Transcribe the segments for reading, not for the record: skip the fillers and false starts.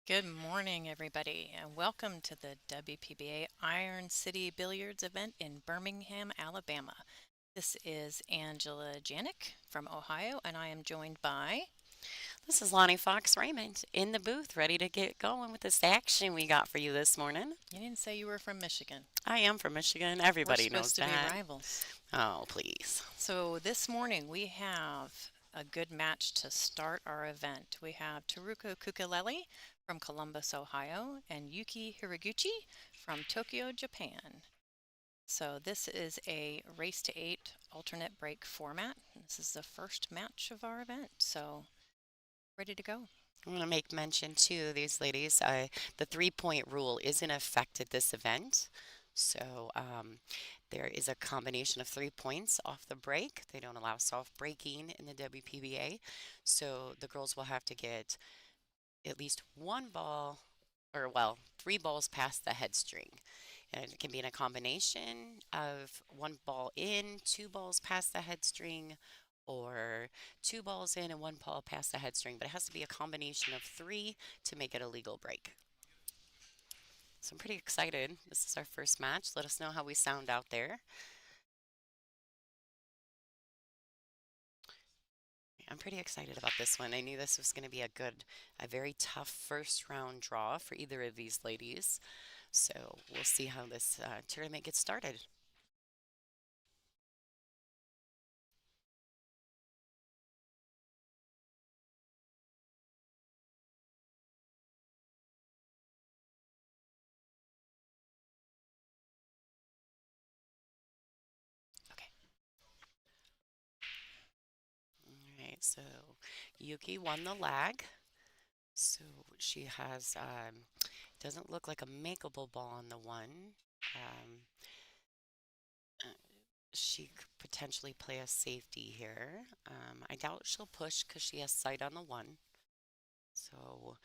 Good morning, everybody, and welcome to the WPBA Iron City Billiards event in Birmingham, Alabama. This is Angela Janik from Ohio, and I am joined by. This is Lonnie Fox Raymond in the booth, ready to get going with this action we got for you this morning. You didn't say you were from Michigan. I am from Michigan. We're Everybody knows supposed to be that. rivals. Oh, please. So this morning we have a good match to start our event. We have Teruko Kukaleli from Columbus, Ohio, and Yuki Hiraguchi from Tokyo, Japan. So this is a race to 8 alternate break format. This is the first match of our event, so ready to go. I want to make mention too, these ladies, the 3-point rule is in effect at this event. So there is a combination of 3 points off the break. They don't allow soft breaking in the WPBA. So the girls will have to get at least one ball, or well, 3 balls past the head string. And it can be in a combination of 1 ball in, 2 balls past the head string, or 2 balls in and 1 ball past the head string. But it has to be a combination of 3 to make it a legal break. So I'm pretty excited. This is our first match. Let us know how we sound out there. I'm pretty excited about this one. I knew this was going to be a very tough first round draw for either of these ladies. So we'll see how this tournament gets started. Okay. All right, so Yuki won the lag. So she has, doesn't look like a makeable ball on the one. Um, uh, she could potentially play a safety here. I doubt she'll push because she has sight on the one. So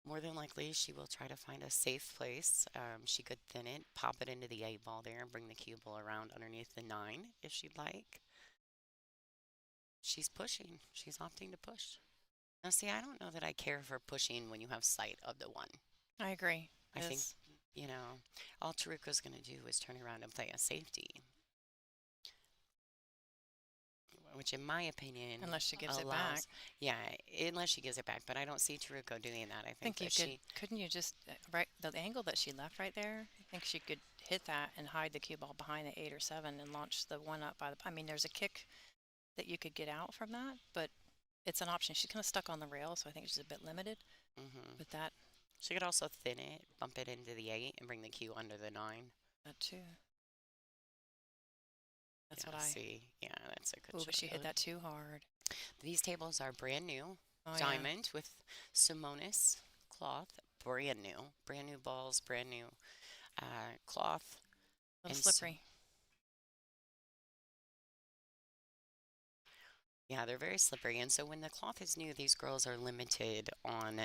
more than likely she will try to find a safe place. She could thin it, pop it into the 8 ball there, and bring the cue ball around underneath the 9 if she'd like. She's pushing. She's opting to push. Now, see, I don't know that I care for pushing when you have sight of the one. I agree. I think, As all Taruko's going to do is turn around and play a safety, which, in my opinion, unless she gives it back. allows, yeah, unless she gives it back. But I don't see Taruko doing that. I I think think you that could, she, couldn't you just, right, the angle that she left right there, I think she could hit that and hide the cue ball behind the 8 or 7 and launch the one up by the, I mean, there's a kick that you could get out from that, but it's an option. She's kind of stuck on the rail, so I think she's a bit limited hmm with that, she could also thin it, bump it into the 8, and bring the cue under the 9. that too. That's Yeah, what I. see, yeah, that's a good Oh, but she hit shot. that too hard. These tables are brand new, Oh yeah, diamond with Simonis cloth, brand new balls, brand new cloth, a little and slippery. yeah, they're very slippery. And so when the cloth is new, these girls are limited on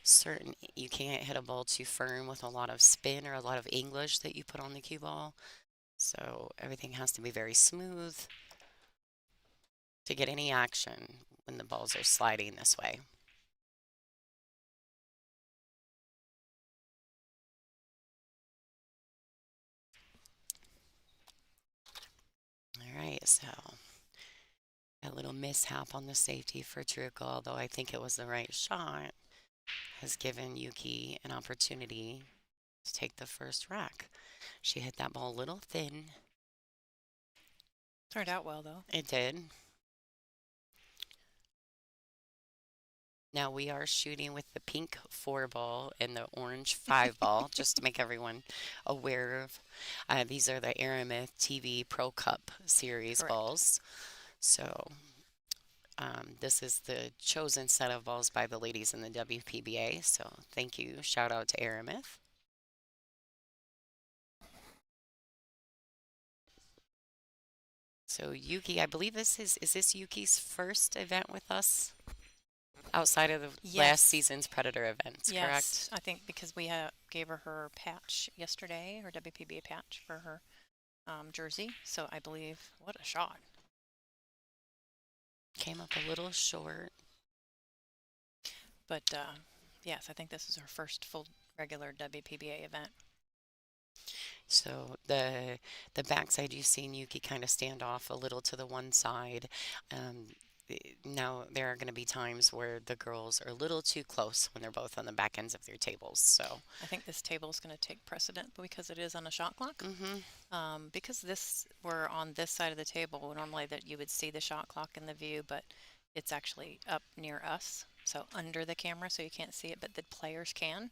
certain, you can't hit a ball too firm with a lot of spin or a lot of English that you put on the cue ball. So everything has to be very smooth to get any action when the balls are sliding this way. All right, so a little mishap on the safety for Truco, although I think it was the right shot, has given Yuki an opportunity to take the first rack. She hit that ball a little thin. Turned out well though. It did. Now we are shooting with the pink 4 ball and the orange 5 ball, just to make everyone aware of. These are the Aramith TV Pro Cup Series Correct. balls. So this is the chosen set of balls by the ladies in the WPBA. So thank you. Shout out to Aramith. So Yuki, I believe is this Yuki's first event with us outside of the last Yes, season's Predator events, yes. correct? I think because we gave her patch yesterday, her WPBA patch for her jersey. So I believe what a shot. Came up a little short. But Yes, I think this is her first full regular WPBA event. So the backside you've seen Yuki kind of stand off a little to the one side. Um, Now there are going to be times where the girls are a little too close when they're both on the back ends of their tables. So, I think this table is going to take precedent because it is on a shot clock. hmm Because this we're on this side of the table, normally that you would see the shot clock in the view, but it's actually up near us, so under the camera, so you can't see it, but the players can.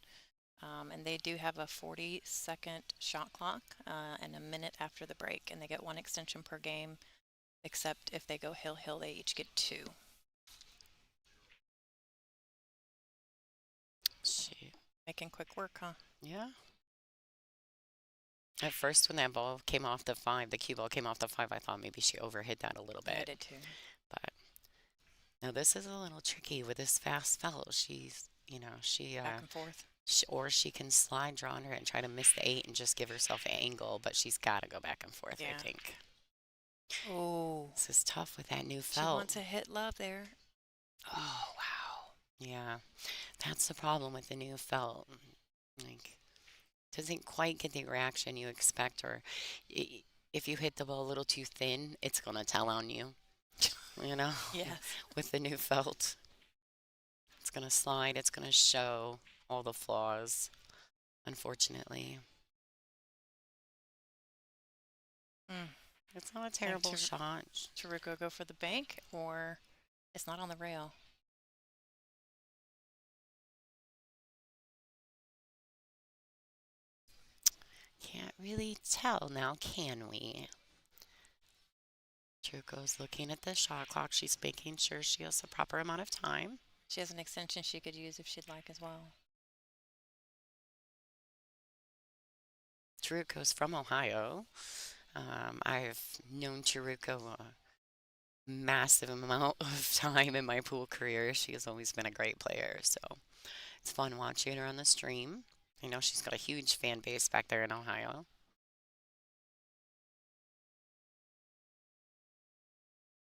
And they do have a 40-second shot clock and a minute after the break, and they get one extension per game, except if they go hill-hill, they each get two. she, Making quick work, huh? yeah. At first, when that ball came off the five, the cue ball came off the five, I thought maybe she overhit that a little Yeah, I bit. did too. But now this is a little tricky with this fast felt. She's, Back and forth. or she can slide draw on her and try to miss the eight and just give herself an angle, but she's got to go back and forth, I Yeah. think. Oh, This is tough with that new she felt. wants a hit love there. Oh, wow. Yeah, that's the problem with the new felt. Like, doesn't quite get the reaction you expect, or i- if you hit the ball a little too thin, it's gonna tell on you, you know, Yes. with the new felt. It's gonna slide, it's gonna show all the flaws, unfortunately. Mm. It's not a Think terrible shot. Taruko go for the bank, or it's not on the rail. Can't really tell now, can we? Truco's looking at the shot clock. She's making sure she has the proper amount of time. She has an extension she could use if she'd like as well. Truco's from Ohio. I've known Truco a massive amount of time in my pool career. She has always been a great player, so it's fun watching her on the stream. I know she's got a huge fan base back there in Ohio.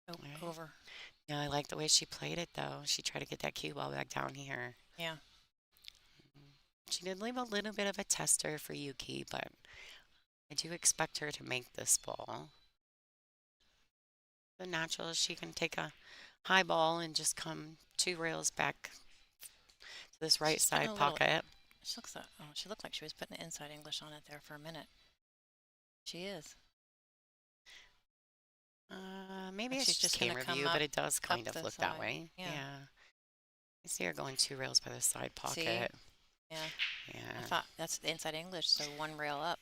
Oh, All right. over. Yeah, I like the way she played it though. She tried to get that cue ball back down here. Yeah. She did leave a little bit of a tester for Yuki, but I do expect her to make this ball. The natural is she can take a high ball and just come two rails back to this right She's putting side a little. pocket. She looks. Oh, she looked like she was putting inside English on it there for a minute. She is. Maybe Like it's she's just just gonna camera come view, but it does up kind of the look that side. way. Yeah. Yeah. I see her going two rails by the side See. pocket. Yeah. I Yeah. thought that's the inside English, so one rail up.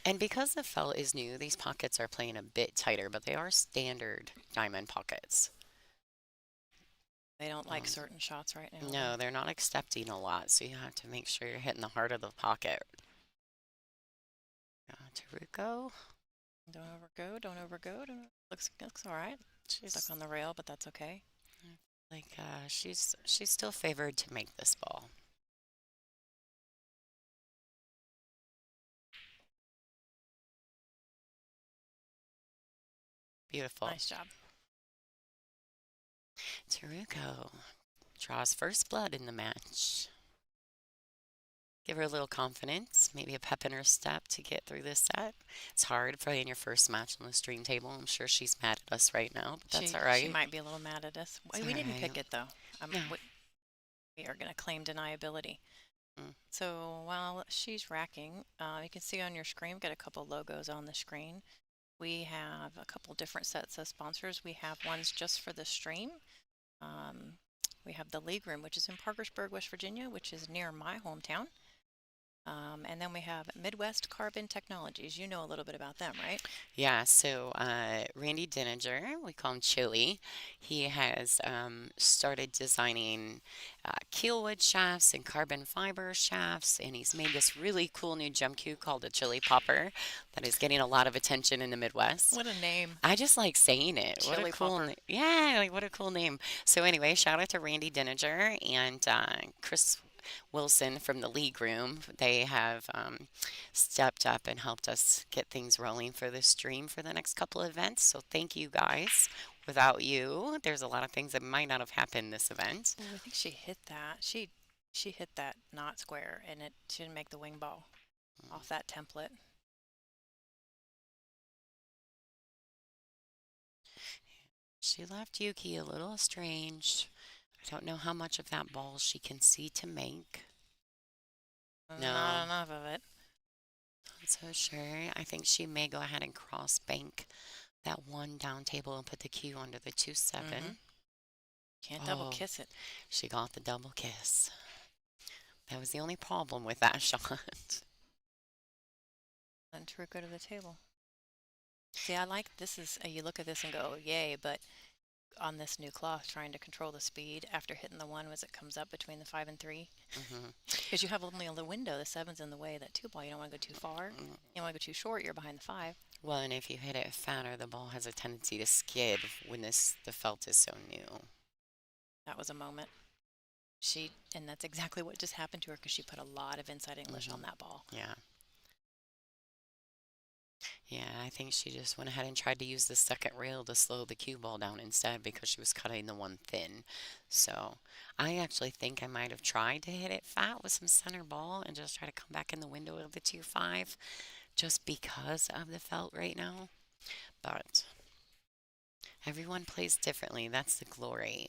And because the felt is new, these pockets are playing a bit tighter, but they are standard diamond pockets. They don't like Um, certain shots right now, no, though. they're not accepting a lot, so you have to make sure you're hitting the heart of the pocket. Taruko, Don't overgo. Don't overgo. Don't, looks all right. Stuck she's on the rail, but that's okay. she's still favored to make this ball. Beautiful. Nice job. Taruko draws first blood in the match. Give her a little confidence, maybe a pep in her step to get through this set. It's hard playing your first match on the stream table. I'm sure she's mad at us right now, but that's all She right. might be a little mad at us. It's all We didn't right. pick it though. No. We are going to claim deniability. Mm. So while she's racking, you can see on your screen, we've got a couple logos on the screen. We have a couple different sets of sponsors. We have ones just for the stream. Um, we have the League Room, which is in Parkersburg, West Virginia, which is near my hometown. And then we have Midwest Carbon Technologies. You know a little bit about them, right? Yeah, so Randy Dininger, we call him Chili, he has started designing keelwood shafts and carbon fiber shafts, and he's made this really cool new jump cue called the Chili Popper that is getting a lot of attention in the Midwest. What a name. I just like saying it. What a Chili cool Popper. name. Yeah, like what a cool name. So anyway, shout out to Randy Dininger and Chris Wilson from the League Room. They have stepped up and helped us get things rolling for this stream for the next couple of events. So thank you guys. Without you, there's a lot of things that might not have happened this event. Ooh, I think she hit that. She She hit that not square and it didn't make the wing ball off that template. She left Yuki a little estranged. I don't know how much of that ball she can see to make. No, Not enough of it. not so sure. I think she may go ahead and cross bank that one down table and put the cue under the 2-7. Can't double Oh, kiss it. she got the double kiss. That was the only problem with that shot. And Taruko to the table. See, I like this is you look at this and go, oh, yay, but on this new cloth, trying to control the speed after hitting the one as it comes up between the 5 and 3, hmm because you have only a little window. The 7's in the way. That 2 ball, you don't want to go too far. You don't want to go too short. You're behind the 5. Well, and if you hit it fatter, the ball has a tendency to skid when the felt is so new. That was a moment. And that's exactly what just happened to her because she put a lot of inside English on hmm that ball. Yeah. Yeah, I think she just went ahead and tried to use the second rail to slow the cue ball down instead because she was cutting the one thin. So I actually think I might have tried to hit it fat with some center ball and just try to come back in the window of the 2-5 just because of the felt right now. But everyone plays differently. That's the glory.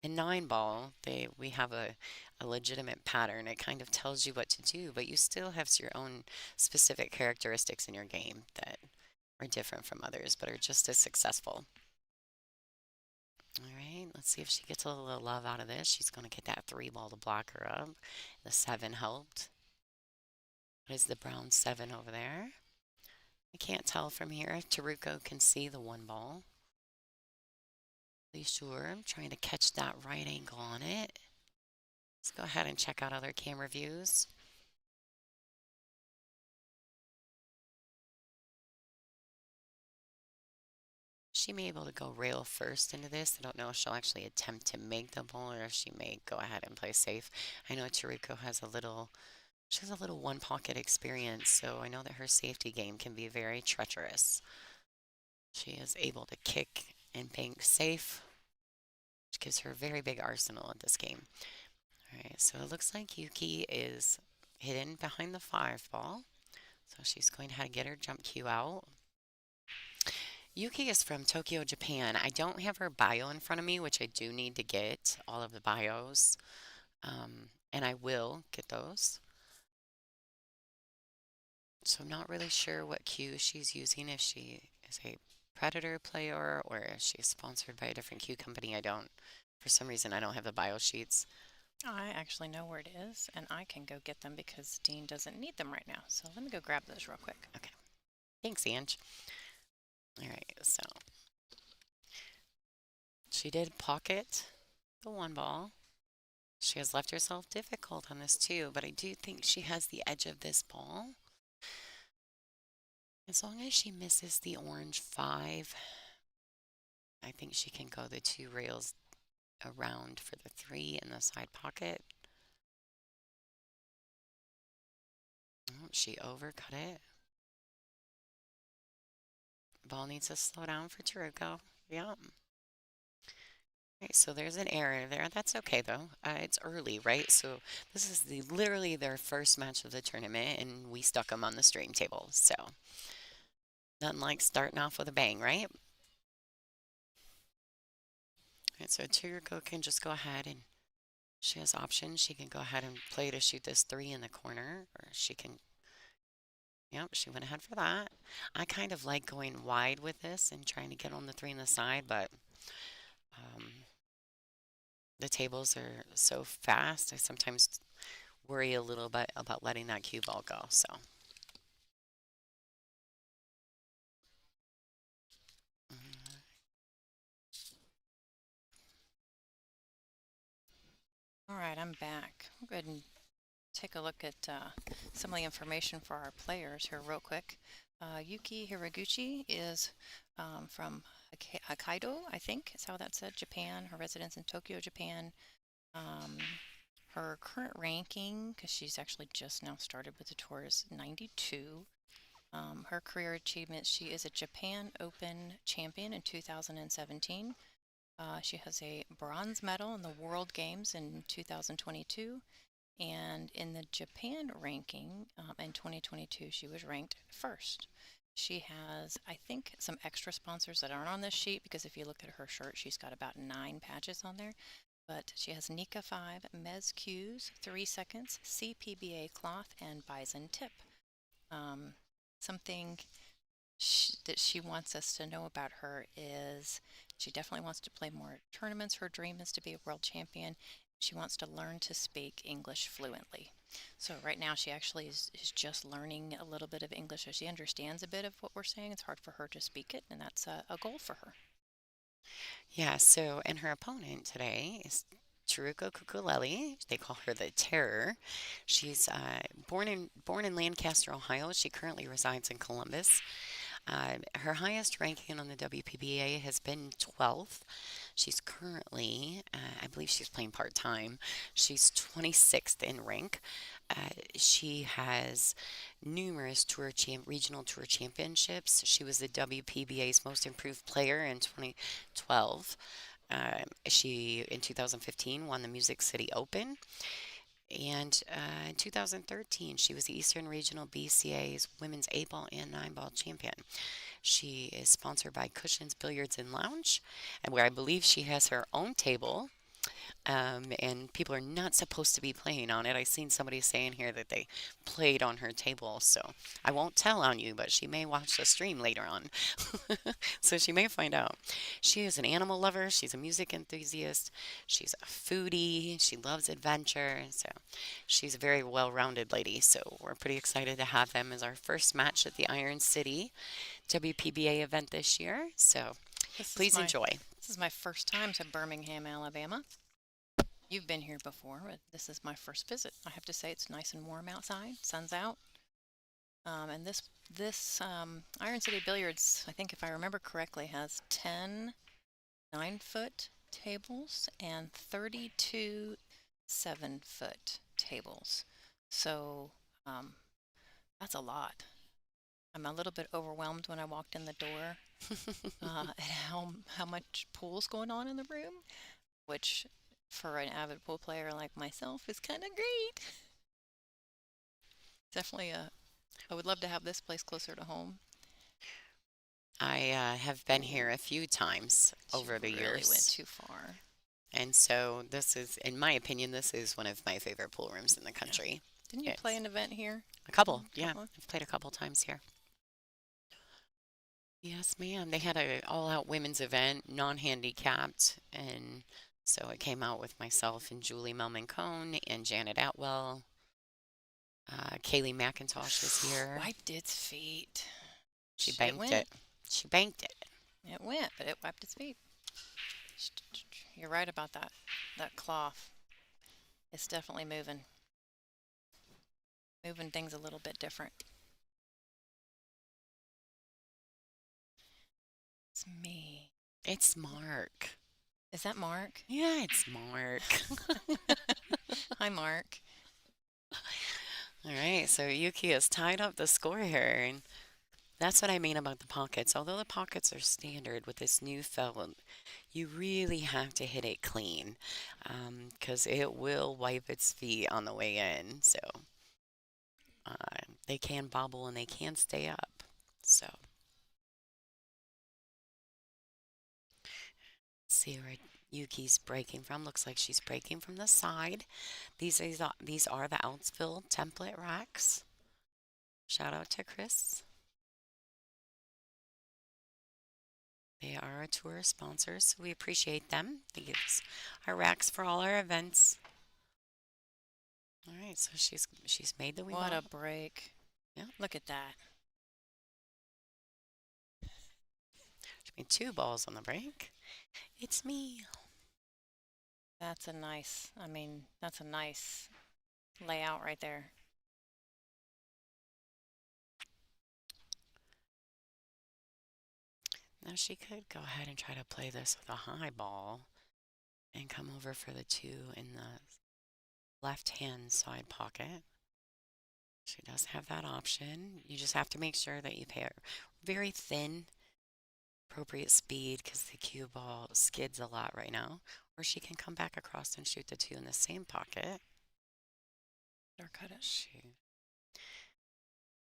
In 9 ball, we have a legitimate pattern. It kind of tells you what to do, but you still have your own specific characteristics in your game that are different from others, but are just as successful. All right, let's see if she gets a little love out of this. She's going to get that 3 ball to block her up. The 7 helped. What is the brown 7 over there? I can't tell from here. Taruko can see the 1 ball. Be sure. I'm trying to catch that right angle on it. Let's go ahead and check out other camera views. She may be able to go rail first into this. I don't know if she'll actually attempt to make the ball or if she may go ahead and play safe. I know Tariko has she has a little one pocket experience, so I know that her safety game can be very treacherous. She is able to kick and bank safe, which gives her a very big arsenal at this game. All right, so it looks like Yuki is hidden behind the 5 ball. So she's going to have to get her jump cue out. Yuki is from Tokyo, Japan. I don't have her bio in front of me, which I do need to get all of the bios, and I will get those. So I'm not really sure what cue she's using, if she is a Predator player or if she's sponsored by a different cue company. For some reason, I don't have the bio sheets. I actually know where it is, and I can go get them because Dean doesn't need them right now. So let me go grab those real quick. Okay. Thanks, Ange. All right, so she did pocket the 1 ball. She has left herself difficult on this too, but I do think she has the edge of this ball. As long as she misses the orange 5, I think she can go the 2 rails around for the 3 in the side pocket. Oh, she overcut it. Ball needs to slow down for Taruko. Yep. Okay, so there's an error there. That's okay though. It's early, right? So this is literally their first match of the tournament, and we stuck them on the stream table. So nothing like starting off with a bang, right? Right, so Taruko can just go ahead and she has options. She can go ahead and play to shoot this 3 in the corner, or she can. Yep, she went ahead for that. I kind of like going wide with this and trying to get on the 3 in the side, but um, the tables are so fast. I sometimes worry a little bit about letting that cue ball go. So, mm, All right, I'm back. We'll go ahead and take a look at some of the information for our players here real quick. Yuki Hiraguchi is from Hokkaido, I think is how that's said, Japan. Her residence in Tokyo, Japan. Um, Her current ranking, because she's actually just now started with the tour, is 92. Her career achievements, she is a Japan Open champion in 2017, She has a bronze medal in the World Games in 2022, and in the Japan ranking in 2022, she was ranked first. She has, I think, some extra sponsors that aren't on this sheet because if you look at her shirt, she's got about 9 patches on there. But she has Nika 5, Mez Qs, 3 seconds, CPBA cloth, and Bison tip. Um, Something that she wants us to know about her is she definitely wants to play more tournaments. Her dream is to be a world champion. She wants to learn to speak English fluently. So right now she actually is just learning a little bit of English. So she understands a bit of what we're saying. It's hard for her to speak it, and that's a goal for her. Yeah, so and her opponent today is Chiruko Kukuleli. They call her the Terror. She's born in Lancaster, Ohio. She currently resides in Columbus. Her highest ranking on the WPBA has been 12th. She's currently, I believe she's playing part-time. She's 26th in rank. She has numerous regional tour championships. She was the WPBA's most improved player in 2012. She, in 2015, won the Music City Open. And in 2013, she was the Eastern Regional BCA's women's 8 ball and 9 ball champion. She is sponsored by Cushion's Billiards and Lounge, and where I believe she has her own table. And people are not supposed to be playing on it. I seen somebody saying here that they played on her table, so I won't tell on you, but she may watch the stream later on. So she may find out. She is an animal lover, she's a music enthusiast, she's a foodie, she loves adventure, so she's a very well-rounded lady. So we're pretty excited to have them as our first match at the Iron City WPBA event this year. So This is please my enjoy. this is my first time to Birmingham, Alabama. You've been here before, but this is my first visit. I have to say it's nice and warm outside. Sun's out. And this Iron City Billiards, I think if I remember correctly, has 10 9-foot tables and 32 7-foot tables. So um, that's a lot. I'm a little bit overwhelmed when I walked in the door at how much pool's going on in the room, which for an avid pool player like myself is kind of great. Definitely I would love to have this place closer to home. I have been here Ooh, a few times but you over the really went years. too far. And so this is, in my opinion, this is one of my favorite pool rooms in the Yeah. country. Didn't you play It's an event here? a couple, A yeah. couple? I've played a couple times here. Yes, ma'am. They had a all-out women's event, non-handicapped, and so it came out with myself and Julie Melman Cohn and Janet Atwell. Kaylee McIntosh was here. Wiped its feet. She It banked went. it. She banked it. It went, but it wiped its feet. You're right about that. That cloth is definitely moving things a little bit different. It's me. It's Mark. Is that Mark? Yeah, it's Mark. Hi, Mark. All right, so Yuki has tied up the score here, and that's what I mean about the pockets. Although the pockets are standard with this new felt, you really have to hit it clean, because it will wipe its feet on the way in. So uh, they can bobble and they can stay up. So see where Yuki's breaking from. Looks like she's breaking from the side. These are the Outsville template racks. Shout out to Chris. They are a tour sponsor, so we appreciate them. They give us our racks for all our events. All right, so she's made the wee What ball. a break. Yeah, Look at that. she made 2 balls on the break. It's me. That's a nice layout right there. Now she could go ahead and try to play this with a high ball and come over for the 2 in the left-hand side pocket. She does have that option. You just have to make sure that you pay her very thin appropriate speed because the cue ball skids a lot right now. Or she can come back across and shoot the two in the same pocket. Or cut it. Shoot. She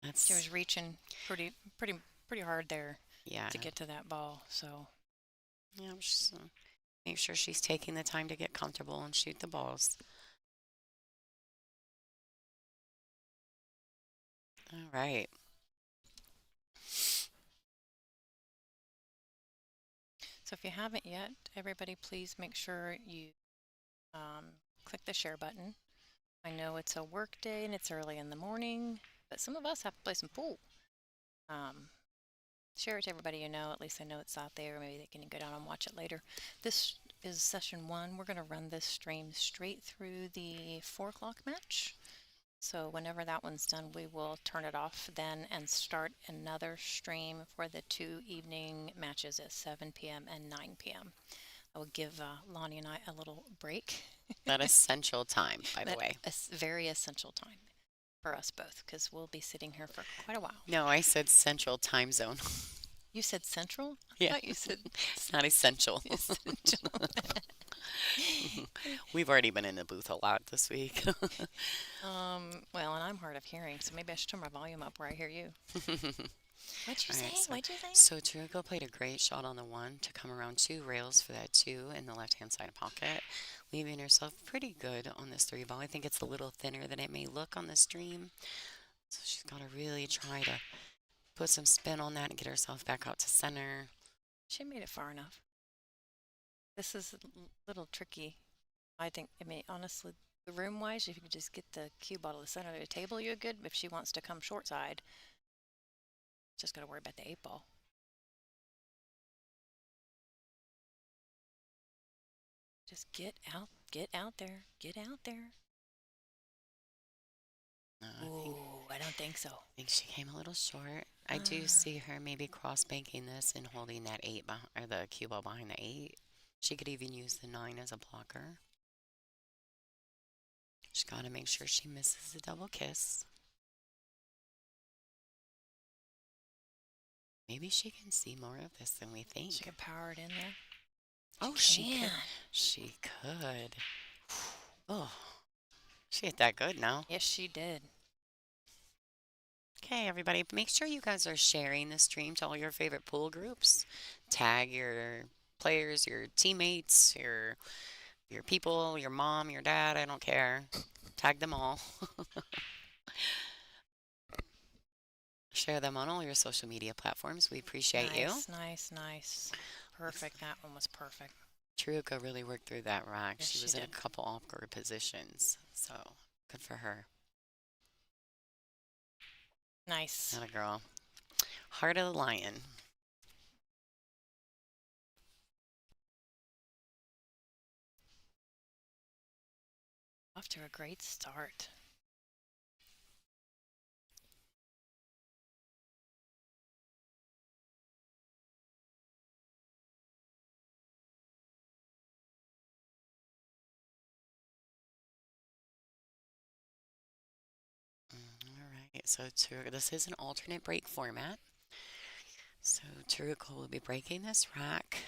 That's, was reaching pretty hard there yeah. to get to that ball. So Yeah, just make sure she's taking the time to get comfortable and shoot the balls. All right. if you haven't yet, everybody please make sure you click the share button. I know it's a work day and it's early in the morning, but some of us have to play some pool. Share it to everybody you know. At least they know it's out there. Maybe they can go down and watch it later. This is session 1. We're going to run this stream straight through the 4 o'clock match. So whenever that one's done, we will turn it off then and start another stream for the 2 evening matches at 7 p.m. and 9 p.m. I will give Lonnie and I a little break. That essential time, by the way. A very essential time for us both because we'll be sitting here for quite a while. No, I said central time zone. You said central? Yeah. I thought you said It's not essential. essential. We've already been in the booth a lot this week. Well, and I'm hard of hearing, so maybe I should turn my volume up where I hear you. What'd you All say? right, What'd you say? So Taruko played a great shot on the 1 to come around 2 rails for that 2 in the left-hand side pocket, leaving herself pretty good on this 3 ball. I think it's a little thinner than it may look on the stream, so she's got to really try to put some spin on that and get herself back out to center. She made it far enough. This is a little tricky. I think, honestly, room-wise, if you could just get the cue ball to the center of the table, you're good. If she wants to come short side, just got to worry about the 8 ball. Just get out there, get out there. I don't think so. I think she came a little short. I do see her maybe cross banking this and holding that 8 or the cue ball behind the 8. She could even use the 9 as a blocker. She's got to make sure she misses the double kiss. Maybe she can see more of this than we think. She could power it in there. Oh, she could. She could. Oh, she hit that good now. Yes, she did. Okay, everybody, make sure you guys are sharing the stream to all your favorite pool groups. Tag your players, your teammates, your people, your mom, your dad, I don't care. Tag them all. Share them on all your social media platforms. We appreciate you. Nice. Perfect. That one was perfect. Taruko really worked through that rack. Yes, she was she in a did. couple awkward positions, so good for her. Nice. Not a girl. Heart of the lion. Off to a great start. All right, so this is an alternate break format. So Taruko will be breaking this rack.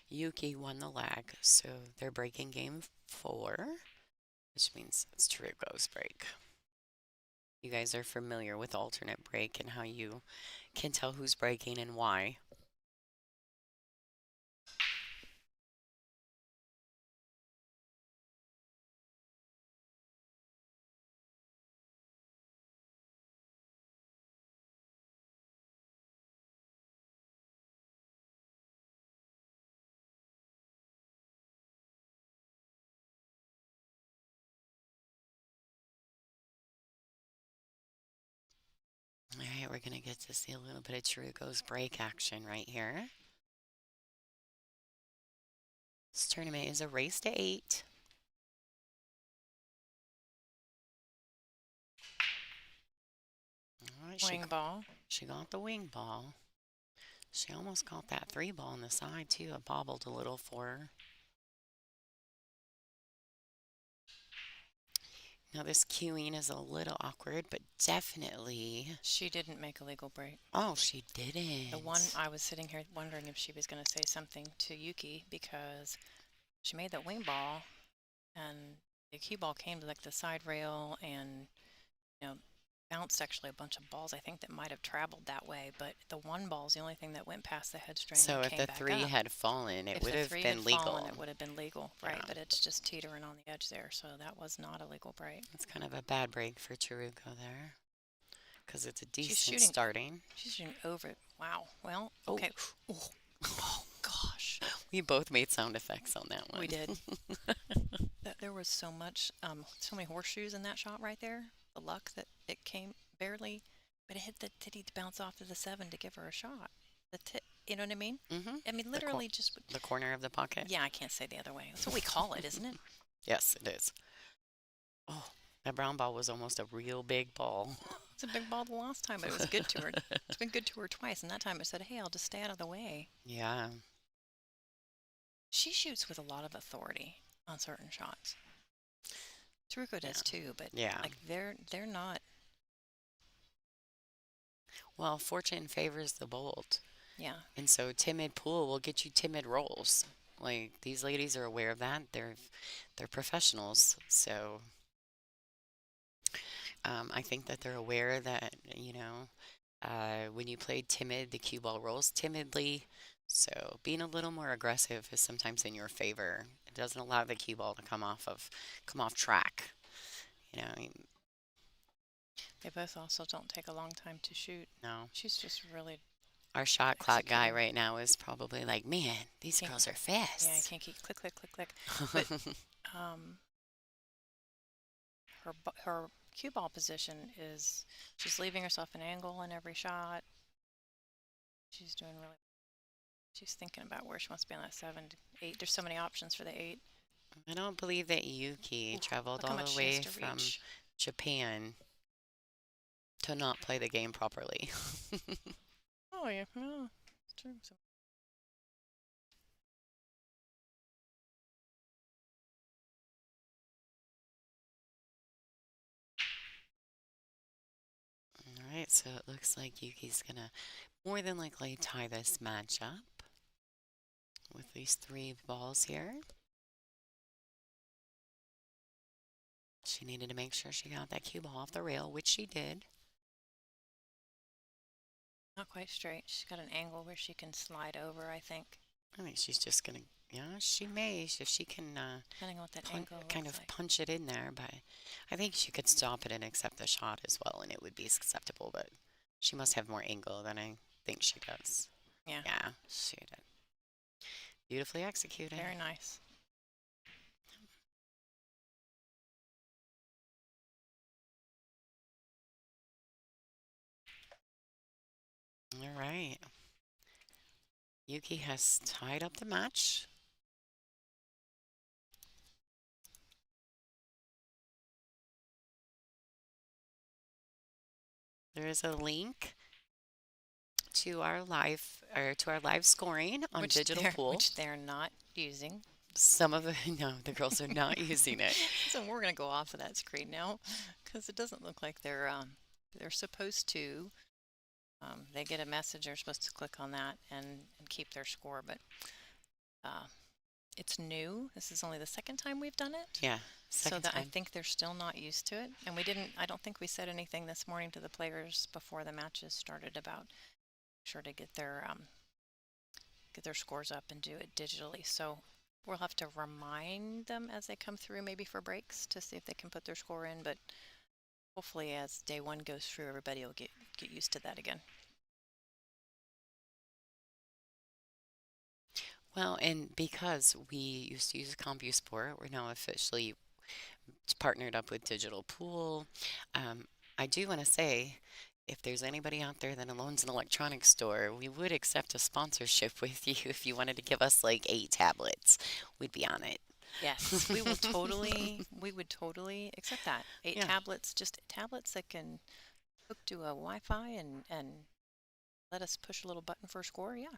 Yuki won the lag, so they're breaking game 4, which means it's Taruko's break. You guys are familiar with alternate break and how you can tell who's breaking and why. All right, we're going to get to see a little bit of Taruko's break action right here. This tournament is a race to 8. All right, Wing ball. She got the wing ball. She almost got that 3 ball on the side, too. It bobbled a little for her. Now, this queuing is a little awkward, but definitely. She didn't make a legal break. Oh, she The one didn't. I was sitting here wondering if she was going to say something to Yuki because she made that wing ball and the cue ball came to like the side rail and you know bounced actually a bunch of balls I think that might have traveled that way, but the one ball is the only thing that went past the head string So and if came the back three up. had fallen, it If would the have three had been fallen, it legal. would have been legal, right? Yeah, But it's just teetering on the edge there, so that was not a legal break. it's kind of a bad break for Chiruko there because it's a She's decent shooting. starting. She's shooting over. Wow. Well, Oh, okay. Oh, oh gosh. we both made sound effects on that We one. did. That there was so much, so many horseshoes in that shot right there. The luck that it came barely, but it hit the titty to bounce off to the seven to give her a shot. The tit, you know what I mean? Mm-hmm. I mean, The cor literally just. the corner of the pocket. Yeah, I can't say the other way. That's what we call it, isn't it? Yes, it is. Oh, that brown ball was almost a real big ball. It's a big ball the last time, but it was good to her. It's been good to her twice, and that time it said, "Hey, I'll just stay out of the way." Yeah, She shoots with a lot of authority on certain shots. Taruko yeah, does too, but yeah. like they're not. Well, fortune favors the bold. Yeah, And so timid pool will get you timid rolls. Like these ladies are aware of that. They're professionals. So I think that they're aware that, when you play timid, the cue ball rolls timidly. So being a little more aggressive is sometimes in your favor. It doesn't allow the cue ball to come off track. You know, they both also don't take a long time to shoot. no. She's just really Our shot clock guy executing. right now is probably like, man, these Can't, girls are yeah, I fast. can't keep click, click, click, click. But um, her cue ball position is she's leaving herself an angle in every shot. She's doing really. She's thinking about where she wants to be on that 7 to 8. There's so many options for the 8. I don't believe that Yuki Ooh, traveled look how all much the she has way to from reach. Japan to not play the game properly. Oh yeah, yeah, it's true. So, All right, so it looks like Yuki's gonna more than likely tie this match up with these three balls here. She needed to make sure she got that cue ball off the rail, which she did. not quite straight. She's got an angle where she can slide over, I think, I think she's just gonna, yeah, she may if she can depending on what that angle kind looks of like. punch it in there, but I think she could stop it and accept the shot as well, and it would be acceptable. But she must have more angle than I think she does. Yeah, Yeah, she did. Beautifully executed. very nice. All right. Yuki has tied up the match. There is a link to our live scoring on Digital Pool. Which they're not using. Some of the no, the girls are not using it. So we're gonna go off of that screen now, because it doesn't look like they're supposed to. They get a message. They're supposed to click on that and keep their score, but uh, it's new. This is only the second time we've done it. Yeah, So second that I time. think they're still not used to it. And I don't think we said anything this morning to the players before the matches started about sure to get their scores up and do it digitally. So we'll have to remind them as they come through, maybe for breaks, to see if they can put their score in. But hopefully, as day one goes through, everybody will get used to that again. Well, and because we used to use CompuSport, we're now officially partnered up with Digital Pool. I do want to say, if there's anybody out there that owns an electronics store, we would accept a sponsorship with you if you wanted to give us like 8 tablets. We'd be on it. Yes, we would totally accept that. Eight Yeah, tablets, just tablets that can hook to a Wi-Fi and let us push a little button for a score. Yeah,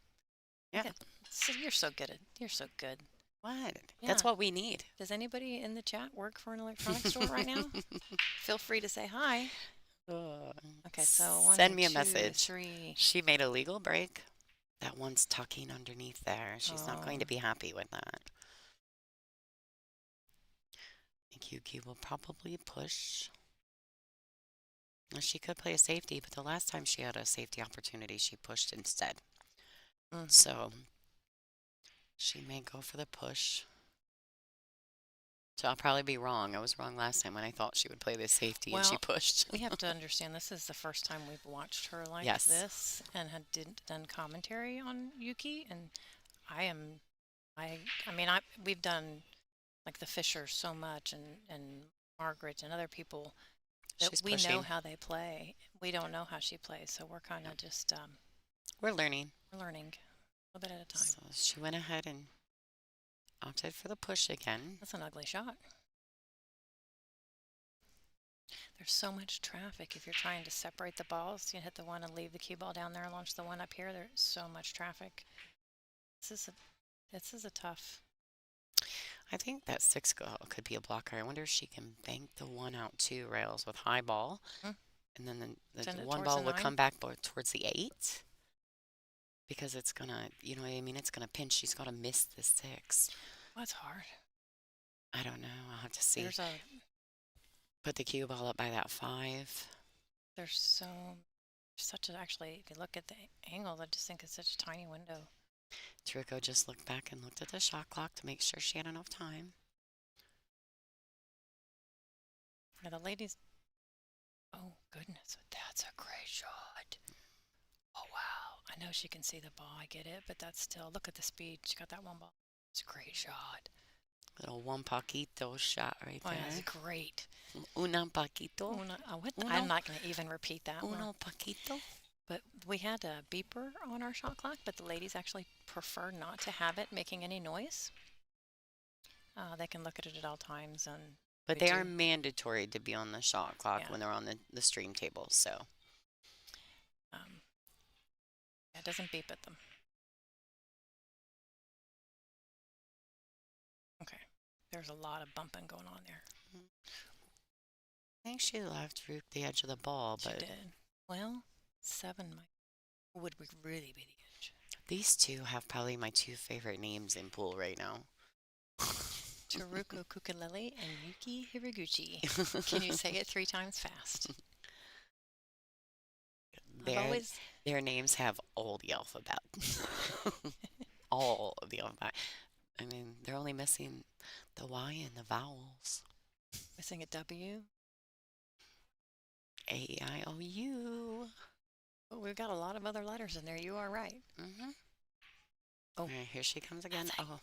I yeah. get. So you're so good. You're so good. What? Yeah. That's what we need. Does anybody in the chat work for an electronics store right now? Feel free to say hi. Ugh. Okay, so Send one, me a two, message. three. She made a legal break. That one's tucking underneath there. She's not going Oh, to be happy with that. I think Yuki will probably push. Well, she could play a safety, but the last time she had a safety opportunity, she pushed instead. mm. So she may go for the push. So I'll probably be wrong. I was wrong last time when I thought she would play the safety and she Well, pushed. we have to understand this is the first time we've watched her like Yes, this and had done commentary on Yuki, and I am, I mean, we've done like the Fishers so much, and Margaret and other people that she's we know pushing. how they play. We don't know how she plays, so we're kind Yeah. of just We're learning. we're learning a little bit at a time. So she went ahead and opted for the push again. That's an ugly shot. There's so much traffic if you're trying to separate the balls. You hit the one and leave the cue ball down there and launch the one up here. There's so much traffic. This is a this is a tough. I think that six could be a blocker. I wonder if she can bank the one out two rails with high ball, Hmm, and then send the it one towards the ball would 9. come back towards the eight because it's gonna, you know what I mean? It's gonna pinch. She's got to miss the six. Oh, that's hard. I don't know. I'll have to see. There's a Put the cue ball up by that five. there's so such a actually if you look at the angles, I just think it's such a tiny window. Trico just looked back and looked at the shot clock to make sure she had enough time. Now the ladies. Oh goodness, that's a great shot. Oh wow, I know she can see the ball. I get it, but that's still look at the speed. She got that one ball. It's a great shot. Little one paquito shot right Oh, yeah, there. it's great. Una paquito. I'm Uno. not going to even repeat that one. Uno paquito. But we had a beeper on our shot clock, but the ladies actually prefer not to have it making any noise. They can look at it at all times, and But we they are do. mandatory to be on the shot clock Yeah, when they're on the stream table. So um, yeah, it doesn't beep at them. Okay, there's a lot of bumping going on there. I think she left Rook the edge of the ball, She but did. Well, 7 would really be the edge. these two have probably my two favorite names in pool right now. Teruko Kukalele and Yuki Hiraguchi. Can you say it 3 times fast? I've Their always their names have all the alphabet. All of the alphabet. I mean, they're only missing the Y and the vowels. missing a W. A-E-I-O-U. But we've got a lot of other letters in there. You are right. Mm-hmm. Oh, All right, here she comes again. nothing. Oh,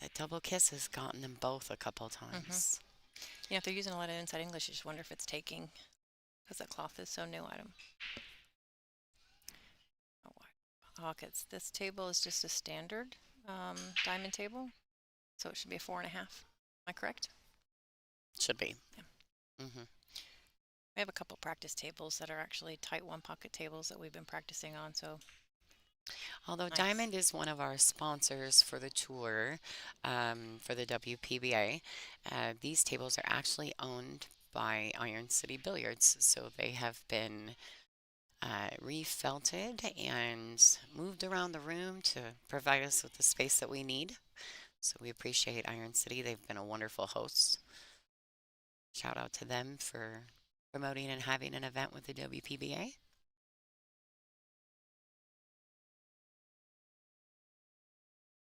that double kiss has gotten them both a couple Mm-hmm. times. Yeah, if they're using a lot of inside English, you just wonder if it's taking because the cloth is so new item. Oh, pockets. This table is just a standard diamond table, so it should be a 4.5. Am I correct? Should be. Yeah. Mm-hmm. We have a couple practice tables that are actually tight one pocket tables that we've been practicing on, so Although nice. Diamond is one of our sponsors for the tour, for the WPBA, these tables are actually owned by Iron City Billiards. So they have been refelted and moved around the room to provide us with the space that we need. So we appreciate Iron City. They've been a wonderful host. Shout out to them for promoting and having an event with the WPBA.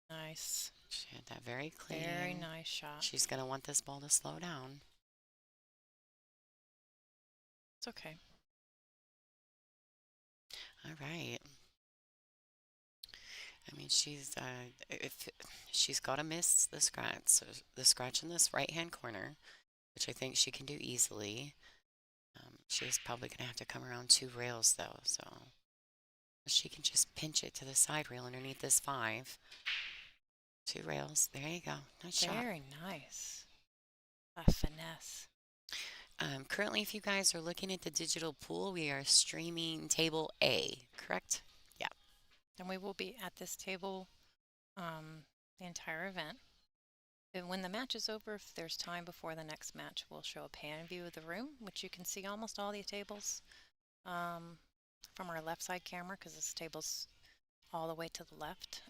Nice. She had that very clean. Very nice shot. She's going to want this ball to slow down. It's okay. All right. I mean, if she's got to miss the scratch in this right-hand corner, which I think she can do easily. She's probably going to have to come around 2 rails though, so she can just pinch it to the side rail underneath this 5. 2 rails. There you go. Nice shot. Very nice. A finesse. Currently, if you guys are looking at the digital pool, we are streaming table A, correct? Yeah. And we will be at this table the entire event. And when the match is over, if there's time before the next match, we'll show a pan view of the room, which you can see almost all the tables um, from our left side camera because this table's all the way to the left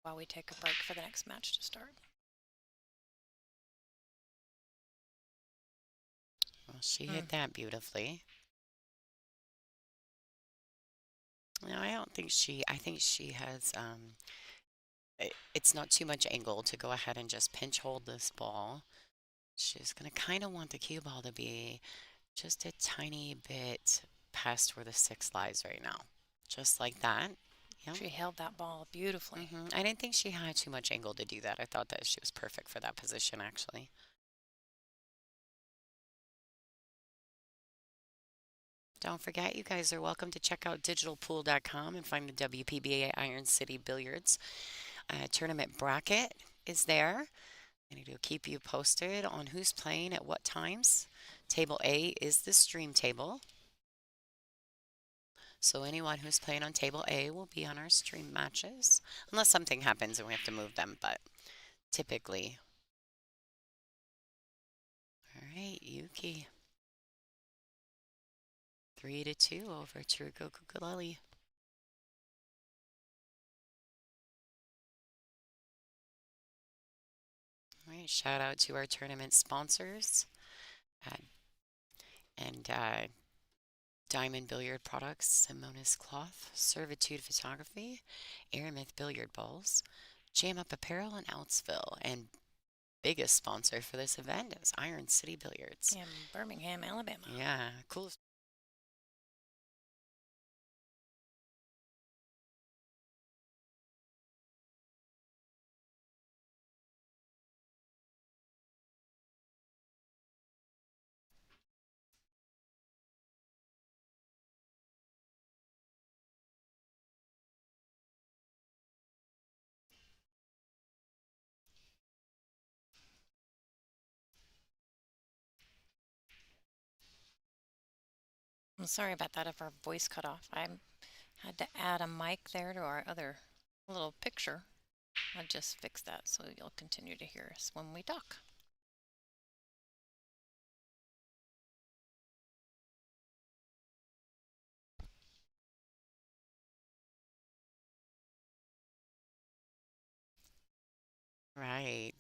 while we take a break for the next match to start. Well, she hit that beautifully. No, I don't think I think she has, it's not too much angle to go ahead and just pinch hold this ball. She's going to kind of want the cue ball to be just a tiny bit past where the six lies right now. Just like that. Yep. She held that ball beautifully. I didn't think she had too much angle to do that. I thought that she was perfect for that position, actually. Don't forget, you guys are welcome to check out digitalpool.com and find the WPBA Iron City Billiards tournament bracket is there. And it'll keep you posted on who's playing at what times. Table A is the stream table. So anyone who's playing on table A will be on our stream matches, unless something happens and we have to move them, but typically. All right, Yuki. 3-2 over Chiruko Kukuleli. All right, shout out to our tournament sponsors and Diamond Billiard Products, Simonis Cloth, Servitude Photography, Aramith Billiard Balls, Jam Up Apparel, and Outsville. And biggest sponsor for this event is Iron City Billiards. In Birmingham, Alabama. Yeah, cool. I'm sorry about that if our voice cut off. I had to add a mic there to our other little picture. I just fixed that so you'll continue to hear us when we talk. Right.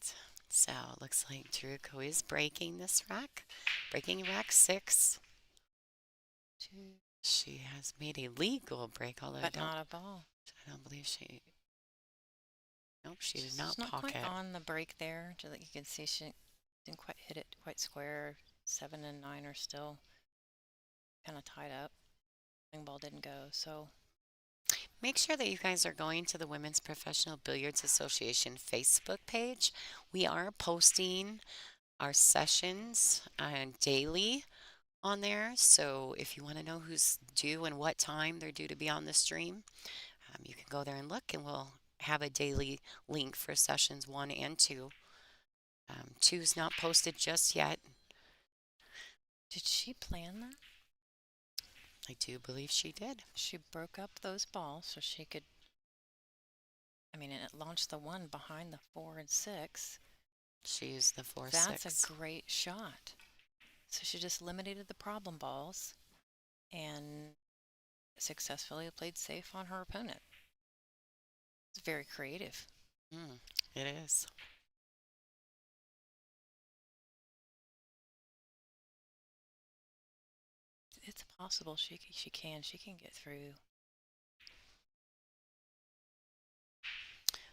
So it looks like Chiruko is breaking this rack. Breaking rack 6. She has made a legal break, although But not a ball. I don't believe she. Nope, she did She's not not pocket. quite on the break there, so that you can see she didn't quite hit it quite square. 7 and 9 are still kind of tied up. Bowling ball didn't go, so Make sure that you guys are going to the Women's Professional Billiards Association Facebook page. We are posting our sessions daily on there. So if you want to know who's due and what time they're due to be on the stream, you can go there and look, and we'll have a daily link for sessions 1 and 2. 2 is not posted just yet. did she plan that? I do believe she did. She broke up those balls so she could, I mean, and it launched the one behind the 4 and 6. She used the 4-6. That's a great shot. So she just eliminated the problem balls and successfully played safe on her opponent. It's very creative. It is. It's possible she can get through.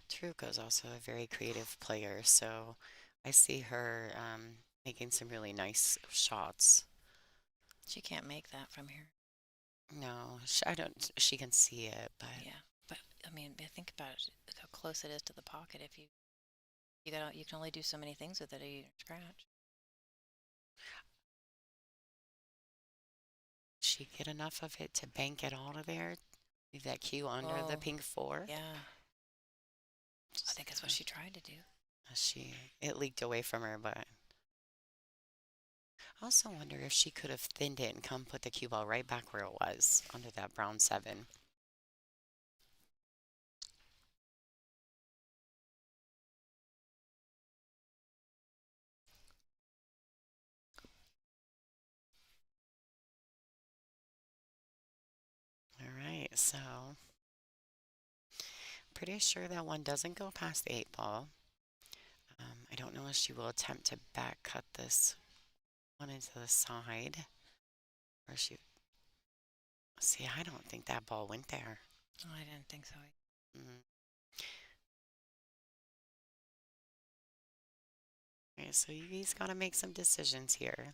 Truco's also a very creative player, so I see her making some really nice shots. She can't make that from here. No, I don't. She can see it, but Yeah, but I mean, think about it, how close it is to the pocket. If you can only do so many things with it. You scratch. she get enough of it to bank it all to there. Leave that cue under the pink 4. Yeah, I think that's what she tried to do. It leaked away from her, but I also wonder if she could have thinned it and come put the cue ball right back where it was under that brown 7. so pretty sure that one doesn't go past the 8 ball. I don't know if she will attempt to back cut this one into the side, or she. See, I don't think that ball went there. Oh, I didn't think so. Mm. Okay, so he's got to make some decisions here.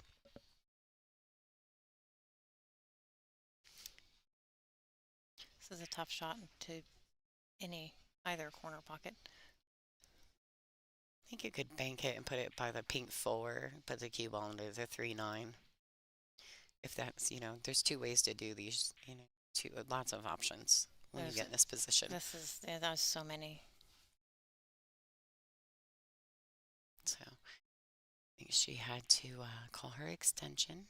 This is a tough shot to either corner pocket. I think you could bank it and put it by the pink 4, put the cue ball under the 3-9. If that's, there's two ways to do these, lots of options when you There's, get in this position. That's so many. So I think she had to call her extension.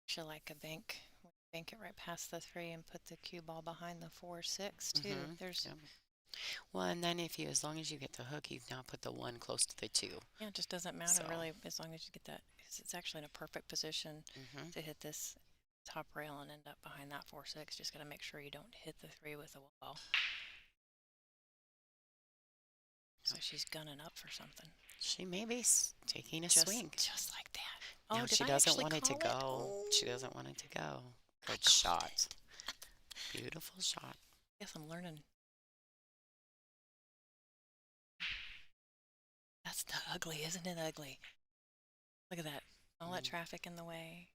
She'll like a bank. Bank it right past the 3 and put the cue ball behind the 4-6 too. There's Yep. Well, and then as long as you get the hook, you've now put the 1 close to the 2. Yeah, it just doesn't matter So. really as long as you get that, because it's actually in a perfect position to hit this top rail and end up behind that 4-6. Just got to make sure you don't hit the 3 with the wall. So she's gunning up for something. She may be taking a swing. Just like that. Oh, no, she doesn't want it to go. She doesn't want it to go. Good shot. Beautiful shot. Guess I'm learning. That's the ugly, isn't it ugly? Look at that. All that traffic in the way.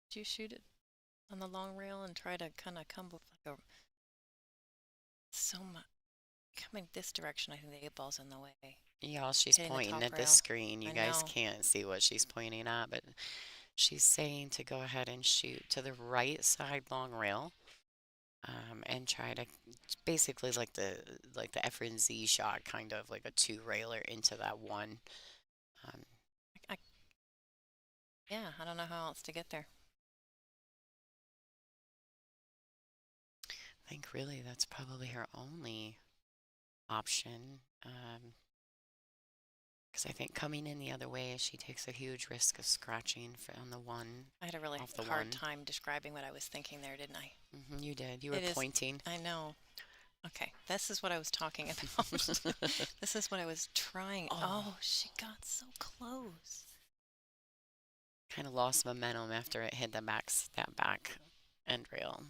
Did you shoot it on the long rail and try to kind of come with like so much coming this direction? I think the 8 ball's in the way. Yeah, she's pointing at the screen. You guys can't see what she's pointing at, but she's saying to go ahead and shoot to the right side long rail, and try to basically like the F and Z shot, kind of like a 2-railer into that 1. Yeah, I don't know how else to get there. I think really that's probably her only option. Because I think coming in the other way, she takes a huge risk of scratching on the 1. I had a really hard time describing what I was thinking there, didn't I? You did. You were pointing. I know. Okay, this is what I was talking about. This is what I was trying. Oh, she got so close. Kind of lost momentum after it hit that back end rail.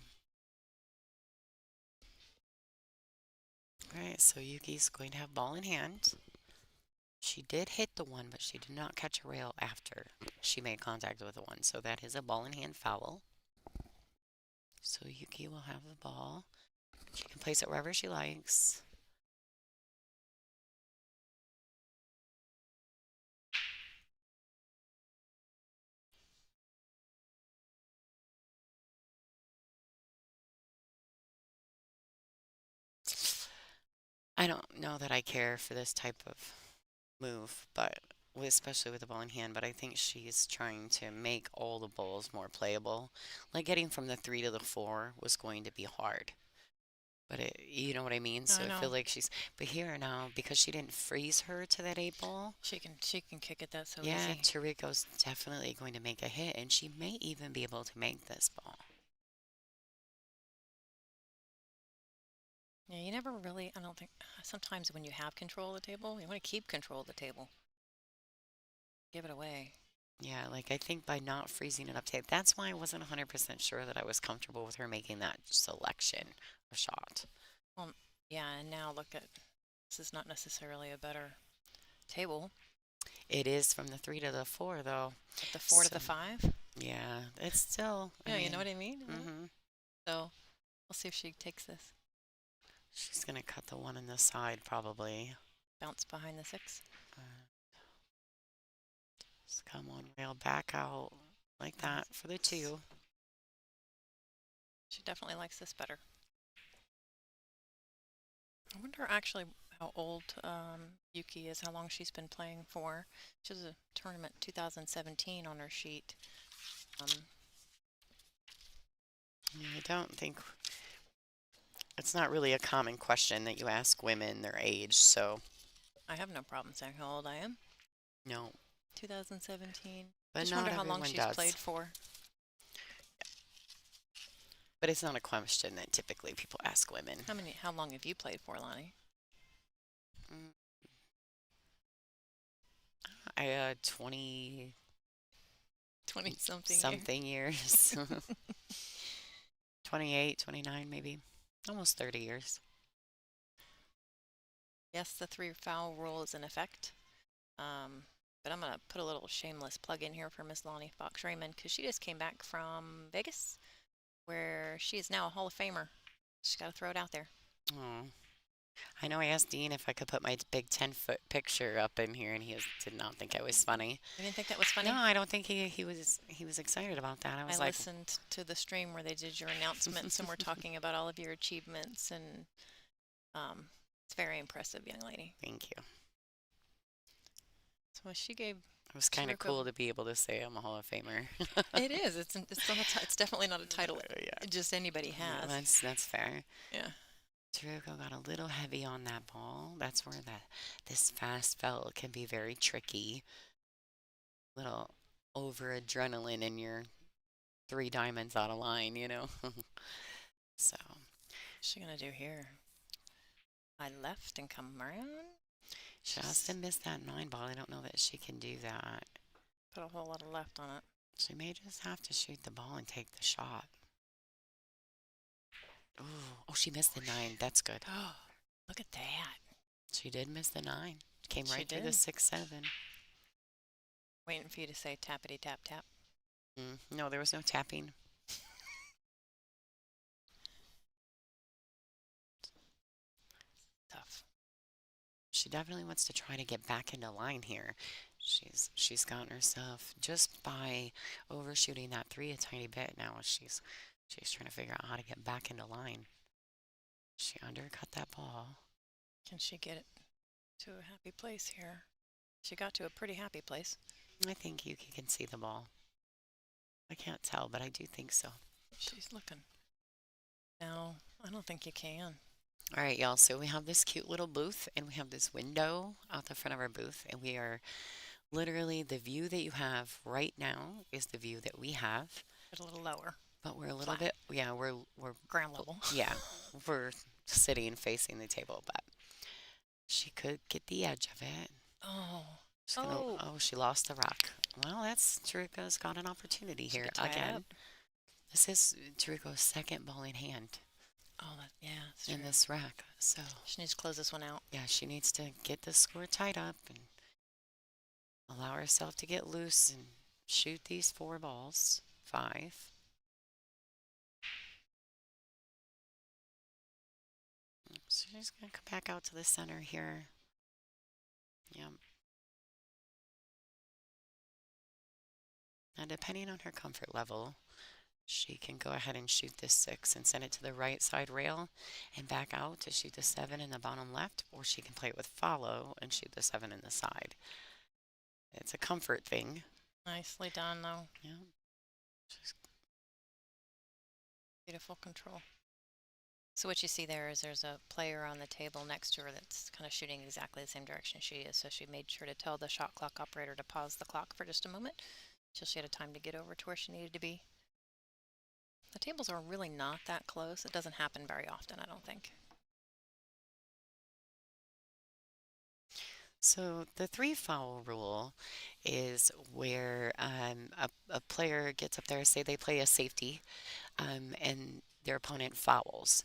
All right, so Yuki's going to have ball in hand. She did hit the 1, but she did not catch a rail after she made contact with the 1. So that is a ball in hand foul. So Yuki will have the ball. She can place it wherever she likes. I don't know that I care for this type of move, but especially with the ball in hand, but I think she's trying to make all the balls more playable. Like getting from the 3 to the 4 was going to be hard. But you know what I mean? So I feel like but here now, because she didn't freeze her to that 8 ball. She can kick it that so yeah, easy. Tariko's definitely going to make a hit, and she may even be able to make this ball. Yeah, you never really, I don't think, sometimes when you have control of the table, you want to keep control of the table. Give it away. Yeah, like I think by not freezing it up tape, that's why I wasn't 100% sure that I was comfortable with her making that selection of shot. Well, yeah, and now look at, this is not necessarily a better table. It is from the 3 to the 4, though. The 4 to the 5? Yeah, it's still. Yeah, you know what I mean? Mm-hmm. So we'll see if she takes this. She's going to cut the 1 on the side, probably. Bounce behind the 6. Just come on, rail back out like that for the 2. She definitely likes this better. I wonder actually how old Yuki is, how long she's been playing for. She has a tournament 2017 on her sheet. I don't think it's not really a common question that you ask women their age, so I have no problem saying how old I am. No, 2017. but Just not wonder how long everyone she's does. played for. But it's not a question that typically people ask women. How long have you played for, Lonnie? Mm, 20 20 something years. something years. 28, 29 maybe. Almost 30 years. Yes, the three foul rule is in effect. Um, but I'm going to put a little shameless plug in here for Miss Lonnie Fox Raymond because she just came back from Vegas where she is now a Hall of Famer. She's got to throw it out there. Oh, I know I asked Dean if I could put my big 10-foot picture up in here, and did not think I was funny. You didn't think that was No, funny? I don't think he was excited about that. I I was like, listened to the stream where they did your announcements and were talking about all of your achievements, and um, it's very impressive, young lady. thank you. So she gave It was kind of Taruka. cool to be able to say I'm a Hall of Famer. It is. It's definitely not a title Yeah, just anybody yeah, has. that's fair. Yeah. Taruko got a little heavy on that ball. That's where this fast felt can be very tricky. Little over adrenaline and you're three diamonds out of line. So What's she gonna do here? I left and come around. she has to miss that 9 ball. I don't know that she can do that. Put a whole lot of left on it. She may just have to shoot the ball and take the shot. Ooh, oh, she missed the 9. That's good. Oh, look at that. She did miss the 9. Came She right through the did. 6-7. Waiting for you to say tappity tap tap. No, there was no tapping. Tough. She definitely wants to try to get back into line here. She's gotten herself just by overshooting that 3 a tiny bit now. She's trying to figure out how to get back into line. She undercut that ball. Can she get it to a happy place here? She got to a pretty happy place. I think Yuki can see the ball. I can't tell, but I do think so. She's looking. No, I don't think you can. All right, y'all. So we have this cute little booth, and we have this window out the front of our booth, and we are literally the view that you have right now is the view that we have, Get a little lower. but we're a little Flat. bit, yeah, we're Ground level. yeah, we're sitting facing the table, but she could get the edge of it. Oh. Oh, she lost the rock. Well, that's Tarika's got an opportunity She here could tie it again. up. This is Tariko's second ball in hand Oh, yeah, that's in true. this rack. So, She needs to close this one out. yeah, she needs to get the score tied up and allow herself to get loose and shoot these 4 balls. 5. So she's going to come back out to the center here. Yep. Now, depending on her comfort level, she can go ahead and shoot this 6 and send it to the right side rail and back out to shoot the 7 in the bottom left, or she can play it with follow and shoot the 7 in the side. It's a comfort thing. Nicely done, though. Yeah. She's, Beautiful control. So what you see there is there's a player on the table next to her that's kind of shooting exactly the same direction she is. So she made sure to tell the shot clock operator to pause the clock for just a moment till she had a time to get over to where she needed to be. The tables are really not that close. It doesn't happen very often, I don't think. so the 3 foul rule is where a player gets up there, say they play a safety, and their opponent fouls.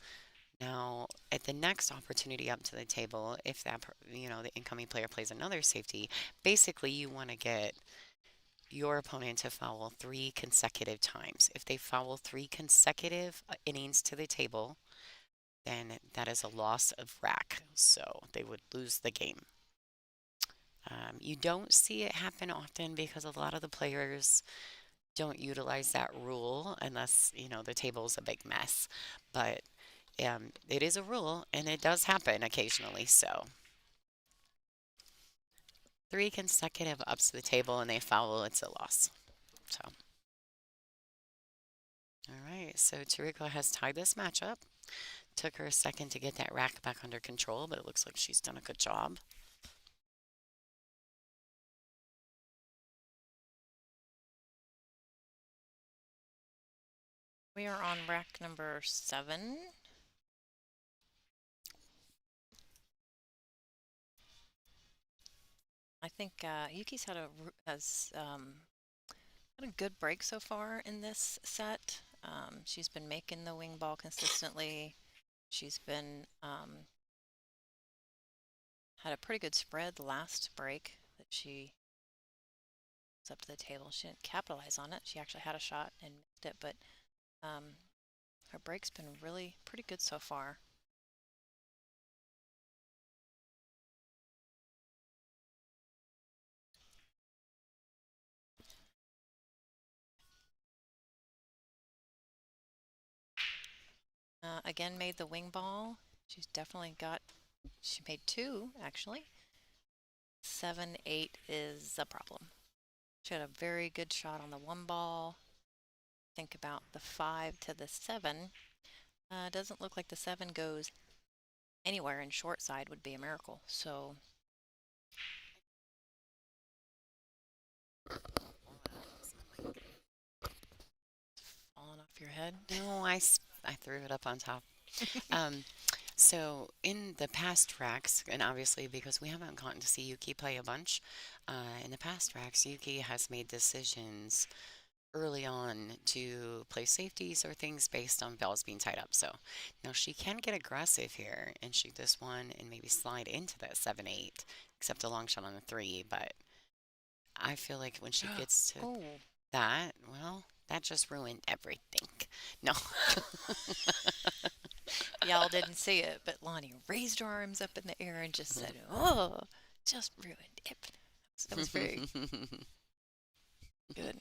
Now, at the next opportunity up to the table, if the incoming player plays another safety, basically you want to get your opponent to foul 3 consecutive times. If they foul 3 consecutive innings to the table, then that is a loss of rack, so they would lose the game. You don't see it happen often because a lot of the players don't utilize that rule unless, the table's a big mess. But it is a rule and it does happen occasionally. So 3 consecutive ups to the table and they foul, it's a loss. So, all right. So Tariko has tied this matchup. Took her a second to get that rack back under control, but it looks like she's done a good job. We are on rack number 7. I think Yuki's had a good break so far in this set. She's been making the wing ball consistently. She's been had a pretty good spread the last break that she was up to the table. She didn't capitalize on it. She actually had a shot and missed it, but um, her break's been really pretty good so far. Again, made the wing ball. She made 2 actually. 7-8 is a problem. She had a very good shot on the 1 ball. Think about the 5 to the 7. Doesn't look like the 7 goes anywhere, and short side would be a miracle. So falling off your head. No, I threw it up on top. Um, so in the past racks, and obviously because we haven't gotten to see Yuki play a bunch, in the past racks, Yuki has made decisions early on to play safeties or things based on balls being tied up. So now she can get aggressive here and shoot this one and maybe slide into that 7-8, except a long shot on the 3. But I feel like when she gets to Oh, that, well, that just ruined everything. No. y'all didn't see it, but Lonnie raised her arms up in the air and just said, "Oh, just ruined it." That was very good.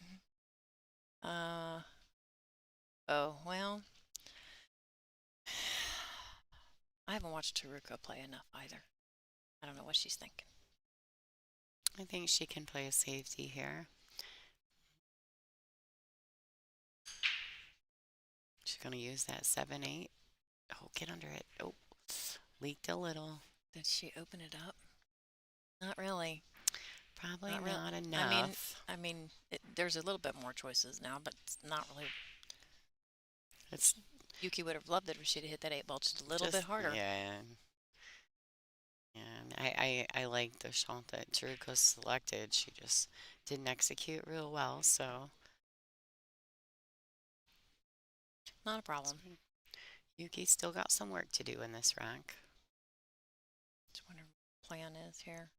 Uh, oh, well, I haven't watched Taruko play enough either. I don't know what she's thinking. I think she can play a safety here. She's going to use that 7-8. Oh, get under it. Oh, leaked a little. Did she open it up? Not really. Probably Not really. not I mean, enough. there's a little bit more choices now, but it's not really. It's Yuki would have loved it if she'd hit that 8 ball just a little bit just, harder. yeah. Yeah, I like the shot that Chiriko selected. She just didn't execute real well, so Not a problem. Yuki still got some work to do in this rack. Just wonder what the plan is here.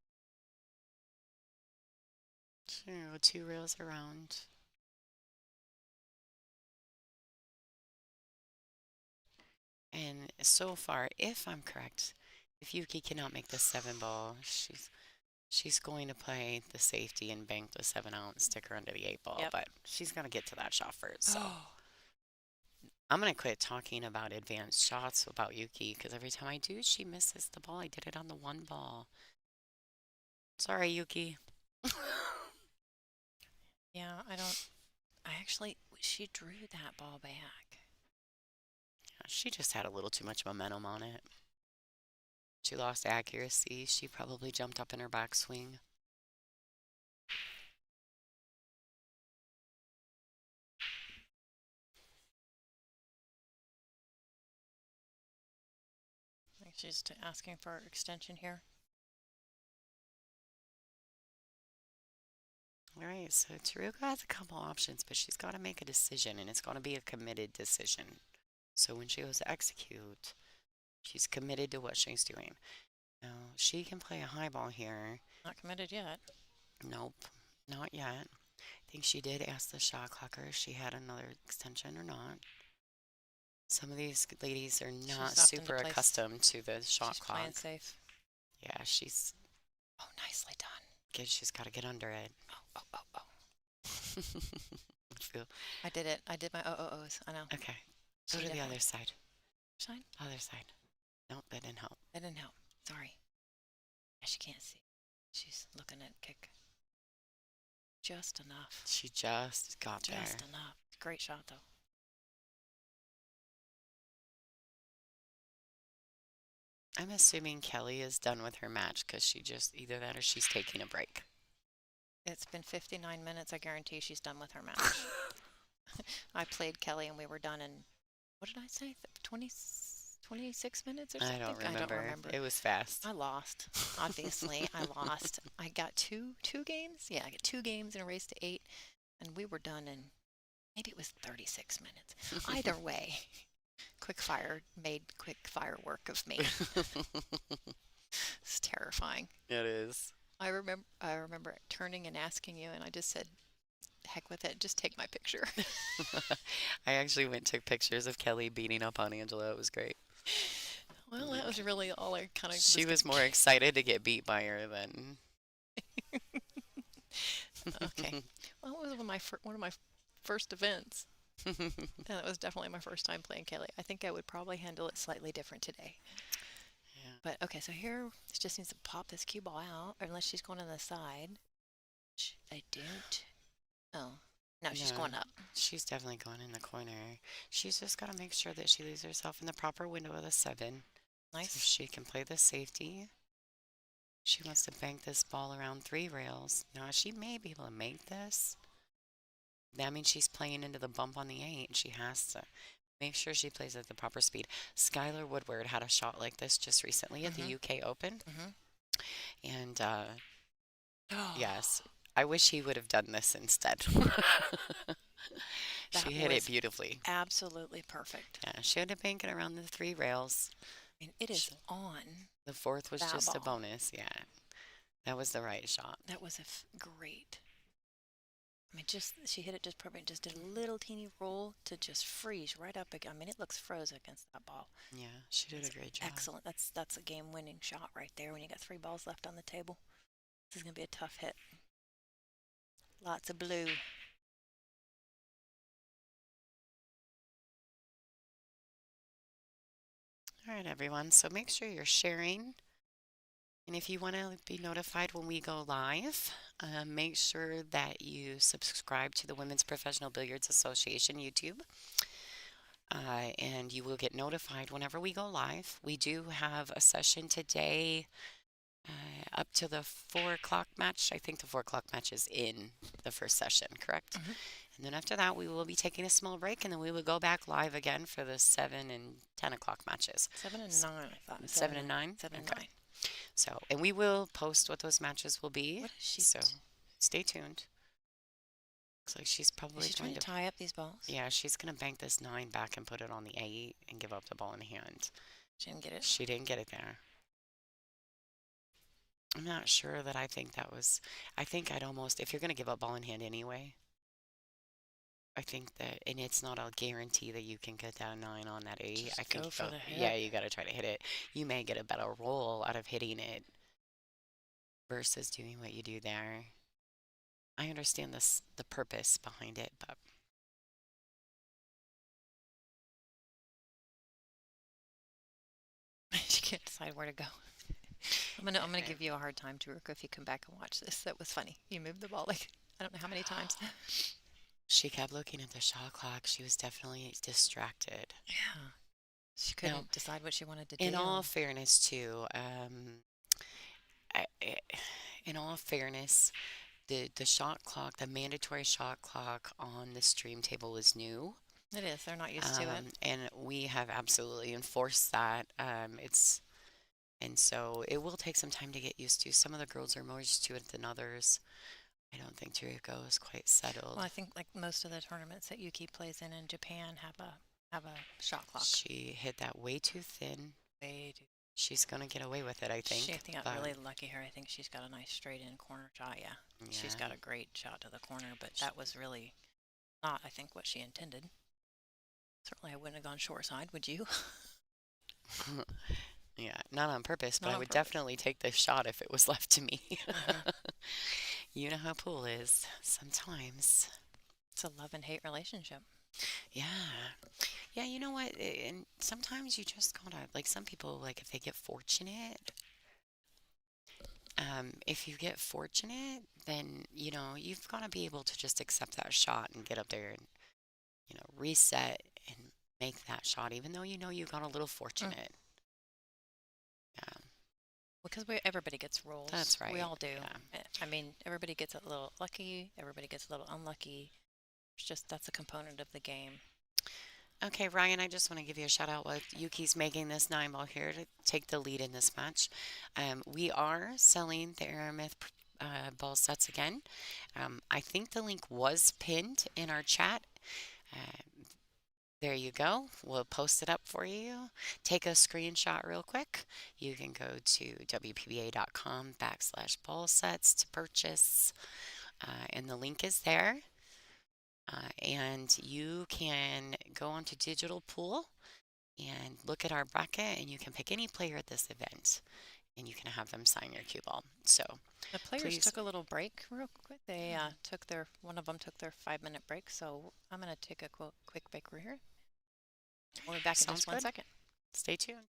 Two reels around. And so far, if I'm correct, if Yuki cannot make the 7 ball, she's going to play the safety and bank the 7 out and stick her under the 8 ball, Yep. but she's going to get to that shot first. So Oh, I'm going to quit talking about advanced shots about Yuki because every time I do, she misses the ball. I did it on the 1 ball. Sorry, Yuki. yeah, she drew that ball back. She just had a little too much momentum on it. She lost accuracy. She probably jumped up in her backswing. I think she's asking for extension here. All right, so Taruka has a couple options, but she's got to make a decision, and it's going to be a committed decision. So when she goes to execute, she's committed to what she's doing. Now, she can play a high ball here. Not committed yet. Nope, not yet. I think she did ask the shot clocker if she had another extension or not. Some of these ladies are not She's opting to super play accustomed to the shot She's clock. playing safe. Yeah, she's Oh, nicely done. good. She's got to get under it. Oh, oh, oh, oh. Feel I did it. I did my ohs. I know. okay. She Go to the definitely- other side. Sign? Other side. Nope, that didn't help. That didn't help. Sorry. Yeah, she can't see. She's looking at kick. Just enough. She just got there. Just enough. Great shot, though. I'm assuming Kelly is done with her match because she just either that or she's taking a break. It's been 59 minutes. I guarantee she's done with her match. I played Kelly and we were done in, what did I say? 20, 26 minutes or I something? don't I don't remember. remember. It was fast. I lost. Obviously, I lost. I got two games. Yeah, I got two games in a race to eight, and we were done in maybe it was 36 minutes. Either way, quick fire made quick fire work of me. It's terrifying. It is. I remember turning and asking you, and I just said, "Heck with it, just take my picture." I actually went and took pictures of Kelly beating up on Angela. It was great. Well, that was Like, really all I kind of was she gonna. was more excited to get beat by her than. Okay. Well, it was one of my first events, and it was definitely my first time playing Kelly. I think I would probably handle it slightly different today. Yeah. But okay, so here she just needs to pop this cue ball out, unless she's going on the side. Which I don't. Oh, no, she's No, going up. she's definitely going in the corner. She's just got to make sure that she leaves herself in the proper window of the seven so Nice. she can play the safety. She wants to bank this ball around three rails. Now, she may be able to make this. That means she's playing into the bump on the eight, and she has to make sure she plays at the proper speed. Skylar Woodward had a shot like this just recently at the Mhm. UK Open, Mhm. and yes, Oh, I wish he would have done this instead. She that hit it was beautifully. absolutely perfect. Yeah, she had to bank it around the three rails. And it is Sh on The fourth was that just a ball. bonus. Yeah, that was the right shot. That was great. I mean, just she hit it just perfect. Just did a little teeny roll to just freeze right up again. I mean, it looks froze against that ball. Yeah, she did a It's great job. excellent. That's a game-winning shot right there when you got three balls left on the table. This is gonna be a tough hit. Lots of blue. All right, everyone. So make sure you're sharing. And if you want to be notified when we go live, make sure that you subscribe to the Women's Professional Billiards Association YouTube, and you will get notified whenever we go live. We do have a session today up to the 4 o'clock match. I think the 4 o'clock match is in the first session, correct? Mhm. And then after that, we will be taking a small break, and then we will go back live again for the 7 and 10 o'clock matches. 7 and 9, I thought. 7 and 9? 7 and Okay. 9. So, and we will post what those matches will be. What is she? So, stay tuned. Looks like she's Is probably she trying going to to, tie up these balls? yeah, she's going to bank this 9 back and put it on the 8 and give up the ball in hand. She didn't get it. She didn't get it there. I'm not sure that I think that was, I think I'd almost, if you're going to give up ball in hand anyway, I think that, and it's not a guarantee that you can get that 9 on that 8. Just I think go you for go, the yeah, hit. you got to try to hit it. You may get a better roll out of hitting it versus doing what you do there. I understand the purpose behind it, but She can't decide where to go. I'm gonna give you a hard time, Taruka, if you come back and watch this. That was funny. You moved the ball like I don't know how many times. she kept looking at the shot clock. She was definitely distracted. Yeah. She Now, couldn't decide what she wanted to in do. all fairness, too, in all fairness, the shot clock, the mandatory shot clock on the stream table is new. It is. They're not used to it. And we have absolutely enforced that. And so it will take some time to get used to. Some of the girls are more used to it than others. I don't think Toriko is quite Well, settled. I think like most of the tournaments that Yuki plays in Japan have a shot clock. She hit that way too thin. They do. She's gonna get away with it, I She think. I think got But really lucky here. I think she's got a nice straight in corner shot. Yeah, she's yeah, got a great shot to the corner, but that was really not, I think, what she intended. Certainly, I wouldn't have gone short side. Would you? yeah, not on purpose, but Not I on would purpose. definitely take this shot if it was left to me. Hmm. You know how pool is sometimes. It's a love and hate relationship. Yeah. Yeah, you know what? And sometimes you just gotta, like some people, like if they get fortunate, if you get fortunate, then, you've got to be able to just accept that shot and get up there and, reset and make that shot, even though you got a little Mm. fortunate. Yeah, Because everybody gets rolls. that's We right. all do. Yeah. I mean, everybody gets a little lucky. Everybody gets a little unlucky. It's just that's a component of the game. Okay, Ryan, I just want to give you a shout out while Yuki's making this 9 ball here to take the lead in this match. We are selling the Aramith ball sets again. I think the link was pinned in our chat. Uh, there you go. We'll post it up for you. Take a screenshot real quick. You can go to WPBA.com/ball sets to purchase, and the link is there. And you can go onto Digital Pool and look at our bracket, and you can pick any player at this event, and you can have them sign your cue ball. So The players please, took a little break real quick. They took their one of them took their 5-minute break. So I'm going to take a quick break here. We'll be back in sounds just one good. second. Stay tuned.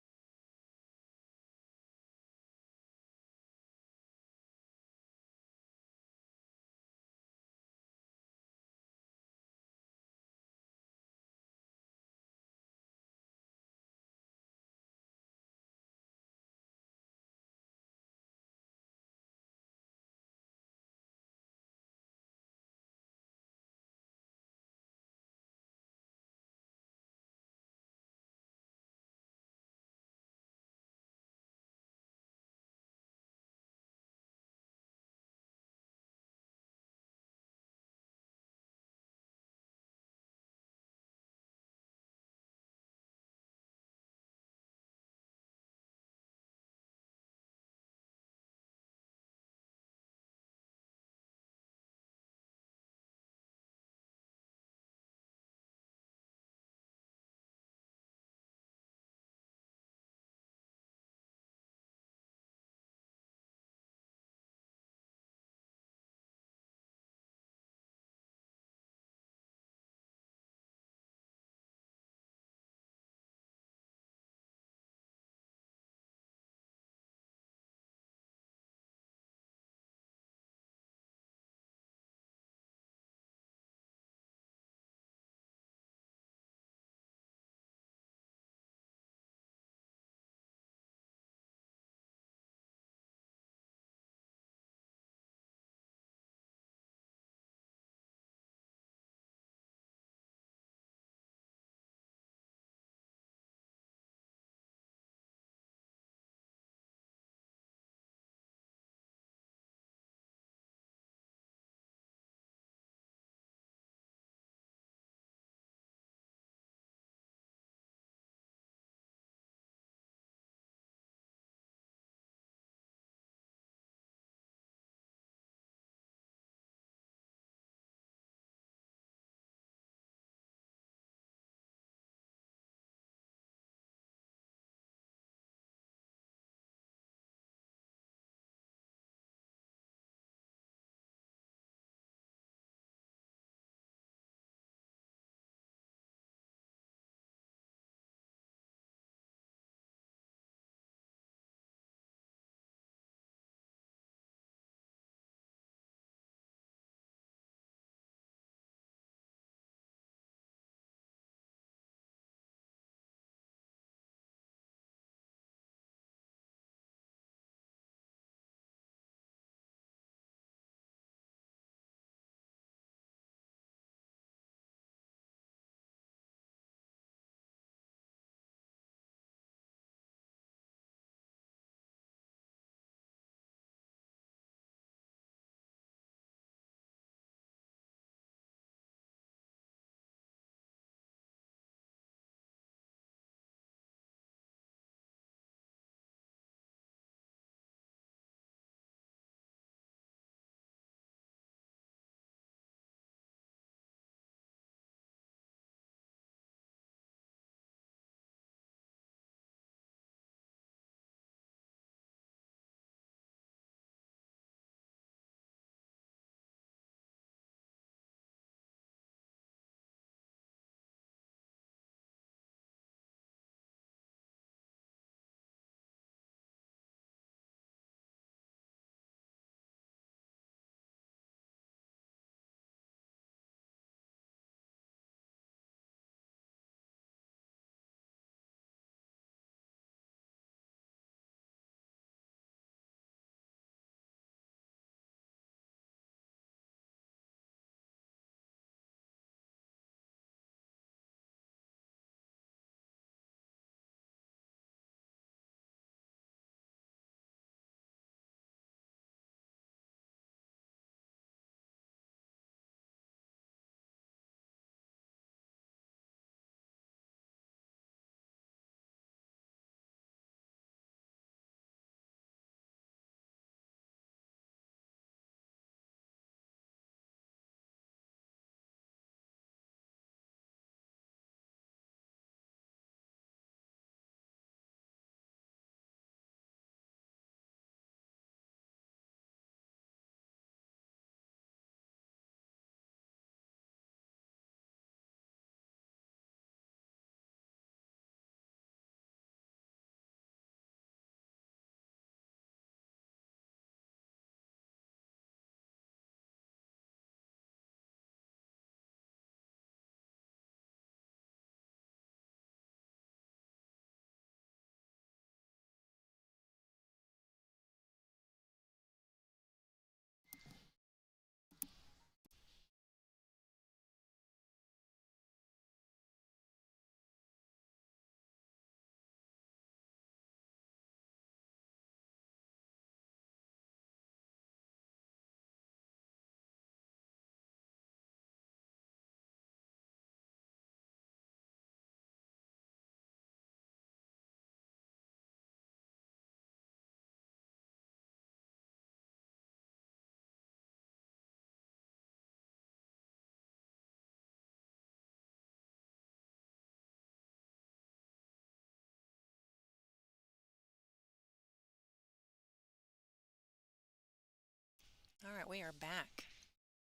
All right, we are back.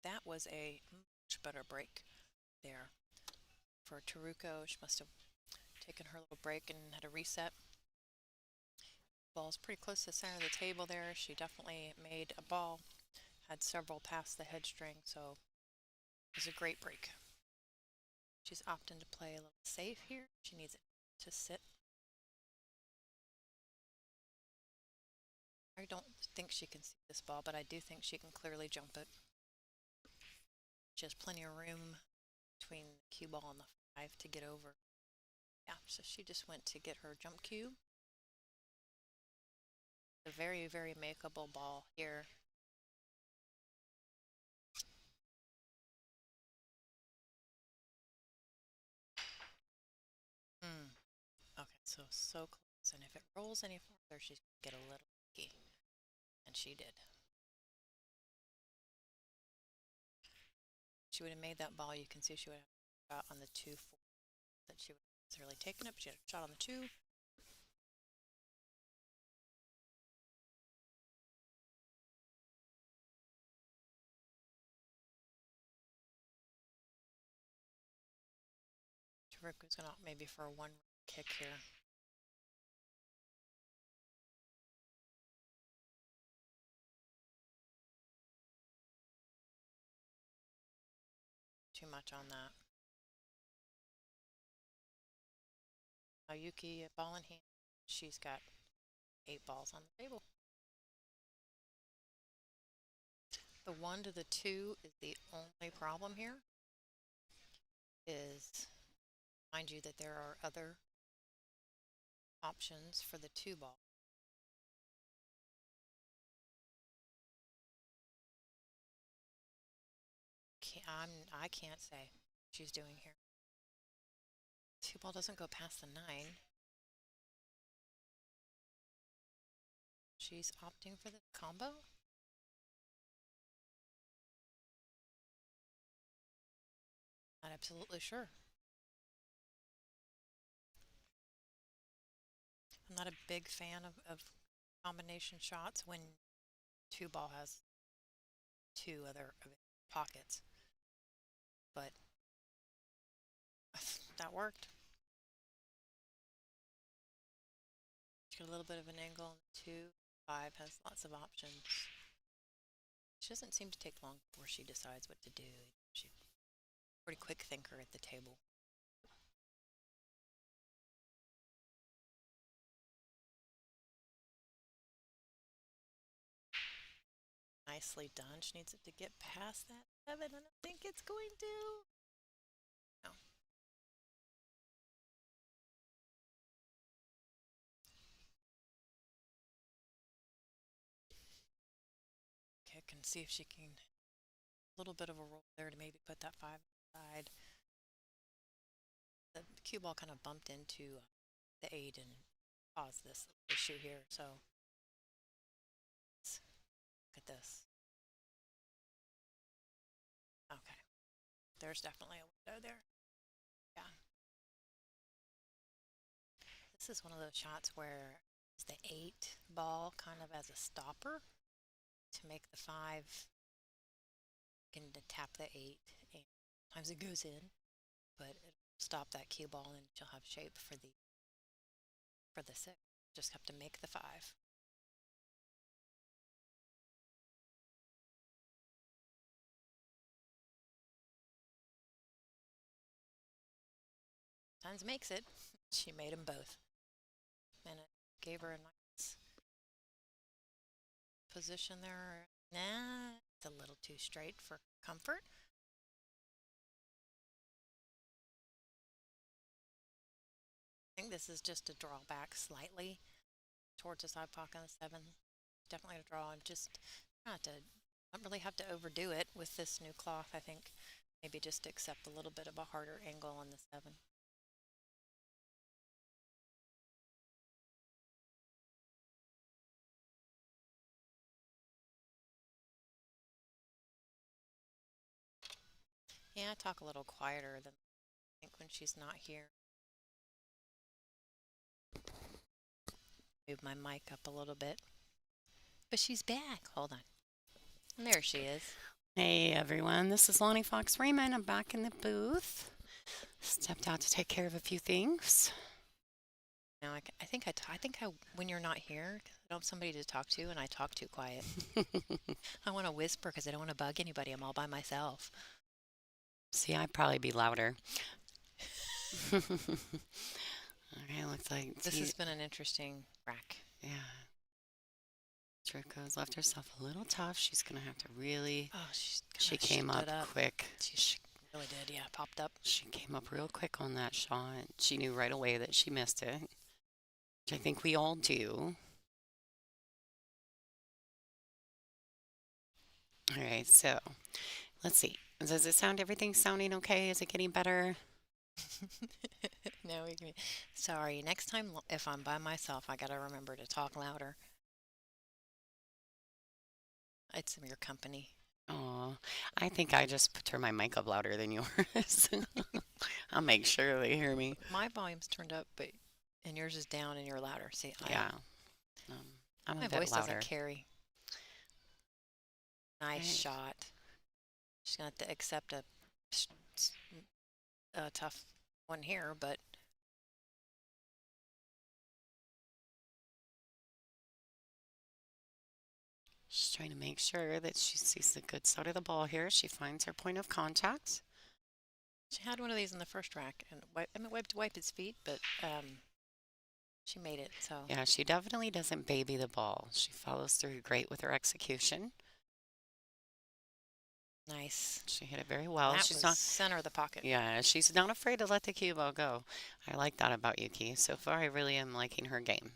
That was a much better break there for Taruko. She must have taken her little break and had a reset. Ball's pretty close to the center of the table there. She definitely made a ball, had several past the head string, so it was a great break. She's opting to play a little safe here. She needs it to sit. I don't think she can see this ball, but I do think she can clearly jump it. She has plenty of room between the cue ball and the five to get over. Yeah, so she just went to get her jump cue. A very, very makeable ball here. Hmm. Okay, so close. And if it rolls any farther, she's going to get a little lucky. And she did. She would have made that ball. You can see she would have shot on the 2-4 that she would have necessarily taken it, but she had a shot on the 2. Taruko's going to opt maybe for a one kick here. Too much on that. Now Yuki, ball in hand. She's got 8 balls on the table. The 1 to the 2 is the only problem here. Is mind you that there are other options for the 2 ball. I can't say what she's doing here. 2 ball doesn't go past the 9. She's opting for the combo. Not absolutely sure. I'm not a big fan of combination shots when 2 ball has 2 other pockets. But that worked. She got a little bit of an angle on the 2. 5 has lots of options. She doesn't seem to take long before she decides what to do. She's a pretty quick thinker at the table. Nicely done. She needs it to get past that 7. I don't think it's going to. No. Kick and see if she can. A little bit of a roll there to maybe put that 5 aside. The cue ball kind of bumped into the 8 and caused this issue here. So look at this. Okay. There's definitely a window there. Yeah. This is one of those shots where it's the 8 ball kind of as a stopper to make the 5 can tap the 8. And sometimes it goes in, but it'll stop that cue ball and she'll have shape for the 6. Just have to make the 5. Sometimes makes it. She made them both. And it gave her a nice position there. Nah, it's a little too straight for comfort. I think this is just a drawback slightly towards the side pocket on the 7. Definitely a draw and just not really have to overdo it with this new cloth. I think maybe just accept a little bit of a harder angle on the 7. Yeah, I talk a little quieter than I think when she's not here. Move my mic up a little bit. But she's back. Hold on. And there she is. Hey everyone, this is Lonnie Fox Raymond. I'm back in the booth. Stepped out to take care of a few things. Now I think I when you're not here, 'cause I don't have somebody to talk to, and I talk too quiet. I want to whisper because I don't want to bug anybody. I'm all by myself. See, I'd probably be louder. Okay, looks like This has been an interesting rack. yeah, Trico's left herself a little tough. She's gonna have to really. Oh, she's She kind of came shifted up up. quick. She really did. Yeah, popped up. She came up real quick on that shot. She knew right away that she missed it, which I think we all do. All right, so let's see. Does it sound everything sounding okay? Is it getting better? No, we can. Sorry. Next time, if I'm by myself, I gotta remember to talk louder. It's your company. Oh, I think I just turn my mic up louder than yours. I'll make sure they hear me. My volume's turned up, but and yours is down, and you're louder. See, Yeah, um, I'm a my bit voice doesn't louder. carry. Nice Okay. shot. She's gonna have to accept a tough one here, but She's trying to make sure that she sees the good side of the ball here. She finds her point of contact. she had one of these in the first rack and wiped his feet, but she made it. So Yeah, she definitely doesn't baby the ball. She follows through great with her execution. nice. She hit it very well. That She's was not, center of the pocket. yeah, she's not afraid to let the cue ball go. I like that about Yuki. So far, I really am liking her game.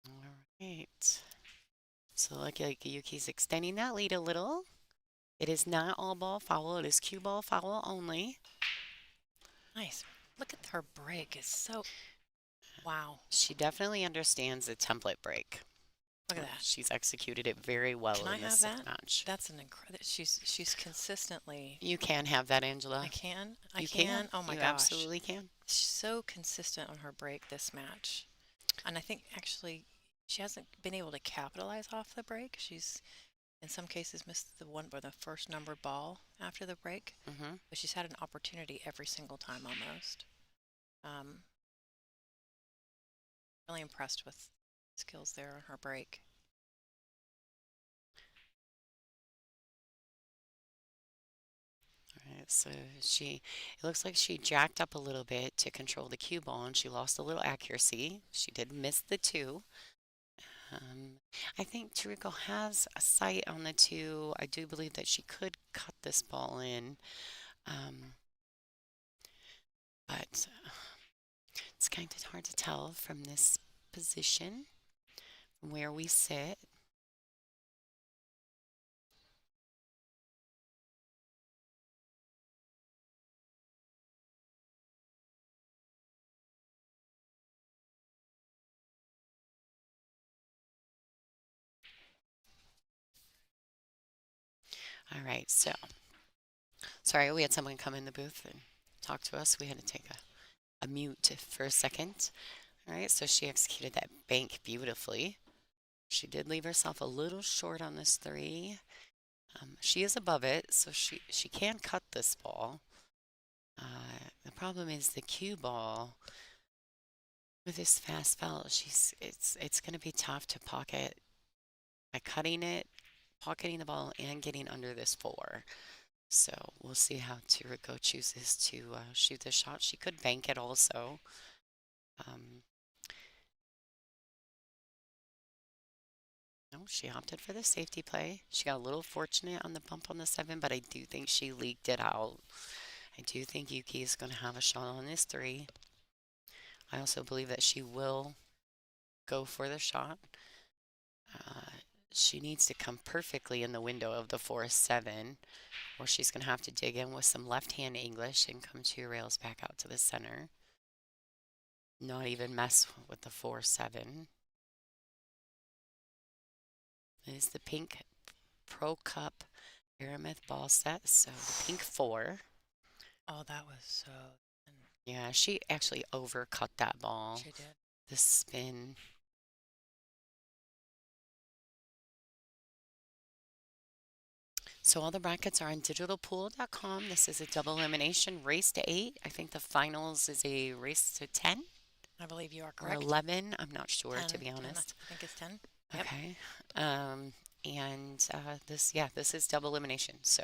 All right. So look like Yuki's extending that lead a little. It is not all ball foul. It is cue ball foul only. Nice. Look at her break. It's so wow. She definitely understands the template break. Look at that. She's executed it very well Can I in have this that? match. That's an incredible. She's consistently. You can have that, I Angela. can. I You can. can. Oh my You gosh. absolutely can. She's so consistent on her break this match. And I think actually she hasn't been able to capitalize off the break. She's in some cases missed the one or the first numbered ball after the break, Hmm. but she's had an opportunity every single time almost. Um, really impressed with skills there on her break. All right, so it looks like she jacked up a little bit to control the cue ball and she lost a little accuracy. She did miss the two. I think Tariko has a sight on the two. I do believe that she could cut this ball in, um, but it's kind of hard to tell from this position, from where we sit. All right, so sorry, we had someone come in the booth and talk to us. We had to take a mute for a second. All right, so she executed that bank beautifully. She did leave herself a little short on this three. She is above it, so she can cut this ball. The problem is the cue ball with this fast felt. It's going to be tough to pocket by cutting it, pocketing the ball, and getting under this four. So we'll see how Turiko chooses to shoot the shot. She could bank it also. Um, no, she opted for the safety play. She got a little fortunate on the bump on the seven, but I do think she leaked it out. I do think Yuki is going to have a shot on this three. I also believe that she will go for the shot. Uh, she needs to come perfectly in the window of the 4-7, or she's going to have to dig in with some left-hand English and come 2 rails back out to the center. Not even mess with the 4-7. It is the pink Pro Cup Aramith ball set, so the pink 4. Oh, that was so. Yeah, she actually overcut that ball. She did. The spin. So all the brackets are on digitalpool.com. This is a double elimination race to 8. I think the finals is a race to 10 I believe you are or correct. 11. I'm not sure, 10. to be 10. honest. I think it's 10. Yep. Okay. And this is double elimination. So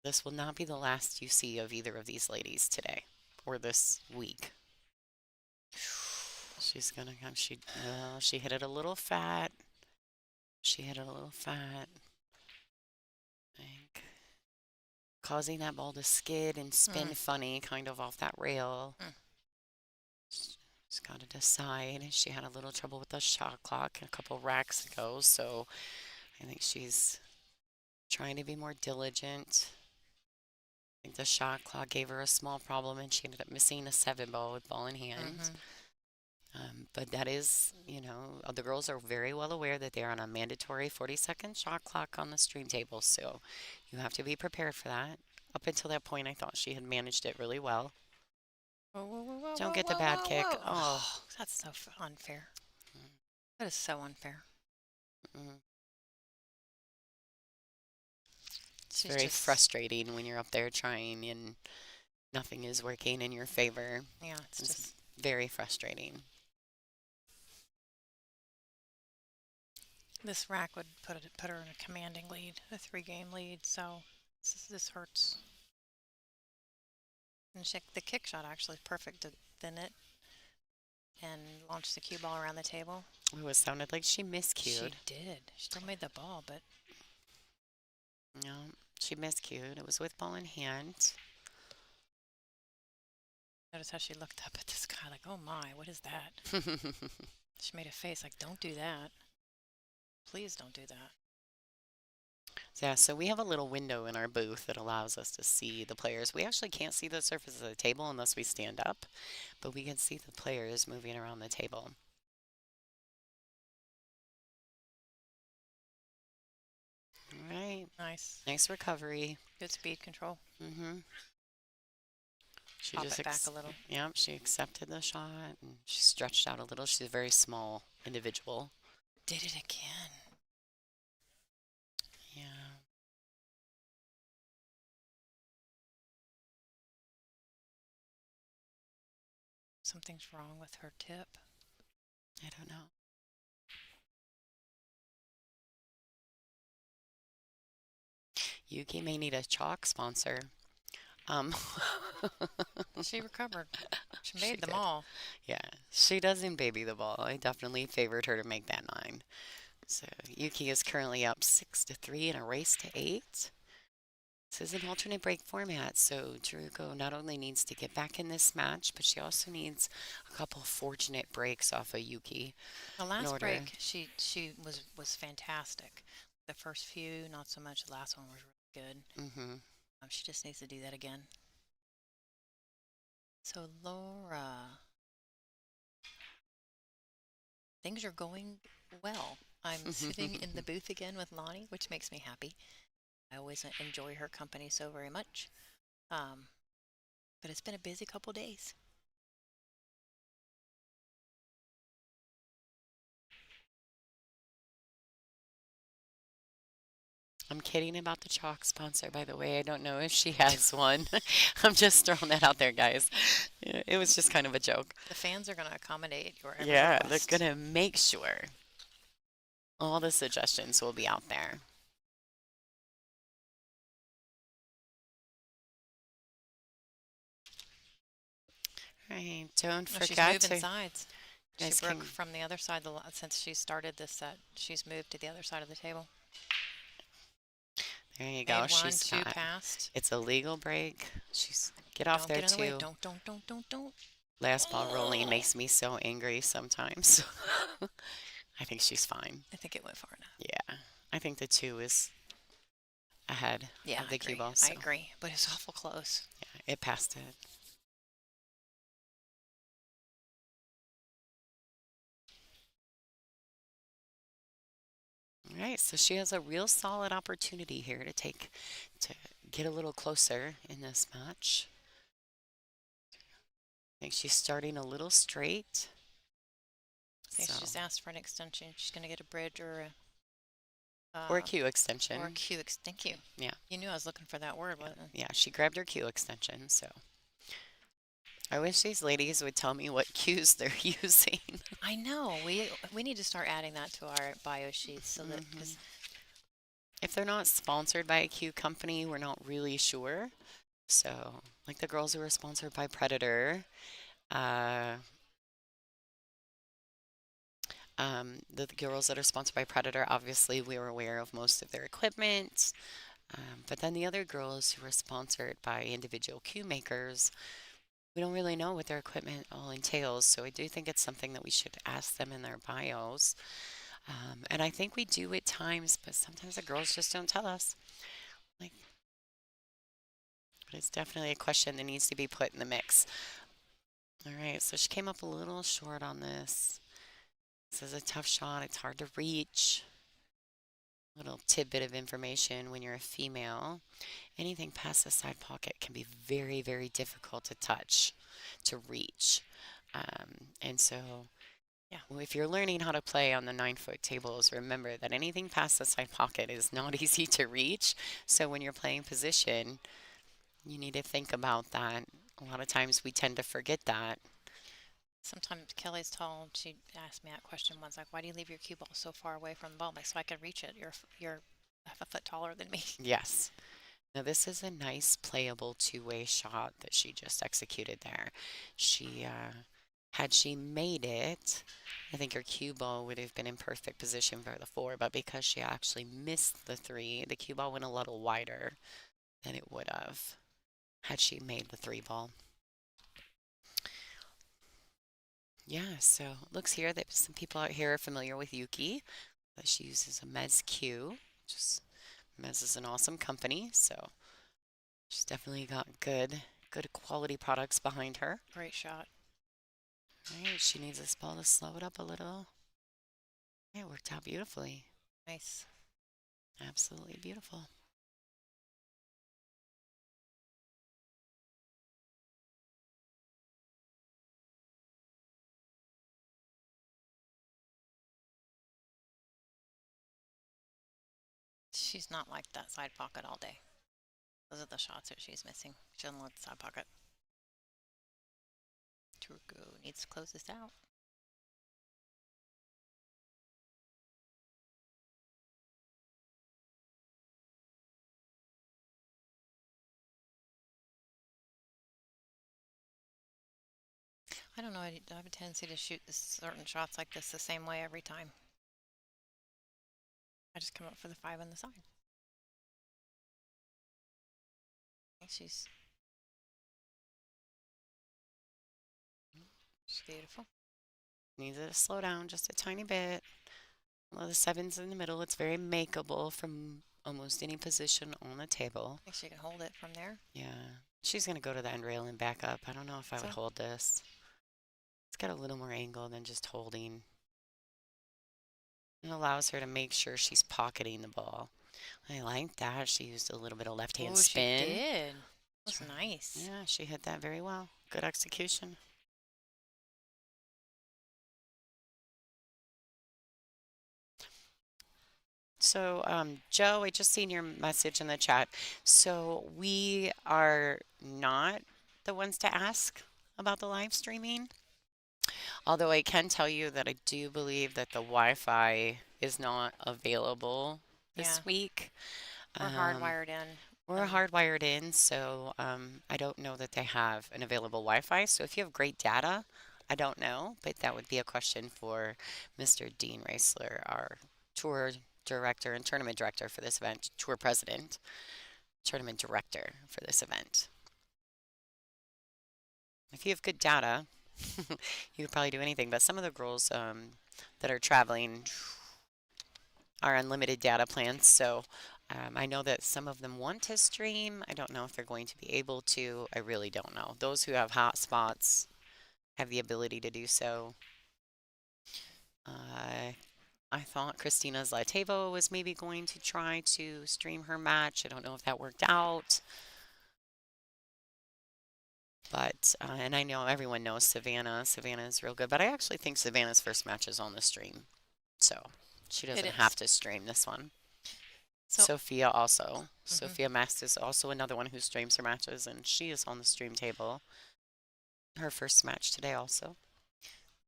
this will not be the last you see of either of these ladies today or this week. She's gonna come. She hit it a little fat. She hit it a little fat. I think causing that ball to skid and spin funny, kind of off that rail. She's got to decide. She had a little trouble with the shot clock a couple racks ago, so I think she's trying to be more diligent. I think the shot clock gave her a small problem, and she ended up missing a 7 ball with ball in hand. But that is, the girls are very well aware that they're on a mandatory 40-second shot clock on the stream table, so you have to be prepared for that. Up until that point, I thought she had managed it really well. Whoa, whoa, whoa, whoa, Don't whoa, get the whoa, bad whoa, kick. whoa. Oh. That's so unfair. That is so unfair. Mm. It's She's very just frustrating when you're up there trying and nothing is working in your favor. Yeah, it's just very frustrating. this rack would put her in a commanding lead, a 3-game lead. So this hurts. And the kick shot actually is perfect to thin it and launch the cue ball around the table. Oh, it sounded like she miscued. She did. She still made the ball, but no, she miscued. It was with ball in hand. notice how she looked up at the sky like, oh my, what is that? She made a face like, don't do that. Please don't do that. Yeah, so we have a little window in our booth that allows us to see the players. We actually can't see the surface of the table unless we stand up, but we can see the players moving around the table. All right. Nice. Nice recovery. Good speed control. She Pop just it back a little. Yep, she accepted the shot and she stretched out a little. She's a very small individual. Did it again. Yeah. Something's wrong with her tip. I don't know. Yuki may need a chalk sponsor. She recovered. She She made them did. all. Yeah, she doesn't baby the ball. I definitely favored her to make that 9. So Yuki is currently up 6-3 in a race to 8. This is an alternate break format, so Taruko not only needs to get back in this match, but she also needs a couple fortunate breaks off of Yuki. The last break, she was fantastic. The first few, not so much. The last one was really good. She just needs to do that again. So Laura, things are going well. I'm sitting in the booth again with Lonnie, which makes me happy. I always enjoy her company so very much. But it's been a busy couple days. I'm kidding about the chalk sponsor, by the way. I don't know if she has one. I'm just throwing that out there, guys. It was just kind of a joke. The fans are going to accommodate your every Yeah, request. they're going to make sure all the suggestions will be out there. All right, don't forget she's moving sides. She broke can... from the other side since she started this set. She's moved to the other side of the table. There you Okay, go. one, She's two got passed. it's a legal break. She's get off Don't there get in the way. too. Don't. Last ball rolling makes me so angry sometimes. I think she's fine. I think it went far enough. Yeah. I think the two is ahead Yeah, of I the cue agree. ball, I so agree. But it's awful close. yeah, it passed it. All right, so she has a real solid opportunity here to get a little closer in this match. I think she's starting a little straight. I think So, she just asked for an extension. She's going to get a bridge or a uh, cue or a extension. Q. Thank you. Yeah, You knew I was looking for that word, yeah, wasn't it? yeah. She grabbed her cue extension. So, I wish these ladies would tell me what cues they're using. I know. We need to start adding that to our bio sheets so that hmm because If they're not sponsored by a cue company, we're not really sure. So, like the girls who were sponsored by Predator, uh, the girls that are sponsored by Predator, obviously we were aware of most of their equipment. But then the other girls who were sponsored by individual cue makers, we don't really know what their equipment all entails. So I do think it's something that we should ask them in their bios. And I think we do at times, but sometimes the girls just don't tell us. Like, but it's definitely a question that needs to be put in the mix. All right, so she came up a little short on this. This is a tough shot. It's hard to reach. Little tidbit of information when you're a female. Anything past the side pocket can be very, very difficult to touch, to reach. And so, yeah, if you're learning how to play on the 9 foot tables, remember that anything past the side pocket is not easy to reach. So when you're playing position, you need to think about that. A lot of times we tend to forget that. sometimes Kelly's told she asked me that question once, like, why do you leave your cue ball so far away from the ball? I'm like, so I can reach it. You're half a foot taller than me. Yes. Now, this is a nice playable two-way shot that she just executed there. Had she made it, I think her cue ball would have been in perfect position for the four, but because she actually missed the three, the cue ball went a little wider than it would have had she made the three ball. Yeah, so it looks here that some people out here are familiar with Yuki, that she uses a Mez cue. Just Mez is an awesome company, so she's definitely got good quality products behind her. Great shot. All right, she needs this ball to slow it up a little. Yeah, it worked out beautifully. Nice. Absolutely beautiful. She's not like that side pocket all day. Those are the shots that she's missing. She doesn't like the side pocket. Turco needs to close this out. I don't know. I have a tendency to shoot certain shots like this the same way every time. I just come up for the five on the side. I think she's beautiful. Needs it to slow down just a tiny bit. Well, the seven's in the middle. It's very makeable from almost any position on the table. I think she can hold it from there. Yeah. She's going to go to the end rail and back up. I don't know if I would So hold this. It's got a little more angle than just holding. It allows her to make sure she's pocketing the ball. I like that. She used a little bit of left-hand oh, she spin. did. That's nice. Yeah, she hit that very well. Good execution. So, Joe, I just seen your message in the chat. So we are not the ones to ask about the live streaming. Although I can tell you that I do believe that the Wi-Fi is not available Yeah, this week. we're Um, hardwired in. we're hardwired in, so I don't know that they have an available Wi-Fi. So if you have great data, I don't know, but that would be a question for Mr. Dean Reisler, our tour director and tournament director for this event, tour president, tournament director for this event. If you have good data, you could probably do anything. But some of the girls that are traveling are unlimited data plans. So I know that some of them want to stream. I don't know if they're going to be able to. I really don't know. Those who have hotspots have the ability to do so. I thought Christina Zlatevo was maybe going to try to stream her match. I don't know if that worked out. But, and I know everyone knows Savannah. Savannah is real good. But I actually think Savannah's first match is on the stream. So she It doesn't have is. to stream this one. So, Sophia also. mhm. Sophia Max is also another one who streams her matches, and she is on the stream table. Her first match today also.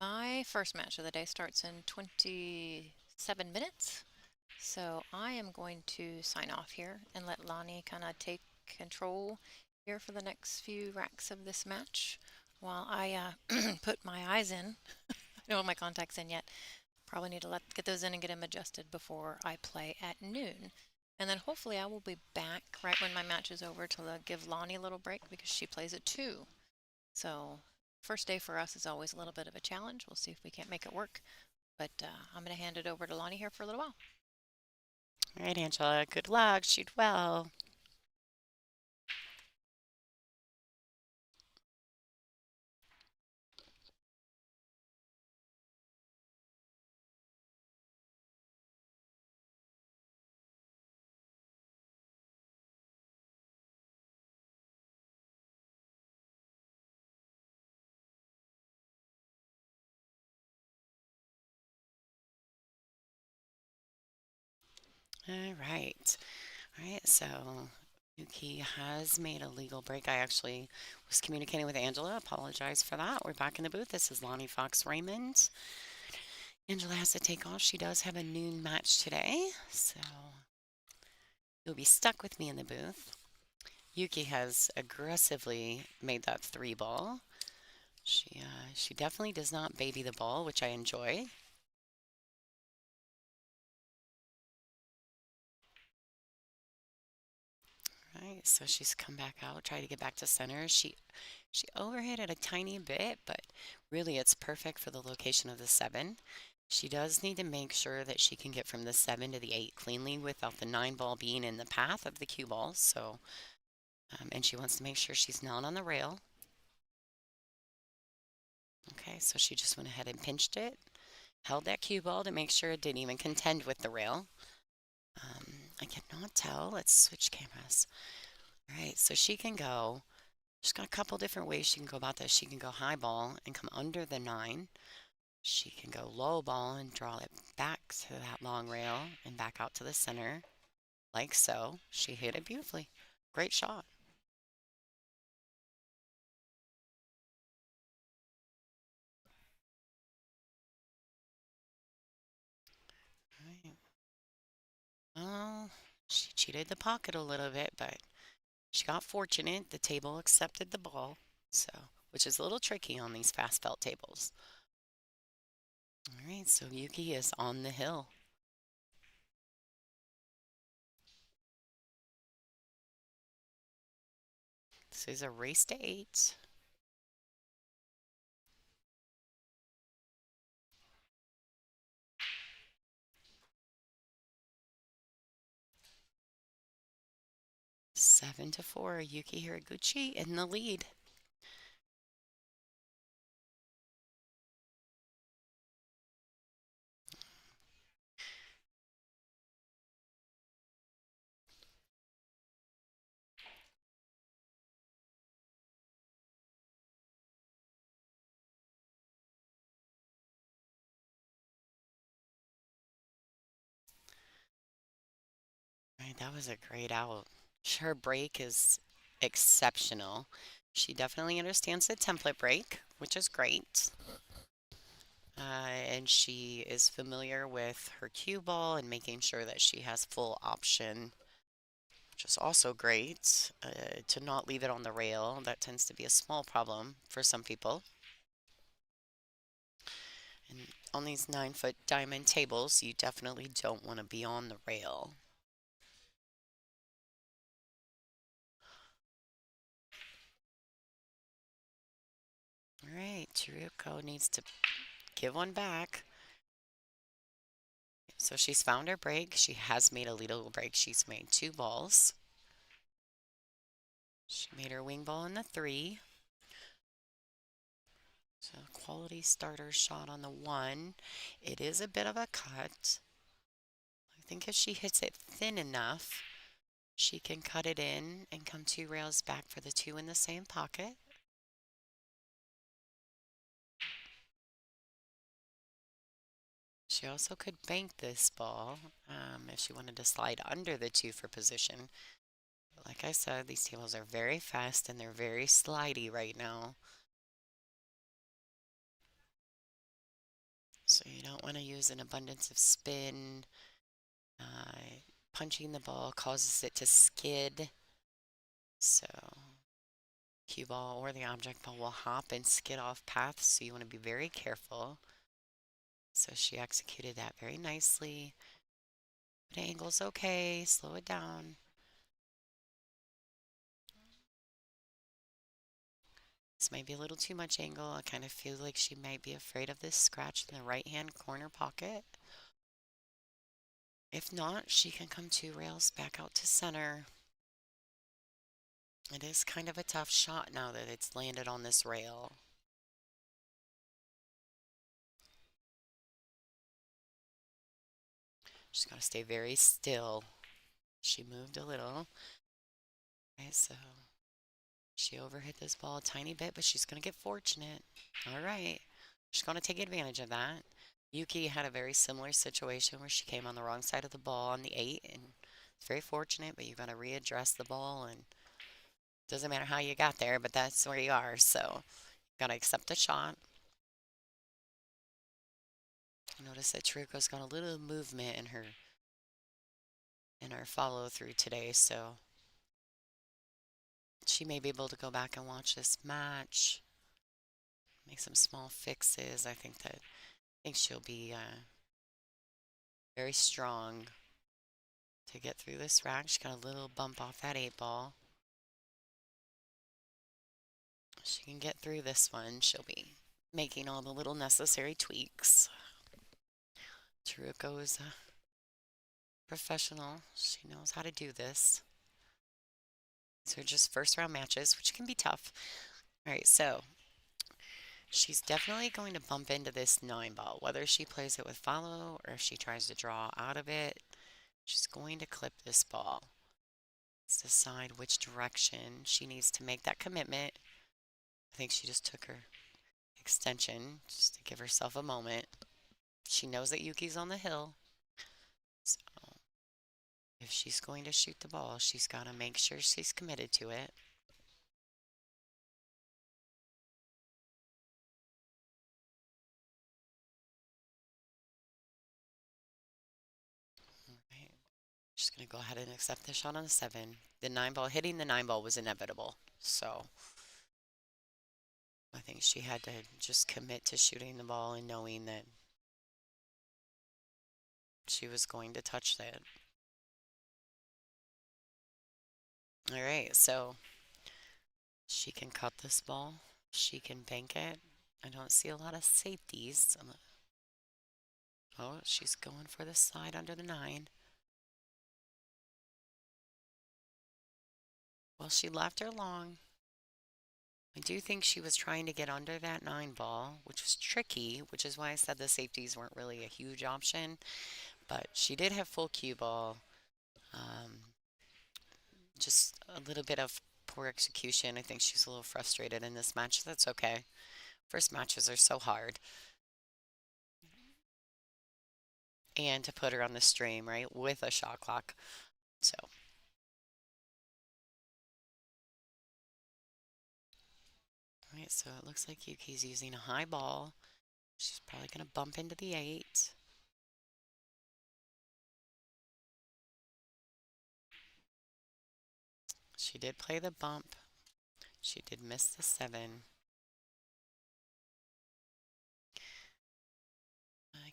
My first match of the day starts in 27 minutes. So I am going to sign off here and let Lonnie kind of take control here for the next few racks of this match while I put my eyes in. I don't have my contacts in yet. Probably need to get those in and get them adjusted before I play at noon. And then hopefully I will be back right when my match is over to give Lonnie a little break because she plays at 2. So first day for us is always a little bit of a challenge. We'll see if we can't make it work. But I'm going to hand it over to Lonnie here for a little while. All right, Angela, good luck. Shoot well. All right. All right, so Yuki has made a legal break. I actually was communicating with Angela. Apologize for that. We're back in the booth. This is Lonnie Fox Raymond. Angela has to take off. She does have a noon match today, so you'll be stuck with me in the booth. Yuki has aggressively made that 3 ball. She definitely does not baby the ball, which I enjoy. Right, so she's come back out, try to get back to center. She overhit it a tiny bit, but really it's perfect for the location of the 7. She does need to make sure that she can get from the 7 to the 8 cleanly without the 9 ball being in the path of the cue ball. So, and she wants to make sure she's not on the rail. Okay, so she just went ahead and pinched it, held that cue ball to make sure it didn't even contend with the rail. I cannot tell. Let's switch cameras. All right, so she can go. She's got a couple different ways she can go about this. She can go high ball and come under the 9. She can go low ball and draw it back to that long rail and back out to the center, like so. She hit it beautifully. Great shot. Right. Well, she cheated the pocket a little bit, but she got fortunate. The table accepted the ball, so which is a little tricky on these fast felt tables. All right, so Yuki is on the hill. This is a race to 8. 7-4, Yuki Hiraguchi in the lead. Right, that was a great out. Her break is exceptional. She definitely understands the template break, which is great. And she is familiar with her cue ball and making sure that she has full option, which is also great. To not leave it on the rail, that tends to be a small problem for some people. And On these 9-foot diamond tables, you definitely don't want to be on the rail. All right, Chiruko needs to give one back. So she's found her break. She has made a little break. She's made 2 balls. She made her wing ball in the 3. So quality starter shot on the 1. It is a bit of a cut. I think if she hits it thin enough, she can cut it in and come 2 rails back for the 2 in the same pocket. She also could bank this ball if she wanted to slide under the 2 for position. But like I said, these tables are very fast and they're very slidey right now. So you don't want to use an abundance of spin. Punching the ball causes it to skid. So cue ball or the object ball will hop and skid off path. So you want to be very careful. So she executed that very nicely. But angle's okay. Slow it down. This might be a little too much angle. I kind of feel like she might be afraid of this scratch in the right-hand corner pocket. If not, she can come 2 rails back out to center. It is kind of a tough shot now that it's landed on this rail. She's got to stay very still. She moved a little. Okay, so she overhit this ball a tiny bit, but she's going to get fortunate. All right. She's going to take advantage of that. Yuki had a very similar situation where she came on the wrong side of the ball on the 8, and it's very fortunate, but you've got to readdress the ball, and it doesn't matter how you got there, but that's where you are, so you've got to accept the shot. Notice that Chiruko's got a little movement in her follow through today, so she may be able to go back and watch this match, make some small fixes. I think she'll be very strong to get through this rack. She got a little bump off that 8 ball. She can get through this one. She'll be making all the little necessary tweaks. Chiruko is a professional. She knows how to do this. These are just first round matches, which can be tough. All right, so she's definitely going to bump into this 9 ball, whether she plays it with follow or if she tries to draw out of it. She's going to clip this ball. Let's decide which direction she needs to make that commitment. I think she just took her extension just to give herself a moment. She knows that Yuki's on the hill. So if she's going to shoot the ball, she's got to make sure she's committed to it. All right. She's going to go ahead and accept the shot on the 7. The 9 ball, hitting the 9 ball was inevitable. So I think she had to just commit to shooting the ball and knowing that she was going to touch that. All right, so she can cut this ball. She can bank it. I don't see a lot of safeties. Oh, she's going for the slide under the 9. Well, she left her long. I do think she was trying to get under that 9 ball, which was tricky, which is why I said the safeties weren't really a huge option. But she did have full cue ball. Just a little bit of poor execution. I think she's a little frustrated in this match. That's okay. First matches are so hard. And to put her on the stream, right, with a shot clock. So, all right, so it looks like Yuki's using a high ball. She's probably going to bump into the 8. She did play the bump. She did miss the 7.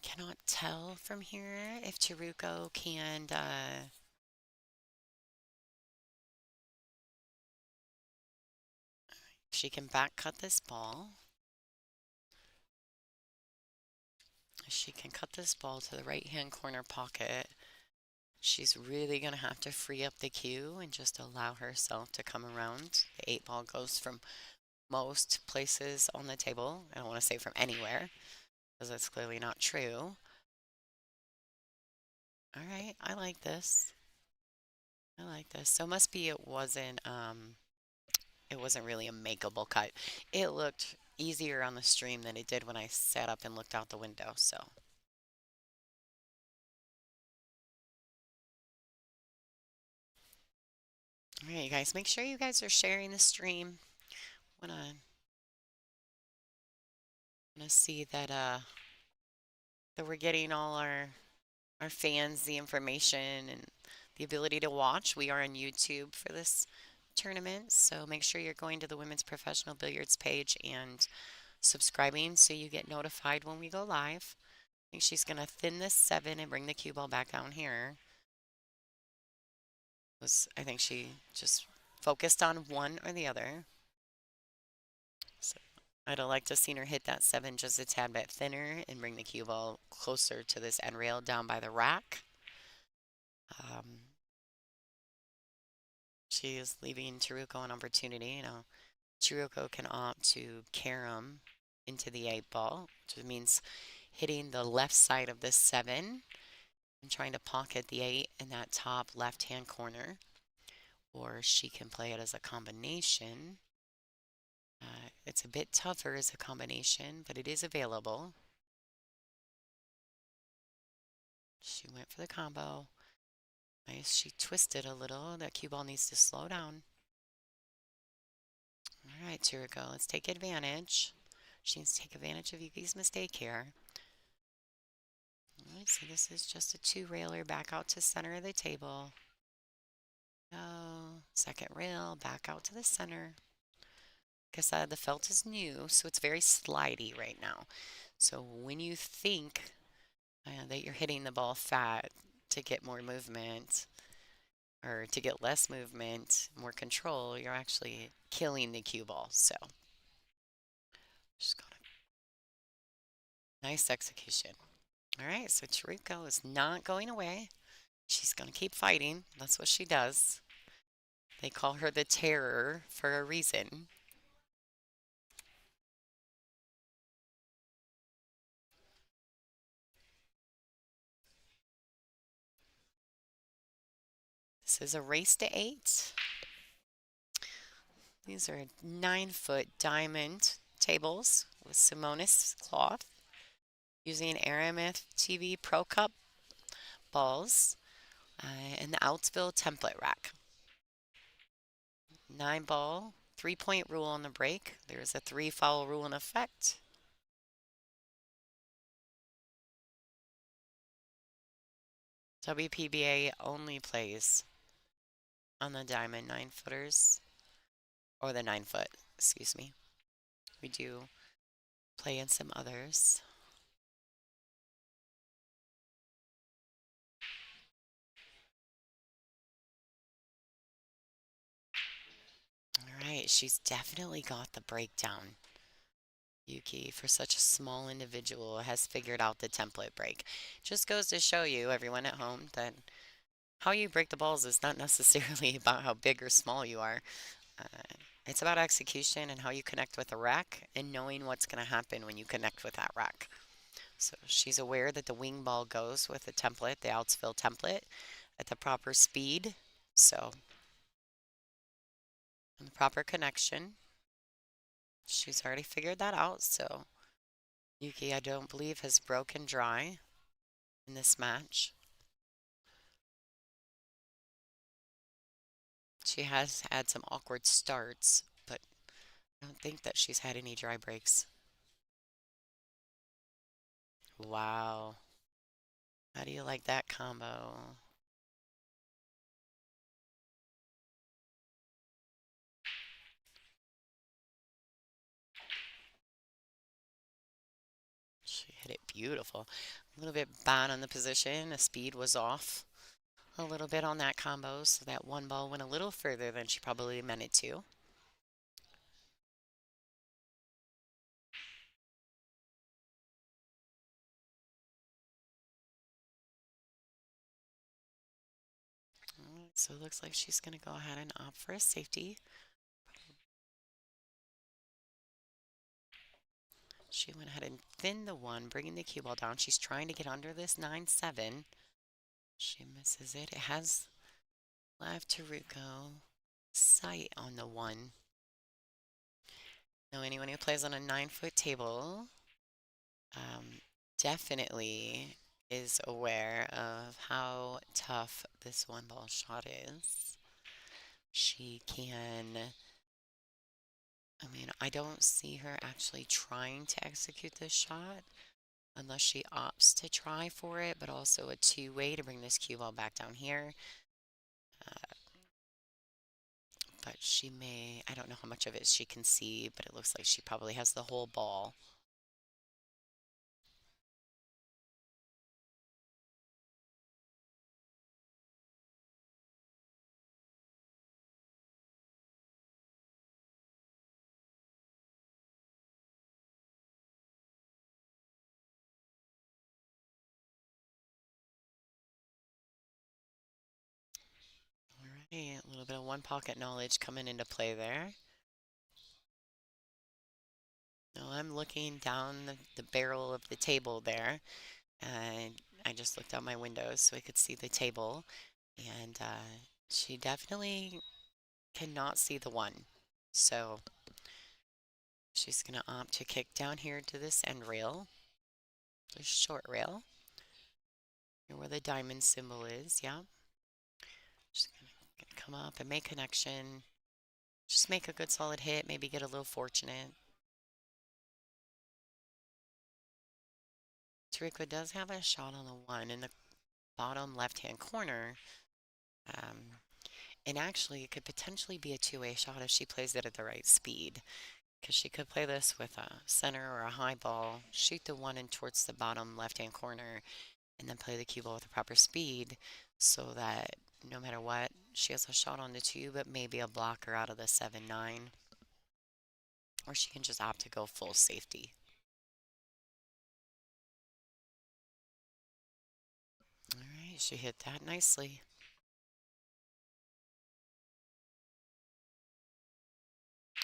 cannot tell from here if Chiruko can if she can back cut this ball. She can cut this ball to the right hand corner pocket. She's really going to have to free up the cue and just allow herself to come around. The 8 ball goes from most places on the table. I don't want to say from anywhere because that's clearly not true. All right, I like this. I like this. So must be it wasn't really a makeable cut. It looked easier on the stream than it did when I sat up and looked out the window. So, all right, you guys, make sure you guys are sharing the stream. Wanna see that we're getting all our fans the information and the ability to watch. We are on YouTube for this tournament, so make sure you're going to the Women's Professional Billiards page and subscribing so you get notified when we go live. I think she's gonna thin this 7 and bring the cue ball back down here. I think she just focused on one or the other. So I'd have liked to seen her hit that 7 just a tad bit thinner and bring the cue ball closer to this end rail down by the rack. She is leaving Chiruko an opportunity. Chiruko can opt to carom into the 8 ball, which means hitting the left side of this 7 and trying to pocket the 8 in that top left-hand corner. Or she can play it as a combination. It's a bit tougher as a combination, but it is available. She went for the combo. Nice. She twisted a little. That cue ball needs to slow down. All right, Chiruko, let's take advantage. She needs to take advantage of Yuki's mistake here. All right, so this is just a 2-railer back out to center of the table. Oh, second rail, back out to the center. Like I said, the felt is new, so it's very slidey right now. So when you think that you're hitting the ball fat to get more movement or to get less movement, more control, you're actually killing the cue ball. So just got a nice execution. All right, so Chiruko is not going away. She's going to keep fighting. That's what she does. They call her the Terror for a reason. This is a race to 8. These are 9-foot diamond tables with Simonis cloth using Aramith TV Pro Cup balls and the Outsville template rack. 9-ball, 3-point rule on the break. There's a 3-foul rule in effect. WPBA only plays on the diamond 9-footers, or the 9-foot, excuse me. We do play in some others. All right, she's definitely got the breakdown. Yuki, for such a small individual, has figured out the template break. Just goes to show you, everyone at home, that how you break the balls is not necessarily about how big or small you are. It's about execution and how you connect with a rack and knowing what's going to happen when you connect with that rack. So she's aware that the wing ball goes with the template, the Outsville template, at the proper speed. So, and the proper connection. She's already figured that out. So, Yuki, I don't believe, has broken dry in this match. She has had some awkward starts, but I don't think that she's had any dry breaks. Wow. How do you like that combo? She Hit it beautiful. A little bit bad on the position. The speed was off a little bit on that combo, so that one ball went a little further than she probably meant it to. Alright, so it looks like she's going to go ahead and opt for a safety. She went ahead and thinned the one, bringing the cue ball down. She's trying to get under this 9-7. She misses it. It has left to Ruko. Sight on the one. Now, anyone who plays on a 9-foot table um, definitely is aware of how tough this one ball shot is. She can, I mean, I don't see her actually trying to execute this shot unless she opts to try for it, but also a two-way to bring this cue ball back down here. Uh, but she may, I don't know how much of it she can see, but it looks like she probably has the whole ball. Alrighty, a little bit of one pocket knowledge coming into play there. Now I'm looking down the barrel of the table there, and I just looked out my window so I could see the table, and she definitely cannot see the one. So she's going to opt to kick down here to this end rail, the short rail, here where the diamond symbol is, yeah. Just going to come up and make connection, just make a good solid hit, maybe get a little fortunate. Tarika does have a shot on the one in the bottom left-hand corner. Um, and actually, it could potentially be a two-way shot if she plays it at the right speed. Because she could play this with a center or a high ball, shoot the one in towards the bottom left-hand corner, and then play the cue ball with the proper speed so that no matter what, she has a shot on the two, but maybe a blocker out of the 7-9. Or she can just opt to go full safety. All right, she hit that nicely.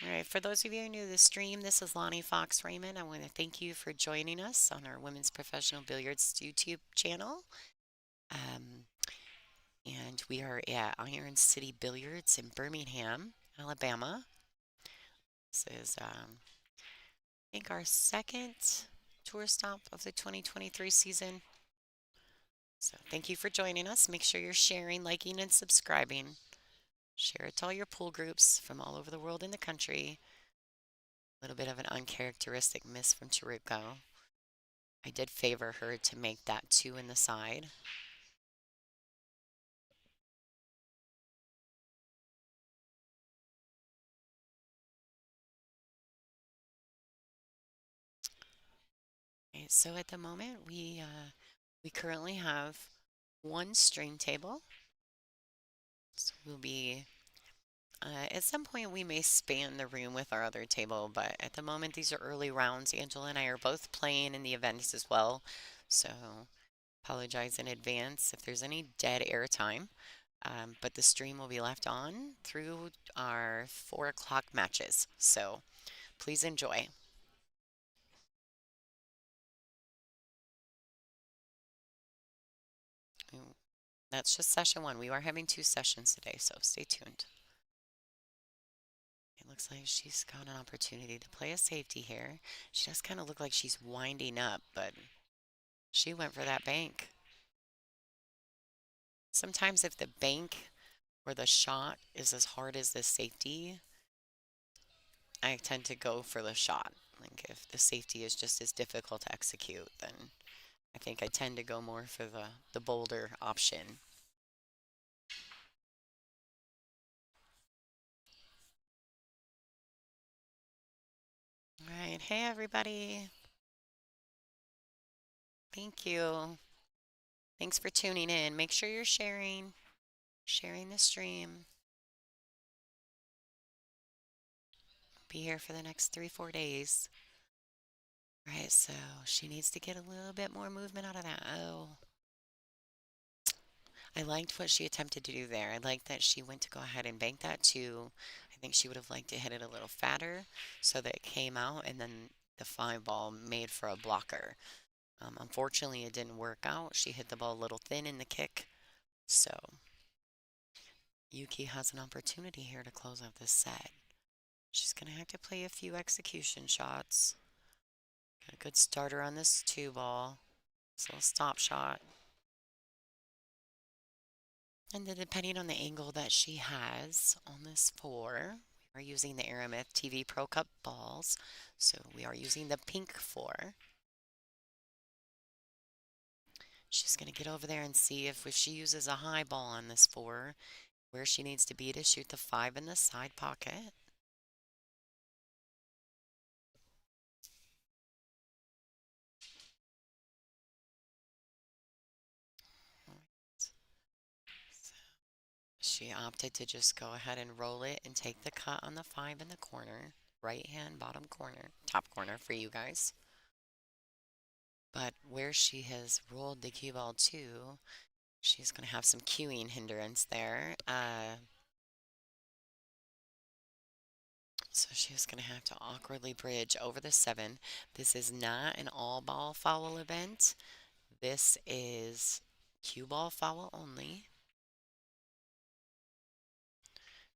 All right, for those of you new to the stream, this is Lonnie Fox Raymond. I want to thank you for joining us on our Women's Professional Billiards YouTube channel. Um, and we are at Iron City Billiards in Birmingham, Alabama. This is, I think, our second tour stop of the 2023 season. So thank you for joining us. Make sure you're sharing, liking, and subscribing. Share it to all your pool groups from all over the world and the country. A little bit of an uncharacteristic miss from Taruko. I did favor her to make that two in the side. Okay, so at the moment, we currently have one stream table. So we'll be at some point we may span the room with our other table, but at the moment these are early rounds. Angela and I are both playing in the events as well, so apologize in advance if there's any dead air time. But the stream will be left on through our 4 o'clock matches, so please enjoy. Mm, That's just session one. We are having 2 sessions today, so stay tuned. It looks like she's got an opportunity to play a safety here. She does kind of look like she's winding up, but she went for that bank. Sometimes if the bank or the shot is as hard as the safety, I tend to go for the shot. Like if the safety is just as difficult to execute, then I think I tend to go more for the bolder option. All right, hey everybody. Thank you. Thanks for tuning in. Make sure you're sharing the stream. Be here for the next 3, 4 days. Right, so she needs to get a little bit more movement out of that. Oh, I liked what she attempted to do there. I liked that she went to go ahead and bank that too. I think she would have liked to hit it a little fatter so that it came out and then the 5 ball made for a blocker. Unfortunately, it didn't work out. She hit the ball a little thin in the kick. So Yuki has an opportunity here to close out this set. She's going to have to play a few execution shots. Got a good starter on this 2 ball. This little stop shot. And then depending on the angle that she has on this 4, we are using the Aramith TV Pro Cup balls. So we are using the pink 4. She's going to get over there and see if she uses a high ball on this 4, where she needs to be to shoot the 5 in the side pocket. She opted to just go ahead and roll it and take the cut on the 5 in the corner, right hand bottom corner, top corner for you guys. But where she has rolled the cue ball to, she's going to have some cueing hindrance there. So she's going to have to awkwardly bridge over the 7. This is not an all ball foul event. This is cue ball foul only.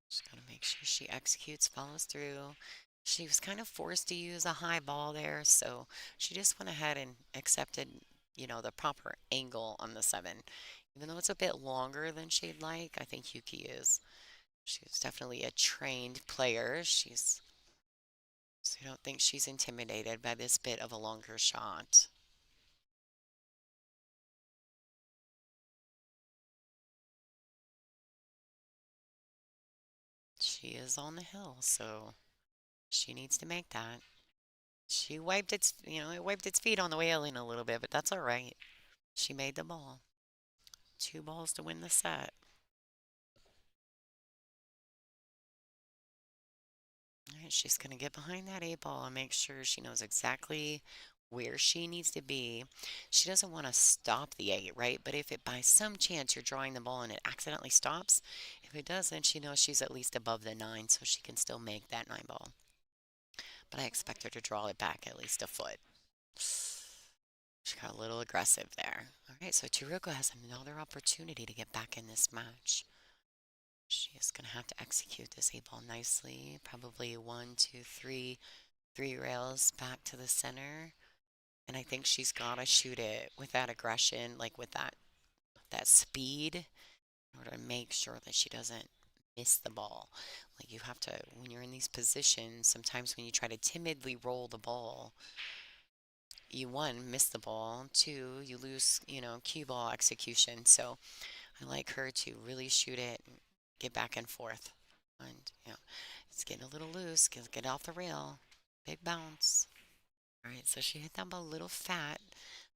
Just got to make sure she executes, follows through. She was kind of forced to use a high ball there, so she just went ahead and accepted, the proper angle on the 7. Even though it's a bit longer than she'd like, I think Yuki is. She's definitely a trained player. So I don't think she's intimidated by this bit of a longer shot. She is on the hill, so she needs to make that. She wiped it wiped its feet on the way in a little bit, but that's all right. She made the ball. 2 balls to win the set. All right, she's going to get behind that 8 ball and make sure she knows exactly where she needs to be. She doesn't want to stop the 8, right? But if it by some chance you're drawing the ball and it accidentally stops, if it does, then she knows she's at least above the 9, so she can still make that 9 ball. But I expect her to draw it back at least a foot. She got a little aggressive there. All right, so Chiruko has another opportunity to get back in this match. She is going to have to execute this 8 ball nicely. Probably 1, 2, 3 rails back to the center. And I think she's got to shoot it with that aggression, like with that speed, in order to make sure that she doesn't miss the ball. Like you have to, when you're in these positions, sometimes when you try to timidly roll the ball, you one, miss the ball, two, you lose, cue ball execution. So I like her to really shoot it, and get back and forth. And, it's getting a little loose. Get off the rail. Big bounce. All right, so she hit that ball a little fat,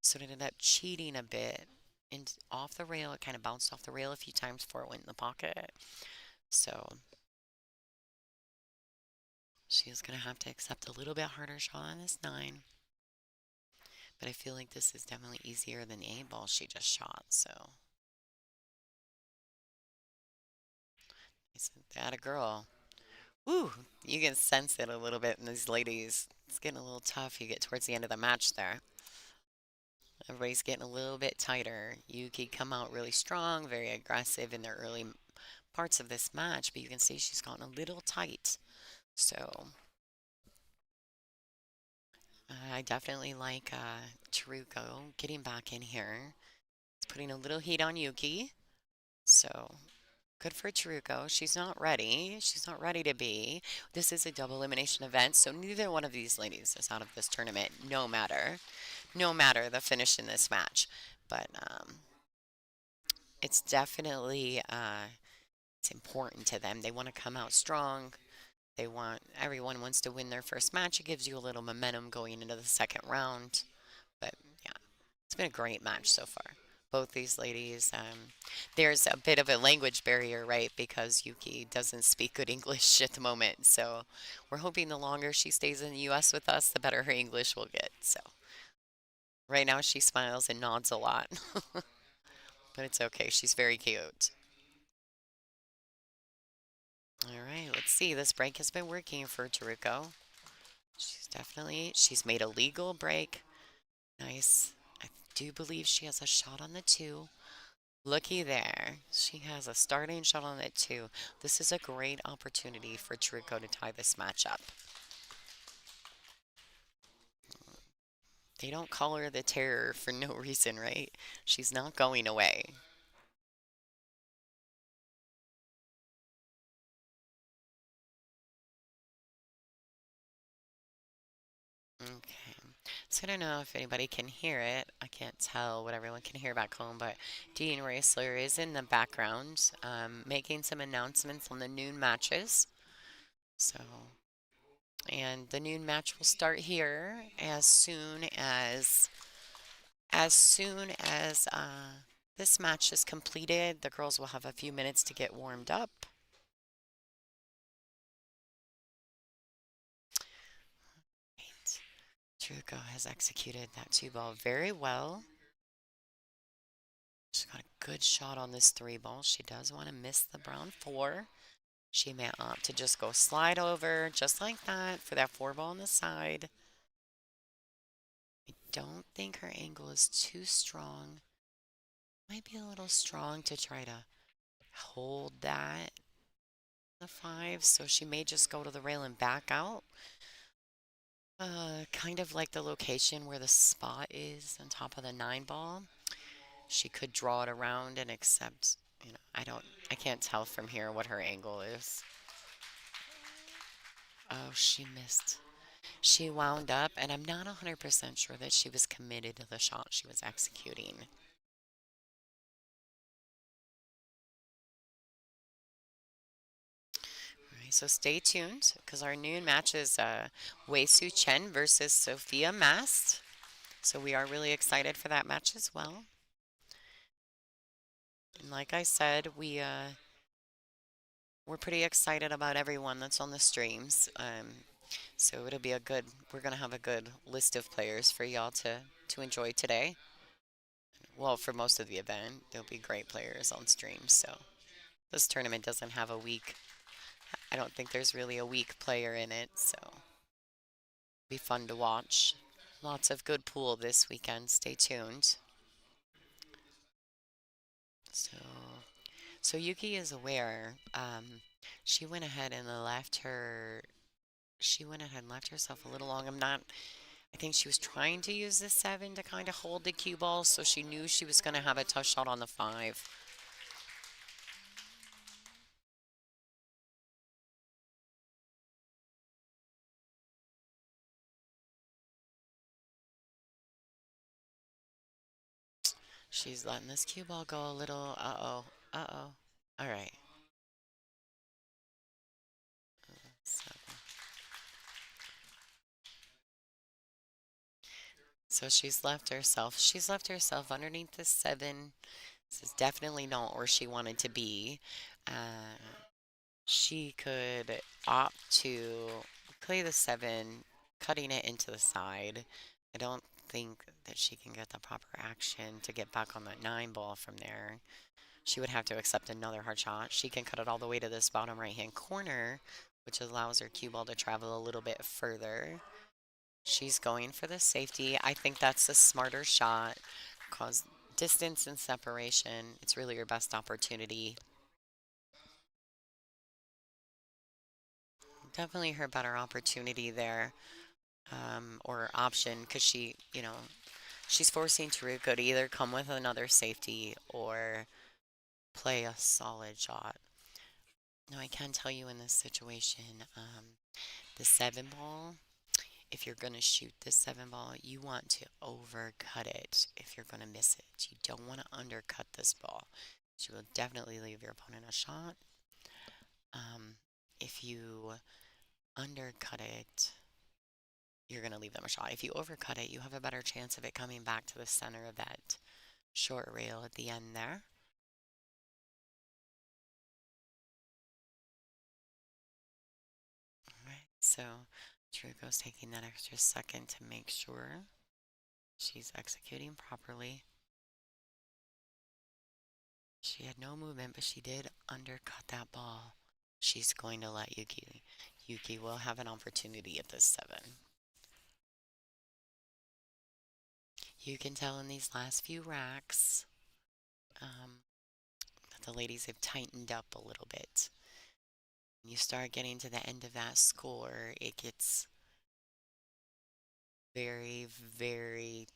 so it ended up cheating a bit and off the rail. It kind of bounced off the rail a few times before it went in the pocket. So she is going to have to accept a little bit harder shot on this 9. But I feel like this is definitely easier than the 8 ball she just shot. So I said, that a girl. Woo! You can sense it a little bit in these ladies. It's getting a little tough. You get towards the end of the match there. Everybody's getting a little bit tighter. Yuki come out really strong, very aggressive in the early parts of this match, but you can see she's gotten a little tight. So I definitely like Taruko getting back in here. It's putting a little heat on Yuki. So good for Taruko. She's not ready. She's not ready to be. This is a double elimination event, so neither one of these ladies is out of this tournament, no matter the finish in this match. But it's definitely it's important to them. They want to come out strong. Everyone wants to win their first match. It gives you a little momentum going into the second round. But yeah, it's been a great match so far. Both these ladies, there's a bit of a language barrier, right? Because Yuki doesn't speak good English at the moment. So we're hoping the longer she stays in the US with us, the better her English will get. So right now she smiles and nods a lot, but it's okay. She's very cute. All right, let's see. This break has been working for Taruko. She's made a legal break. Nice. I do believe she has a shot on the two. Looky there. She has a starting shot on it too. This is a great opportunity for Truco to tie this match up. They don't call her the terror for no reason, right? She's not going away. Okay. So I don't know if anybody can hear it. I can't tell what everyone can hear back home, but Dean Raisler is in the background making some announcements on the noon matches. So and the noon match will start here as soon as this match is completed. The girls will have a few minutes to get warmed up. Right. Truco has executed that two ball very well. She's got a good shot on this three ball. She does want to miss the brown four. She may opt to just go slide over just like that for that four ball on the side. I don't think her angle is too strong. Might be a little strong to try to hold that the five, so she may just go to the rail and back out. Kind of like the location where the spot is on top of the nine ball. She could draw it around and accept, I can't tell from here what her angle is. Oh, she missed. She wound up, and I'm not 100% sure that she was committed to the shot she was executing. All right, so stay tuned because our noon match is Wei Su Chen versus Sophia Mast. So we are really excited for that match as well. And like I said, we're pretty excited about everyone that's on the streams. So it'll be we're gonna have a good list of players for y'all to enjoy today. Well, for most of the event, there'll be great players on stream. So this tournament doesn't have a weak. I don't think there's really a weak player in it. So be fun to watch. Lots of good pool this weekend. Stay tuned. So So Yuki is aware. She went ahead and left her. She went ahead and left herself a little long. I think she was trying to use the seven to kind of hold the cue ball, so she knew she was going to have a tough shot on the five. She's letting this cue ball go a little. Uh-oh. Uh-oh. All right. So, so she's left herself. She's left herself underneath the seven. This is definitely not where she wanted to be. Uh, She could opt to play the seven, cutting it into the side. I don't think that she can get the proper action to get back on that nine ball from there. She would have to accept another hard shot. She can cut it all the way to this bottom right hand corner, which allows her cue ball to travel a little bit further. She's going for the safety. I think that's a smarter shot because distance and separation, it's really your best opportunity. Definitely her better opportunity there, or option, because she's forcing Taruko to either come with another safety or play a solid shot. Now, I can tell you in this situation, the seven ball, if you're going to shoot this seven ball, you want to overcut it if you're going to miss it. You don't want to undercut this ball. You will definitely leave your opponent a shot. If you undercut it, you're going to leave them a shot. If you overcut it, you have a better chance of it coming back to the center of that short rail at the end there. All right, so Truco's taking that extra second to make sure she's executing properly. She had no movement, but she did undercut that ball. She's going to let Yuki. Yuki will have an opportunity at this 7. You can tell in these last few racks that the ladies have tightened up a little bit. When you start getting to the end of that score, it gets very, very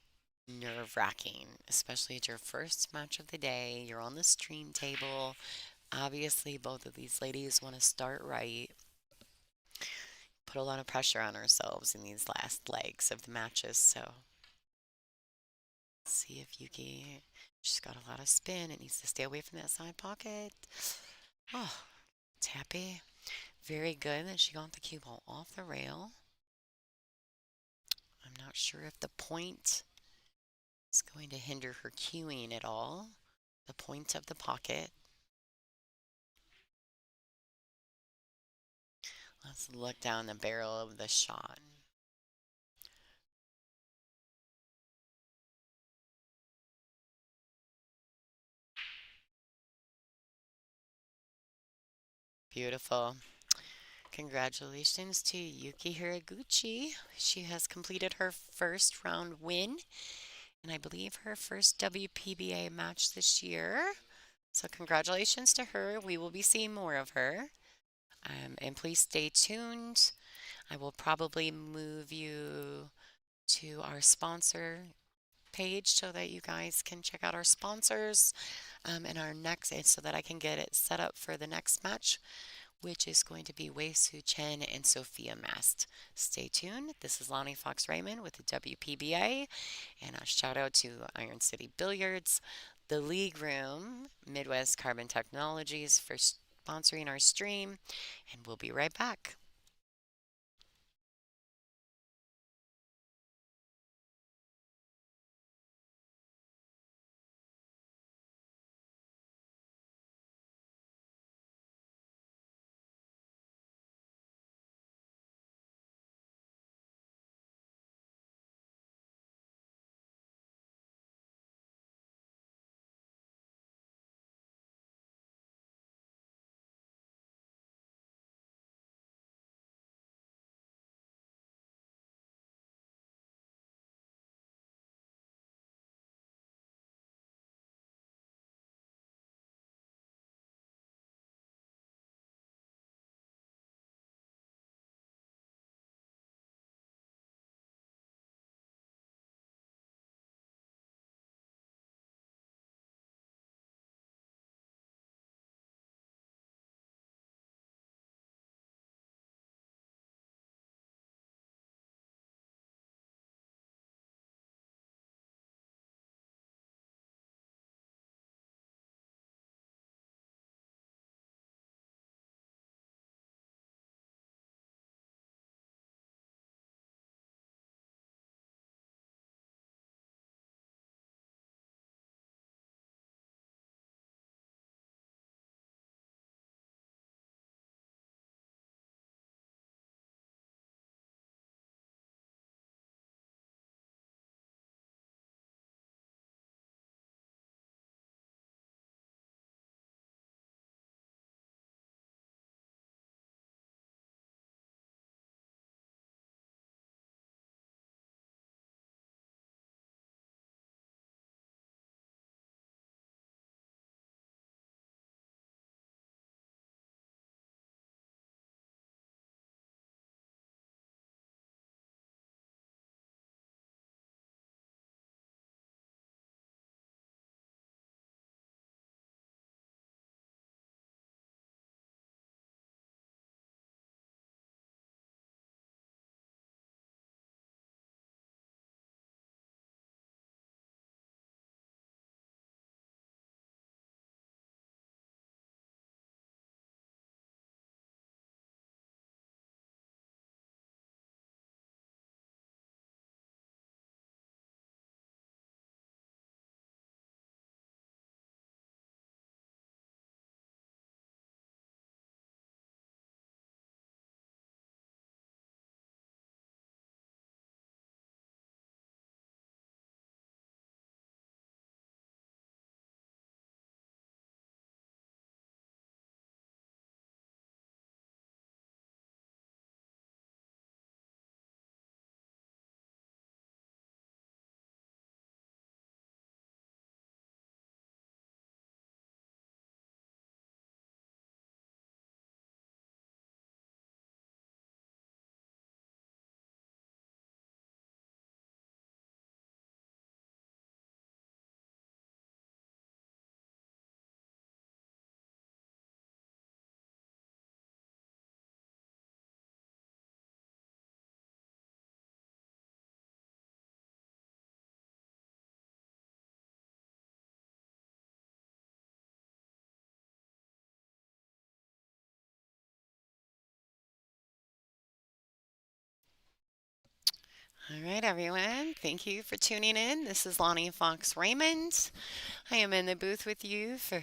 nerve-wracking, especially at your first match of the day. You're on the stream table. Obviously, both of these ladies want to start right. Put a lot of pressure on ourselves in these last legs of the matches. So, see if Yuki, she's got a lot of spin. It needs to stay away from that side pocket. Oh, tappy. Very good that she got the cue ball off the rail. I'm not sure if the point is going to hinder her cueing at all. The point of the pocket. Let's look down the barrel of the shot. Beautiful. Congratulations to Yuki Hiraguchi. She has completed her first round win, and I believe her first WPBA match this year. So congratulations to her. We will be seeing more of her. And please stay tuned. I will probably move you to our sponsor page so that you guys can check out our sponsors and our next, and so that I can get it set up for the next match, which is going to be Wei Su Chen and Sophia Mast. Stay tuned. This is Lonnie Fox Raymond with the WPBA, and a shout out to Iron City Billiards, the League Room, Midwest Carbon Technologies for sponsoring our stream, and we'll be right back. All right, everyone. Thank you for tuning in. This is Lonnie Fox Raymond. I am in the booth with you for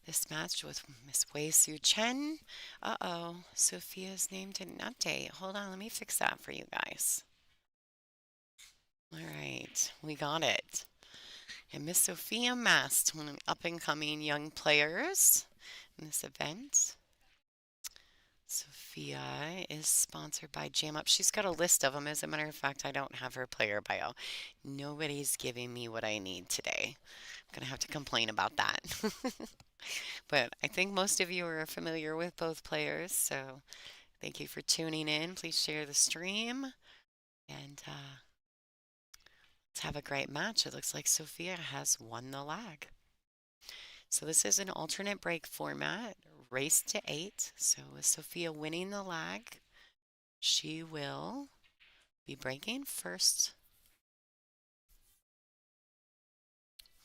this match with Miss Wei Su Chen. Uh-oh, Sophia's name didn't update. Hold on, let me fix that for you guys. All right, we got it. And Miss Sophia Mast, one of the up-and-coming young players in this event. Sophia is sponsored by Jam Up. She's got a list of them. As a matter of fact, I don't have her player bio. Nobody's giving me what I need today. I'm gonna have to complain about that. But I think most of you are familiar with both players, so thank you for tuning in. Please share the stream, and let's have a great match. It looks like Sophia has won the lag. So this is an alternate break format, race to 8. So with Sophia winning the lag, she will be breaking first.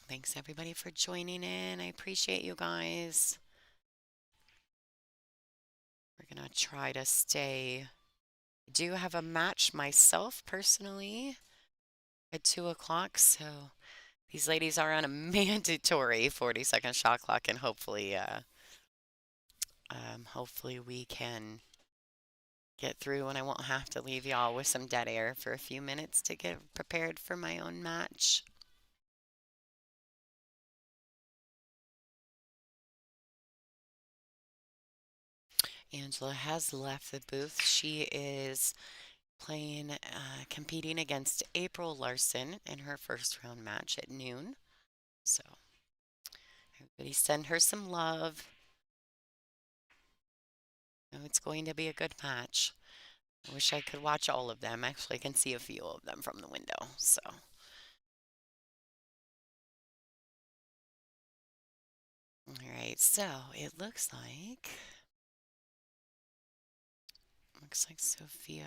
Thanks everybody for joining in. I appreciate you guys. We're gonna try to stay. I do have a match myself personally at 2 o'clock, so these ladies are on a mandatory 40-second shot clock, and hopefully we can get through and I won't have to leave y'all with some dead air for a few minutes to get prepared for my own match. Angela has left the booth. She is competing against April Larson in her first round match at noon. So everybody send her some love. It's going to be a good match. I wish I could watch all of them. Actually, I can see a few of them from the window. So, all right. So it looks like Sophia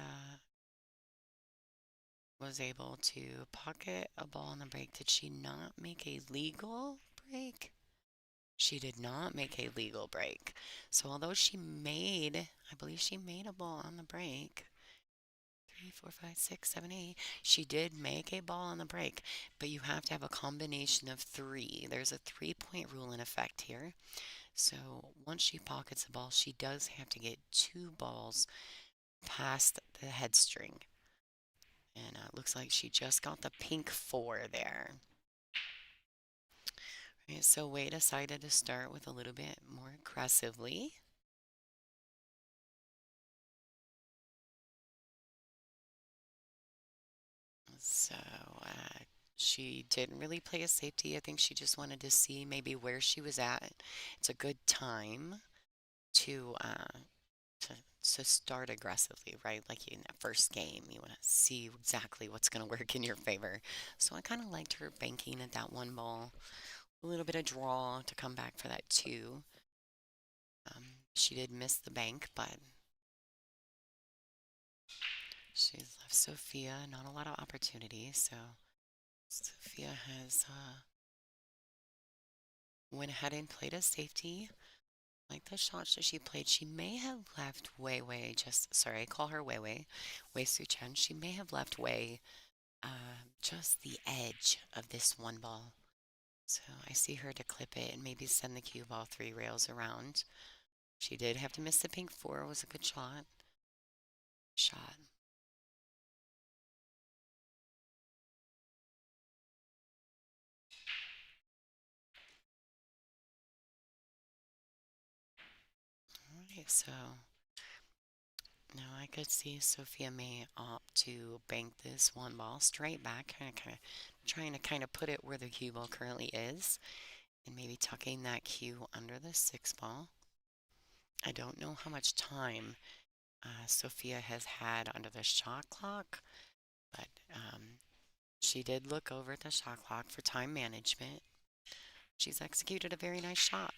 was able to pocket a ball on the break. Did she not make a legal break? She did not make a legal break. So although I believe she made a ball on the break. 3, 4, 5, 6, 7, 8. She did make a ball on the break, but you have to have a combination of 3. There's a 3-point rule in effect here. So once she pockets the ball, she does have to get 2 balls past the head string. And it looks like she just got the pink 4 there. Right, so Wei decided to start with a little bit more aggressively. So she didn't really play a safety. I think she just wanted to see maybe where she was at. It's a good time to uh, to to start aggressively, right? Like in that first game, you want to see exactly what's going to work in your favor. So I kind of liked her banking at that 1 ball, a little bit of draw to come back for that 2. She did miss the bank, but she's left Sophia not a lot of opportunity. So Sophia has went ahead and played a safety. Like the shots that she played, she may have left Wei just, sorry, I call her Wei Su Chen. She may have left Wei just the edge of this 1 ball. So I see her to clip it and maybe send the cue ball 3 rails around. She did have to miss the pink 4. It was a good shot. Alright, so now I could see Sophia may opt to bank this 1 ball straight back, trying to put it where the cue ball currently is, and maybe tucking that cue under the 6 ball. I don't know how much time Sophia has had under the shot clock, but she did look over at the shot clock for time management. She's executed a very nice shot.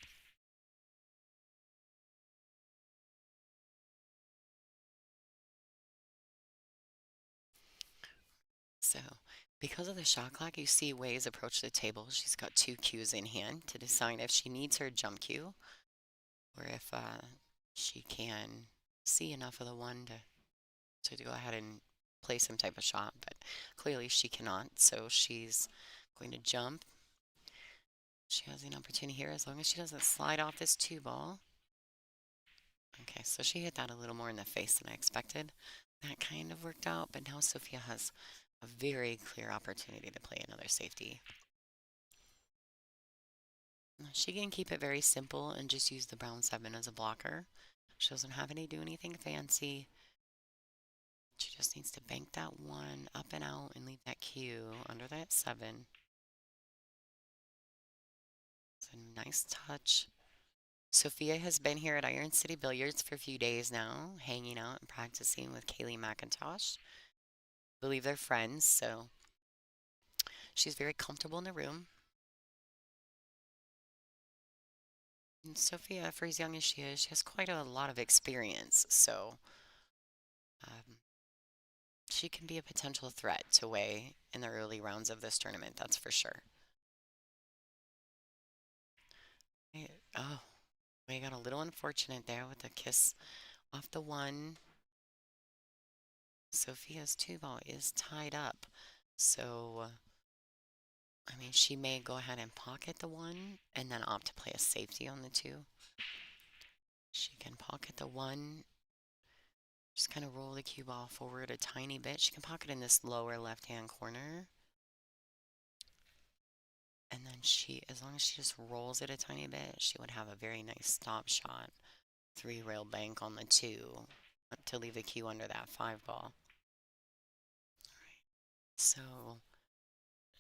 So, because of the shot clock, you see Wei's approach the table. She's got 2 cues in hand to decide if she needs her jump cue or if she can see enough of the 1 to go ahead and play some type of shot, but clearly she cannot. So she's going to jump. She has an opportunity here as long as she doesn't slide off this two ball. Okay, so she hit that a little more in the face than I expected. That kind of worked out, but now Sophia has a very clear opportunity to play another safety. She can keep it very simple and just use the brown 7 as a blocker. She doesn't have to do anything fancy. She just needs to bank that 1 up and out and leave that cue under that 7. It's a nice touch. Sophia has been here at Iron City Billiards for a few days now, hanging out and practicing with Kaylee McIntosh. I believe they're friends, so she's very comfortable in the room. And Sophia, for as young as she is, she has quite a lot of experience, so um, she can be a potential threat to Wei in the early rounds of this tournament, that's for sure. Oh, Wei got a little unfortunate there with a kiss off the 1. Sophia's 2 ball is tied up, so I mean, she may go ahead and pocket the 1 and then opt to play a safety on the 2. She can pocket the 1, just kind of roll the cue ball forward a tiny bit. She can pocket in this lower left-hand corner. And then she, as long as she just rolls it a tiny bit, she would have a very nice stop shot. 3-rail bank on the 2 to leave the cue under that 5 ball. So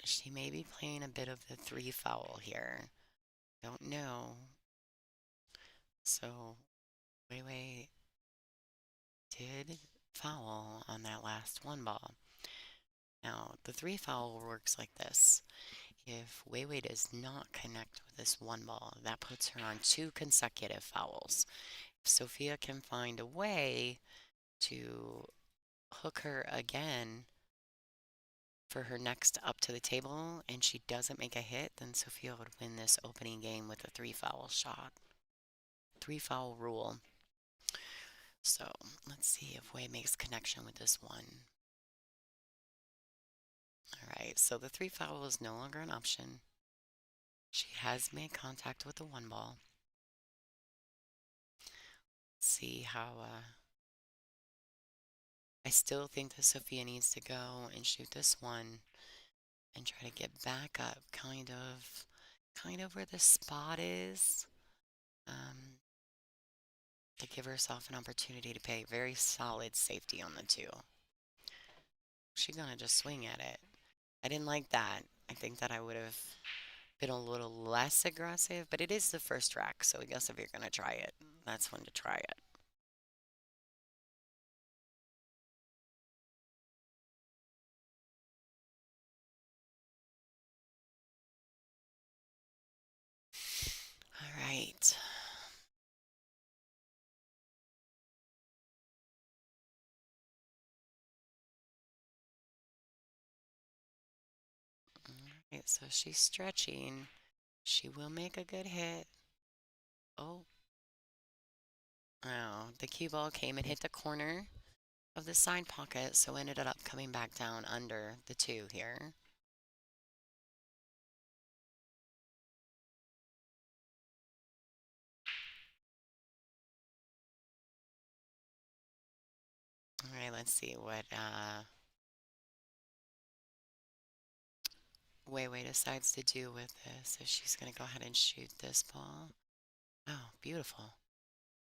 she may be playing a bit of the 3 foul here. Don't know. So Wei Wei did foul on that last 1 ball. Now, the 3 foul works like this. If Wei Wei does not connect with this 1 ball, that puts her on 2 consecutive fouls. If Sophia can find a way to hook her again for her next up to the table and she doesn't make a hit, then Sophia would win this opening game with a 3 foul shot. 3 foul rule. So let's see if Wei makes connection with this 1. All right, so the 3 foul is no longer an option. She has made contact with the 1 ball. Let's see how, I still think that Sophia needs to go and shoot this 1 and try to get back up kind of where the spot is, um, to give herself an opportunity to play very solid safety on the 2. She's gonna just swing at it. I didn't like that. I think that I would have been a little less aggressive, but it is the first rack, so I guess if you're gonna try it, that's when to try it. All right. All right, so she's stretching. She will make a good hit. Oh, wow. The cue ball came and hit the corner of the side pocket, so ended up coming back down under the 2 here. All right, let's see what Wei Wei decides to do with this. If she's going to go ahead and shoot this ball. Oh, beautiful.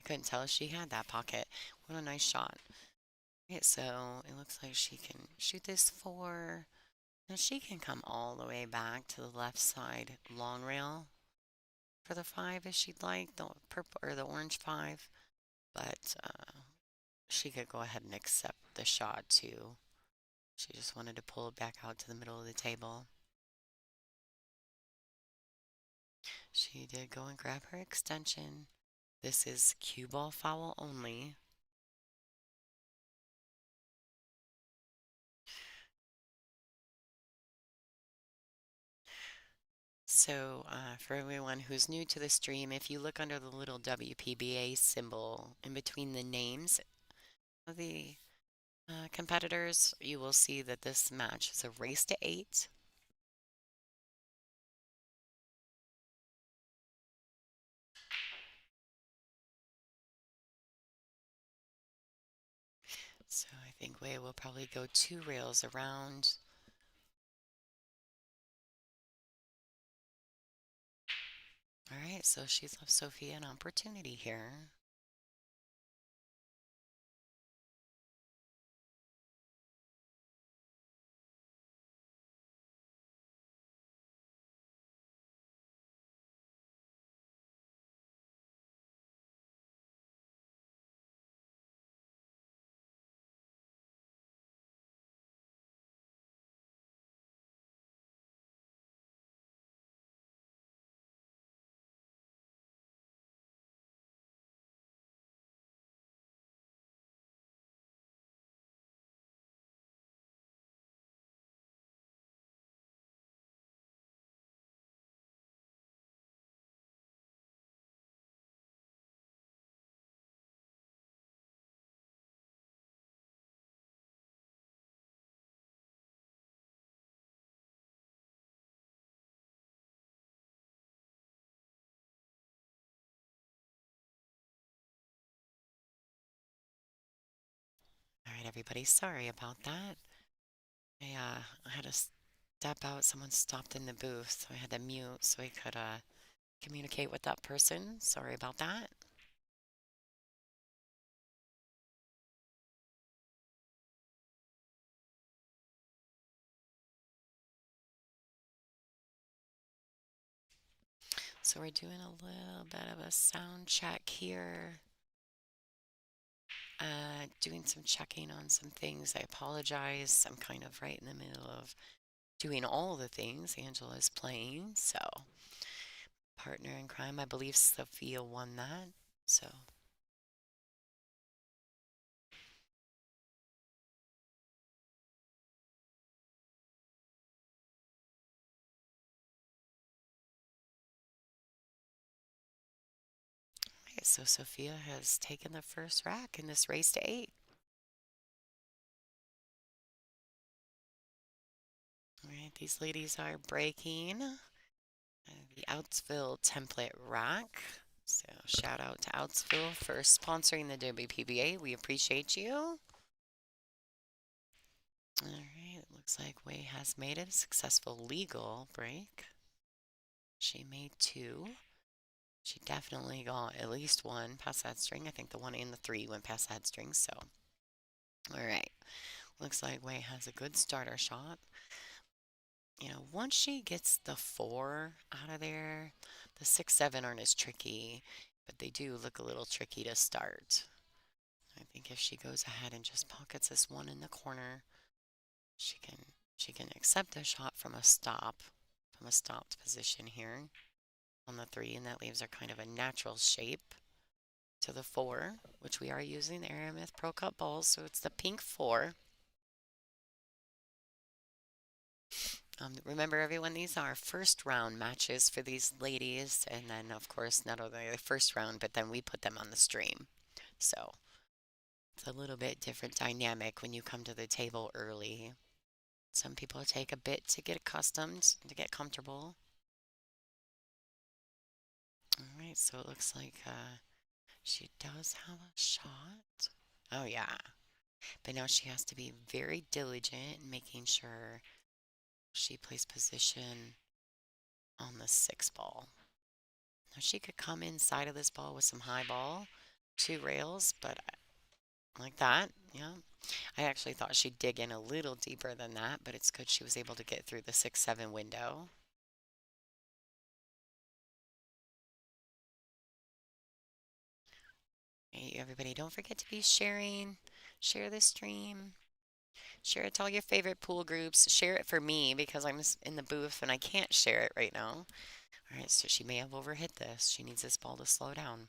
I couldn't tell if she had that pocket. What a nice shot. Okay, so it looks like she can shoot this 4. Now she can come all the way back to the left side long rail for the 5 if she'd like, the purple or the orange 5. But she could go ahead and accept the shot too. She just wanted to pull it back out to the middle of the table. She did go and grab her extension. This is cue ball foul only. So, for everyone who's new to the stream, if you look under the little WPBA symbol in between the names of the competitors, you will see that this match is a race to 8. So I think Wei will probably go 2 rails around. All right, so she's left Sophia an opportunity here. All right, everybody, sorry about that. I had to step out. Someone stopped in the booth, so I had to mute so I could communicate with that person. Sorry about that. So we're doing a little bit of a sound check here. Doing some checking on some things. I apologize. I'm kind of right in the middle of doing all the things Angela's playing. So, partner in crime, I believe Sophia won that. So, okay, so Sophia has taken the first rack in this race to 8. All right, these ladies are breaking the Outsville template rack. So, shout out to Outsville for sponsoring the WPBA. We appreciate you. All right, it looks like Wei has made a successful legal break. She made 2. She definitely got at least 1 past that string. I think the 1 and the 3 went past that string. So, all right, looks like Wei has a good starter shot. Once she gets the 4 out of there, the 6, 7 aren't as tricky, but they do look a little tricky to start. I think if she goes ahead and just pockets this 1 in the corner, she can she can accept a shot from a stopped position here on the 3, and that leaves her kind of a natural shape to the 4, which we are using the Aramith Pro Cup balls, so it's the pink 4. Remember, everyone, these are first round matches for these ladies, and then, of course, not only the first round, but then we put them on the stream. So it's a little bit different dynamic when you come to the table early. Some people take a bit to get accustomed, to get comfortable. All right, so it looks like she does have a shot. Oh, yeah. But now she has to be very diligent in making sure she plays position on the 6 ball. Now she could come inside of this ball with some high ball, 2 rails, but like that, yeah. I actually thought she'd dig in a little deeper than that, but it's good she was able to get through the 6, 7 window. Hey, everybody, don't forget to be sharing. Share this stream. Share it to all your favorite pool groups. Share it for me because I'm in the booth and I can't share it right now. All right, so she may have overhit this. She needs this ball to slow down.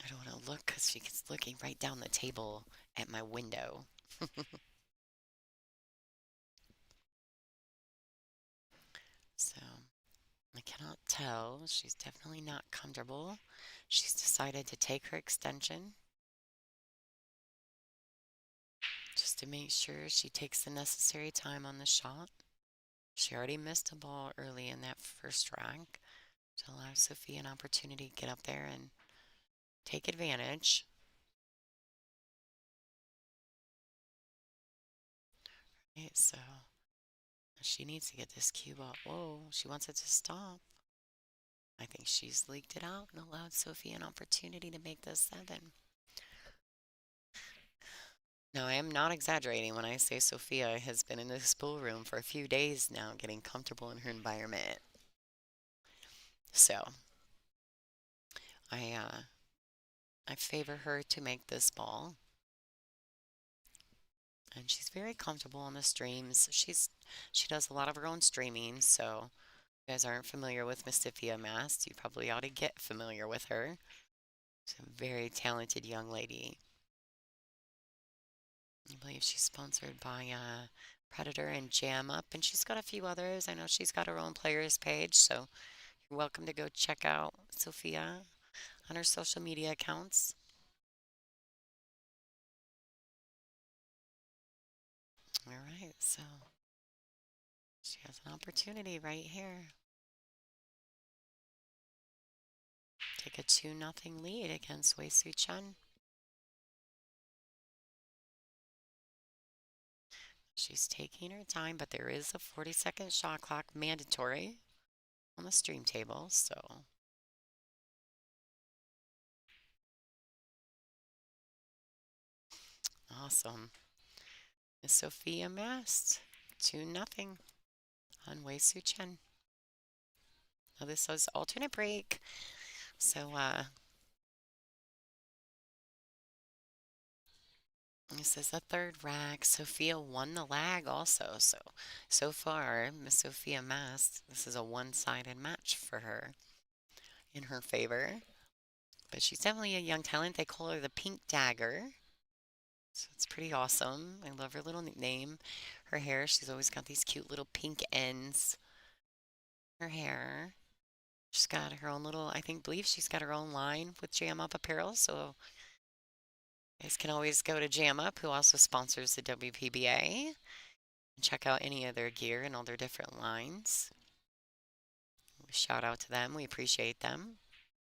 I don't want to look because she's looking right down the table at my window. So I cannot tell. She's definitely not comfortable. She's decided to take her extension. to make sure she takes the necessary time on the shot. She already missed a ball early in that first rack to allow Sophia an opportunity to get up there and take advantage. Right, so she needs to get this cue ball. Whoa, she wants it to stop. I think she's leaked it out and allowed Sophia an opportunity to make this 7. Now, I am not exaggerating when I say Sophia has been in this pool room for a few days now, getting comfortable in her environment. So, I uh, I favor her to make this ball, and she's very comfortable on the streams. She does a lot of her own streaming, so if you guys aren't familiar with Miss Sophia Mast, you probably ought to get familiar with her. She's a very talented young lady. I believe she's sponsored by Predator and Jam Up, and she's got a few others. I know she's got her own players page, so you're welcome to go check out Sophia on her social media accounts. All right, so she has an opportunity right here. Take a 2-0 lead against Wei Su Chen. She's taking her time, but there is a 40-second shot clock mandatory on the stream table, so awesome. Miss Sophia Mast, 2-0 on Wei Su Chen. Now this is alternate break, so this is the third rack. Sophia won the lag also, so far Miss Sophia Mast, this is a one-sided match for her in her favor. But she's definitely a young talent. They call her the Pink Dagger. So it's pretty awesome. I love her little nickname. Her hair, she's always got these cute little pink ends. Her hair. She's got her own little, I think, believe she's got her own line with Jam Up Apparel. So you guys can always go to Jam Up, who also sponsors the WPBA, and check out any of their gear and all their different lines. Shout out to them. We appreciate them.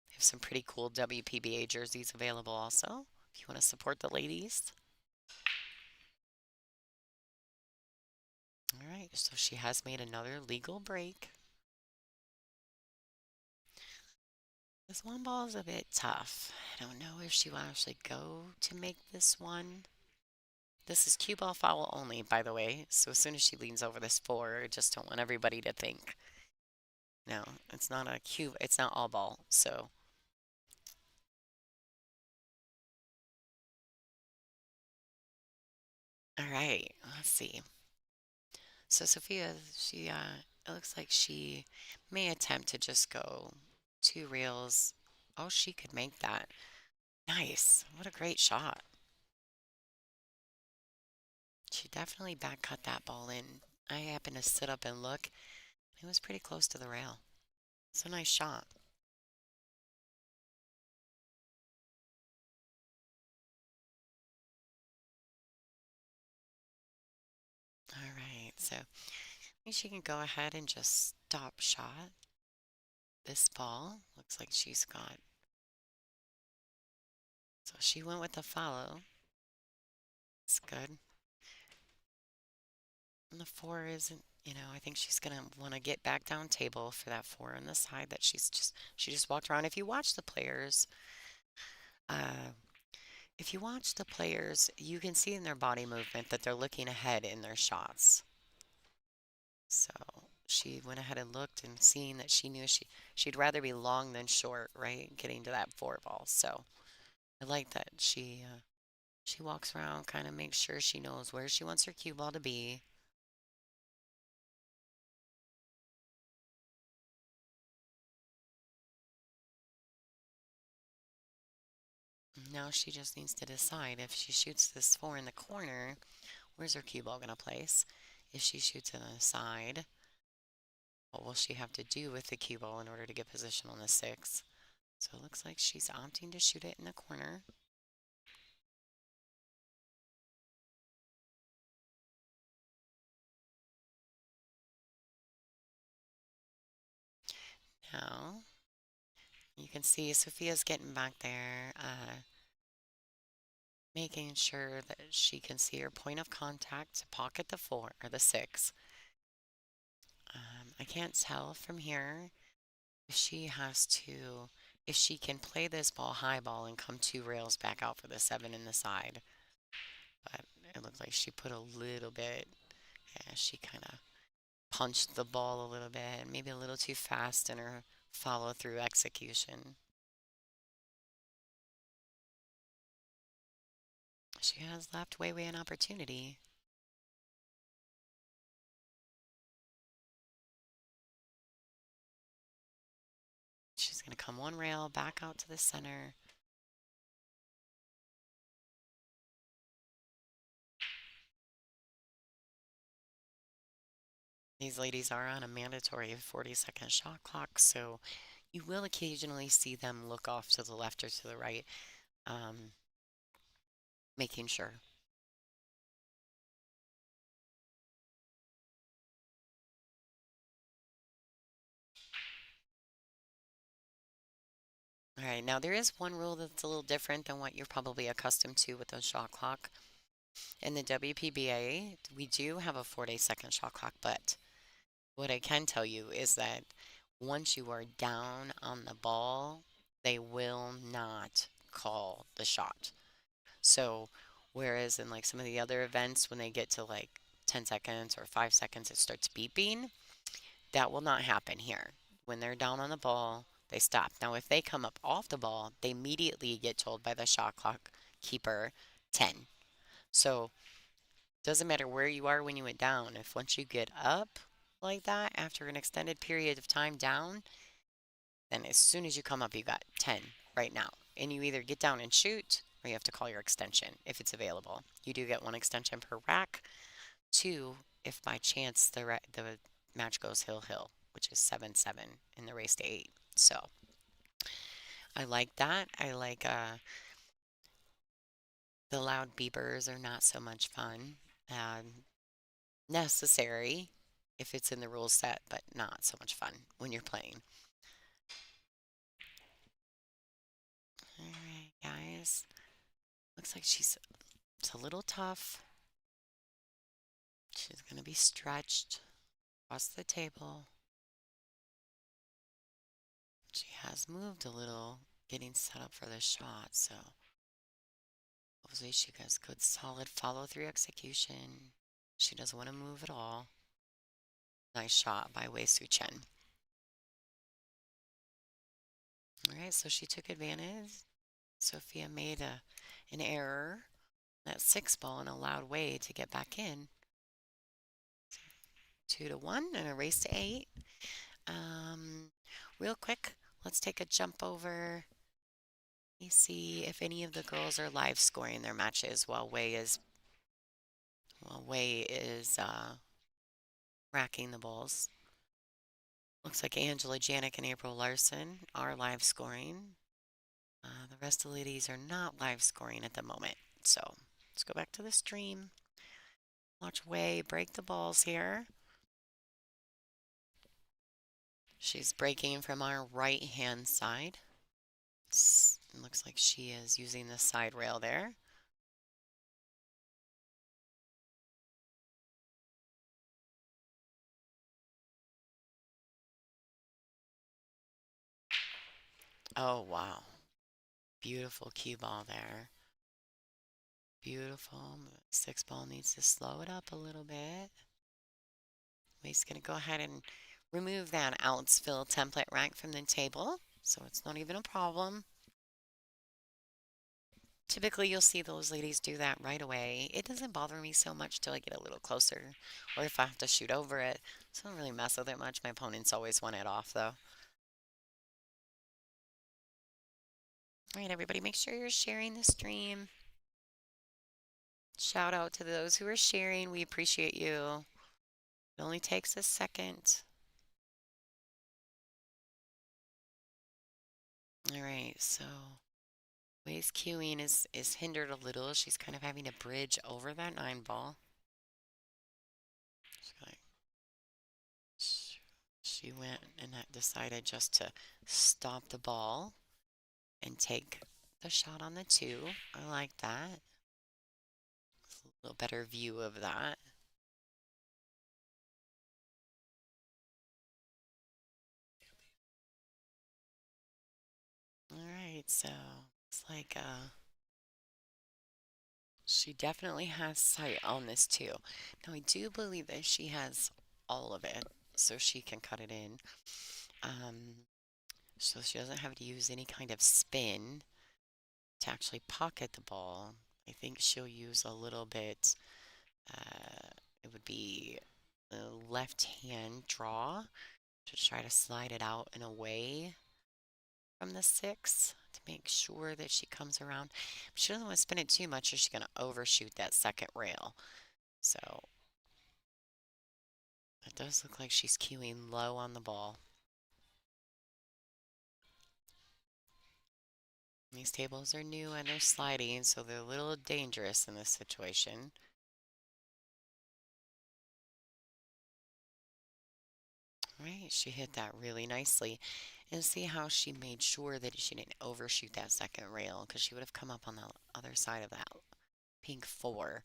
They have some pretty cool WPBA jerseys available also, if you want to support the ladies. All right, so she has made another legal break. This one ball is a bit tough. I don't know if she will actually go to make this one. This is cue ball foul only, by the way. So as soon as she leans over this 4, I just don't want everybody to think. No, it's not a cue. It's not all ball. So, all right, let's see. So Sophia, it looks like she may attempt to just go 2 reels. Oh, she could make that. Nice. What a great shot. She definitely back cut that ball in. I happened to sit up and look. It was pretty close to the rail. It's a nice shot. All right, so I think she can go ahead and just stop shot this ball. Looks like she's got. So she went with the follow. It's good. And the 4 isn't, I think she's gonna want to get back down table for that 4 on the side that she just walked around. Uh, if you watch the players, you can see in their body movement that they're looking ahead in their shots. So she went ahead and looked and seeing that she knew she'd rather be long than short, right? Getting to that 4 ball. So I like that she walks around, kind of makes sure she knows where she wants her cue ball to be. Now she just needs to decide if she shoots this 4 in the corner, where's her cue ball going to place? If she shoots it on the side, what will she have to do with the cue ball in order to get position on the 6? So it looks like she's opting to shoot it in the corner. now. You can see Sophia's getting back there, making sure that she can see her point of contact to pocket the 4 or the 6. I can't tell from here if she has to, if she can play this ball high ball and come 2 rails back out for the 7 in the side. But it looked like she put a little bit, yeah, she kind of punched the ball a little bit, maybe a little too fast in her follow through execution. She has left Wei Wei an opportunity. She's going to come 1 rail back out to the center. These ladies are on a mandatory 40-second shot clock, so you will occasionally see them look off to the left or to the right, um, making sure. All right, now there is one rule that's a little different than what you're probably accustomed to with the shot clock. In the WPBA, we do have a 40-second shot clock, but what I can tell you is that once you are down on the ball, they will not call the shot. So, whereas in like some of the other events, when they get to like 10 seconds or 5 seconds, it starts beeping, that will not happen here. When they're down on the ball, they stop. Now, if they come up off the ball, they immediately get told by the shot clock keeper 10. So, doesn't matter where you are when you went down. If once you get up like that after an extended period of time down, then as soon as you come up, you got 10 right now. And you either get down and shoot or you have to call your extension if it's available. You do get 1 extension per rack. 2, if by chance the match goes hill-hill, which is 7-7 in the race to 8. So I like that. I like the loud beepers are not so much fun. Necessary if it's in the rule set, but not so much fun when you're playing. All right, guys. Looks like it's a little tough. She's going to be stretched across the table. She has moved a little getting set up for the shot, so hopefully she has good solid follow through execution. She doesn't want to move at all. Nice shot by Wei Su Chen. All right, so she took advantage. Sophia made an error. That 6 ball and allowed Wei to get back in. 2-1 and a race to 8. Real quick, let's take a jump over. Let me see if any of the girls are live scoring their matches while Wei is racking the balls. Looks like Angela Janik and April Larson are live scoring. The rest of the ladies are not live scoring at the moment. So let's go back to the stream. Watch Wei break the balls here. She's breaking from our right-hand side. It looks like she is using the side rail there. Oh, wow. Beautiful cue ball there. Beautiful. 6 ball needs to slow it up a little bit. We're just going to go ahead and remove that ounce fill template rack from the table, so it's not even a problem. Typically, you'll see those ladies do that right away. It doesn't bother me so much till I get a little closer, or if I have to shoot over it. So I don't really mess with it much. My opponents always want it off, though. All right, everybody, make sure you're sharing the stream. Shout out to those who are sharing. We appreciate you. It only takes a second. All right, so Wei's queuing is hindered a little. She's kind of having to bridge over that 9 ball. She's like, She went and decided just to stop the ball and take the shot on the two. I like that. A little better view of that. All right, so it's like she definitely has sight on this too. Now I do believe that she has all of it, so she can cut it in. Um, so she doesn't have to use any kind of spin to actually pocket the ball. I think she'll use a little bit, uh, it would be a left hand draw to try to slide it out and away from the six to make sure that she comes around. She doesn't want to spin it too much or she's going to overshoot that second rail. So it does look like she's cueing low on the ball. These tables are new and they're sliding, so they're a little dangerous in this situation. Right, she hit that really nicely. And see how she made sure that she didn't overshoot that second rail because she would have come up on the other side of that pink four.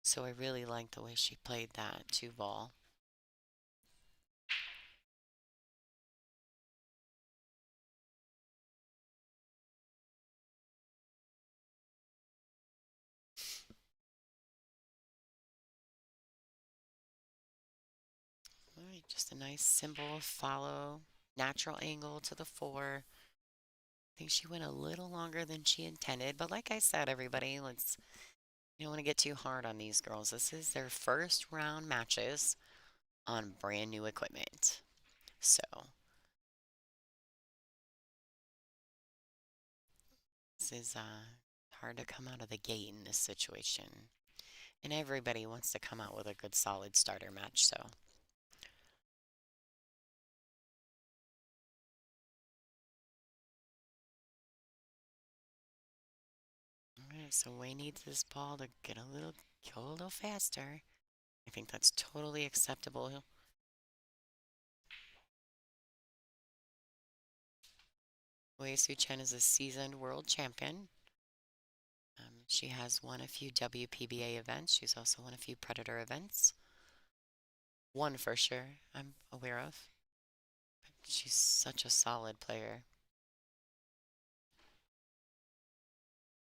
So I really like the way she played that two ball. All right, just a nice simple follow, natural angle to the four. I think she went a little longer than she intended, but like I said, everybody, let's you don't want to get too hard on these girls. This is their first round matches on brand new equipment. So this is hard to come out of the gate in this situation. And everybody wants to come out with a good solid starter match, so. Alright, so Wayne needs this ball to go a little faster. I think that's totally acceptable. Wei Su Chen is a seasoned world champion. She has won a few WPBA events. She's also won a few Predator events. One for sure, I'm aware of. But she's such a solid player.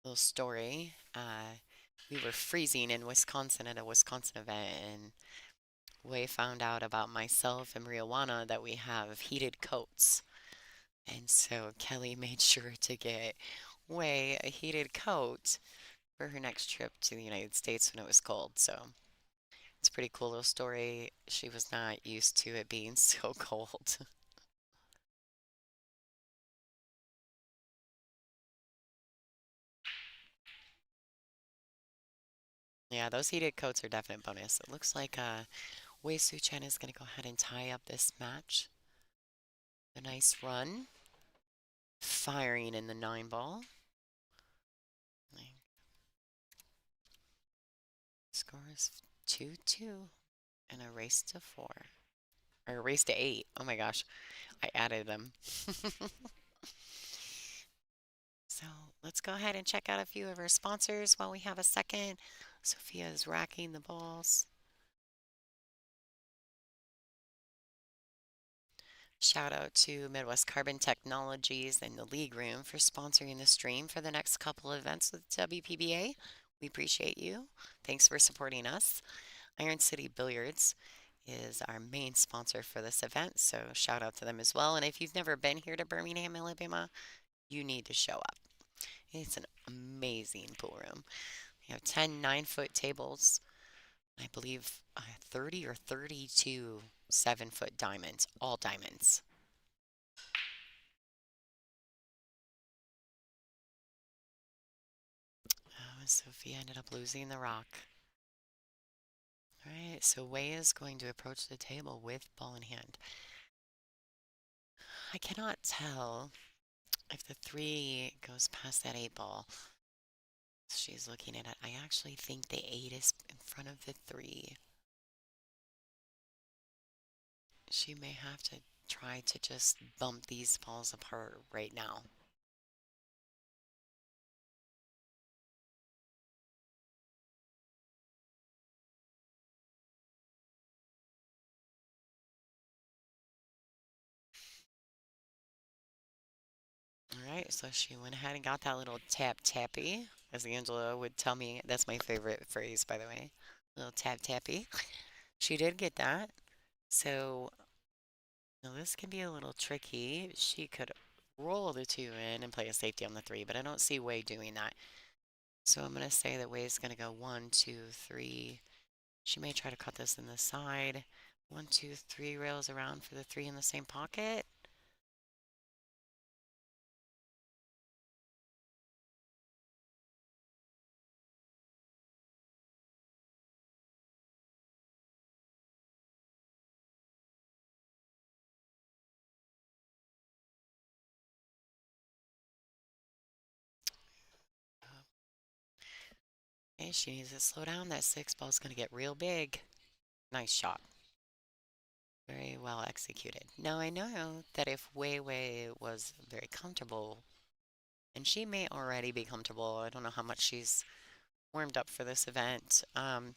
Little story. We were freezing in Wisconsin at a Wisconsin event, and Wei found out about myself and Marijuana that we have heated coats. And so Kelly made sure to get Wei a heated coat for her next trip to the United States when it was cold. So it's a pretty cool little story. She was not used to it being so cold. Yeah, those heated coats are definite bonus. It looks like Wei Su Chen is going to go ahead and tie up this match. A nice run. Firing in the 9 ball. Score is 2-2 and a race to 4. Or a race to 8. Oh my gosh. I added them. So let's go ahead and check out a few of our sponsors while we have a second. Sophia is racking the balls. Shout out to Midwest Carbon Technologies and the League Room for sponsoring the stream for the next couple of events with WPBA. We appreciate you. Thanks for supporting us. Iron City Billiards is our main sponsor for this event, so shout out to them as well. And if you've never been here to Birmingham, Alabama, you need to show up. It's an amazing pool room. We have 10 9-foot tables, I believe 30 or 32 7-foot diamonds, all diamonds. Oh, and Sophia ended up losing the rock. All right, so Wei is going to approach the table with ball in hand. I cannot tell if the 3 goes past that 8 ball. She's looking at it. I actually think the 8 is in front of the 3. She may have to try to just bump these balls apart right now. All right, so she went ahead and got that little tap tappy, as Angela would tell me. That's my favorite phrase, by the way. Little tap tappy. She did get that. So now this can be a little tricky. She could roll the two in and play a safety on the three, but I don't see Wei doing that. So I'm going to say that Wei's going to go one, two, three. She may try to cut this in the side. One, two, three rails around for the three in the same pocket. Okay, she needs to slow down. That six ball's going to get real big. Nice shot. Very well executed. Now I know that if Wei Wei was very comfortable, and she may already be comfortable, I don't know how much she's warmed up for this event, but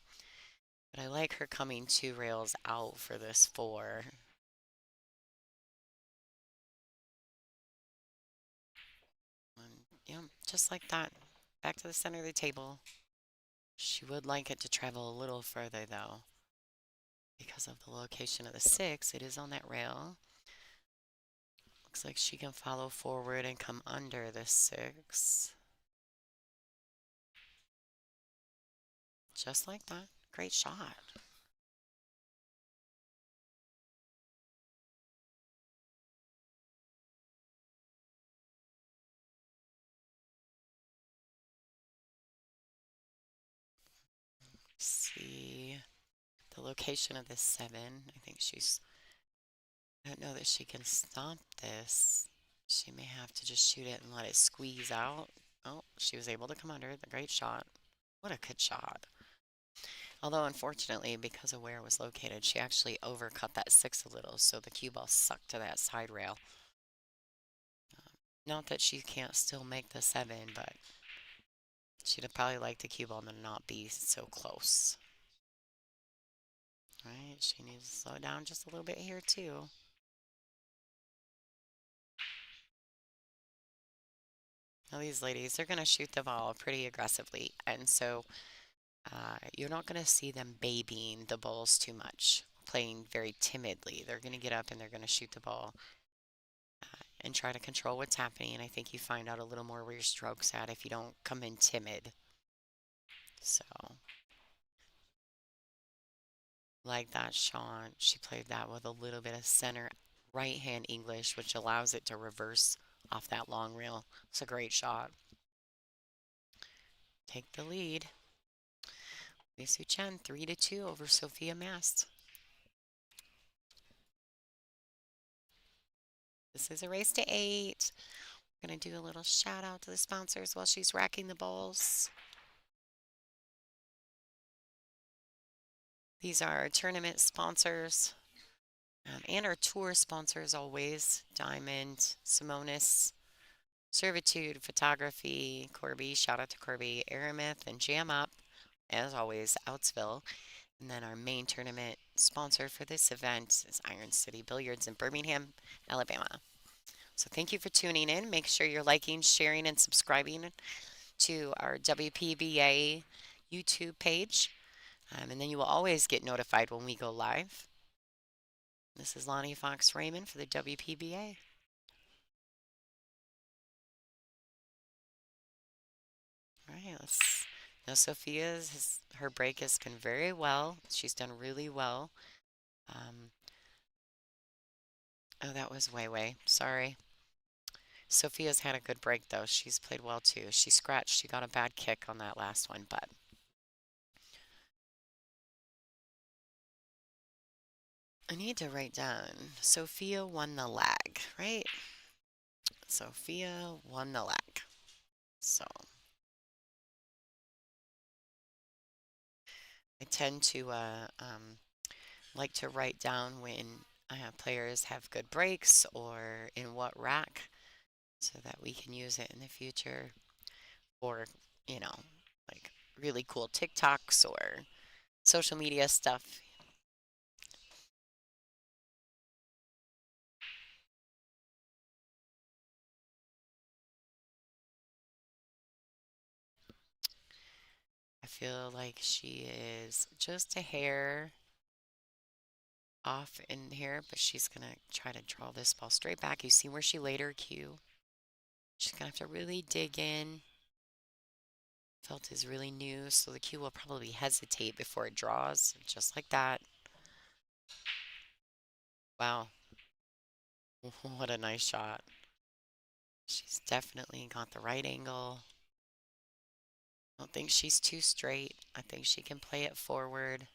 I like her coming two rails out for this four. And, yeah, just like that. Back to the center of the table. She would like it to travel a little further though, because of the location of the six. It is on that rail. Looks like she can follow forward and come under the six. Just like that. Great shot. See the location of this seven. I think I don't know that she can stomp this. She may have to just shoot it and let it squeeze out. Oh, she was able to come under. The great shot. What a good shot. Although, unfortunately, because of where it was located, she actually overcut that six a little, so the cue ball sucked to that side rail. Not that she can't still make the seven, but she'd have probably liked the cue ball to not be so close. Right? She needs to slow down just a little bit here, too. Now, these ladies, they're going to shoot the ball pretty aggressively, and so you're not going to see them babying the balls too much, playing very timidly. They're going to get up and they're going to shoot the ball and try to control what's happening. And I think you find out a little more where your stroke's at if you don't come in timid. So, like that shot, she played that with a little bit of center right hand English, which allows it to reverse off that long reel. It's a great shot. Take the lead. Wei Su Chen, 3-2 over Sophia Mast. This is a race to 8. We're going to do a little shout out to the sponsors while she's racking the balls. These are our tournament sponsors and our tour sponsors always. Diamond, Simonis, Servitude, Photography, Corby, shout out to Corby, Aramith, and Jam Up, as always, Outsville. And then our main tournament sponsor for this event is Iron City Billiards in Birmingham, Alabama. So thank you for tuning in. Make sure you're liking, sharing, and subscribing to our WPBA YouTube page. And then you will always get notified when we go live. This is Lonnie Fox Raymond for the WPBA. All right, now her break has been very well. She's done really well. Um, oh, that was Wei Wei. Sorry. Sophia's had a good break though. She's played well too. She scratched. She got a bad kick on that last one, but I need to write down Sophia won the lag, right? Sophia won the lag. So I tend to like to write down when players have good breaks or in what rack so that we can use it in the future for, you know, like really cool TikToks or social media stuff. I feel like she is just a hair off in here, but she's gonna try to draw this ball straight back. You see where she laid her cue? She's gonna have to really dig in. Felt is really new, so the cue will probably hesitate before it draws, just like that. Wow, what a nice shot. She's definitely got the right angle. I don't think she's too straight. I think she can play it forward.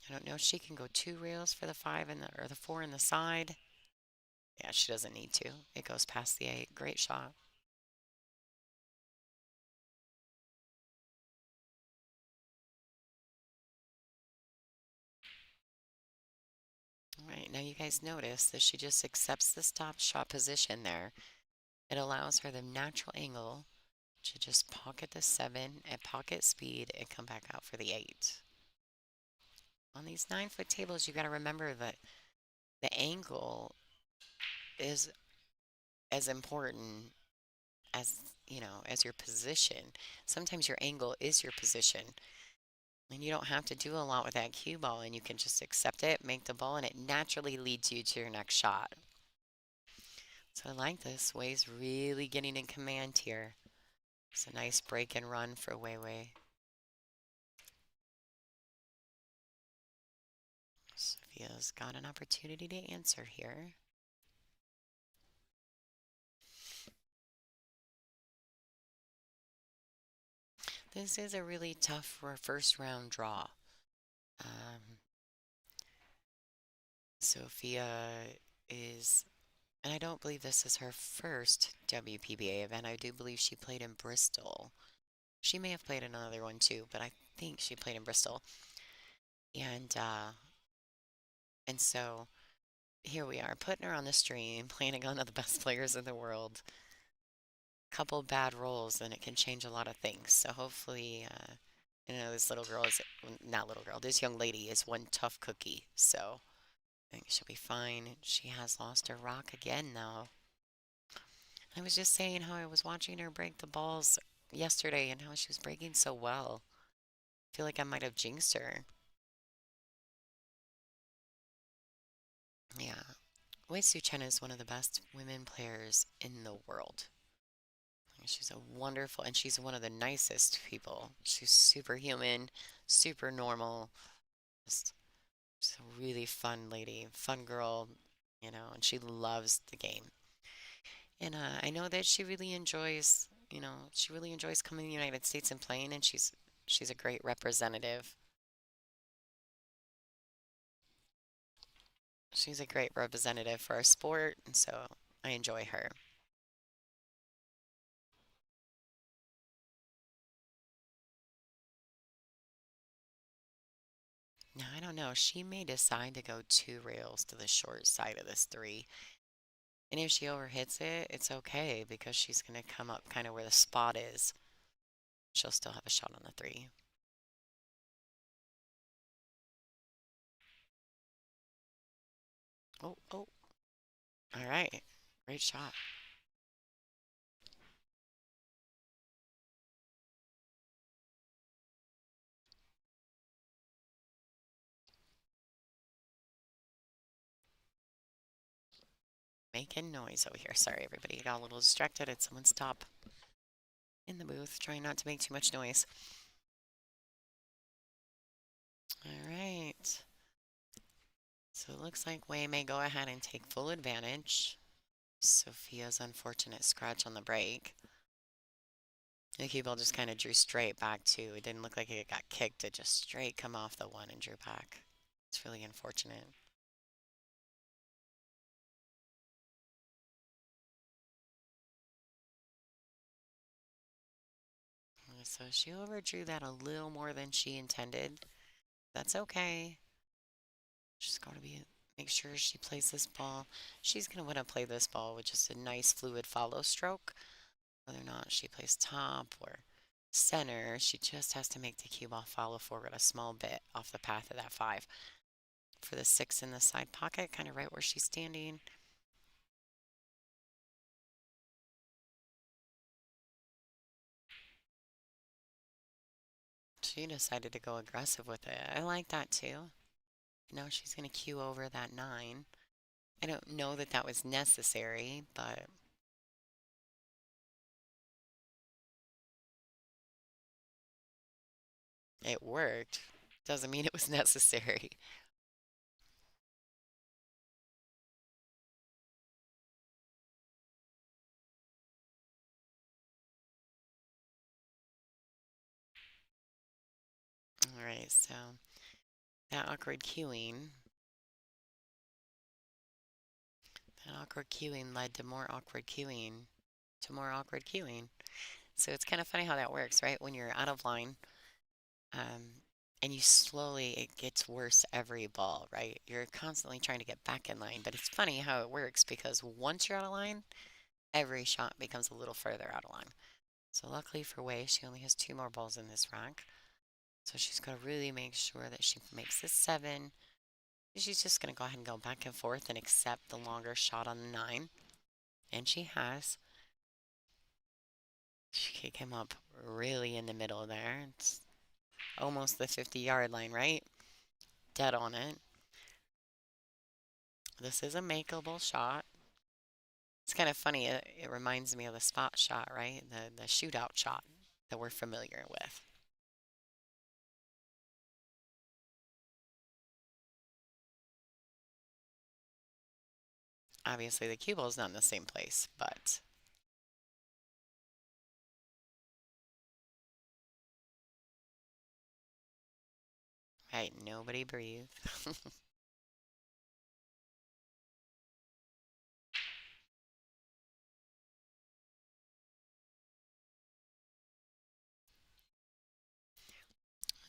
I don't know if she can go 2 rails for the 5 and or the 4 in the side. Yeah, she doesn't need to. It goes past the 8. Great shot. All right, now you guys notice that she just accepts the stop shot position there. It allows her the natural angle to just pocket the 7 at pocket speed and come back out for the 8. On these 9-foot tables, you got to remember that the angle is as important as, as your position. Sometimes your angle is your position. And you don't have to do a lot with that cue ball, and you can just accept it, make the ball, and it naturally leads you to your next shot. So I like this. Wei's really getting in command here. It's a nice break and run for Wei Wei. Sophia's got an opportunity to answer here. This is a really tough for a first round draw. Um, Sophia is, and I don't believe this is her first WPBA event. I do believe she played in Bristol. She may have played another one too, but I think she played in Bristol. And so here we are, putting her on the stream, playing against one of the best players in the world. Couple bad rolls, and it can change a lot of things. So hopefully, this little girl is not little girl. This young lady is one tough cookie. So I think she'll be fine. She has lost her rock again, though. I was just saying how I was watching her break the balls yesterday and how she was breaking so well. I feel like I might have jinxed her. Yeah. Wei Su Chen is one of the best women players in the world. She's a wonderful, and she's one of the nicest people. She's superhuman, super normal. Just, just a really fun lady, fun girl, and she loves the game. And I know that she really enjoys coming to the United States and playing, and she's a great representative. She's a great representative for our sport, and so I enjoy her. Now, I don't know. She may decide to go 2 rails to the short side of this 3. And if she overhits it, it's okay because she's going to come up kind of where the spot is. She'll still have a shot on the 3. Oh, oh. All right. Great shot. Making noise over here. Sorry, everybody. Got a little distracted at someone's top in the booth, trying not to make too much noise. All right. So it looks like Wei may go ahead and take full advantage. Sophia's unfortunate scratch on the break. The cue ball just kind of drew straight back too. It didn't look like it got kicked. It just straight come off the 1 and drew back. It's really unfortunate. So she overdrew that a little more than she intended. That's okay. got to be make sure she plays this ball. She's gonna want to play this ball with just a nice fluid follow stroke. Whether or not she plays top or center, she just has to make the cue ball follow forward a small bit off the path of that five. For the six in the side pocket, kind of right where she's standing. She decided to go aggressive with it. I like that too. Now she's going to cue over that nine. I don't know that that was necessary, but it worked. Doesn't mean it was necessary. All right, so that awkward queuing led to more awkward queuing, to more awkward queuing. So it's kind of funny how that works, right? When you're out of line, um, and you slowly, it gets worse every ball, right? You're constantly trying to get back in line, but it's funny how it works because once you're out of line, every shot becomes a little further out of line. So luckily for Wei, she only has two more balls in this rack. So she's got to really make sure that she makes this seven. She's just going to go ahead and go back and forth and accept the longer shot on the nine. And she has. She came up really in the middle there. It's almost the 50-yard line, right? Dead on it. This is a makeable shot. It's kind of funny. It reminds me of the spot shot, right? The shootout shot that we're familiar with. Obviously, the cue ball is not in the same place, but right, nobody breathe.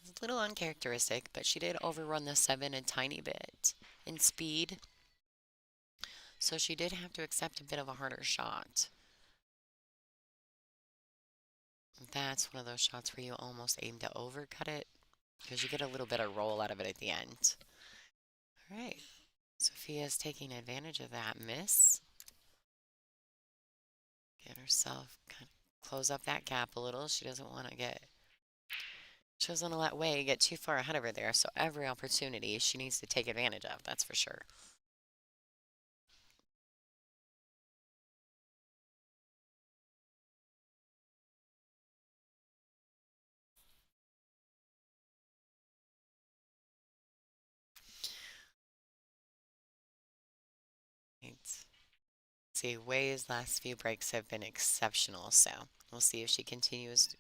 It's a little uncharacteristic, but she did overrun the seven a tiny bit in speed, so she did have to accept a bit of a harder shot. That's one of those shots where you almost aim to overcut it because you get a little bit of roll out of it at the end. All right, Sophia's taking advantage of that miss. Get herself kind of close up that gap a little. She doesn't want to let Wei get too far ahead of her there. So every opportunity she needs to take advantage of, that's for sure. Right. See, Wei's last few breaks have been exceptional, so we'll see if she continues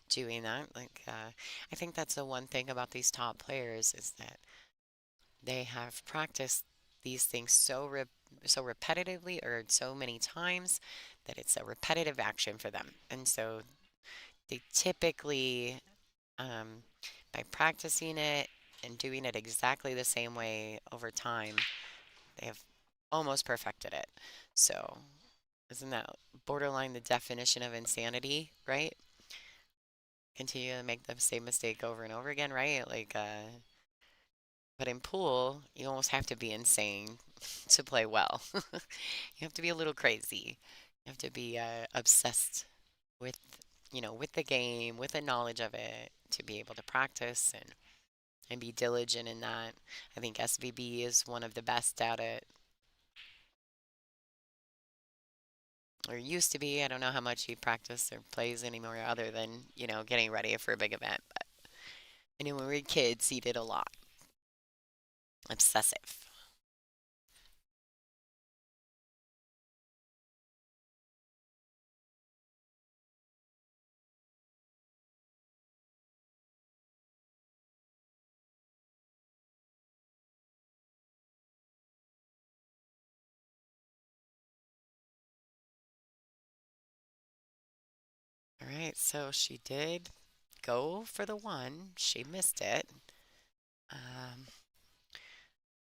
doing that. I think that's the one thing about these top players is that they have practiced these things so repetitively or so many times that it's a repetitive action for them, and so they typically, um, by practicing it and doing it exactly the same way over time, they have almost perfected it. So isn't that borderline the definition of insanity, right? Continue to make the same mistake over and over again, right? But in pool, you almost have to be insane to play well. You have to be a little crazy. You have to be obsessed with, with the game, with the knowledge of it, to be able to practice and be diligent in that. I think SVB is one of the best at it, or used to be. I don't know how much he practices or plays anymore, other than, getting ready for a big event. But I knew when we were kids, he did a lot. Obsessive. All right, so she did go for the one. She missed it. Um,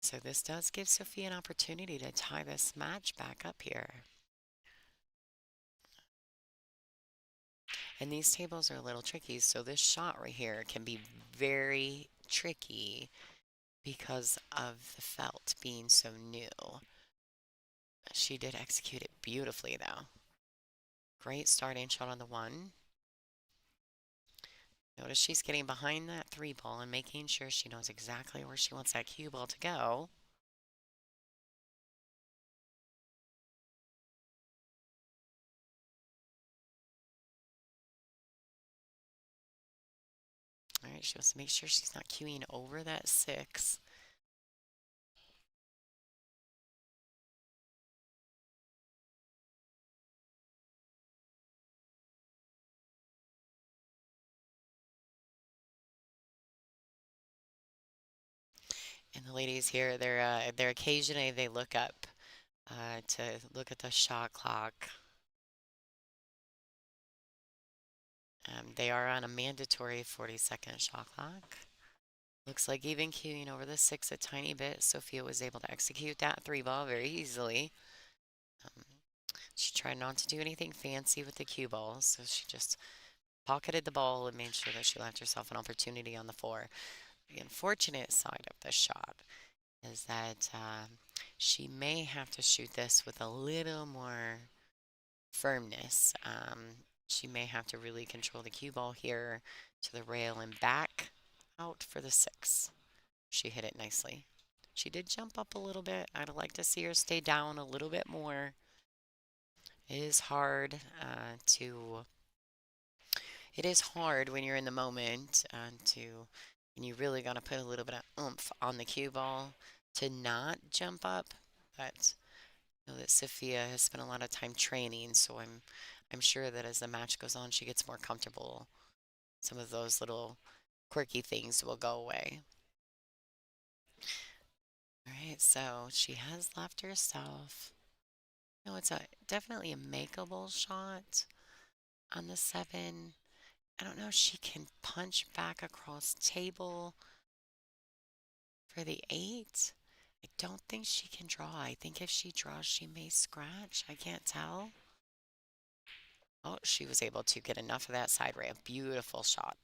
So this does give Sophia an opportunity to tie this match back up here. And these tables are a little tricky, so this shot right here can be very tricky because of the felt being so new. She did execute it beautifully, though. Great starting shot on the one. Notice she's getting behind that three ball and making sure she knows exactly where she wants that cue ball to go. All right, she wants to make sure she's not cueing over that six. And the ladies here, they're occasionally they look up to look at the shot clock. They are on a mandatory 40-second shot clock. Looks like even cueing over the six a tiny bit, Sophia was able to execute that three ball very easily. Um, she tried not to do anything fancy with the cue ball, so she just pocketed the ball and made sure that she left herself an opportunity on the four. The unfortunate side of this shot is that she may have to shoot this with a little more firmness. She may have to really control the cue ball here to the rail and back out for the six. She hit it nicely. She did jump up a little bit. I'd like to see her stay down a little bit more. It is hard to. It is hard when you're in the moment and you really got to put a little bit of oomph on the cue ball to not jump up. But I know that Sophia has spent a lot of time training, so I'm sure that as the match goes on, she gets more comfortable. Some of those little quirky things will go away. All right, so she has left herself. No, it's a definitely a makeable shot on the seven. I don't know if she can punch back across table for the eight. I don't think she can draw. I think if she draws, she may scratch. I can't tell. Oh, she was able to get enough of that side rail. Beautiful shot.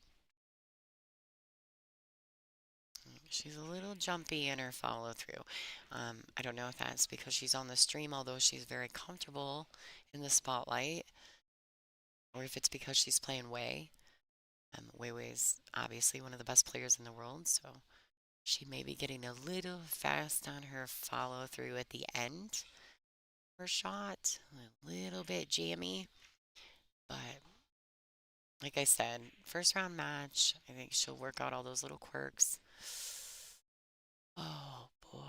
She's a little jumpy in her follow through. I don't know if that's because she's on the stream, although she's very comfortable in the spotlight, or if it's because she's playing Wei. Wei Wei's obviously one of the best players in the world, so she may be getting a little fast on her follow through at the end. Her shot, a little bit jammy, but like I said, first round match, I think she'll work out all those little quirks. Oh boy.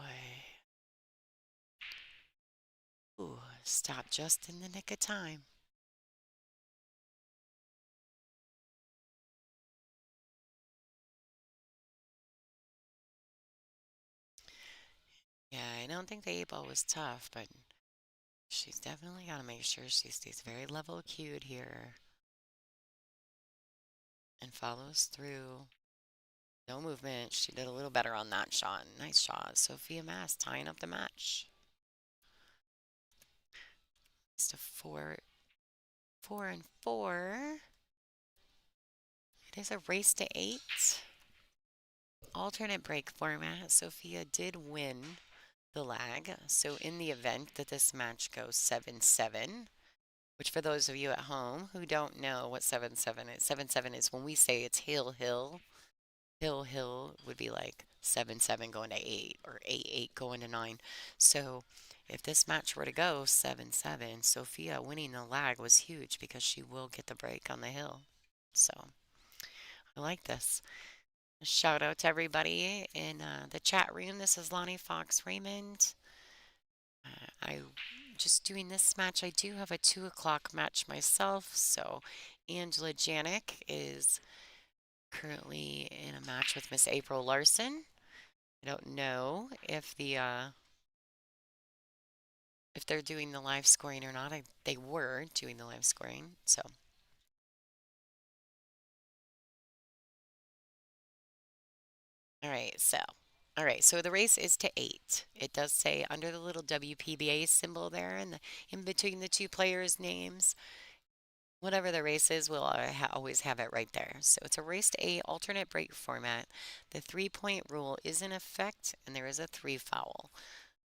Ooh, stop just in the nick of time. Yeah, I don't think the eight ball was tough, but she's definitely got to make sure she stays very level cued here and follows through. No movement. She did a little better on that shot. Nice shot. Sophia Mass tying up the match. It's a 4-4. It is a race to 8. Alternate break format. Sophia did win the lag. So in the event that this match goes 7-7, which for those of you at home who don't know what 7-7 is, 7-7 is when we say it's hill-hill. Hill-hill would be like 7-7 going to 8 or 8-8 going to 9. So if this match were to go 7-7, Sophia winning the lag was huge because she will get the break on the hill. So I like this. Shout out to everybody in the chat room. This is Lonnie Fox Raymond. I just doing this match. I do have a 2 o'clock match myself. So Angela Janik is currently in a match with Miss April Larson. I don't know if they're doing the live scoring or not. They were doing the live scoring. So all right. So All right, so the race is to 8. It does say under the little WPBA symbol there and in between the two players' names, whatever the race is, we'll always have it right there. So it's a race to 8 alternate break format. The 3-point rule is in effect, and there is a 3 foul.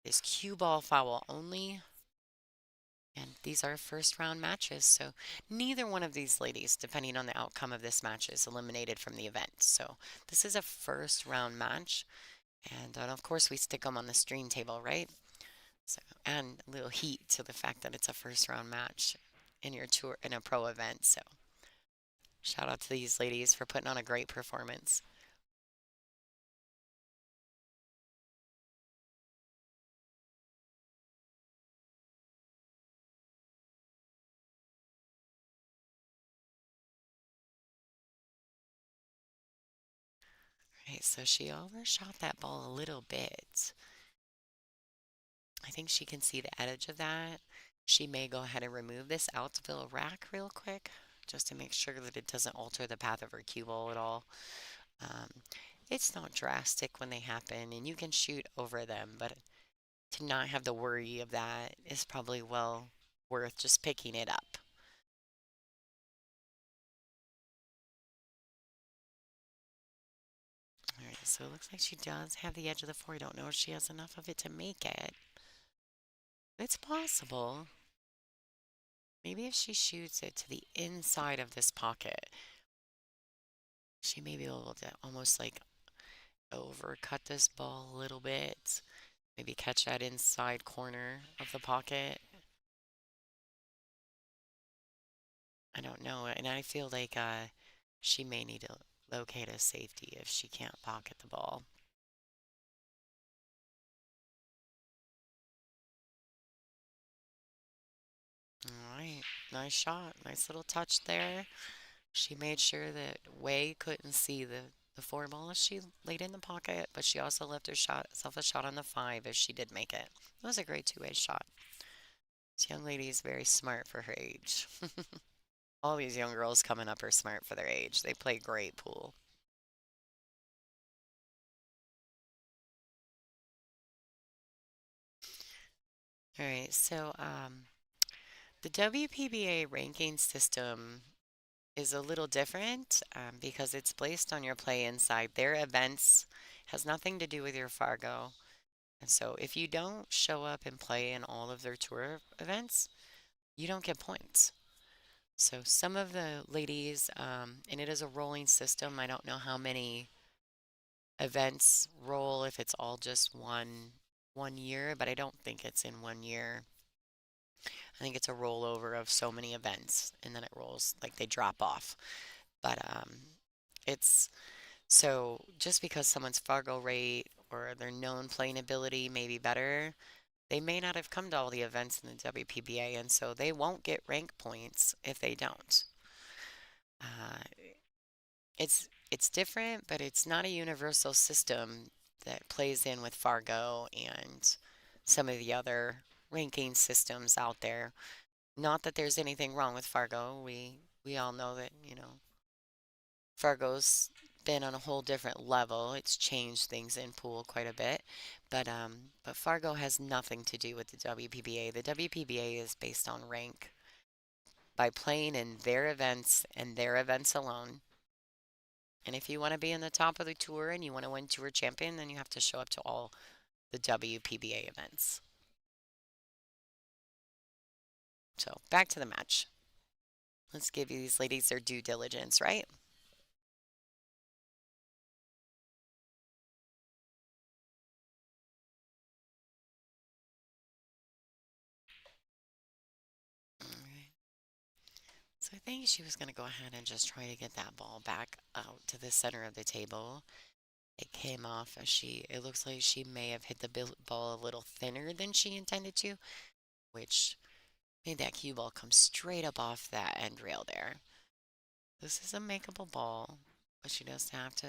It's cue ball foul only, and these are first round matches. So neither one of these ladies, depending on the outcome of this match, is eliminated from the event. So this is a first round match. And of course, we stick them on the stream table, right? So, and a little heat to the fact that it's a first round match in your tour in a pro event. So, shout out to these ladies for putting on a great performance. Right, so she overshot that ball a little bit. I think she can see the edge of that. She may go ahead and remove this outfield rack real quick just to make sure that it doesn't alter the path of her cue ball at all. Um, it's not drastic when they happen, and you can shoot over them, but to not have the worry of that is probably well worth just picking it up. All right, so it looks like she does have the edge of the four. I don't know if she has enough of it to make it. It's possible. Maybe if she shoots it to the inside of this pocket, she may be able to almost like overcut this ball a little bit. Maybe catch that inside corner of the pocket. I don't know. And I feel like she may need to locate a safety if she can't pocket the ball. All right, nice shot. Nice little touch there. She made sure that Wei couldn't see the four ball as she laid in the pocket, but she also left herself a shot on the five as she did make it. It was a great two-way shot. This young lady is very smart for her age. All these young girls coming up are smart for their age. They play great pool. All right, so the WPBA ranking system is a little different because it's based on your play inside their events, has nothing to do with your Fargo. And so if you don't show up and play in all of their tour events, you don't get points. So some of the ladies, and it is a rolling system. I don't know how many events roll if it's all just one year, but I don't think it's in one year. I think it's a rollover of so many events, and then it rolls like they drop off. But it's so just because someone's Fargo rate or their known playing ability may be better, they may not have come to all the events in the WPBA, and so they won't get rank points if they don't. Uh, it's different, but it's not a universal system that plays in with Fargo and some of the other ranking systems out there. Not that there's anything wrong with Fargo. We all know that, Fargo's been on a whole different level. It's changed things in pool quite a bit. But Fargo has nothing to do with the WPBA. The WPBA is based on rank. By playing in their events and their events alone. And if you want to be in the top of the tour and you want to win tour champion, then you have to show up to all the WPBA events. So back to the match. Let's give these ladies their due diligence, right? All right. So I think she was going to go ahead and just try to get that ball back out to the center of the table. It came off as it looks like she may have hit the ball a little thinner than she intended to, which made that cue ball come straight up off that end rail there. This is a makeable ball, but she does have to,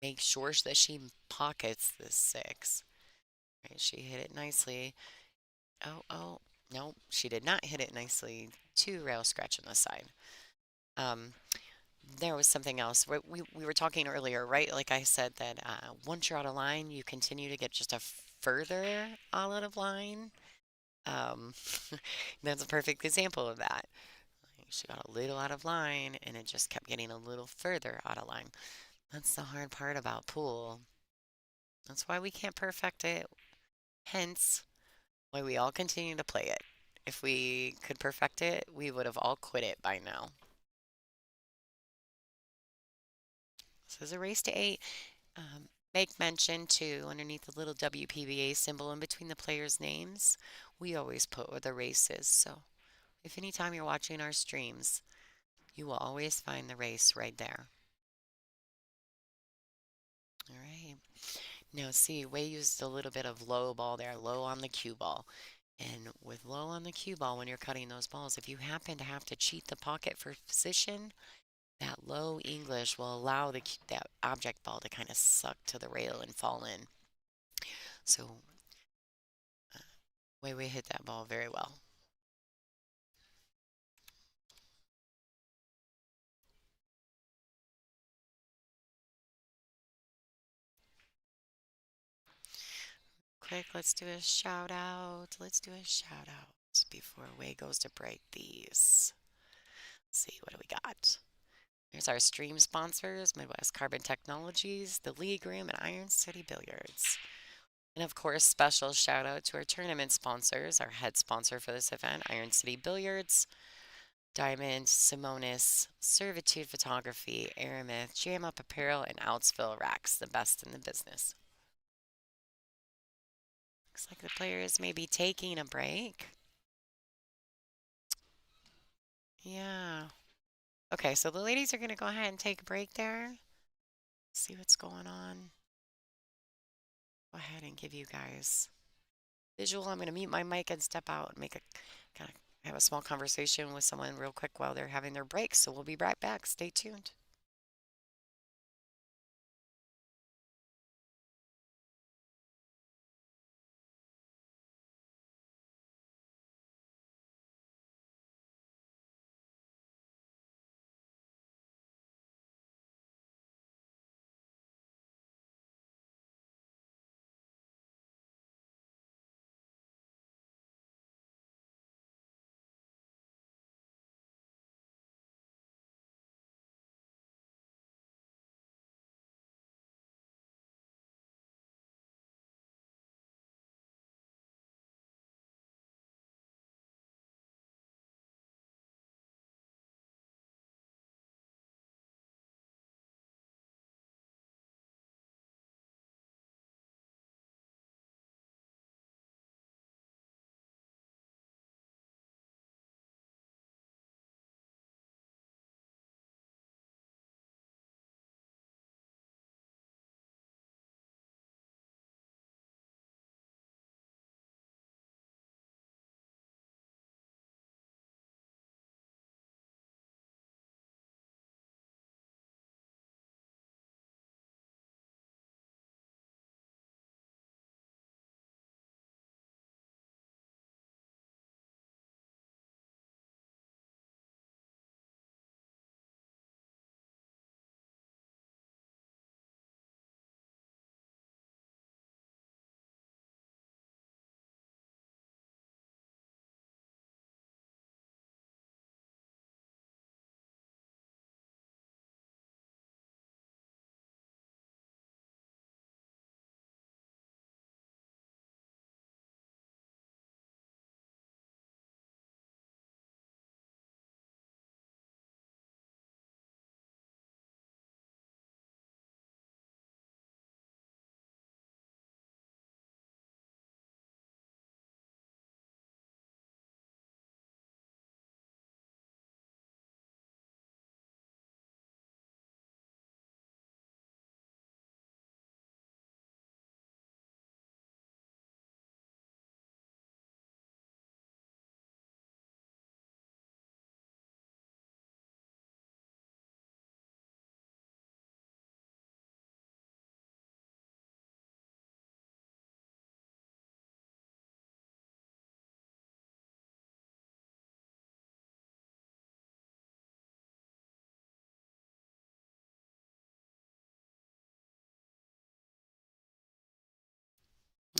make sure that she pockets the six. Right, she hit it nicely. Oh, no, she did not hit it nicely. Two rail scratch on the side. Um, There was something else. We were talking earlier, right? Like I said that once you're out of line, you continue to get just a further out of line. Um, that's a perfect example of that. Like, she got a little out of line, and it just kept getting a little further out of line. That's the hard part about pool. That's why we can't perfect it. Hence, why we all continue to play it. If we could perfect it, we would have all quit it by now. So there's a race to eight. Make mention to underneath the little WPBA symbol in between the players' names, we always put where the race is. So if anytime you're watching our streams, you will always find the race right there. All right. Now see, Way used a little bit of low ball there, low on the cue ball. And with low on the cue ball, when you're cutting those balls, if you happen to have to cheat the pocket for position, that low English will allow that object ball to kind of suck to the rail and fall in. So Way hit that ball very well. Quick, let's do a shout out. Let's do a shout out before Way goes to break these. Let's see, what do we got? Here's our stream sponsors, Midwest Carbon Technologies, the League Room, and Iron City Billiards. And of course, special shout out to our tournament sponsors, our head sponsor for this event, Iron City Billiards, Diamond, Simonis, Servitude Photography, Aramith, Jam Up Apparel, and Outsville Racks, the best in the business. Looks like the players may be taking a break. Yeah. Okay, so the ladies are going to go ahead and take a break there. See what's going on. Go ahead and give you guys visual. I'm going to mute my mic and step out and make a kind of have a small conversation with someone real quick while they're having their break. So we'll be right back. Stay tuned.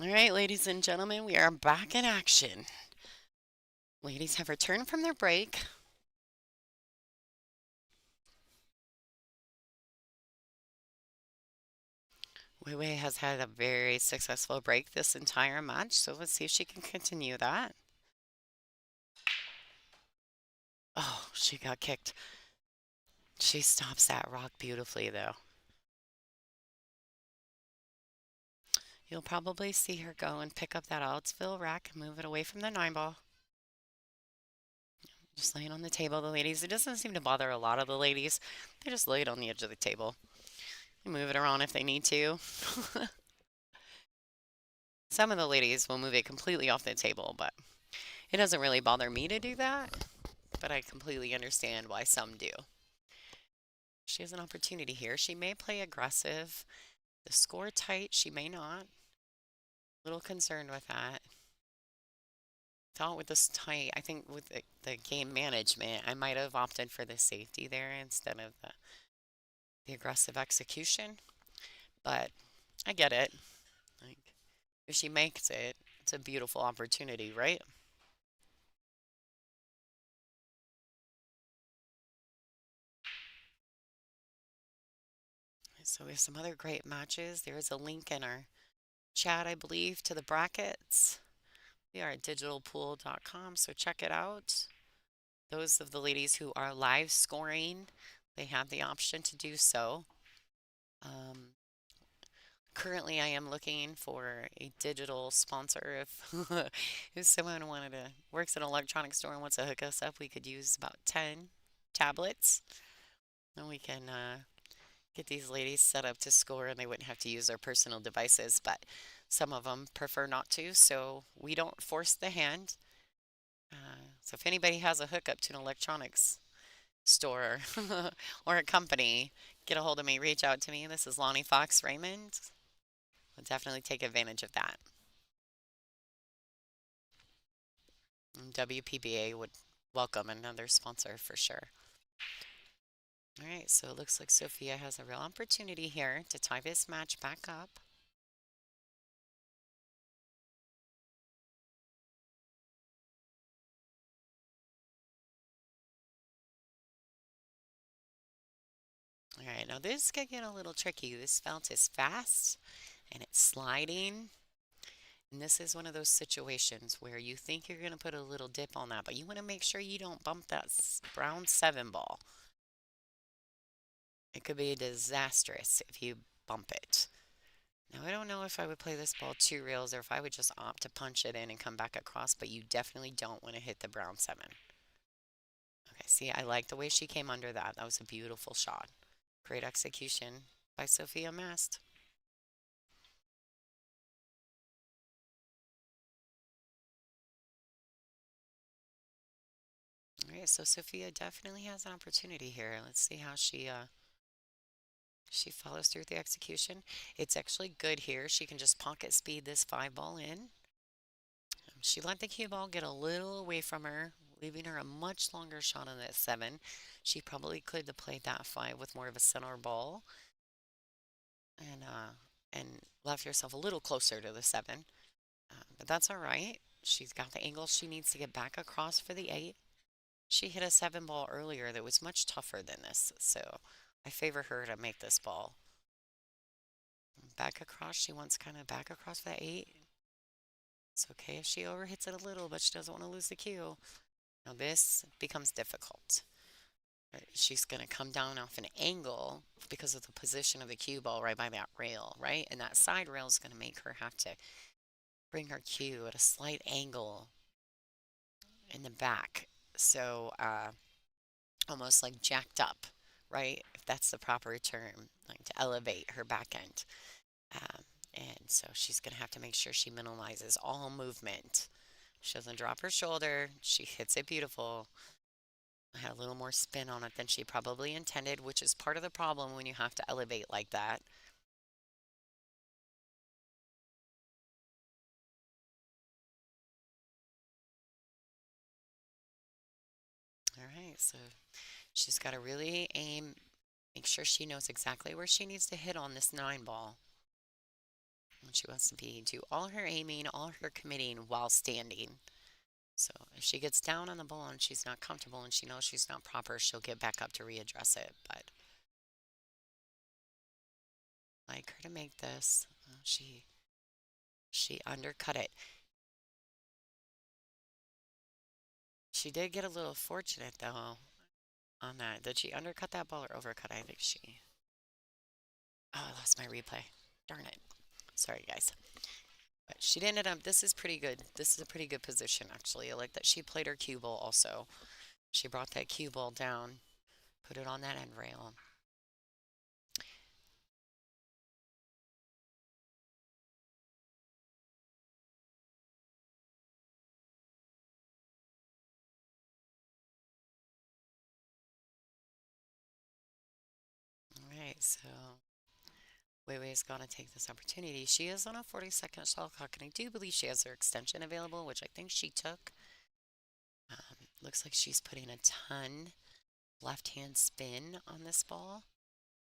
All right, ladies and gentlemen, we are back in action. Ladies have returned from their break. Wei Wei has had a very successful break this entire match, so let's see if she can continue that. Oh, she got kicked. She stops that rock beautifully, though. You'll probably see her go and pick up that Oldsville rack and move it away from the 9 ball. Just laying on the table, the ladies. It doesn't seem to bother a lot of the ladies. They just lay it on the edge of the table. They move it around if they need to. Some of the ladies will move it completely off the table, but it doesn't really bother me to do that. But I completely understand why some do. She has an opportunity here. She may play aggressive. The score tight, she may not. Little concerned with that. Thought with this tight, I think with the game management, I might have opted for the safety there instead of the aggressive execution. But I get it. Like, if she makes it, it's a beautiful opportunity, right? So we have some other great matches. There is a link in our chat, I believe, to the brackets. We are at digitalpool.com, so check it out. Those of the ladies who are live scoring, they have the option to do so. Um, Currently, I am looking for a digital sponsor. If someone works at an electronics store and wants to hook us up, we could use about 10 tablets, and we can get these ladies set up to score, and they wouldn't have to use their personal devices. But some of them prefer not to, so we don't force the hand. So if anybody has a hookup to an electronics store or a company, get a hold of me, reach out to me. This is Lonnie Fox Raymond. I'll definitely take advantage of that. And WPBA would welcome another sponsor for sure. All right, so it looks like Sophia has a real opportunity here to tie this match back up. All right, now this could get a little tricky. This felt is fast and it's sliding. And this is one of those situations where you think you're going to put a little dip on that, but you want to make sure you don't bump that brown 7 ball. It could be disastrous if you bump it. Now, I don't know if I would play this ball 2 reels or if I would just opt to punch it in and come back across, but you definitely don't want to hit the brown 7. Okay, see, I like the way she came under that. That was a beautiful shot. Great execution by Sophia Mast. All right, so Sophia definitely has an opportunity here. Let's see how she follows through with the execution. It's actually good here. She can just pocket speed this 5 ball in. She let the cue ball get a little away from her, leaving her a much longer shot on that 7. She probably could have played that 5 with more of a center ball and left herself a little closer to the 7. But that's all right. She's got the angle she needs to get back across for the 8. She hit a 7 ball earlier that was much tougher than this, so I favor her to make this ball. Back across, she wants kind of back across for that 8. It's okay if she overhits it a little, but she doesn't want to lose the cue. Now this becomes difficult. She's going to come down off an angle because of the position of the cue ball right by that rail, right? And that side rail is going to make her have to bring her cue at a slight angle in the back. So almost like jacked up, right? If that's the proper term, like to elevate her back end. Um, and so she's going to have to make sure she minimizes all movement. She doesn't drop her shoulder. She hits it beautiful. I had a little more spin on it than she probably intended, which is part of the problem when you have to elevate like that. All right, so she's got to really aim, make sure she knows exactly where she needs to hit on this 9 ball. And she wants to do all her aiming, all her committing while standing. So if she gets down on the ball and she's not comfortable and she knows she's not proper, she'll get back up to readdress it. But I like her to make this. She undercut it. She did get a little fortunate though on that. Did she undercut that ball or overcut? I think she. Oh, I lost my replay. Darn it. Sorry, guys. But she did end up. This is pretty good. This is a pretty good position actually. I like that she played her cue ball also. She brought that cue ball down, put it on that end rail. All right, so Wei Wei's gonna take this opportunity. She is on a 40-second shell clock, and I do believe she has her extension available, which I think she took. Looks like she's putting a ton left hand spin on this ball.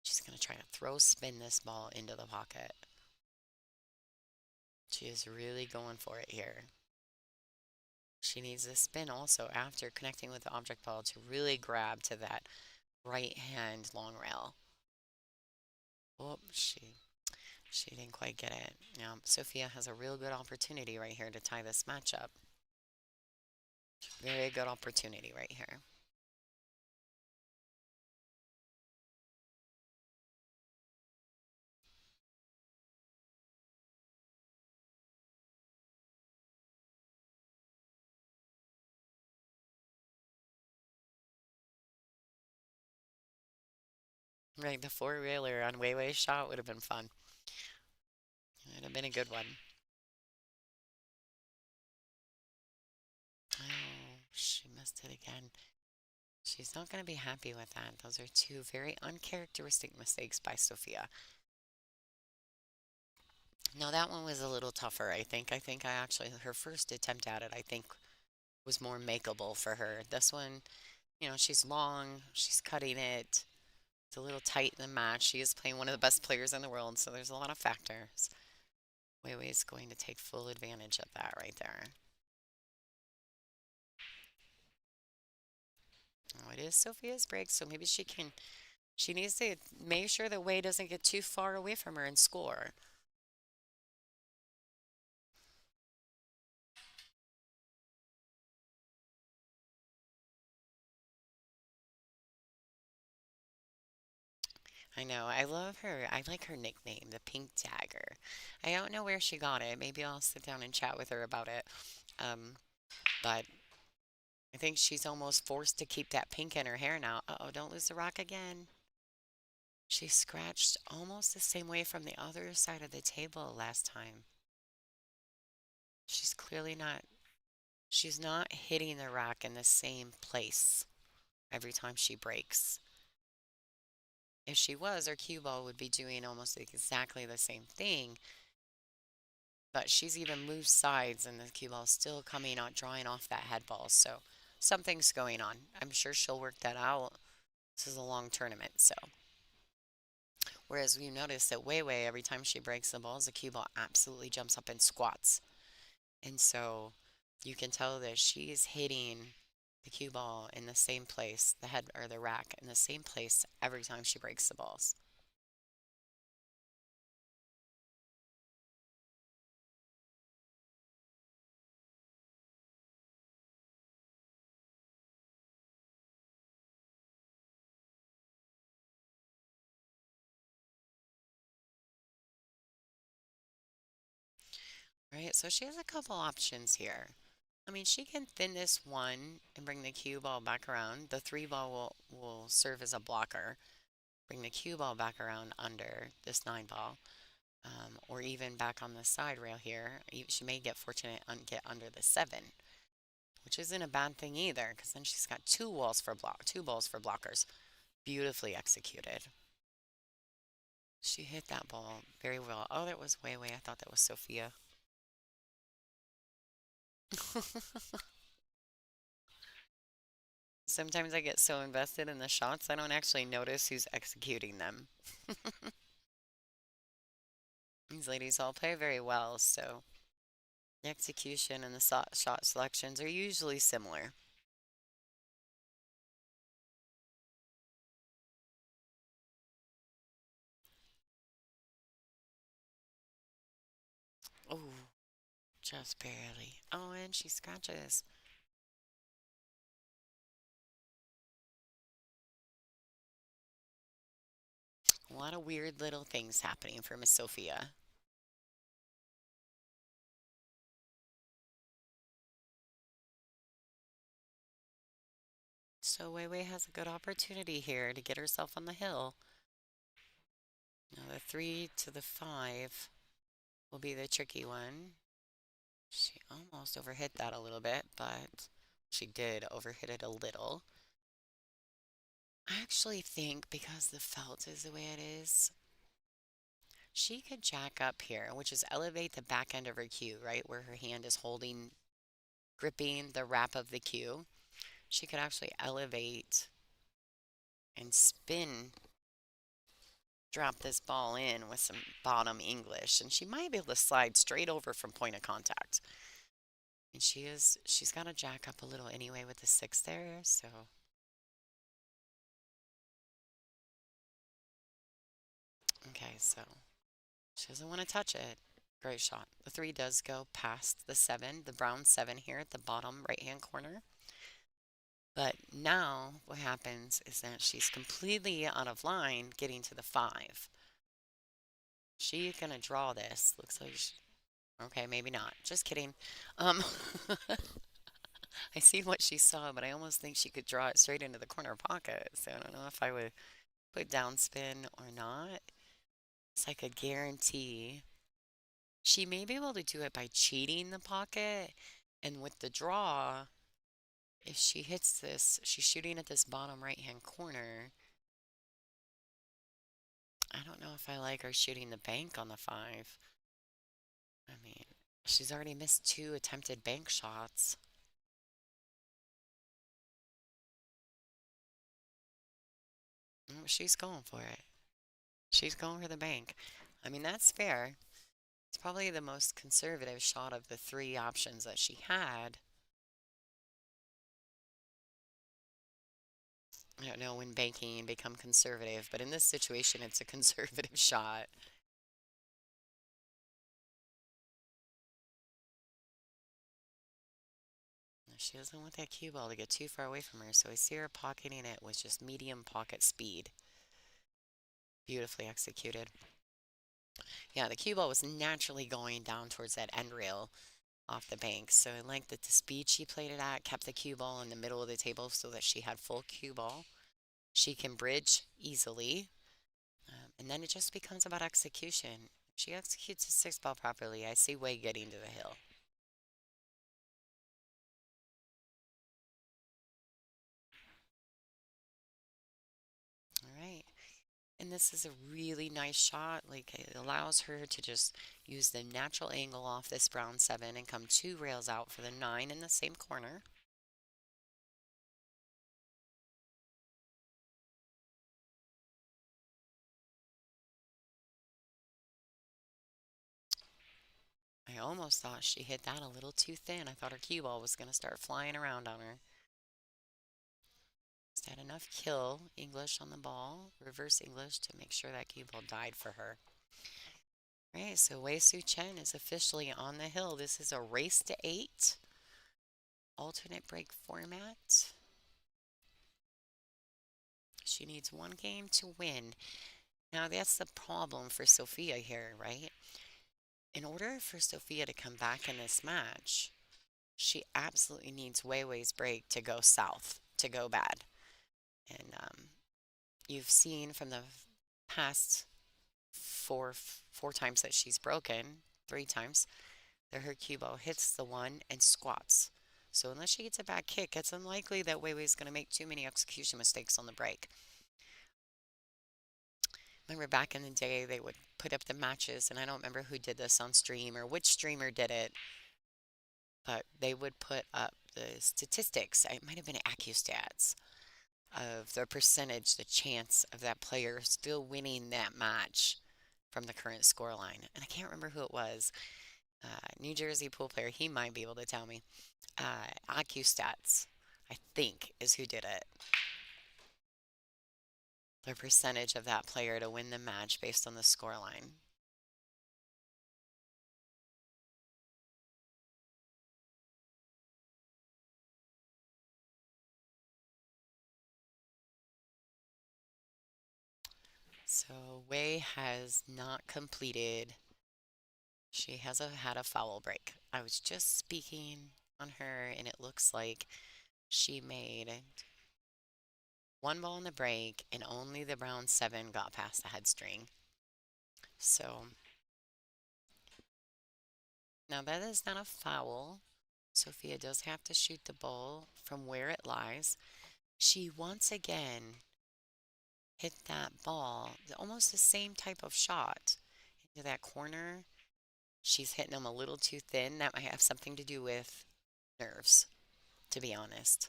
She's gonna try to throw spin this ball into the pocket. She is really going for it here. She needs this spin also after connecting with the object ball to really grab to that right hand long rail. Oh, she didn't quite get it. Now, Sophia has a real good opportunity right here to tie this matchup. Very good opportunity right here. Right, the four-wheeler on Wei Wei's shot would have been fun. It would have been a good one. Oh, she missed it again. She's not going to be happy with that. Those are two very uncharacteristic mistakes by Sophia. Now that one was a little tougher, I think. I actually, her first attempt at it, I think was more makeable for her. This one, she's long, she's cutting it. It's a little tight in the match. She is playing one of the best players in the world, so there's a lot of factors. Wei Wei is going to take full advantage of that right there. Oh, it is Sophia's break, so maybe she needs to make sure that Wei doesn't get too far away from her and score. I know, I love her. I like her nickname, the Pink Dagger. I don't know where she got it. Maybe I'll sit down and chat with her about it. Um, but I think she's almost forced to keep that pink in her hair now. Uh-oh, don't lose the rock again. She scratched almost the same way from the other side of the table last time. She's clearly not, she's not hitting the rock in the same place every time she breaks. If she was, her cue ball would be doing almost exactly the same thing, but she's even moved sides and the cue ball is still coming out, drawing off that head ball. So something's going on. I'm sure she'll work that out. This is a long tournament, so. Whereas we notice that Wei Wei, every time she breaks the balls, the cue ball absolutely jumps up and squats. And so you can tell that she's hitting the cue ball in the same place, the head or the rack in the same place every time she breaks the balls. Right? So she has a couple options here. I mean, she can thin this one and bring the cue ball back around. The three ball will serve as a blocker. Bring the cue ball back around under this nine ball. Or even back on the side rail here. She may get fortunate and get under the seven, which isn't a bad thing either, because then she's got two balls for blockers. Beautifully executed. She hit that ball very well. Oh, that was Wei Wei. I thought that was Sophia. Sometimes I get so invested in the shots, I don't actually notice who's executing them. These ladies all play very well, so the execution and the shot selections are usually similar. Oh, just barely. Oh, and she scratches. A lot of weird little things happening for Miss Sophia. So Wei Wei has a good opportunity here to get herself on the hill. Now the 3 to the 5 will be the tricky one. She almost overhit that a little bit, but she did overhit it a little. I actually think because the felt is the way it is, she could jack up here, which is elevate the back end of her cue, right? Where her hand is holding, gripping the wrap of the cue. She could actually elevate and spin, drop this ball in with some bottom English, and she might be able to slide straight over from point of contact. And she's got to jack up a little anyway with the 6 there, so okay, so she doesn't want to touch it. Great shot. The 3 does go past the 7, the brown 7 here at the bottom right-hand corner. But now what happens is that she's completely out of line getting to the 5. She's gonna draw this. Looks like okay, maybe not. Just kidding. Um, I seen what she saw, but I almost think she could draw it straight into the corner pocket. So I don't know if I would put down spin or not. It's like a guarantee. She may be able to do it by cheating the pocket, and with the draw, if she hits this, she's shooting at this bottom right-hand corner. I don't know if I like her shooting the bank on the 5. I mean, she's already missed 2 attempted bank shots. She's going for it. She's going for the bank. I mean, that's fair. It's probably the most conservative shot of the 3 options that she had. I don't know when banking become conservative, but in this situation, it's a conservative shot. She doesn't want that cue ball to get too far away from her, so I see her pocketing it with just medium pocket speed. Beautifully executed. Yeah, the cue ball was naturally going down towards that end rail off the bank, so I like that the speed she played it at kept the cue ball in the middle of the table so that she had full cue ball. She can bridge easily, and then it just becomes about execution. If she executes a 6 ball properly, I see Wei getting to the hill. All right. And this is a really nice shot. Like it allows her to just use the natural angle off this brown 7 and come 2 rails out for the 9 in the same corner. I almost thought she hit that a little too thin. I thought her cue ball was going to start flying around on her. Just had enough kill English on the ball, reverse English to make sure that cue ball died for her. All right, so Wei Su Chen is officially on the hill. This is a race to 8, alternate break format. She needs 1 game to win. Now, that's the problem for Sophia here, right? In order for Sophia to come back in this match, she absolutely needs Wei Wei's break to go south, to go bad. And you've seen from the past four times that she's broken, 3 times, that her cue ball hits the 1 and squats. So unless she gets a bad kick, it's unlikely that Wei Wei's going to make too many execution mistakes on the break. Remember back in the day, they would put up the matches, and I don't remember who did this on stream or which streamer did it, but they would put up the statistics. It might have been AccuStats of the percentage, the chance of that player still winning that match from the current score line. And I can't remember who it was. New Jersey pool player. He might be able to tell me. AccuStats, I think, is who did it. The percentage of that player to win the match based on the score line. So Wei has not completed. She has had a foul break. I was just speaking on her, and it looks like she made one ball in the break, and only the brown seven got past the head string. So now that is not a foul. Sophia does have to shoot the ball from where it lies. She once again hit that ball, almost the same type of shot into that corner. She's hitting them a little too thin. That might have something to do with nerves, to be honest.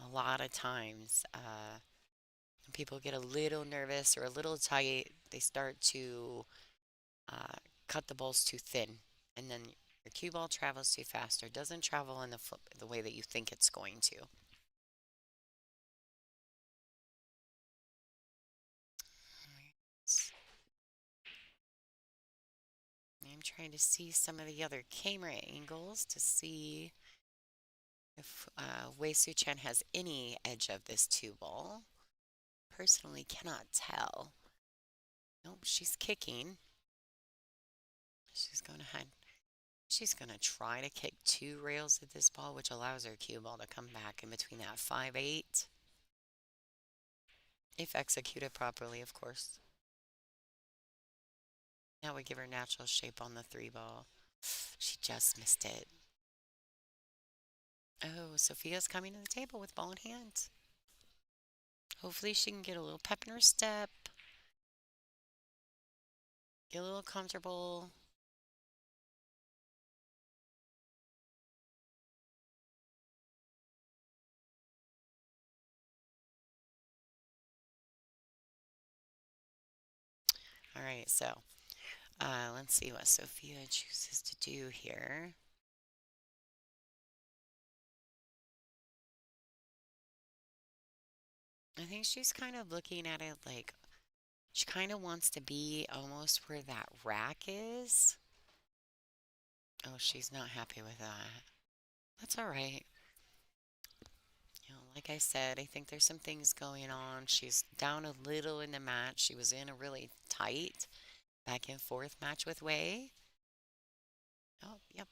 A lot of times, when people get a little nervous or a little tight, they start to uh, cut the balls too thin, and then your cue ball travels too fast or doesn't travel in the way that you think it's going to. I'm trying to see some of the other camera angles to see if Wei Su Chen has any edge of this two ball. Personally, cannot tell. Nope, she's kicking. She's going ahead. She's going to try to kick two rails at this ball, which allows her cue ball to come back in between that 5-8. If executed properly, of course. That would give her natural shape on the three ball. She just missed it. Oh, Sophia's coming to the table with ball in hand. Hopefully she can get a little pep in her step, get a little comfortable. All right, so let's see what Sophia chooses to do here. I think she's kind of looking at it like she kind of wants to be almost where that rack is. Oh, she's not happy with that. That's all right. Like I said, I think there's some things going on. She's down a little in the match. She was in a really tight back and forth match with Wei. Oh, yep.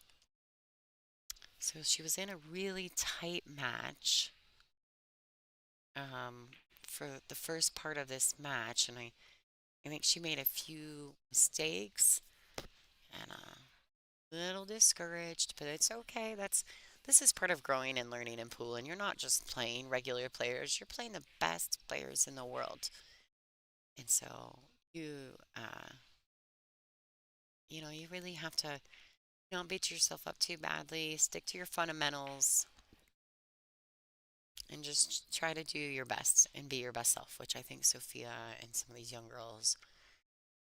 So she was in a really tight match um, for the first part of this match, and I think she made a few mistakes and a little discouraged, but it's okay. This is part of growing and learning in pool, and you're not just playing regular players, you're playing the best players in the world. And so you you really have to don't beat yourself up too badly, stick to your fundamentals, and just try to do your best and be your best self, which I think Sophia and some of these young girls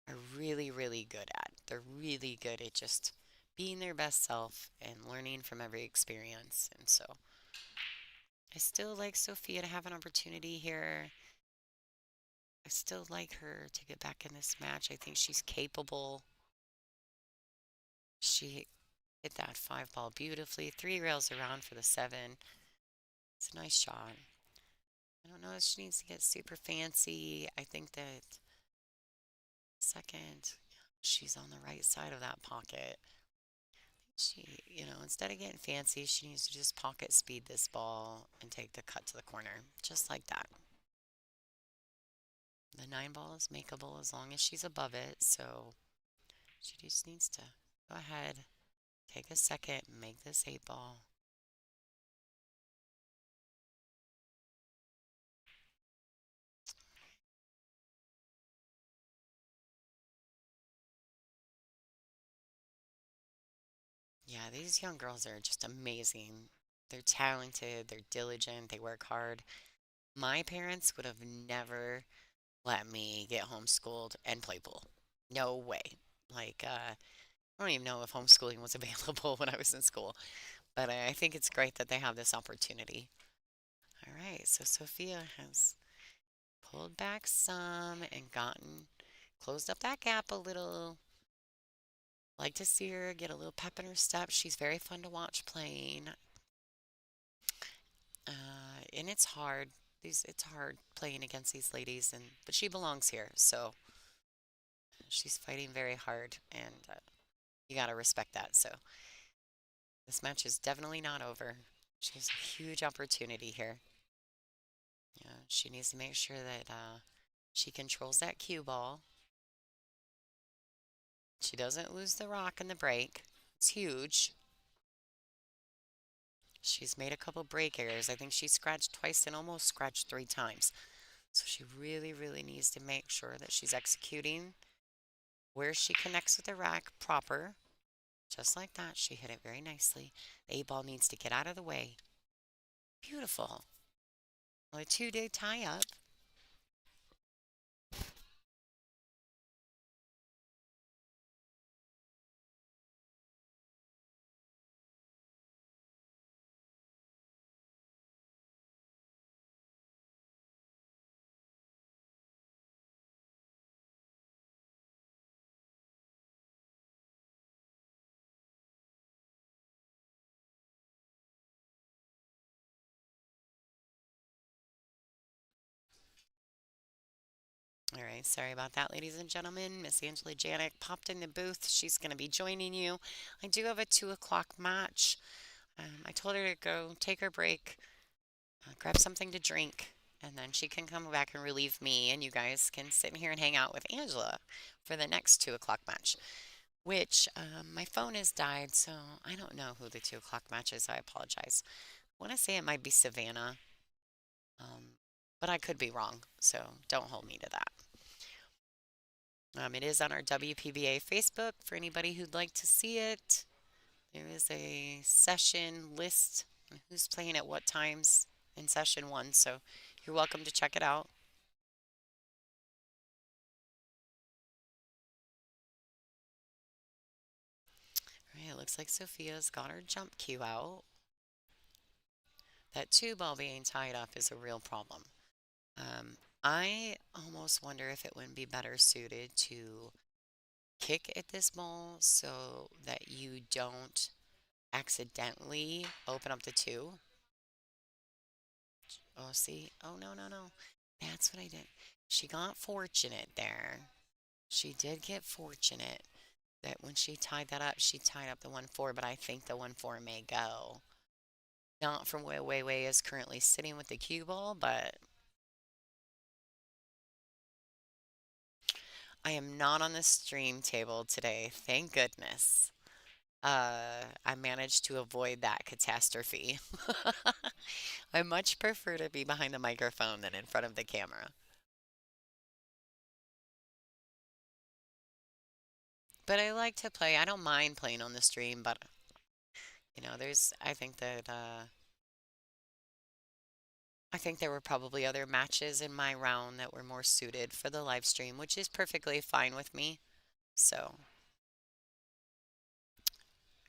are really, really good at. They're really good at just being their best self and learning from every experience. And so I still like Sophia to have an opportunity here. I still like her to get back in this match. I think she's capable. She hit that five ball beautifully. Three rails around for the seven. It's a nice shot. I don't know if she needs to get super fancy. I think that second, she's on the right side of that pocket. Instead of getting fancy, she needs to just pocket speed this ball and take the cut to the corner, just like that. The nine ball is makeable as long as she's above it, so she just needs to go ahead, take a second, make this eight ball. Yeah, these young girls are just amazing. They're talented, they're diligent, they work hard. My parents would have never let me get homeschooled and play pool. No way. Like, I don't even know if homeschooling was available when I was in school, but I think it's great that they have this opportunity. All right, so Sophia has pulled back some and closed up that gap a little. Like to see her get a little pep in her step. She's very fun to watch playing. And it's hard. It's hard playing against these ladies, but she belongs here, so she's fighting very hard, and you gotta respect that. So this match is definitely not over. She has a huge opportunity here. Yeah, she needs to make sure that she controls that cue ball. She doesn't lose the rock in the break. It's huge. She's made a couple break errors. I think she scratched twice and almost scratched three times. So she really, really needs to make sure that she's executing where she connects with the rack proper. Just like that. She hit it very nicely. The A ball needs to get out of the way. Beautiful. Well, a two-day tie-up. All right, sorry about that, ladies and gentlemen. Miss Angela Janik popped in the booth. She's going to be joining you. I do have a 2 o'clock match. I told her to go take her break, grab something to drink, and then she can come back and relieve me, and you guys can sit in here and hang out with Angela for the next 2 o'clock match, which my phone has died, so I don't know who the 2 o'clock match is. I apologize. I want to say it might be Savannah, um, but I could be wrong, so don't hold me to that. It is on our WPBA Facebook for anybody who'd like to see it. There is a session list on who's playing at what times in session one, so you're welcome to check it out. All right, it looks like Sophia's got her jump cue out. That two ball being tied up is a real problem. Um, I almost wonder if it wouldn't be better suited to kick at this ball so that you don't accidentally open up the two. Oh, see? Oh, no, no, no. That's what I did. She got fortunate there. She did get fortunate that when she tied that up, she tied up the 1-4, but I think the 1-4 may go. Not from where Wei Wei is currently sitting with the cue ball, but I am not on the stream table today. Thank goodness. I managed to avoid that catastrophe. I much prefer to be behind the microphone than in front of the camera. But I like to play. I don't mind playing on the stream, but I think there were probably other matches in my round that were more suited for the live stream, which is perfectly fine with me. So,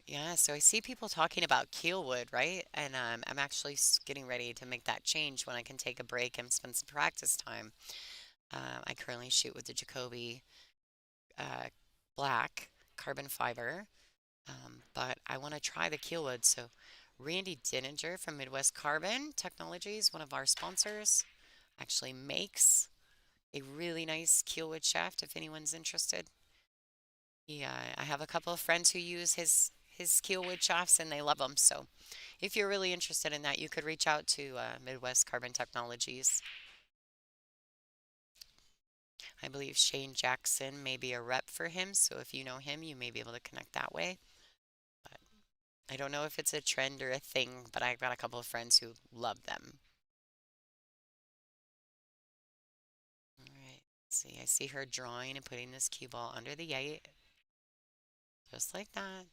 yeah, so I see people talking about Keelwood, right? And I'm actually getting ready to make that change when I can take a break and spend some practice time. I currently shoot with the Jacoby uh, Black carbon fiber, but I want to try the Keelwood. So, Randy Dininger from Midwest Carbon Technologies, one of our sponsors, actually makes a really nice Keelwood shaft if anyone's interested. Yeah, I have a couple of friends who use his Keelwood shafts and they love them. So if you're really interested in that, you could reach out to Midwest Carbon Technologies. I believe Shane Jackson may be a rep for him, so if you know him, you may be able to connect that way. But I don't know if it's a trend or a thing, but I've got a couple of friends who love them. All right, let's see, I see her drawing and putting this cue ball under the 8, just like that.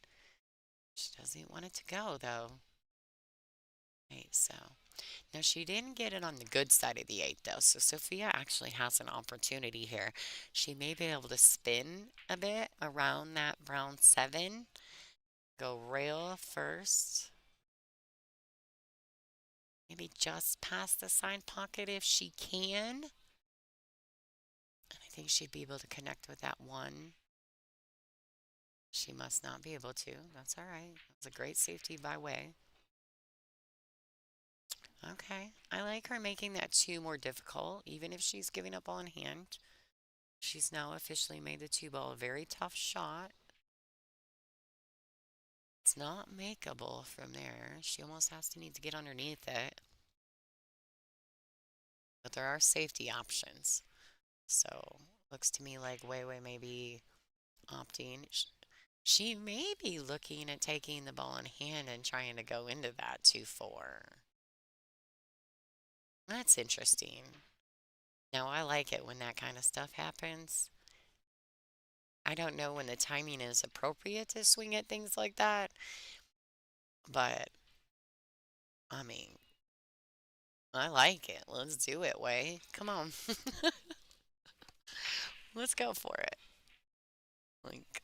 She doesn't want it to go, though. Right, so now she didn't get it on the good side of the eight though, so Sophia actually has an opportunity here. She may be able to spin a bit around that brown seven, go rail first, maybe just past the side pocket if she can. And I think she'd be able to connect with that one. She must not be able to. That's all right. That's a great safety by way. Okay. I like her making that two more difficult, even if she's giving up on hand. She's now officially made the two ball a very tough shot. It's not makeable from there. She almost has to need to get underneath it. But there are safety options. So looks to me like Wei Wei may be opting. She may be looking at taking the ball in hand and trying to go into that 2-4. That's interesting. Now, I like it when that kind of stuff happens. I don't know when the timing is appropriate to swing at things like that, but I mean, I like it. Let's do it, Way. Come on. Let's go for it. Like,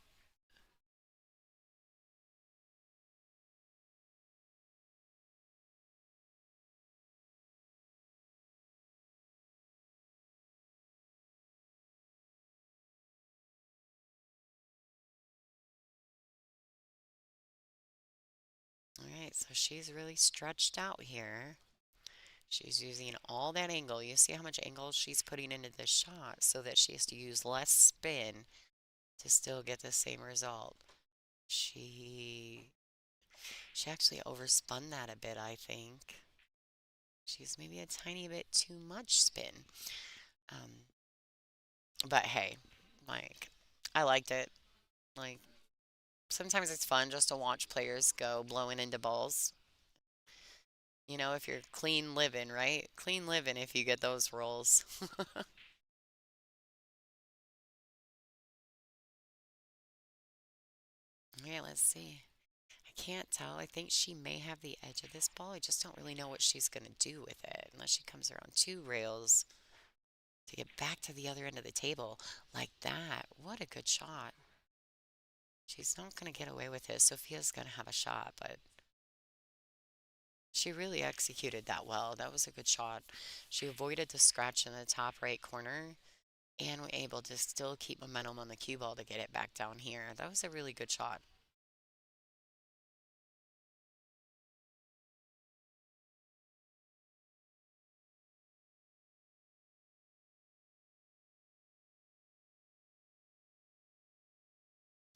all right, so she's really stretched out here. She's using all that angle. You see how much angle she's putting into this shot so that she has to use less spin to still get the same result. She she actually overspun that a bit, I think. She's maybe a tiny bit too much spin. Um, but hey, like I liked it. Like sometimes it's fun just to watch players go blowing into balls. If you're clean living, right? Clean living if you get those rolls. Yeah, let's see. I can't tell. I think she may have the edge of this ball. I just don't really know what she's going to do with it unless she comes around two rails to get back to the other end of the table like that. What a good shot. She's not going to get away with it. Sophia's going to have a shot, but she really executed that well. That was a good shot. She avoided the scratch in the top right corner and was able to still keep momentum on the cue ball to get it back down here. That was a really good shot.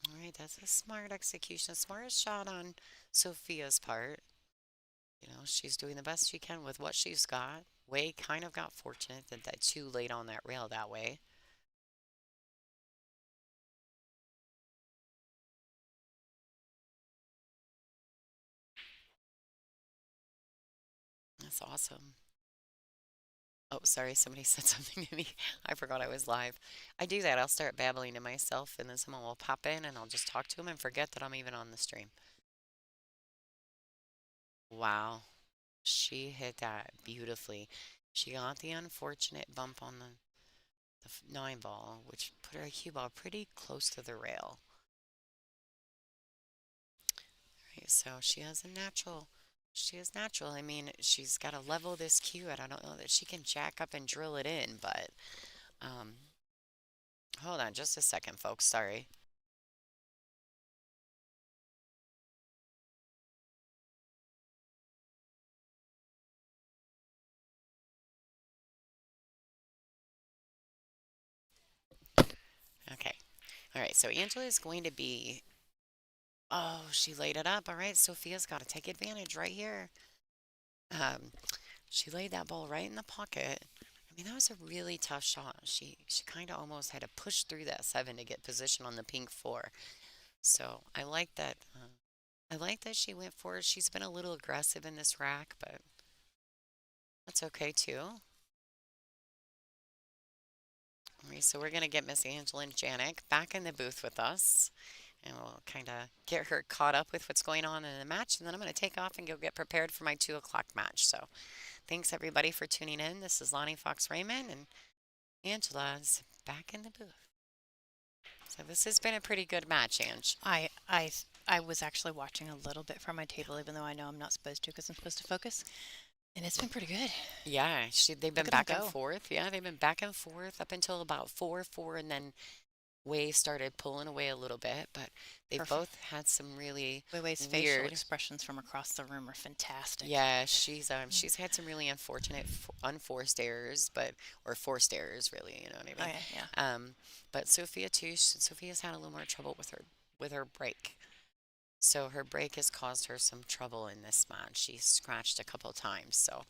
All right, that's a smart execution, smartest shot on Sophia's part. She's doing the best she can with what she's got. Wei kind of got fortunate that two laid on that rail that way. That's awesome. Oh, sorry, somebody said something to me. I forgot I was live. I do that. I'll start babbling to myself, and then someone will pop in, and I'll just talk to them and forget that I'm even on the stream. Wow, she hit that beautifully. She got the unfortunate bump on the nine ball, which put her cue ball pretty close to the rail. Right, so she has a natural. She is natural. I mean, she's got to level this cue, and I don't know that she can jack up and drill it in, but um, hold on just a second, folks. Sorry. Okay. All right. So Angela is going to be. Oh, she laid it up. All right. Sophia's got to take advantage right here. Um, she laid that ball right in the pocket. I mean, that was a really tough shot. She kind of almost had to push through that seven to get position on the pink four. So I like that. I like that she went for it. She's been a little aggressive in this rack, but that's okay too. All right, so we're gonna get Miss Angeline Janik back in the booth with us, and we'll kind of get her caught up with what's going on in the match, and then I'm going to take off and go get prepared for my 2 o'clock match. So thanks everybody for tuning in. This is Lonnie Fox Raymond, and Angela's back in the booth. So this has been a pretty good match, Ange. I I I was actually watching a little bit from my table, even though I know I'm not supposed to because I'm supposed to focus, and it's been pretty good. Yeah, they've Look been at them back and go. forth. Yeah, they've been back and forth up until about 4-4, and then Way started pulling away a little bit, but they've Perfect. both had some really Weiwei's facial weird. expressions from across the room are fantastic. Yeah, she's had some really unfortunate unforced errors, but or forced errors really, you know what I Oh mean? yeah, yeah. Um, but Sophia too, Sophia's had a little more trouble with her break. So her break has caused her some trouble in this match. She's scratched a couple times. So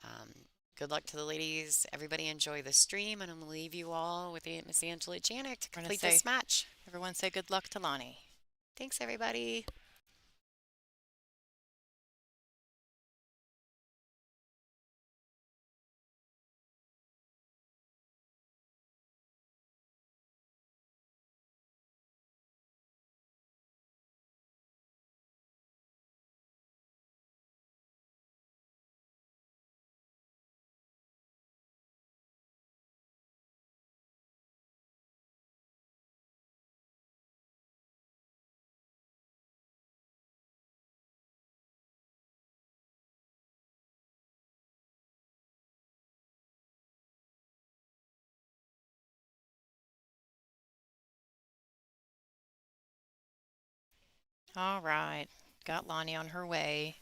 um, good luck to the ladies. Everybody enjoy the stream, and I'm gonna leave you all with Miss Angela Janik to We're gonna complete say, this match. everyone say good luck to Lonnie. Thanks, everybody. All right, got Lonnie on her way.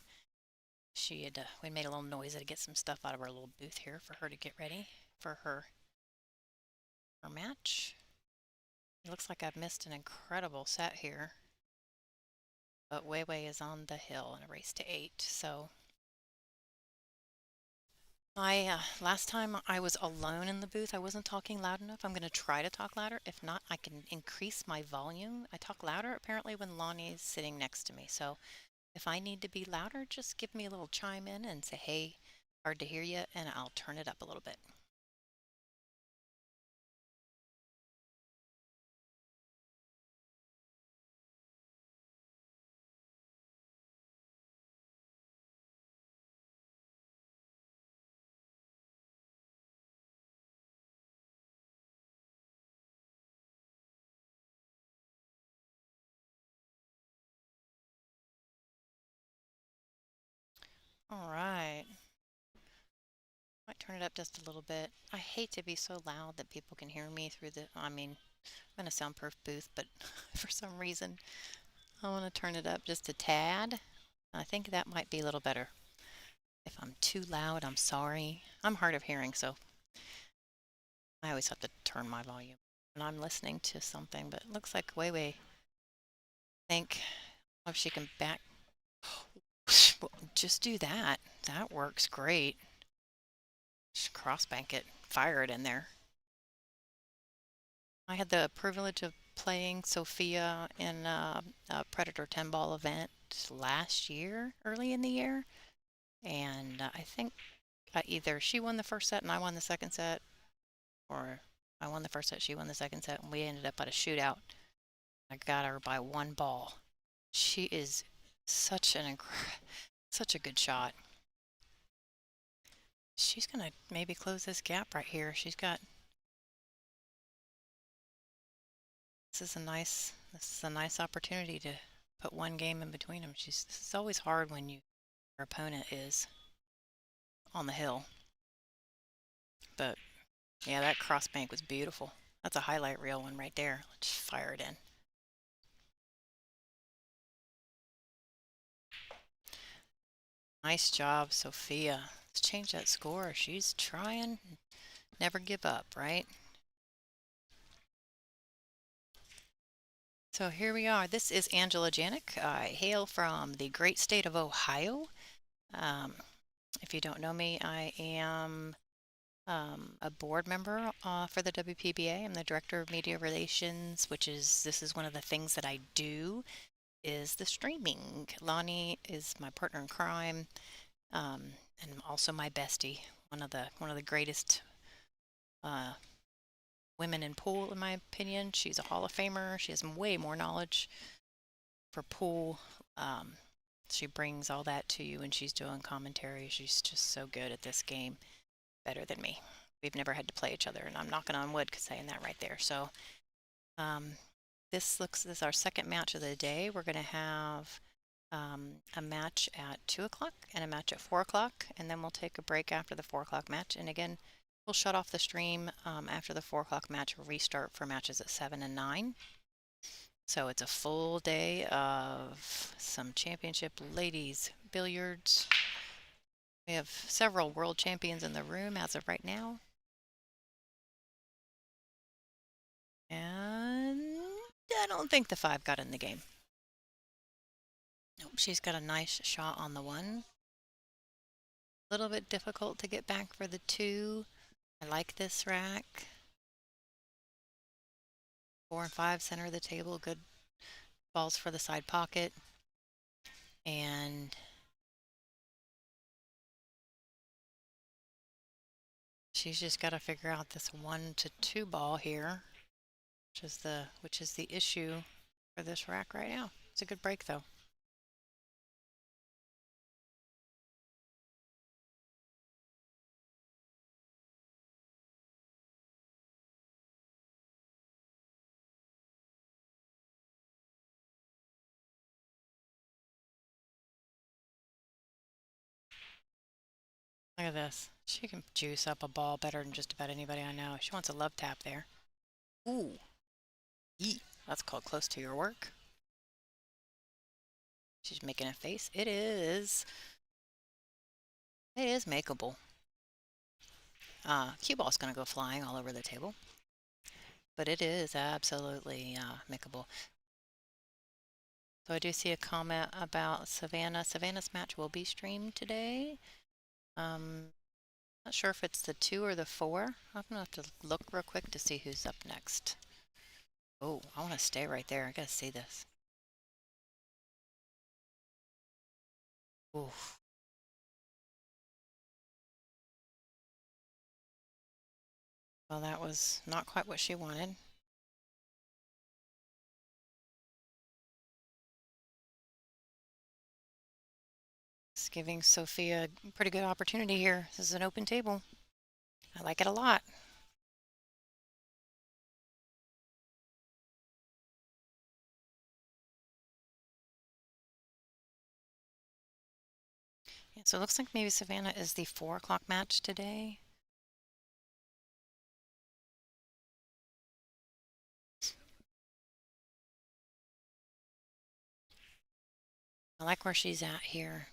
We made a little noise to get some stuff out of our little booth here for her to get ready for her match. It looks like I've missed an incredible set here, but Weiwei is on the hill in a race to 8. So I last time I was alone in the booth, I wasn't talking loud enough. I'm going to try to talk louder. If not, I can increase my volume. I talk louder apparently when Lonnie's sitting next to me. So if I need to be louder, just give me a little chime in and say, "Hey, hard to hear you," and I'll turn it up a little bit. All right. Might turn it up just a little bit. I hate to be so loud that people can hear me through I mean, I'm in a soundproof booth, but for some reason, I want to turn it up just a tad. I think that might be a little better. If I'm too loud, I'm sorry. I'm hard of hearing, so I always have to turn my volume when I'm listening to something. But it looks like Weiwei, think if she can back, just do that. That works great. Just crossbank it, fire it in there. I had the privilege of playing Sophia in a Predator 10 ball event last year, early in the year. And I think either she won the first set and I won the second set, or I won the first set, she won the second set, and we ended up at a shootout. I got her by 1 ball. She is such a good shot. She's gonna maybe close this gap right here. This is a nice opportunity to put one game in between them. This is always hard when your opponent is on the hill. But yeah, that cross bank was beautiful. That's a highlight reel one right there. Let's fire it in. Nice job, Sophia. Let's change that score. She's trying. Never give up, right? So here we are. This is Angela Janik. I hail from the great state of Ohio. Um, if you don't know me, I am a board member for the WPBA. I'm the Director of Media Relations, this is one of the things that I do is the streaming. Lonnie is my partner in crime, and also my bestie. One of the greatest women in pool, in my opinion. She's a Hall of Famer. She has way more knowledge for pool. Um, she brings all that to you when she's doing commentary. She's just so good at this game, better than me. We've never had to play each other, and I'm knocking on wood saying that right there. So um, this is our second match of the day. We're going to have a match at 2 o'clock and a match at 4 o'clock, and then we'll take a break after the 4 o'clock match. And again, we'll shut off the stream after the 4 o'clock match. We'll restart for matches at 7 and 9. So it's a full day of some championship ladies billiards. We have several world champions in the room as of right now. And I don't think the 5 got in the game. Nope, she's got a nice shot on the 1. A little bit difficult to get back for the 2. I like this rack. 4 and 5 center of the table, good balls for the side pocket. And she's just got to figure out this 1 to 2 ball here, which is the issue for this rack right now. It's a good break though. Look at this. She can juice up a ball better than just about anybody I know. She wants a love tap there. Ooh. Yee. That's called close to your work. She's making a face. It is makeable. Cue ball's going to go flying all over the table. But it is absolutely makeable. So I do see a comment about Savannah. Savannah's match will be streamed today. Not sure if it's the 2 or the 4. I'm going to have to look real quick to see who's up next. Oh, I want to stay right there. I got to see this. Oof. Well, that was not quite what she wanted. It's giving Sophia a pretty good opportunity here. This is an open table. I like it a lot. Yeah, so it looks like maybe Savannah is the 4 o'clock match today. I like where she's at here.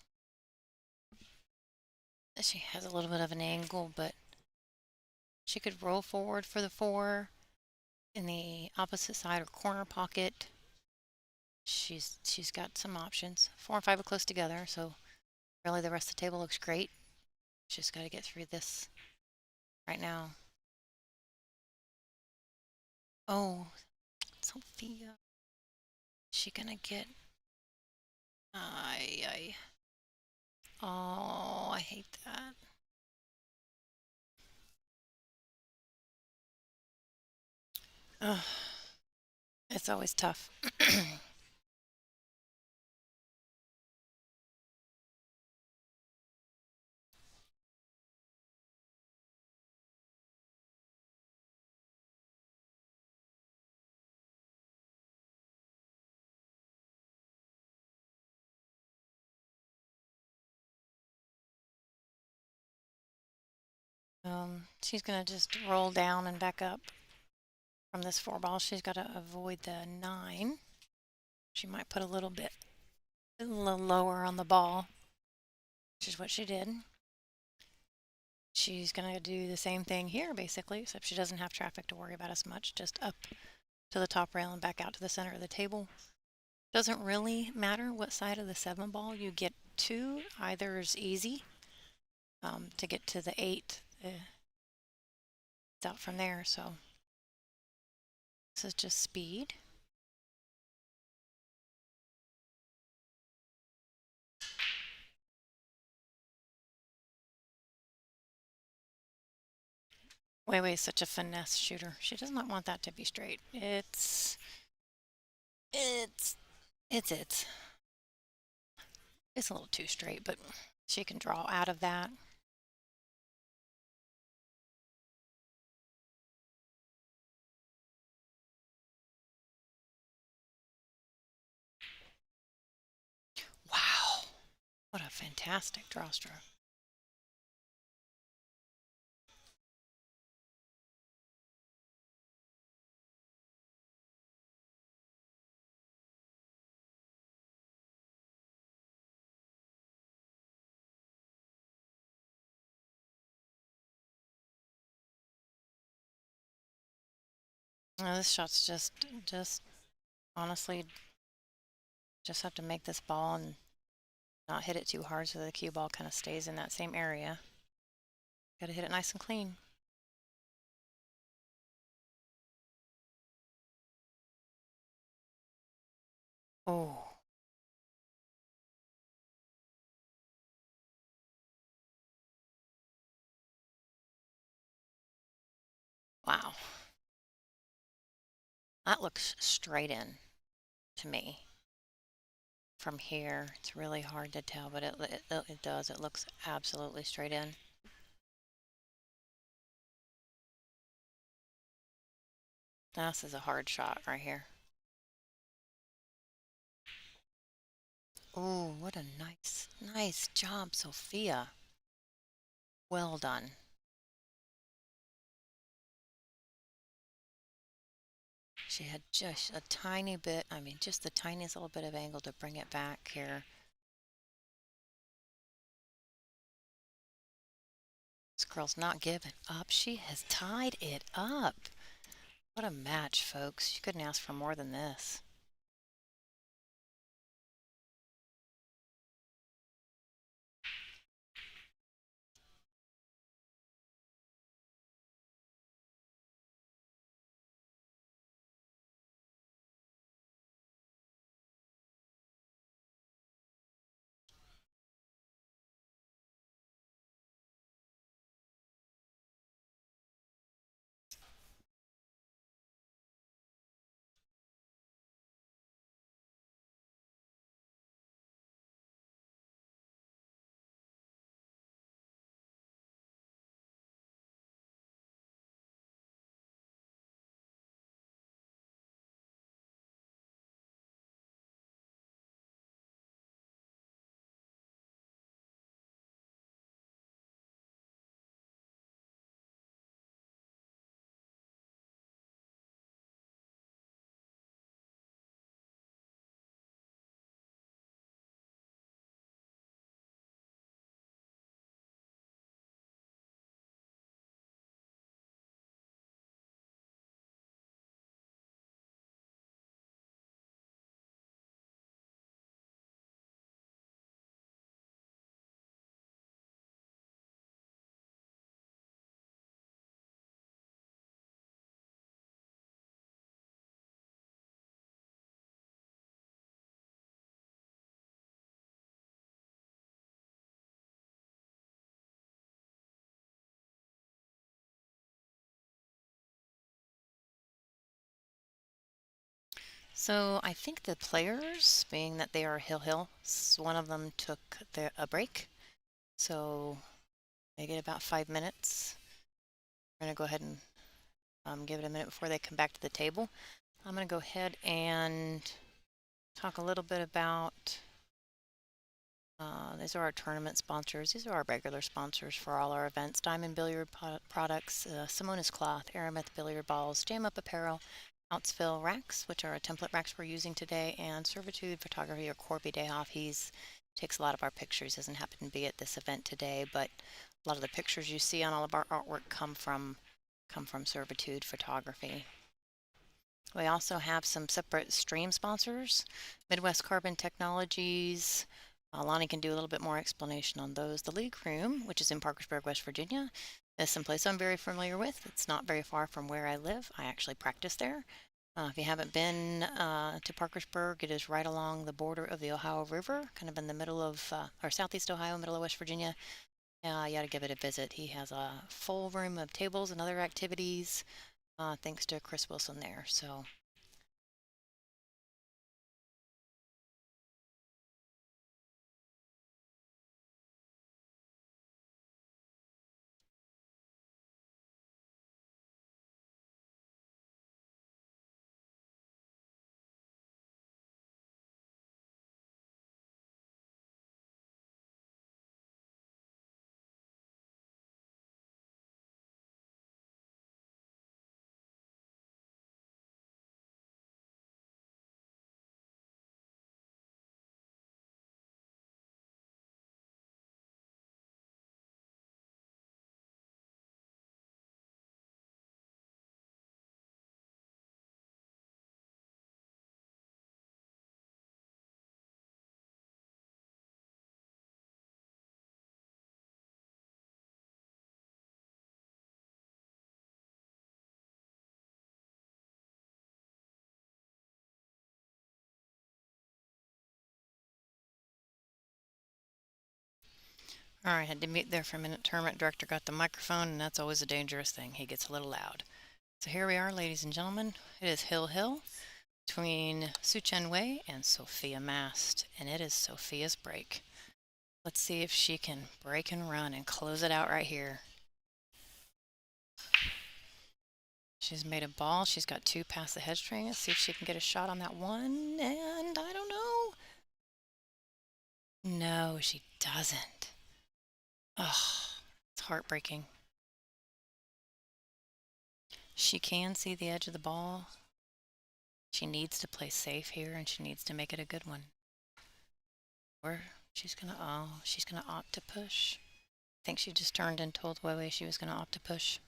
She has a little bit of an angle, but she could roll forward for the 4 in the opposite side or corner pocket. She's got some options. 4 and 5 are close together, so really the rest of the table looks great. Just got to get through this right now. Oh, Sophia. Is she gonna get... Ay. Oh, I hate that. Ugh. It's always tough. She's gonna just roll down and back up from this 4 ball. She's got to avoid the 9. She might put a little lower on the ball, which is what she did. She's gonna do the same thing here basically, except she doesn't have traffic to worry about as much. Just up to the top rail and back out to the center of the table. Doesn't really matter what side of the 7 ball you get to. Either is easy. To get to the 8, it's out from there. So this is just speed. Wei Wei's such a finesse shooter. She does not want that to be straight. It's, it's. It's a little too straight, but she can draw out of that. Wow, what a fantastic draw stroke. This shot's just honestly, just have to make this ball and not hit it too hard so the cue ball kind of stays in that same area. Got to hit it nice and clean. Oh, wow. That looks straight in to me. From here, it's really hard to tell, but it does. It looks absolutely straight in. This is a hard shot right here. Oh, what a nice job, Sophia. Well done. She had just a tiny bit, I mean, just the tiniest little bit of angle to bring it back here. This girl's not giving up. She has tied it up. What a match, folks. You couldn't ask for more than this. So I think the players, being that they are Hill, one of them took a break. So they get about 5 minutes. We're going to go ahead and give it a minute before they come back to the table. I'm going to go ahead and talk a little bit about these are our tournament sponsors. These are our regular sponsors for all our events. Diamond Billiard Products, Simonis Cloth, Aramith Billiard Balls, Jam Up Apparel, Outsville Racks, which are our template racks we're using today, and Servitude Photography or Corby Dayhoff. He's takes a lot of our pictures. Doesn't happen to be at this event today, but a lot of the pictures you see on all of our artwork come from Servitude Photography. We also have some separate stream sponsors, Midwest Carbon Technologies. Lonnie can do a little bit more explanation on those. The League Room, which is in Parkersburg, West Virginia, is someplace I'm very familiar with. It's not very far from where I live. I actually practice there. If you haven't been to Parkersburg, it is right along the border of the Ohio River, kind of in the middle of, or southeast Ohio, middle of West Virginia. Yeah, you gotta give it a visit. He has a full room of tables and other activities, thanks to Chris Wilson there. So, all right, had to mute there for a minute. Tournament director got the microphone, and that's always a dangerous thing. He gets a little loud. So here we are, ladies and gentlemen. It is Hill Hill between Su Chen Wei and Sophia Mast, and it is Sophia's break. Let's see if she can break and run and close it out right here. She's made a ball. She's got two past the head string. Let's see if she can get a shot on that one. And I don't know. No, she doesn't. Oh, it's heartbreaking. She can see the edge of the ball. She needs to play safe here, and she needs to make it a good one. Or she's gonna opt to push. I think she just turned and told Wei she was gonna opt to push.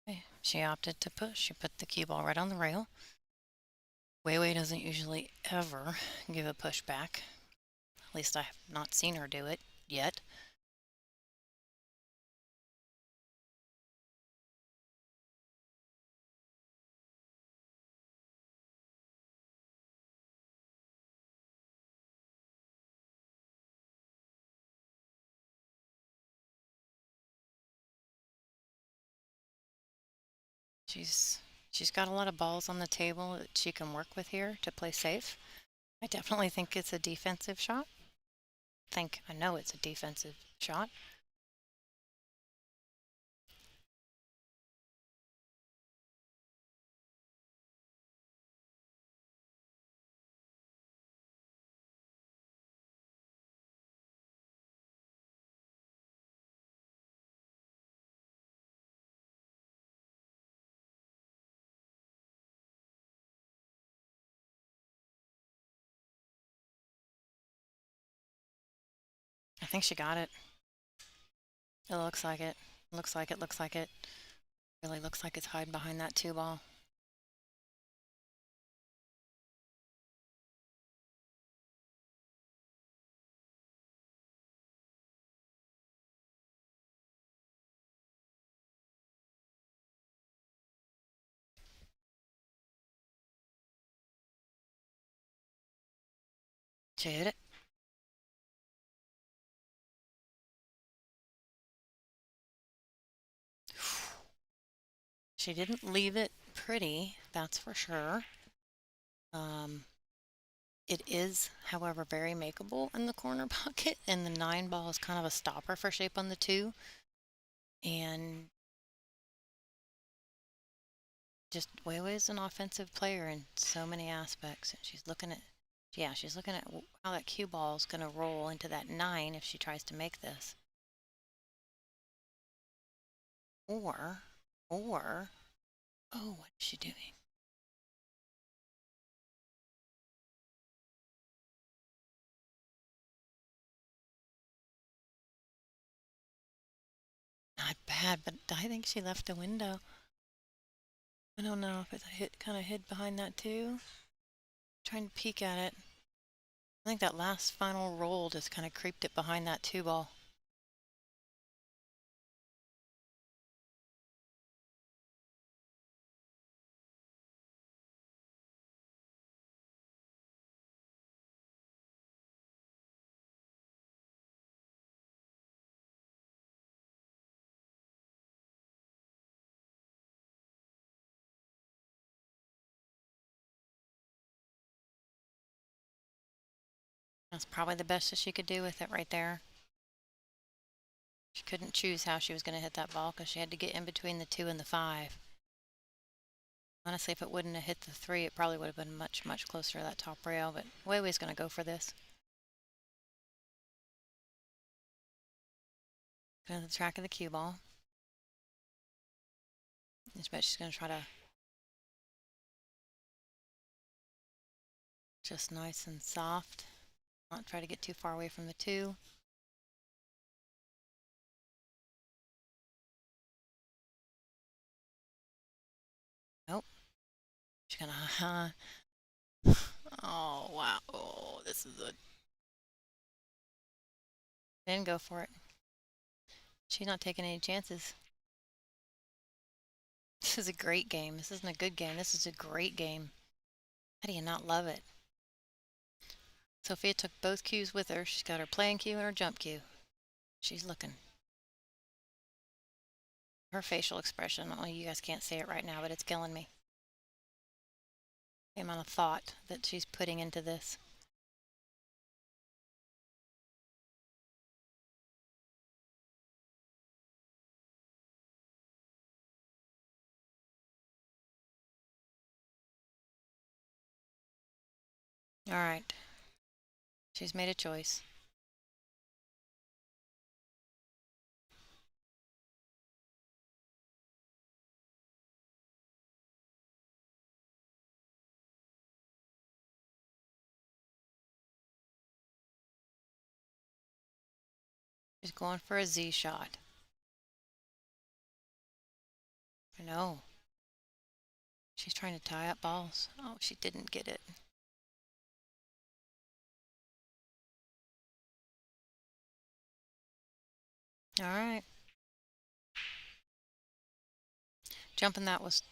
Okay, she opted to push. She put the cue ball right on the rail. Wei doesn't usually ever give a push back. At least I have not seen her do it yet. She's she's got a lot of balls on the table that she can work with here to play safe. I definitely think it's a defensive shot. I know it's a defensive shot. I think she got it. It looks like it. Looks like it. Looks like it. Really looks like it's hiding behind that two ball. She hit it. She didn't leave it pretty, that's for sure. Um, it is, however, very makeable in the corner pocket, and the 9 ball is kind of a stopper for shape on the 2. And just Weiwei's an offensive player in so many aspects. She's looking at, yeah, she's looking at how that cue ball is going to roll into that 9 if she tries to make this. Or, or, oh, what is she doing? Not bad, but I think she left a window. I don't know if it's kind of hid behind that too. Trying to peek at it. I think that last final roll just kind of creeped it behind that 2 ball. That's probably the best that she could do with it right there. She couldn't choose how she was going to hit that ball because she had to get in between the 2 and the 5. Honestly, if it wouldn't have hit the 3, it probably would have been much, much closer to that top rail, but Weiwei's going to go for this. Go to the track of the cue ball. I bet she's going to try to just nice and soft, not try to get too far away from the 2. Nope. She's going to, oh, wow. Oh, this is a, didn't go for it. She's not taking any chances. This is a great game. This isn't a good game. This is a great game. How do you not love it? Sophia took both cues with her. She's got her playing cue and her jump cue. She's looking. Her facial expression, oh, you guys can't see it right now, but it's killing me. The amount of thought that she's putting into this. All right. She's made a choice. She's going for a Z shot. I know. She's trying to tie up balls. Oh, she didn't get it. All right. Jumping that was,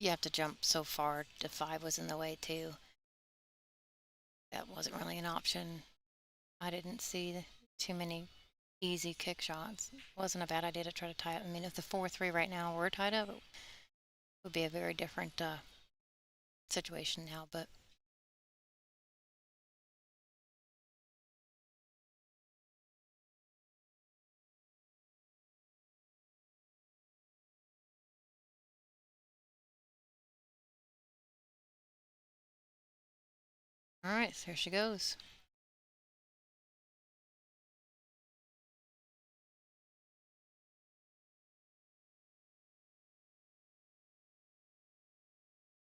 you have to jump so far. The 5 was in the way too. That wasn't really an option. I didn't see too many easy kick shots. It wasn't a bad idea to try to tie up. I mean, if the 4-3 right now were tied up, it would be a very different situation now. But all right, so here she goes.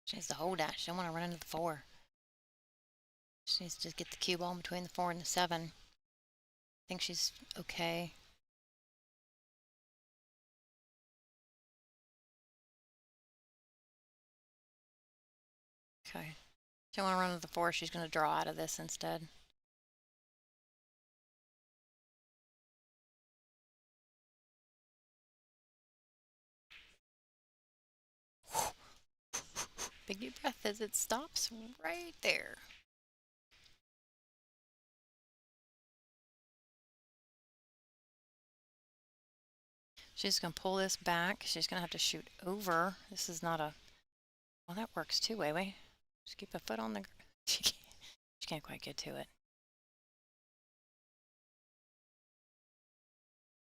She needs to hold that. She don't want to run into the 4. She needs to get the cue ball between the 4 and the 7. I think she's okay. Okay. She don't want to run into the 4. She's going to draw out of this instead. Big deep breath as it stops right there. She's going to pull this back. She's going to have to shoot over. This is not a... Well, that works too, Wei. Just keep a foot on the... She can't quite get to it.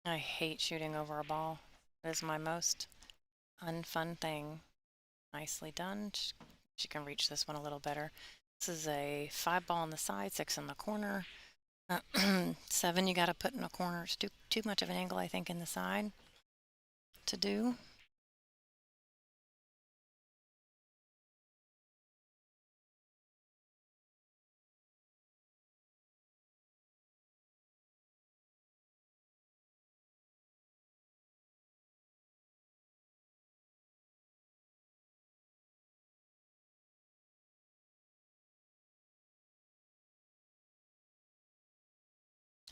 I hate shooting over a ball. It is my most unfun thing. Nicely done. She can reach this one a little better. This is a 5 ball on the side, 6 in the corner. 7 you got to put in a corner. It's too much of an angle, I think, in the side to do.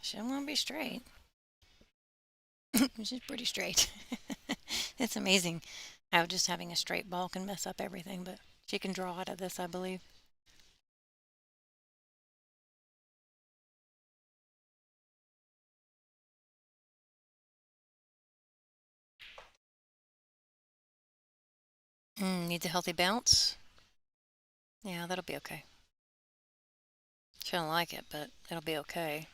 She don't want to be straight. She's pretty straight. It's amazing how just having a straight ball can mess up everything, but she can draw out of this, I believe. Needs a healthy bounce. Yeah, that'll be okay. She don't like it, but it'll be okay.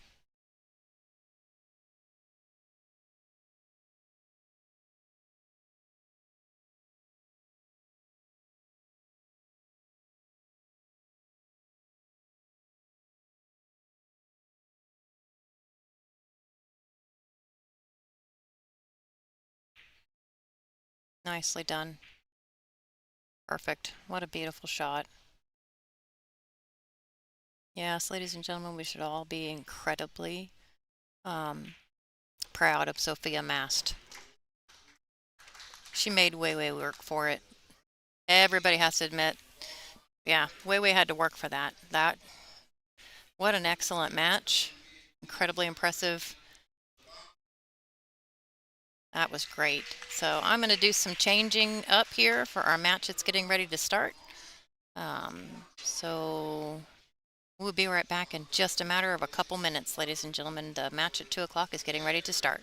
Nicely done. Perfect. What a beautiful shot. Yes, ladies and gentlemen, we should all be incredibly um, proud of Sophia Mast. She made Wei Wei work for it. Everybody has to admit, yeah, Wei Wei had to work for that. What an excellent match. Incredibly impressive. That was great. So I'm going to do some changing up here for our match that's getting ready to start. So we'll be right back in just a matter of a couple minutes, ladies and gentlemen. The match at 2 o'clock is getting ready to start.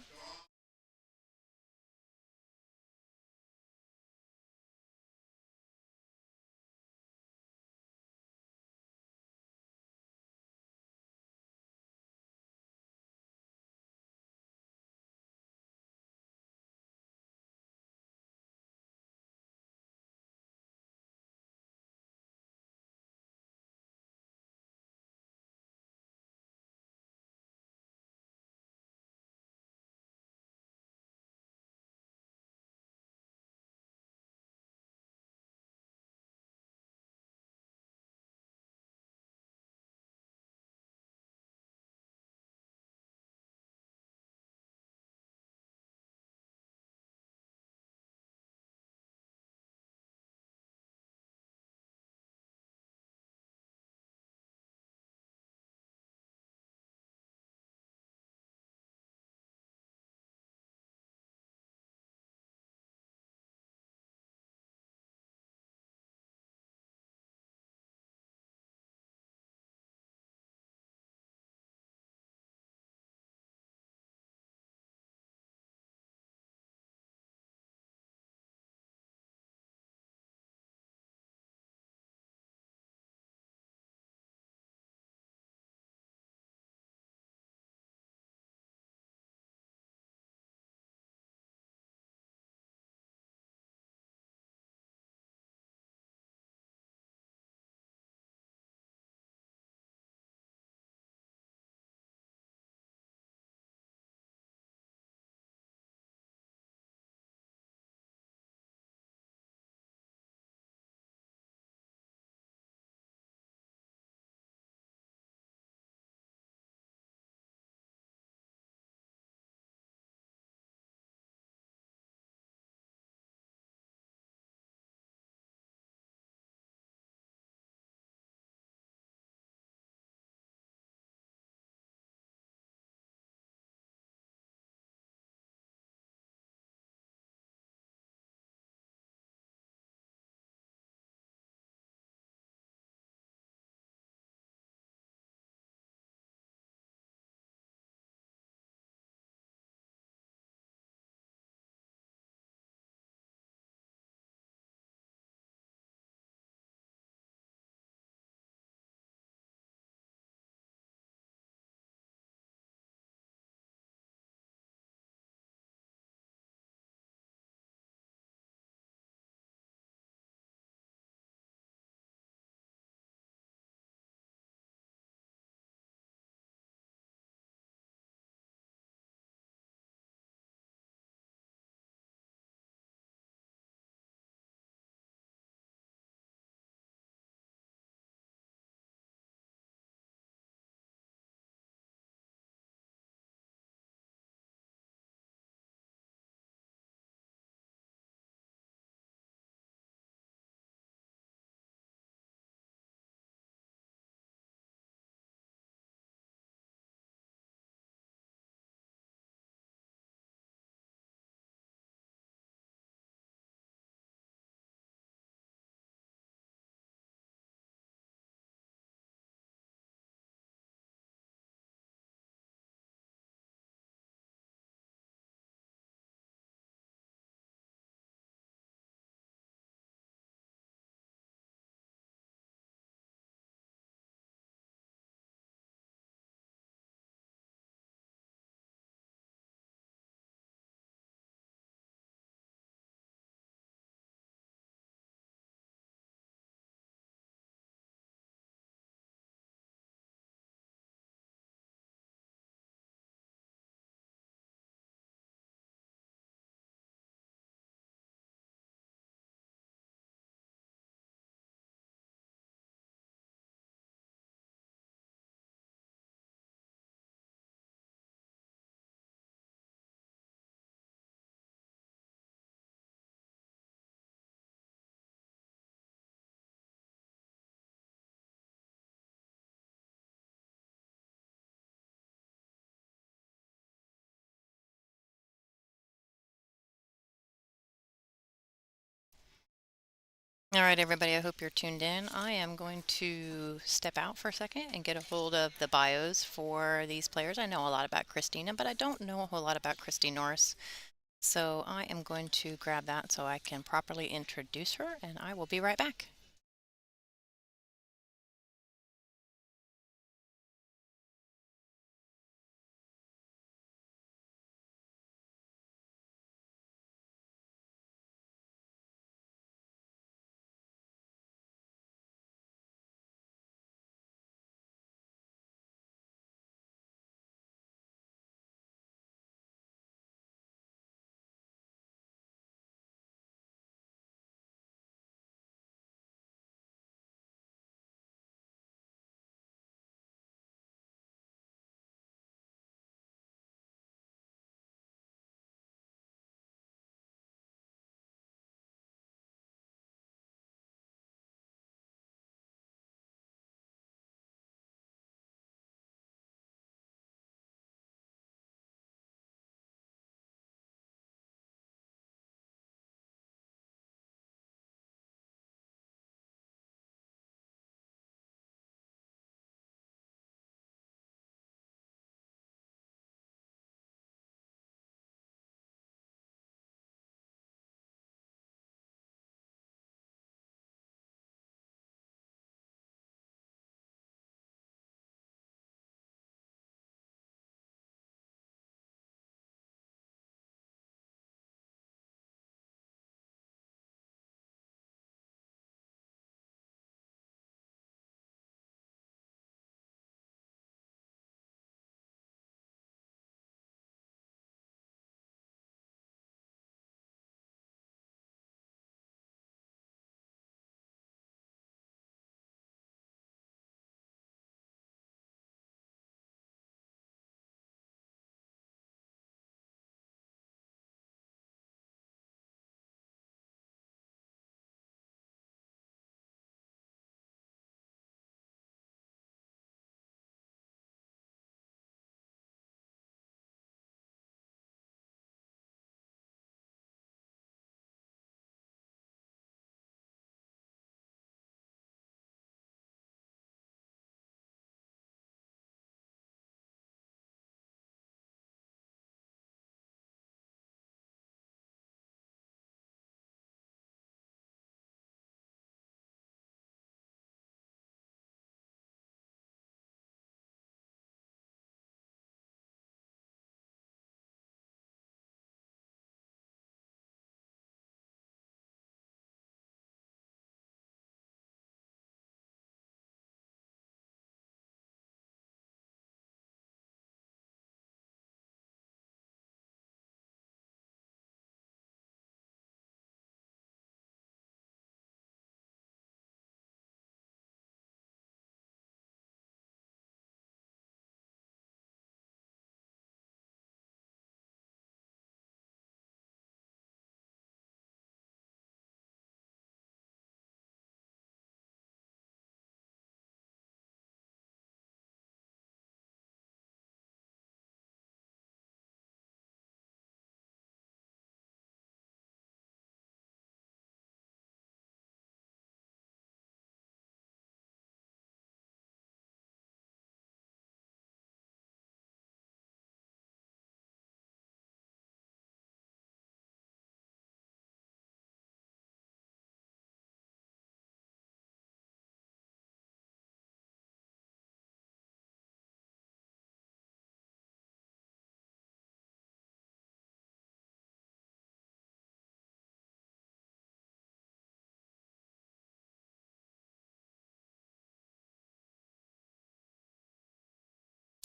All right, everybody, I hope you're tuned in. I am going to step out for a second and get a hold of the bios for these players. I know a lot about Christina, but I don't know a whole lot about Christy Norris. So I am going to grab that so I can properly introduce her, and I will be right back.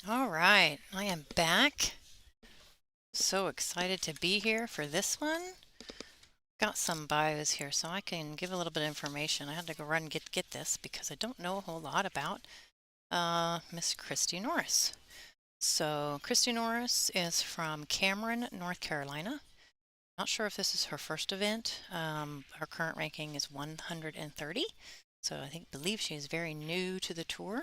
All right, I am back. So excited to be here for this one. Got some bios here so I can give a little bit of information. I had to go run and get this because I don't know a whole lot about Miss Christy Norris. So Christy Norris is from Cameron, North Carolina. Not sure if this is her first event. Her current ranking is 130. So believe she is very new to the tour.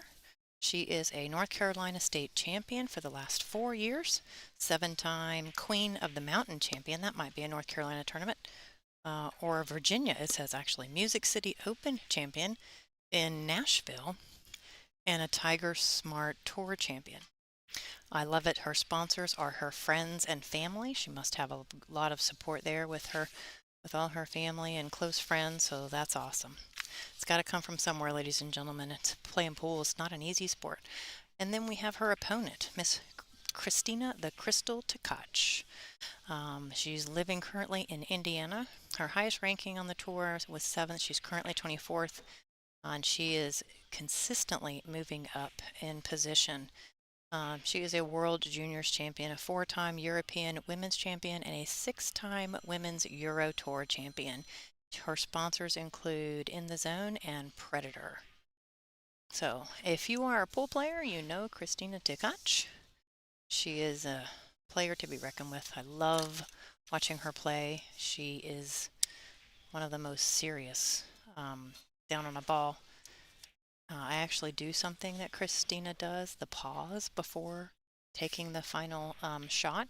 She is a North Carolina state champion for the last 4 years, seven-time Queen of the Mountain champion. That might be a North Carolina tournament. or Virginia, it says actually, Music City Open champion in Nashville, and a Tiger Smart Tour champion. I love it. Her sponsors are her friends and family. She must have a lot of support there with her, with all her family and close friends, so that's awesome. It's got to come from somewhere, ladies and gentlemen. It's playing pool is not an easy sport. And then we have her opponent, Miss Christina the Crystal Tkach. She's living currently in Indiana. Her highest ranking on the tour was 7th. She's currently 24th, and she is consistently moving up in position. She is a World Juniors champion, a 4-time European Women's champion, and a 6-time Women's Euro Tour champion. Her sponsors include In the Zone and Predator. So, if you are a pool player, you know Christina Tkach. She is a player to be reckoned with. I love watching her play. She is one of the most serious down on a ball. I actually do something that Christina does, the pause before taking the final shot.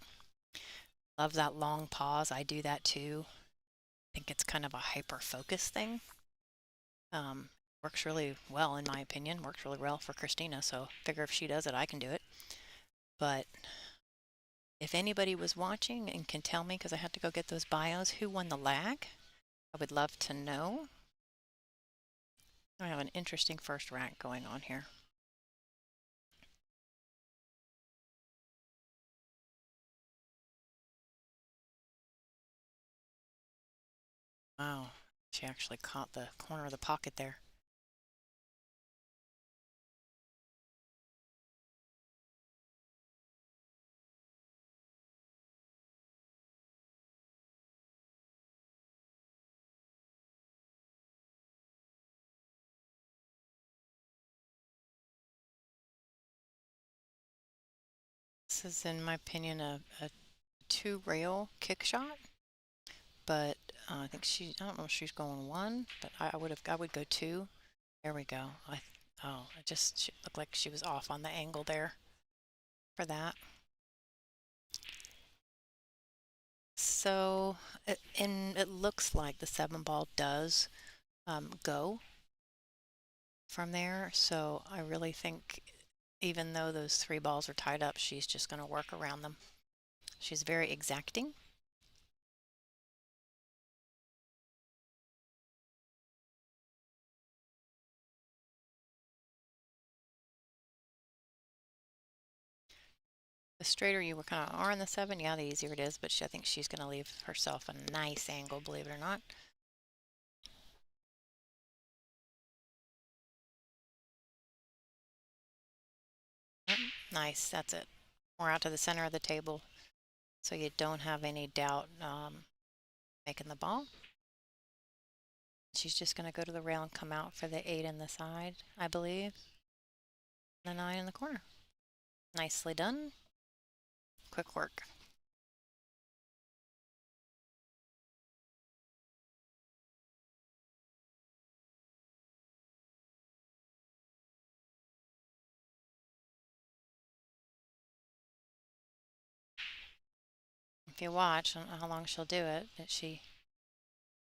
Love that long pause. I do that too. I think it's kind of a hyper focus thing. Um, Works really well, in my opinion. Works really well for Christina. So figure if she does it, I can do it. But if anybody was watching and can tell me, because I had to go get those bios, who won the lag, I would love to know. I have an interesting first rank going on here. Wow, she actually caught the corner of the pocket there. This is, in my opinion, a two-rail kick shot, but I think I don't know if she's going one, but I would go two. There we go. It just she looked like she was off on the angle there for that. So, it looks like the 7 ball does go from there. So I really think even though those 3 balls are tied up, she's just going to work around them. She's very exacting. The straighter you kind of are in the 7, yeah, the easier it is, but I think she's going to leave herself a nice angle, believe it or not. Yep, nice, that's it. More out to the center of the table so you don't have any doubt making the ball. She's just going to go to the rail and come out for the 8 in the side, I believe. The 9 in the corner. Nicely done. Quick work. If you watch, I don't know how long she'll do it, but she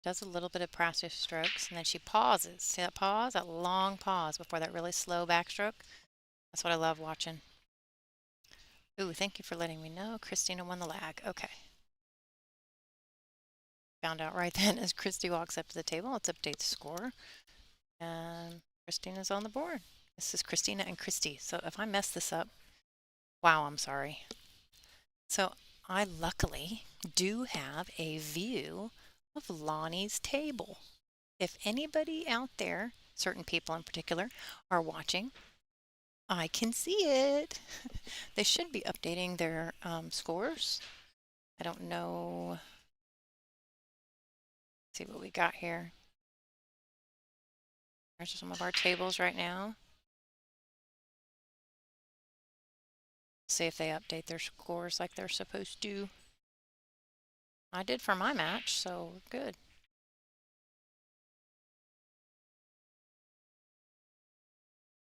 does a little bit of practice strokes and then she pauses. See that pause? That long pause before that really slow backstroke? That's what I love watching. Ooh, thank you for letting me know. Christina won the lag. Okay. Found out right then as Christy walks up to the table. Let's update the score. And Christina's on the board. This is Christina and Christy. So if I mess this up, wow, I'm sorry. So I luckily do have a view of Lonnie's table. If anybody out there, certain people in particular, are watching, I can see it. They should be updating their scores. I don't know. Let's see what we got here. There's some of our tables right now. See if they update their scores like they're supposed to. I did for my match, so good.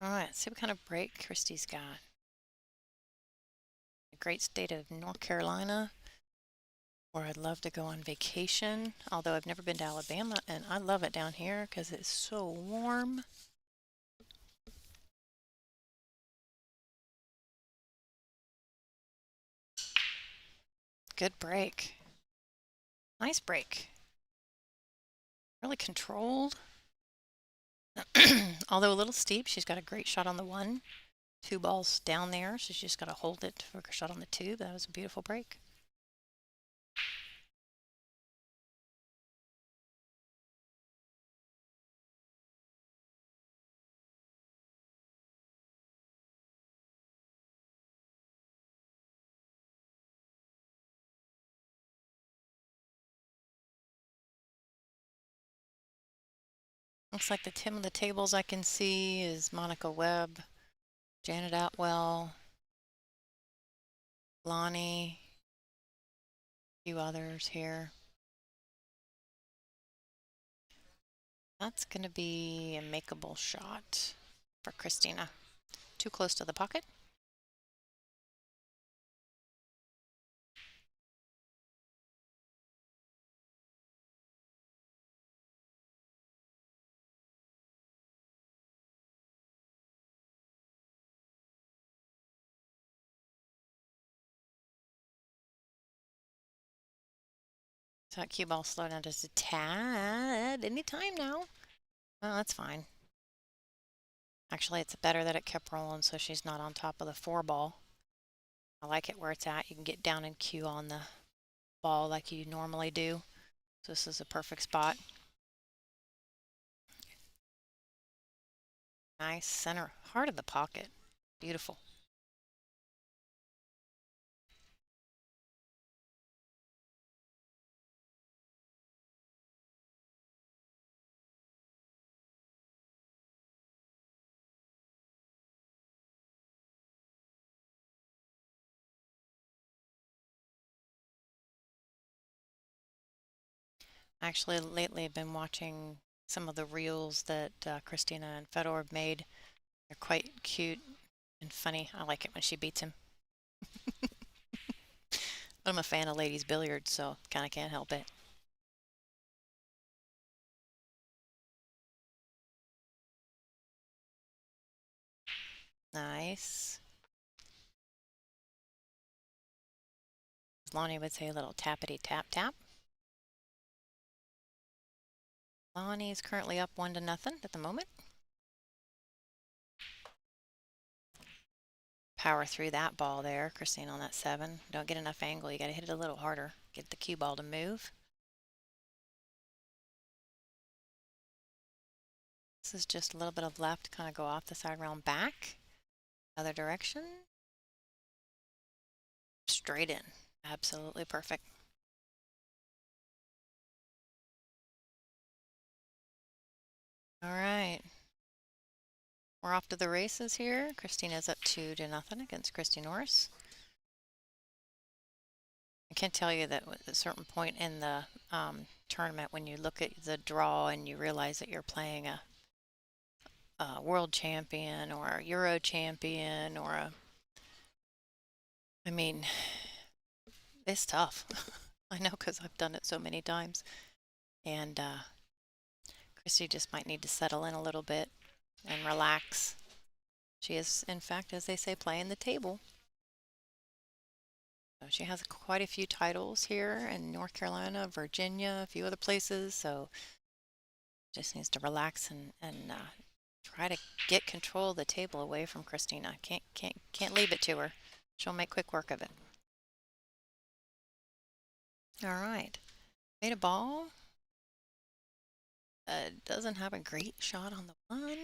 All right, let's see what kind of break Christy's got. The great state of North Carolina. or I'd love to go on vacation, although I've never been to Alabama and I love it down here because it's so warm. Good break. Nice break. Really controlled. Although a little steep, she's got a great shot on the one. Two balls down there, so she's just got to hold it for a shot on the two. That was a beautiful break. Looks like the tip of the tables I can see is Monica Webb, Janet Atwell, Lonnie, a few others here. That's going to be a makeable shot for Christina. Too close to the pocket. So that cue ball slow down just a tad. Anytime now. Oh, that's fine. Actually, it's better that it kept rolling so she's not on top of the four ball. I like it where it's at. You can get down and cue on the ball like you normally do. So this is a perfect spot. Nice center, heart of the pocket. Beautiful. Actually, lately I've been watching some of the reels that Christina and Fedor have made. They're quite cute and funny. I like it when she beats him. But I'm a fan of ladies billiards, so kind of can't help it. Nice. As Lonnie would say, a little tappity tap tap. Lonnie is currently up 1-0 at the moment. Power through that ball there, Christine, on that 7. Don't get enough angle. You got to hit it a little harder. Get the cue ball to move. This is just a little bit of left, kind of go off the side round back. Other direction. Straight in. Absolutely perfect. All right. We're off to the races here. Christina's up 2-0 against Christy Norris. I can tell you that at a certain point in the tournament, when you look at the draw and you realize that you're playing a world champion or a Euro champion or I mean, it's tough. I know because I've done it so many times. And Christy just might need to settle in a little bit and relax. She is, in fact, as they say, playing the table. So she has quite a few titles here in North Carolina, Virginia, a few other places. So just needs to relax and try to get control of the table away from Christina. Can't leave it to her. She'll make quick work of it. All right. Made a ball. Doesn't have a great shot on the one.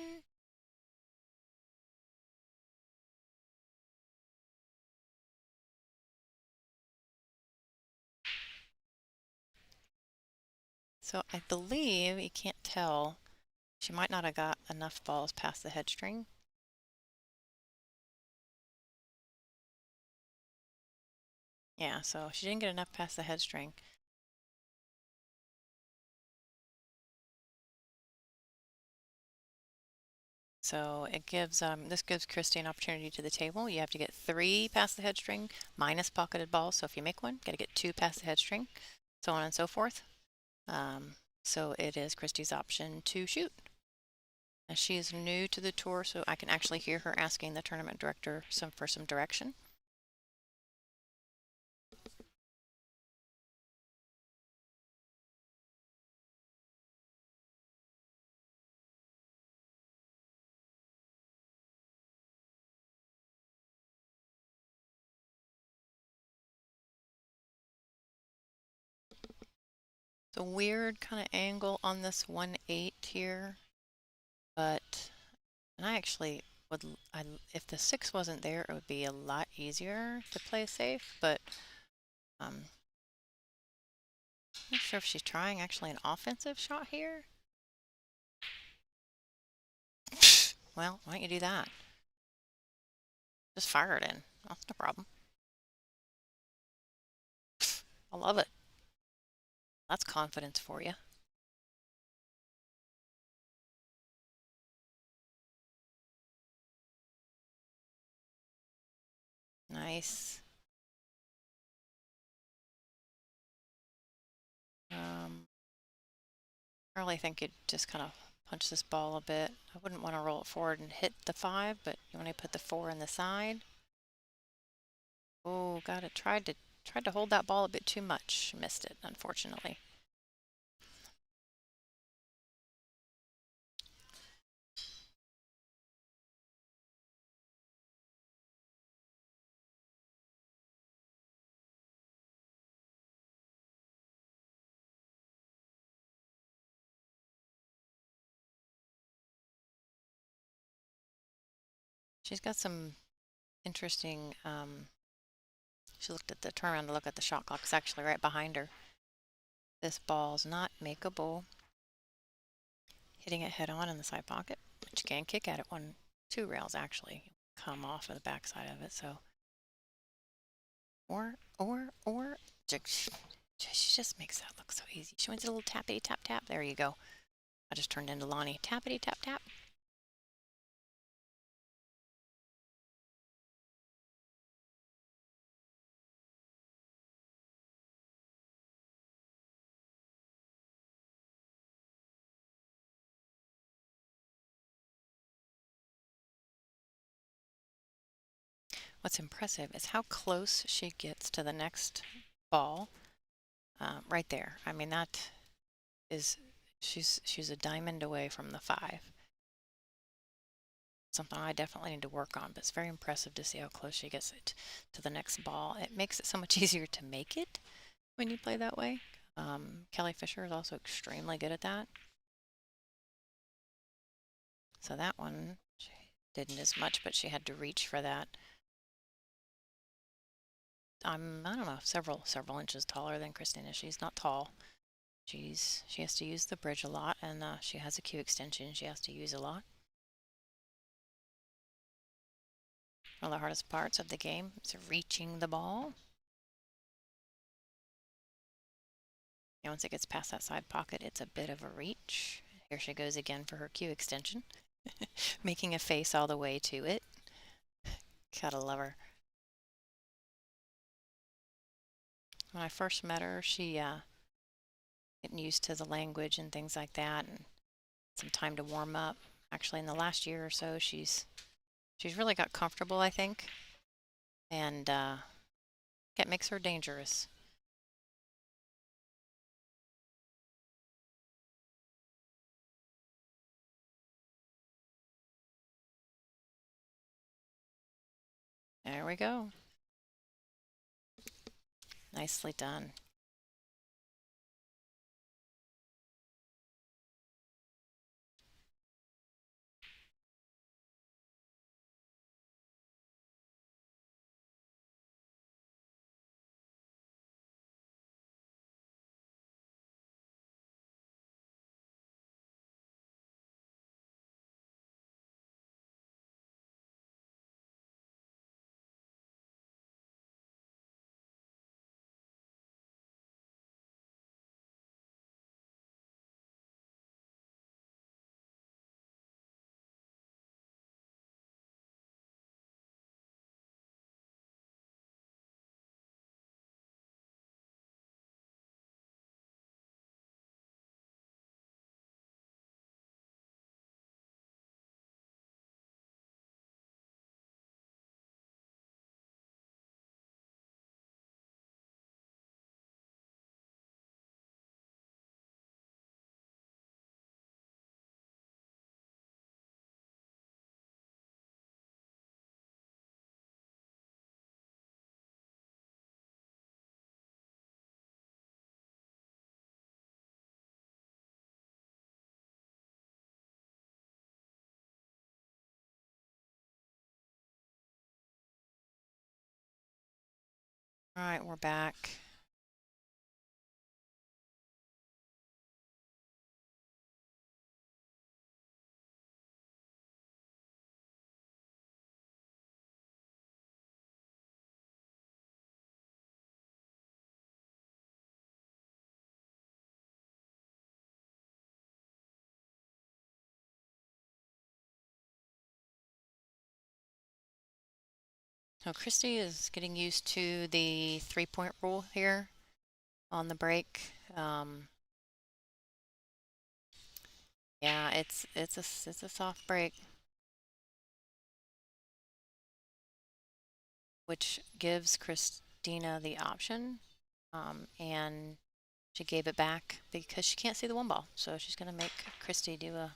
So I believe, you can't tell, she might not have got enough balls past the head string. Yeah, so she didn't get enough past the head string. So it gives this gives Christy an opportunity to the table. You have to get 3 past the head string minus pocketed balls. So if you make one, got to get 2 past the head string, so on and so forth. So it is Christy's option to shoot. And she is new to the tour, so I can actually hear her asking the tournament director for some direction. It's a weird kind of angle on this 1/8 here, but and I actually if the 6 wasn't there, it would be a lot easier to play safe, but I'm not sure if she's trying actually an offensive shot here. Well, why don't you do that? Just fire it in. That's no problem. I love it. That's confidence for you. Nice. I really think you'd just kind of punch this ball a bit. I wouldn't want to roll it forward and hit the 5, but you want to put the 4 in the side. Oh, got it. Tried to hold that ball a bit too much. Missed it, unfortunately. She's got some interesting. She looked at the turn around to look at the shot clock. It's actually right behind her. This ball's not makeable. Hitting it head on in the side pocket, but you can kick at it 2 rails actually come off of the backside of it. So, or she just makes that look so easy. She wants a little tappity tap tap. There you go. I just turned into Lonnie. Tappity tap tap. What's impressive is how close she gets to the next ball. Right there. I mean, that is she's a diamond away from the 5. Something I definitely need to work on, but it's very impressive to see how close she gets it to the next ball. It makes it so much easier to make it when you play that way. Kelly Fisher is also extremely good at that. So that one she didn't as much, but she had to reach for that. I don't know, several inches taller than Christina. She's not tall. She has to use the bridge a lot, and she has a cue extension she has to use a lot. One of the hardest parts of the game is reaching the ball. And once it gets past that side pocket, it's a bit of a reach. Here she goes again for her cue extension, making a face all the way to it. Gotta love her. When I first met her, she getting used to the language and things like that, and some time to warm up. Actually, in the last year or so, she's really got comfortable, I think, and it makes her dangerous. There we go. Nicely done. All right, we're back. So Christy is getting used to the 3-point rule here on the break. Yeah, it's a soft break, which gives Christina the option, and she gave it back because she can't see the one ball. So she's going to make Christy do a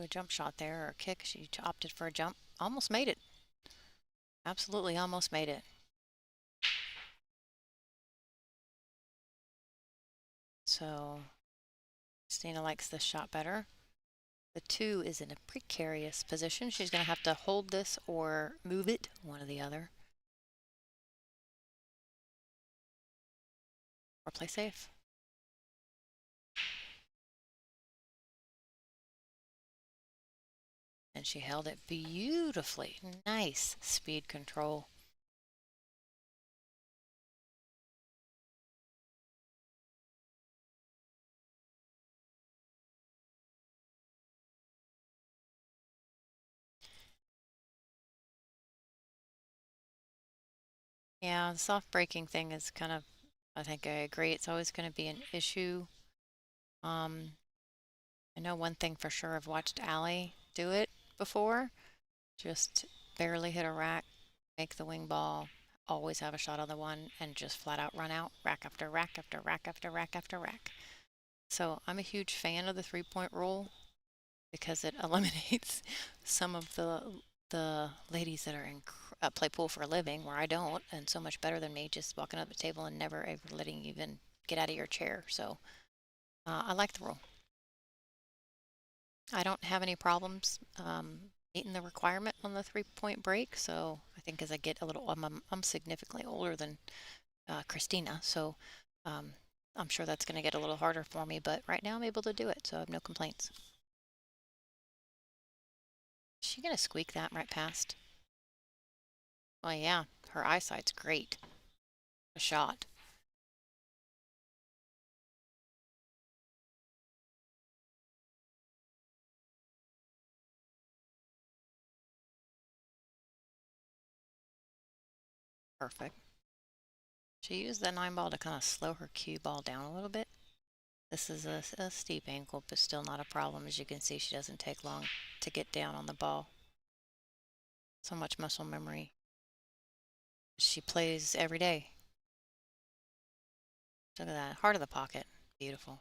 jump shot there or a kick. She opted for a jump. Almost made it. Absolutely almost made it. So Christina likes this shot better. The 2 is in a precarious position. She's going to have to hold this or move it, one or the other, or play safe. And she held it beautifully. Nice speed control. Yeah, the soft braking thing is kind of, I think I agree, it's always going to be an issue. I know one thing for sure, I've watched Allie do it before. Just barely hit a rack, make the wing ball, always have a shot on the one, and just flat out run out, rack after rack after rack after rack after rack. So I'm a huge fan of the 3-point rule because it eliminates some of the ladies that are in play pool for a living, where I don't, and so much better than me, just walking up the table and never ever letting you even get out of your chair. So I like the rule. I don't have any problems meeting the requirement on the 3-point break. So I think as I get a little, I'm significantly older than Christina, so um, I'm sure that's going to get a little harder for me. But right now I'm able to do it, so I have no complaints. Is she going to squeak that right past? Well, yeah, her eyesight's great. A shot. Perfect. She used that 9 ball to kind of slow her cue ball down a little bit. This is a steep ankle, but still not a problem. As you can see, she doesn't take long to get down on the ball. So much muscle memory. She plays every day. Look at that. Heart of the pocket. Beautiful.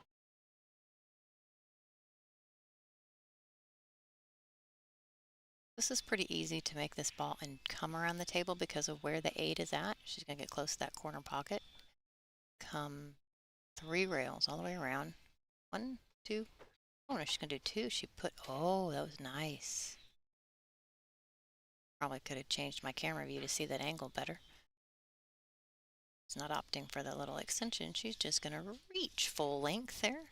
This is pretty easy to make this ball and come around the table because of where the 8 is at. She's going to get close to that corner pocket. Come 3 rails all the way around. 1, 2. Oh no, she's going to do 2. She put, oh, that was nice. Probably could have changed my camera view to see that angle better. She's not opting for that little extension. She's just going to reach full length there.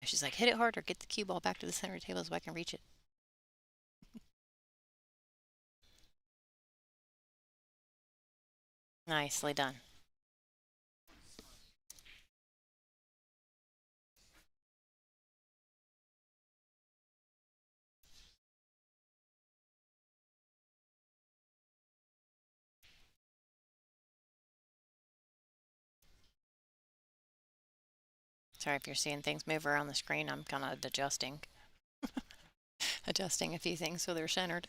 She's like, hit it harder. Get the cue ball back to the center of the table so I can reach it. Nicely done. Sorry if you're seeing things move around the screen. I'm kind of adjusting a few things so they're centered.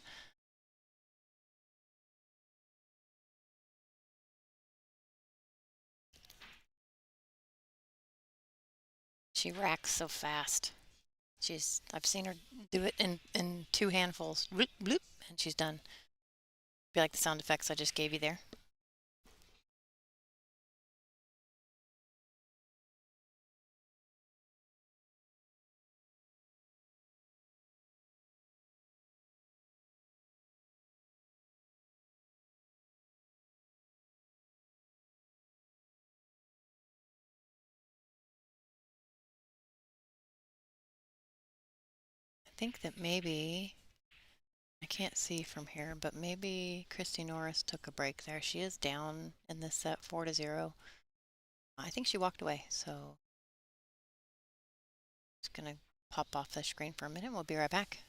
She racks so fast. I've seen her do it in 2 handfuls. Bloop, bloop, and she's done. Be like the sound effects I just gave you there. think that maybe, I can't see from here, but maybe Christy Norris took a break there. She is down in this set 4-0. I think she walked away, so just gonna pop off the screen for a minute. We'll be right back.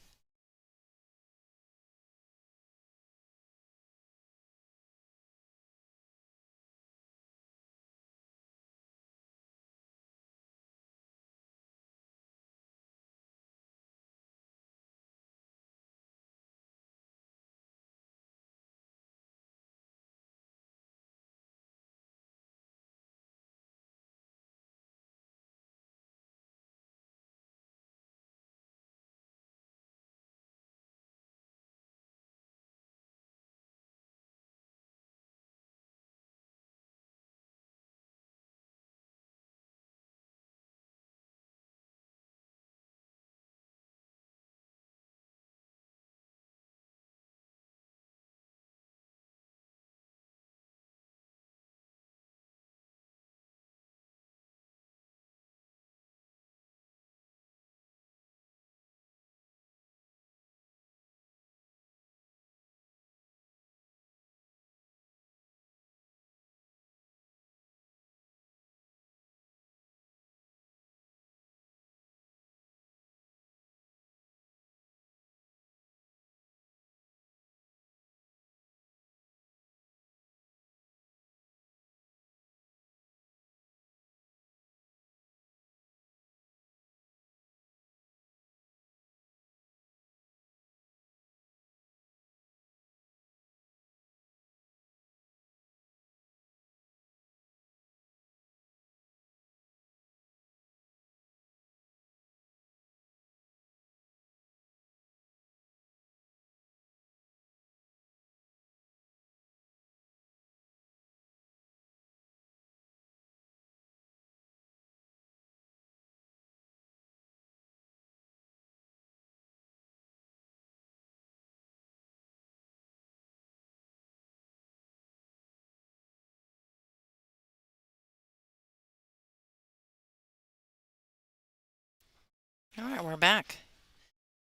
All right, we're back.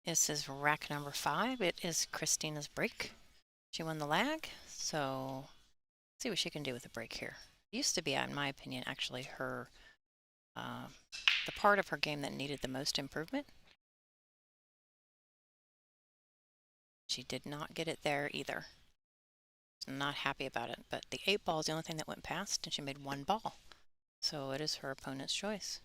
This is rack number 5. It is Christina's break. She won the lag, so let's see what she can do with the break here. It used to be, in my opinion, actually her the part of her game that needed the most improvement. She did not get it there either. Not happy about it, but the 8 ball is the only thing that went past, and she made 1 ball. So it is her opponent's choice.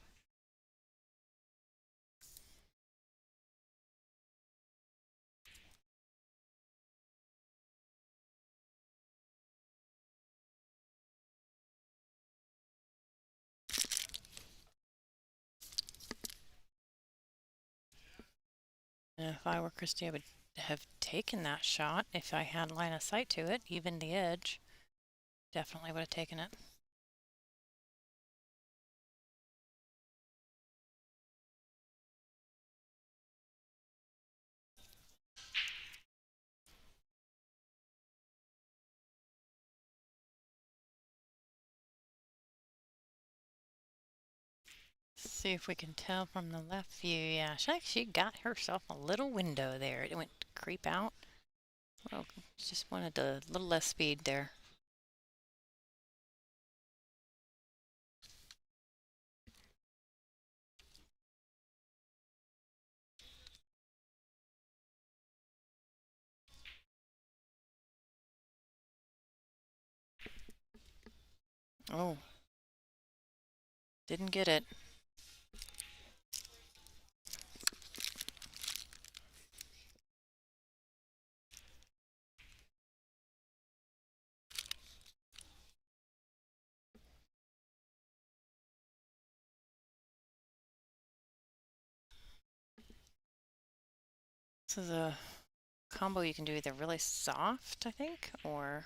And if I were Christy, I would have taken that shot if I had line of sight to it, even the edge. Definitely would have taken it. See if we can tell from the left view. Yeah, she got herself a little window there. It went creep out. Well, just wanted a little less speed there. Oh, didn't get it. This is a combo you can do either really soft, I think, or...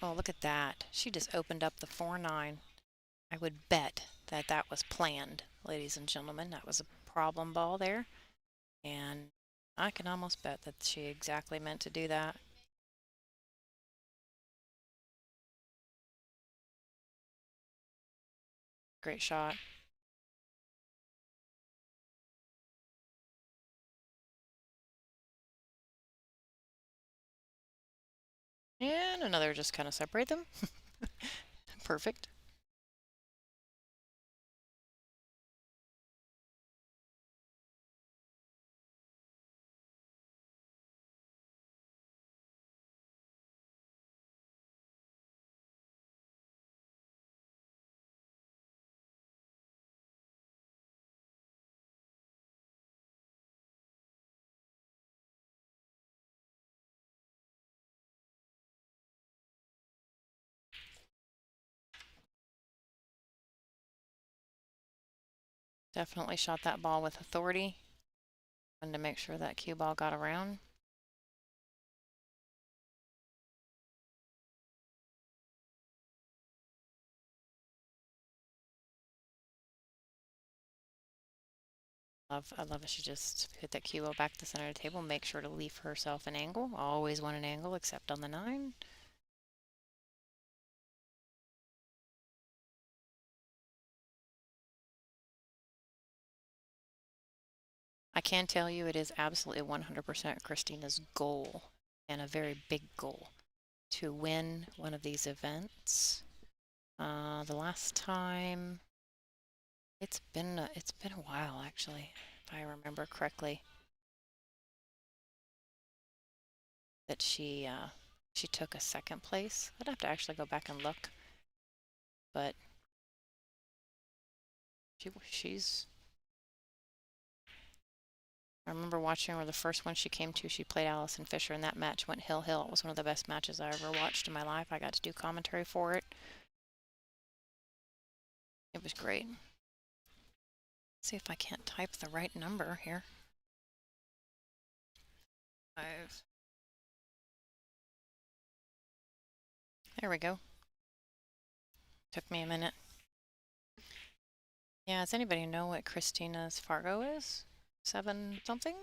Oh, look at that. She just opened up the 4-9. I would bet that that was planned, ladies and gentlemen. That was a problem ball there. And I can almost bet that she exactly meant to do that. Great shot. And another, just kind of separate them. Perfect. Definitely shot that ball with authority. Wanted to make sure that cue ball got around. I love if she just hit that cue ball back to the center of the table. Make sure to leave herself an angle. Always want an angle, except on the 9. I can tell you it is absolutely 100% Christina's goal, and a very big goal, to win one of these events. The last time, it's been a while actually, if I remember correctly, that she took a second place. I'd have to actually go back and look, but she's. I remember watching her the first one she came to. She played Allison Fisher, and that match went hill. It was one of the best matches I ever watched in my life. I got to do commentary for it. It was great. See if I can't type the right number here. 5. There we go. Took me a minute. Yeah, does anybody know what Christina's Fargo is? 7 something?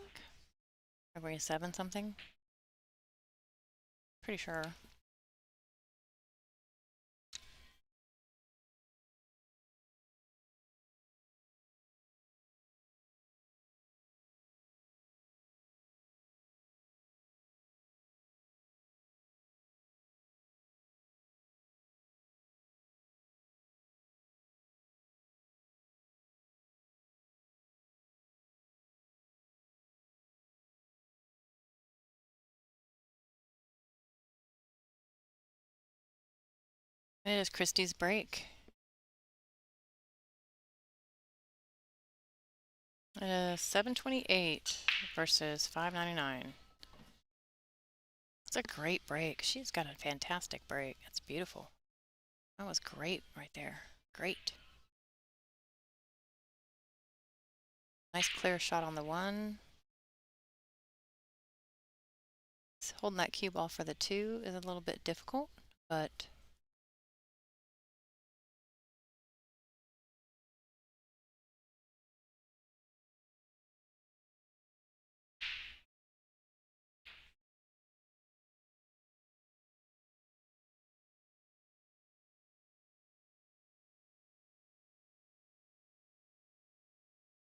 Are we 7 something? Pretty sure. It is Christy's break. It is 728 versus 599. It's a great break. She's got a fantastic break. It's beautiful. That was great right there. Great. Nice clear shot on the 1. Holding that cue ball for the 2 is a little bit difficult, but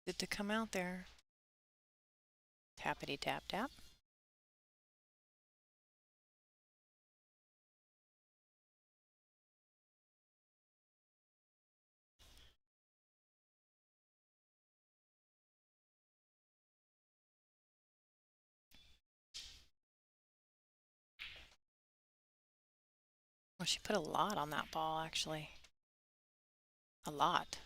good to come out there. Tappity tap tap. Well, she put a lot on that ball, actually. A lot.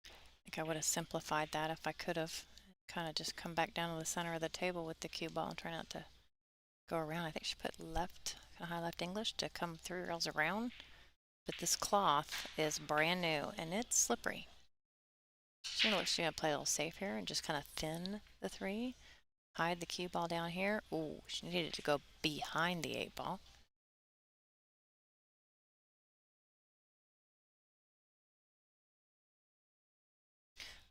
I think I would have simplified that if I could have. Kind of just come back down to the center of the table with the cue ball and try not to go around. I think she put left, high left English to come 3 rails around. But this cloth is brand new and it's slippery. She's gonna play a little safe here and just kind of thin the 3. Hide the cue ball down here. Ooh, she needed to go behind the 8 ball.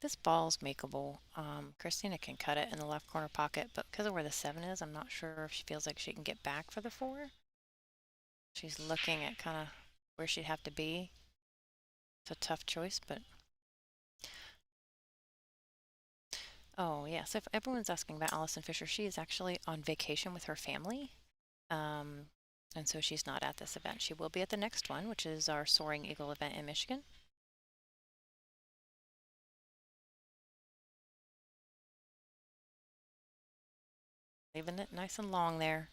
This ball's makeable. Christina can cut it in the left corner pocket, but because of where the 7 is, I'm not sure if she feels like she can get back for the 4. She's looking at kind of where she'd have to be. It's a tough choice, but Oh, yes. If everyone's asking about Allison Fisher, she is actually on vacation with her family. Um, and so she's not at this event. She will be at the next one, which is our Soaring Eagle event in Michigan. Leaving it nice and long there.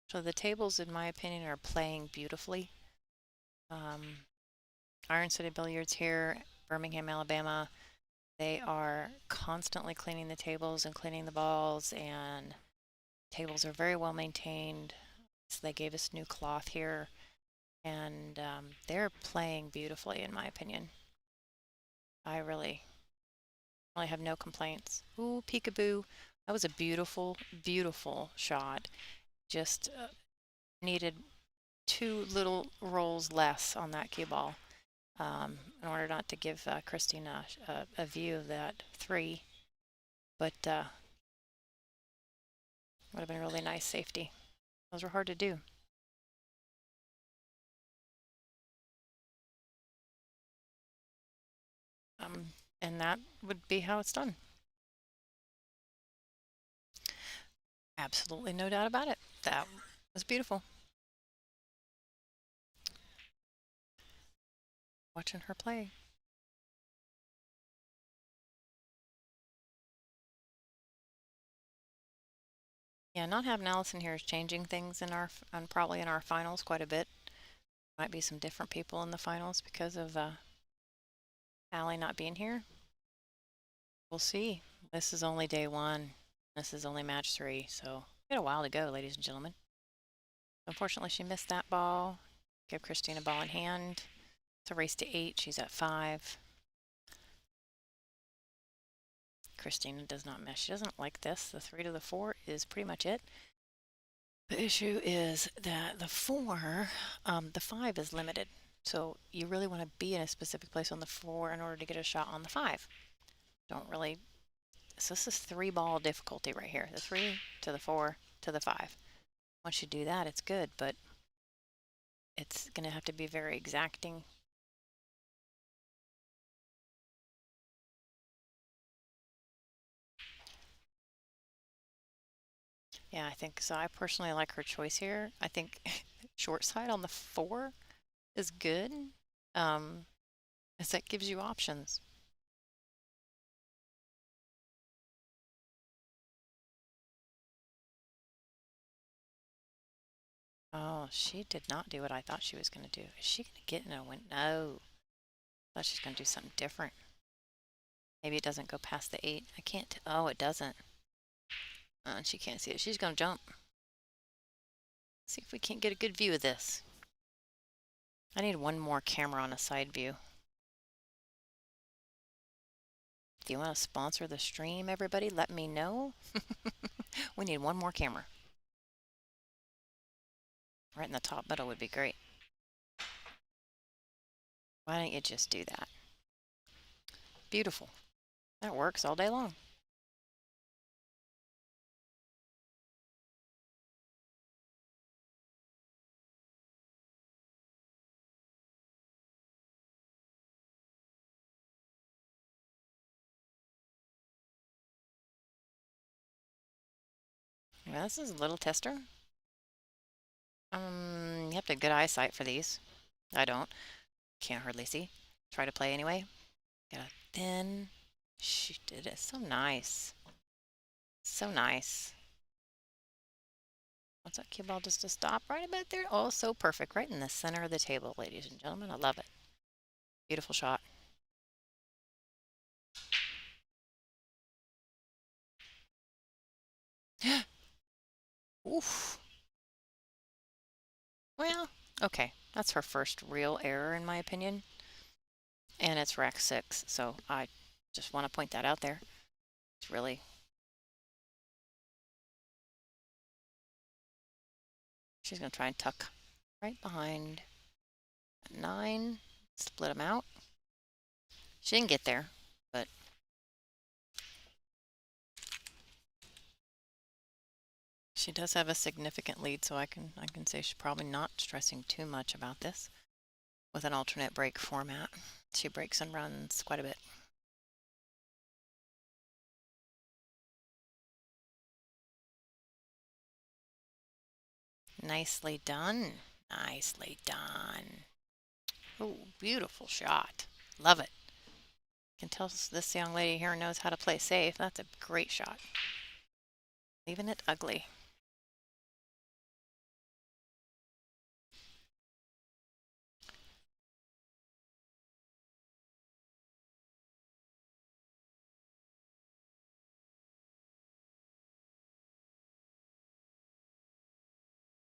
So the tables, in my opinion, are playing beautifully. Um, Iron City Billiards here, Birmingham, Alabama. They are constantly cleaning the tables and cleaning the balls, and tables are very well maintained. So they gave us new cloth here, and they're playing beautifully, in my opinion. I really have no complaints. Ooh, peekaboo. That was a beautiful, beautiful shot. Just needed two little rolls less on that cue ball in order not to give Christina a view of that three. But would have been really nice safety. Those were hard to do. And that would be how it's done. Absolutely no doubt about it. That was beautiful. Watching her play. Yeah, not having Allison here is changing things in our and probably in our finals quite a bit. Might be some different people in the finals because of Allie not being here. We'll see. This is only day one. This is only match three, so we got a while to go, ladies and gentlemen. Unfortunately, she missed that ball. Give Christine a ball in hand. It's a race to 8. She's at 5. Christina does not miss. She doesn't like this. The 3 to the 4 is pretty much it. The issue is that the 5 is limited. So you really want to be in a specific place on the 4 in order to get a shot on the 5. Don't really. So this is 3-ball difficulty right here. The 3 to the 4 to the 5. Once you do that, it's good, but it's going to have to be very exacting. Yeah, I think so. I personally like her choice here. I think short side on the 4 is good, as that gives you options. Oh, she did not do what I thought she was going to do. Is she going to get in a win? No. I thought she's going to do something different. Maybe it doesn't go past the 8. I can't. Oh, it doesn't. She can't see it. She's going to jump. See if we can't get a good view of this. I need one more camera on a side view. Do you want to sponsor the stream, everybody? Let me know. We need one more camera. Right in the top middle would be great. Why don't you just do that? Beautiful. That works all day long. Well, this is a little tester. You have to have good eyesight for these. I don't. Can't hardly see. Try to play anyway. Got a thin. She did it. So nice. So nice. What's that cue ball just to stop right about there? Oh, so perfect. Right in the center of the table, ladies and gentlemen. I love it. Beautiful shot. Oof. Well, okay. That's her first real error, in my opinion. And it's rack 6. So I just want to point that out there. It's really. She's going to try and tuck right behind 9. Split them out. She didn't get there, but she does have a significant lead, so I can say she's probably not stressing too much about this with an alternate break format. She breaks and runs quite a bit. Nicely done. Nicely done. Oh, beautiful shot. Love it. Can tell this young lady here knows how to play safe. That's a great shot. Leaving it ugly.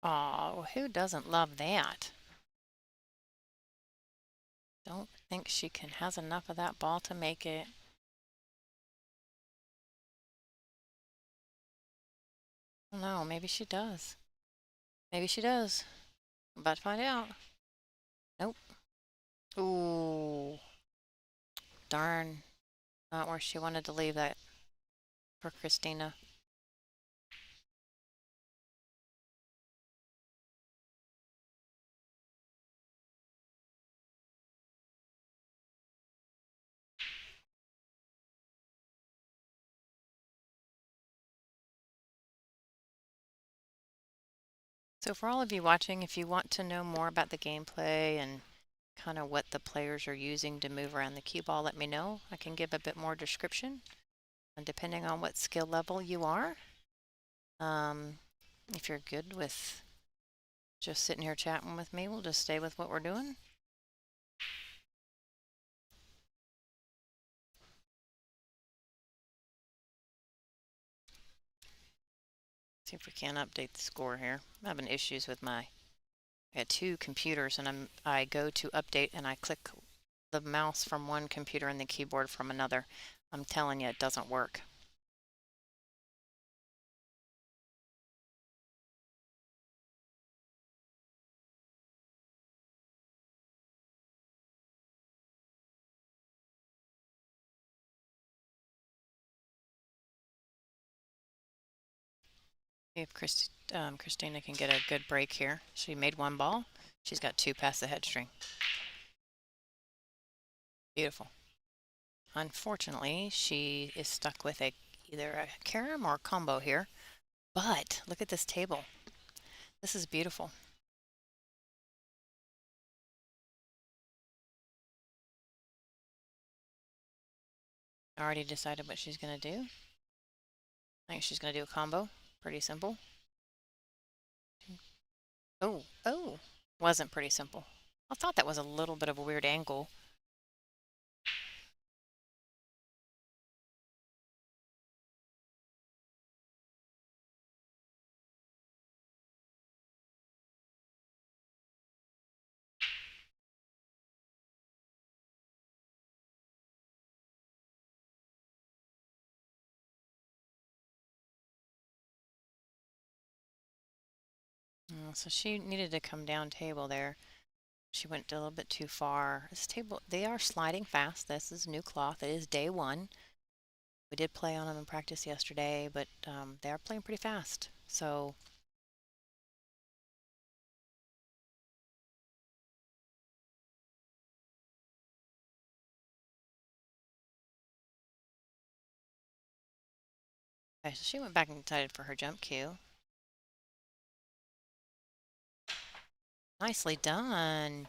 Oh, who doesn't love that? Don't think she has enough of that ball to make it. No, maybe she does. Maybe she does. I'm about to find out. Nope. Ooh, darn. Not where she wanted to leave that for Christina. So for all of you watching, if you want to know more about the gameplay and kind of what the players are using to move around the cue ball, let me know. I can give a bit more description, and depending on what skill level you are. If you're good with just sitting here chatting with me, we'll just stay with what we're doing. See if we can update the score here. I'm having issues with I got two computers, and I go to update and I click the mouse from one computer and the keyboard from another. I'm telling you, it doesn't work. See if Christina can get a good break here. She made one ball. She's got two past the head string. Beautiful. Unfortunately, she is stuck with either a carom or a combo here. But look at this table. This is beautiful. Already decided what she's going to do. I think she's going to do a combo. Pretty simple. Oh, oh. Wasn't pretty simple. I thought that was a little bit of a weird angle. So she needed to come down table there. She went a little bit too far. This table, they are sliding fast. This is new cloth. It is day one. We did play on them in practice yesterday, but they are playing pretty fast. So okay, so she went back and decided for her jump cue. Nicely done.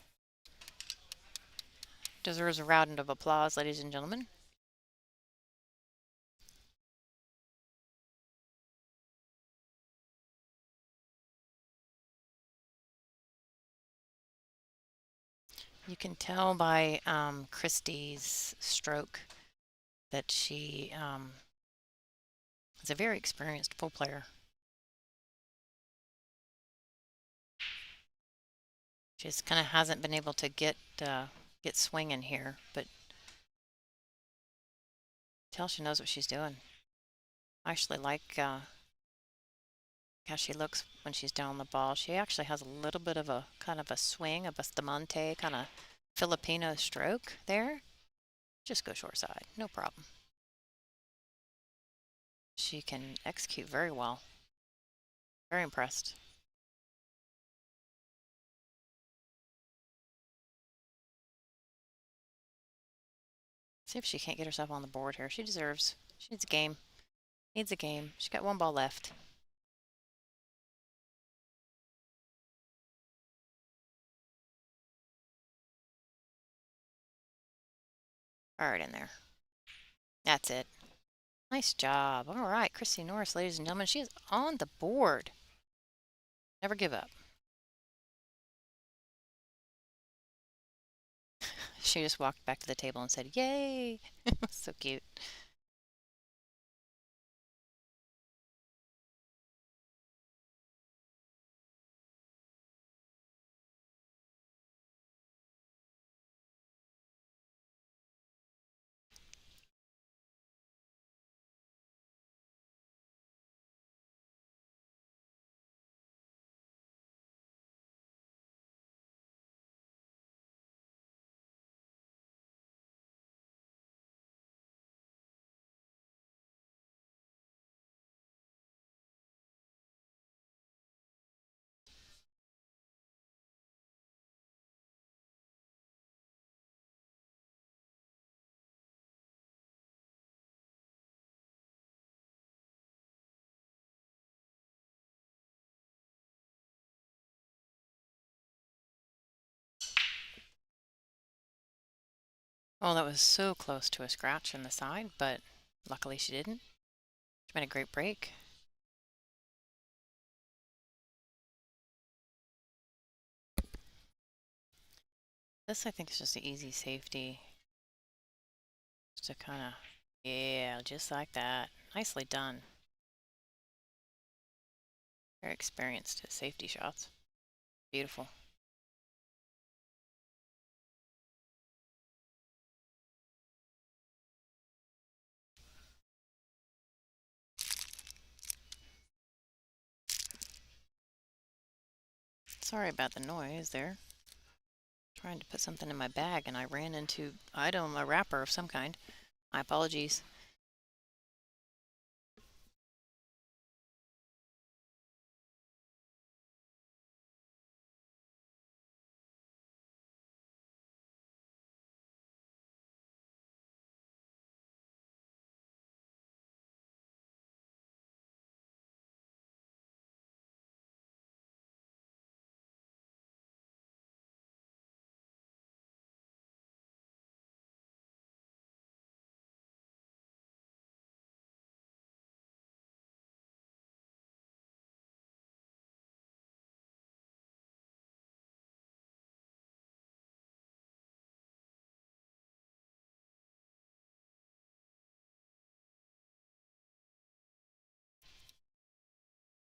Deserves a round of applause, ladies and gentlemen. You can tell by Christie's stroke that she is a very experienced pool player. She just kind of hasn't been able to get swinging here, but tell she knows what she's doing. I actually like how she looks when she's down the ball. She actually has a little bit of a kind of a swing, a Bustamante kind of Filipino stroke there. Just go short side, no problem. She can execute very well. Very impressed. See if she can't get herself on the board here. She deserves. She needs a game. Needs a game. She's got one ball left. Right in there. That's it. Nice job. All right, Christy Norris, ladies and gentlemen, she is on the board. Never give up. She just walked back to the table and said, "Yay!" So cute. Well, that was so close to a scratch in the side, but luckily she didn't. She made a great break. This, I think, is just an easy safety. Just to kind of, yeah, just like that. Nicely done. Very experienced at safety shots. Beautiful. Sorry about the noise there. Trying to put something in my bag and I ran into a wrapper of some kind. My apologies.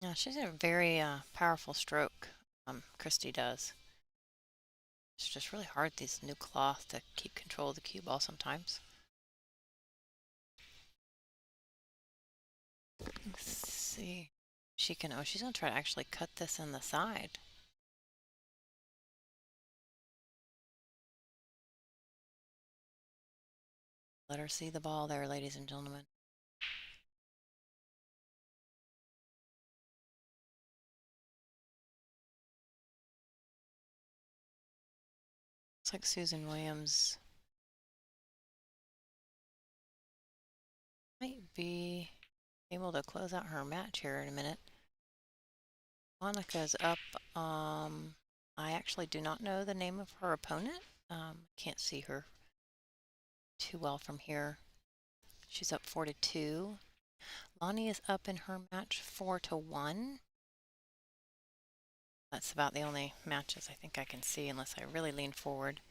Yeah, she's a very powerful stroke. Christy does. It's just really hard, these new cloth, to keep control of the cue ball sometimes. Let's see. She's gonna try to actually cut this in the side. Let her see the ball there, ladies and gentlemen. Looks like Susan Williams might be able to close out her match here in a minute. Monica's up. I actually do not know the name of her opponent. Can't see her too well from here. She's up 4-2. Lonnie is up in her match 4-1. That's about the only matches I think I can see unless I really lean forward.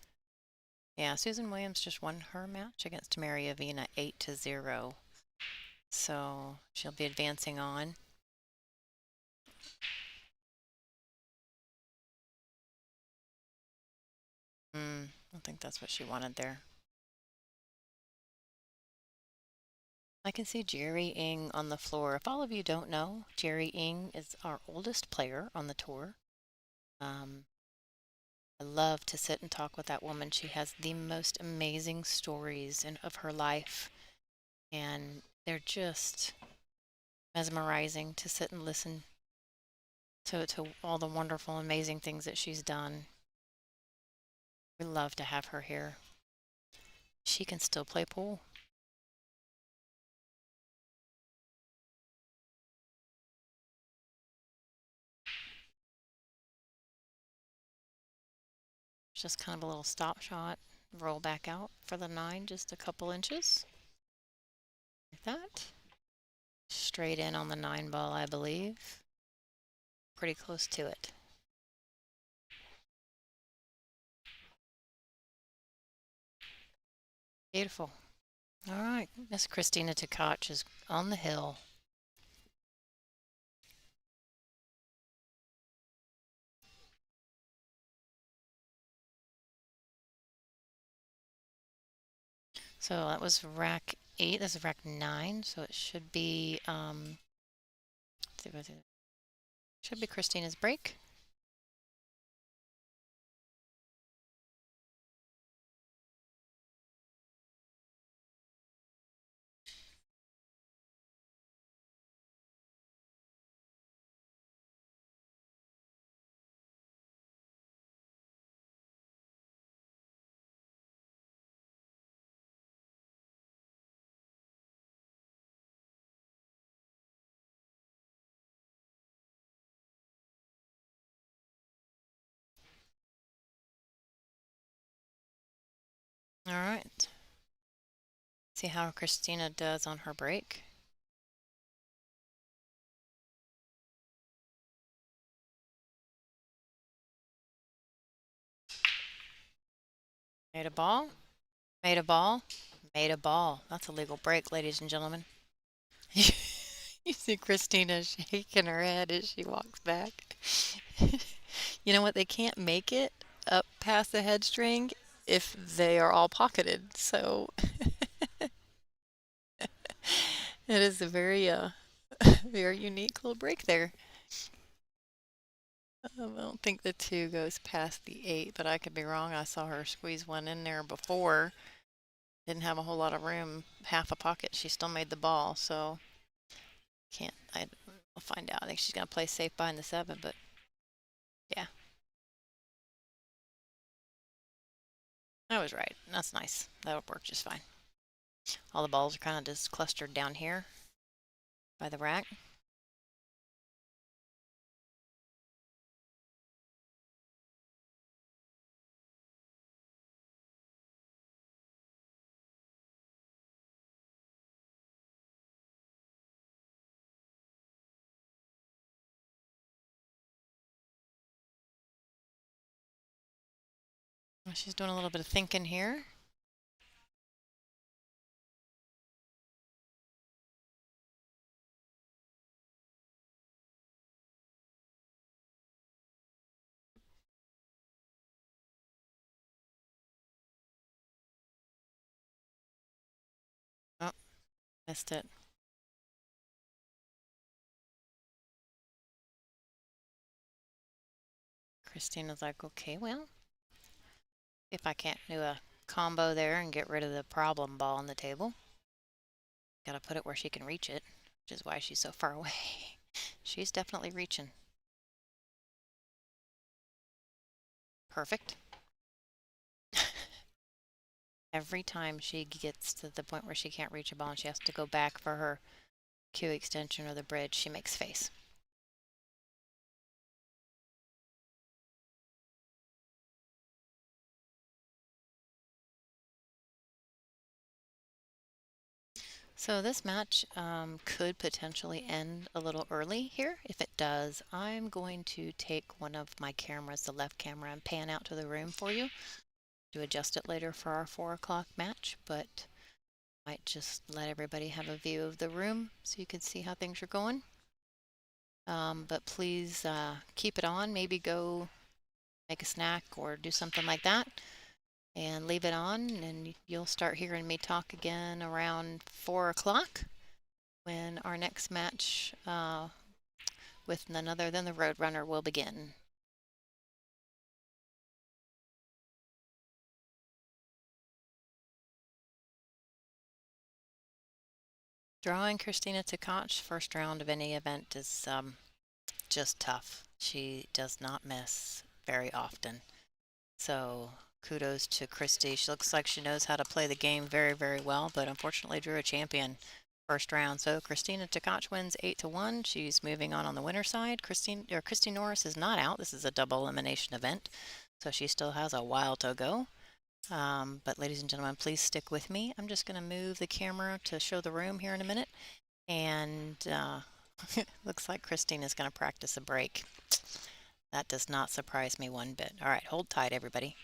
Yeah, Susan Williams just won her match against Mary Avina 8-0. So she'll be advancing on. I don't think that's what she wanted there. I can see Jerry Ng on the floor. If all of you don't know, Jerry Ng is our oldest player on the tour. I love to sit and talk with that woman. She has the most amazing stories of her life, and they're just mesmerizing to sit and listen to all the wonderful, amazing things that she's done. We love to have her here. She can still play pool. It's just kind of a little stop shot. roll back out for the 9 just a couple inches. Like that. Straight in on the 9 ball, I believe. Pretty close to it. Beautiful. All right, Miss Christina Tkach is on the hill. So that was rack 8. This is rack 9, so it should be Christina's break. All right. See how Christina does on her break. Made a ball. Made a ball. Made a ball. That's a legal break, ladies and gentlemen. You see Christina shaking her head as she walks back. You know what? They can't make it up past the head string if they are all pocketed. So it is a very very unique little break there. I don't think the 2 goes past the 8, but I could be wrong. I saw her squeeze one in there before. Didn't have a whole lot of room, half a pocket. She still made the ball, so I'll find out. I think she's gonna play safe behind the 7, but yeah, I was right. That's nice. That'll work just fine. All the balls are kind of just clustered down here by the rack. She's doing a little bit of thinking here. Oh, missed it. Christina's like, okay, well, if I can't do a combo there and get rid of the problem ball on the table, gotta put it where she can reach it, which is why she's so far away. She's definitely reaching. Perfect. Every time she gets to the point where she can't reach a ball and she has to go back for her cue extension or the bridge, she makes face. So this match could potentially end a little early here. If it does, I'm going to take one of my cameras, the left camera, and pan out to the room for you to adjust it later for our 4 o'clock match, but might just let everybody have a view of the room so you can see how things are going. But please keep it on, maybe go make a snack or do something like that and leave it on, and you'll start hearing me talk again around 4 o'clock when our next match with none other than the Roadrunner will begin. Drawing Christina Tkach first round of any event is just tough. She does not miss very often. So kudos to Christy. She looks like she knows how to play the game very, very well, but unfortunately drew a champion first round. So Christina Tkach wins 8-1. She's moving on the winner side. Christy Norris is not out. This is a double elimination event, so she still has a while to go. But ladies and gentlemen, please stick with me. I'm just going to move the camera to show the room here in a minute. And looks like Christine is going to practice a break. That does not surprise me one bit. All right, hold tight, everybody.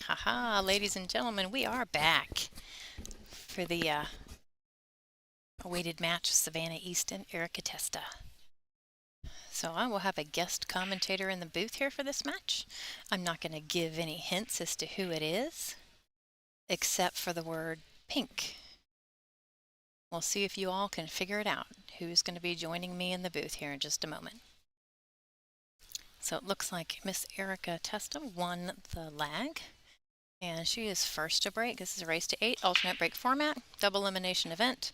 Haha, ladies and gentlemen, we are back for the awaited match, Savannah East and Erica Testa. So I will have a guest commentator in the booth here for this match. I'm not going to give any hints as to who it is, except for the word pink. We'll see if you all can figure it out, who's going to be joining me in the booth here in just a moment. So it looks like Miss Erica Testa won the lag, and she is first to break. This is a race to 8 alternate break format, double elimination event.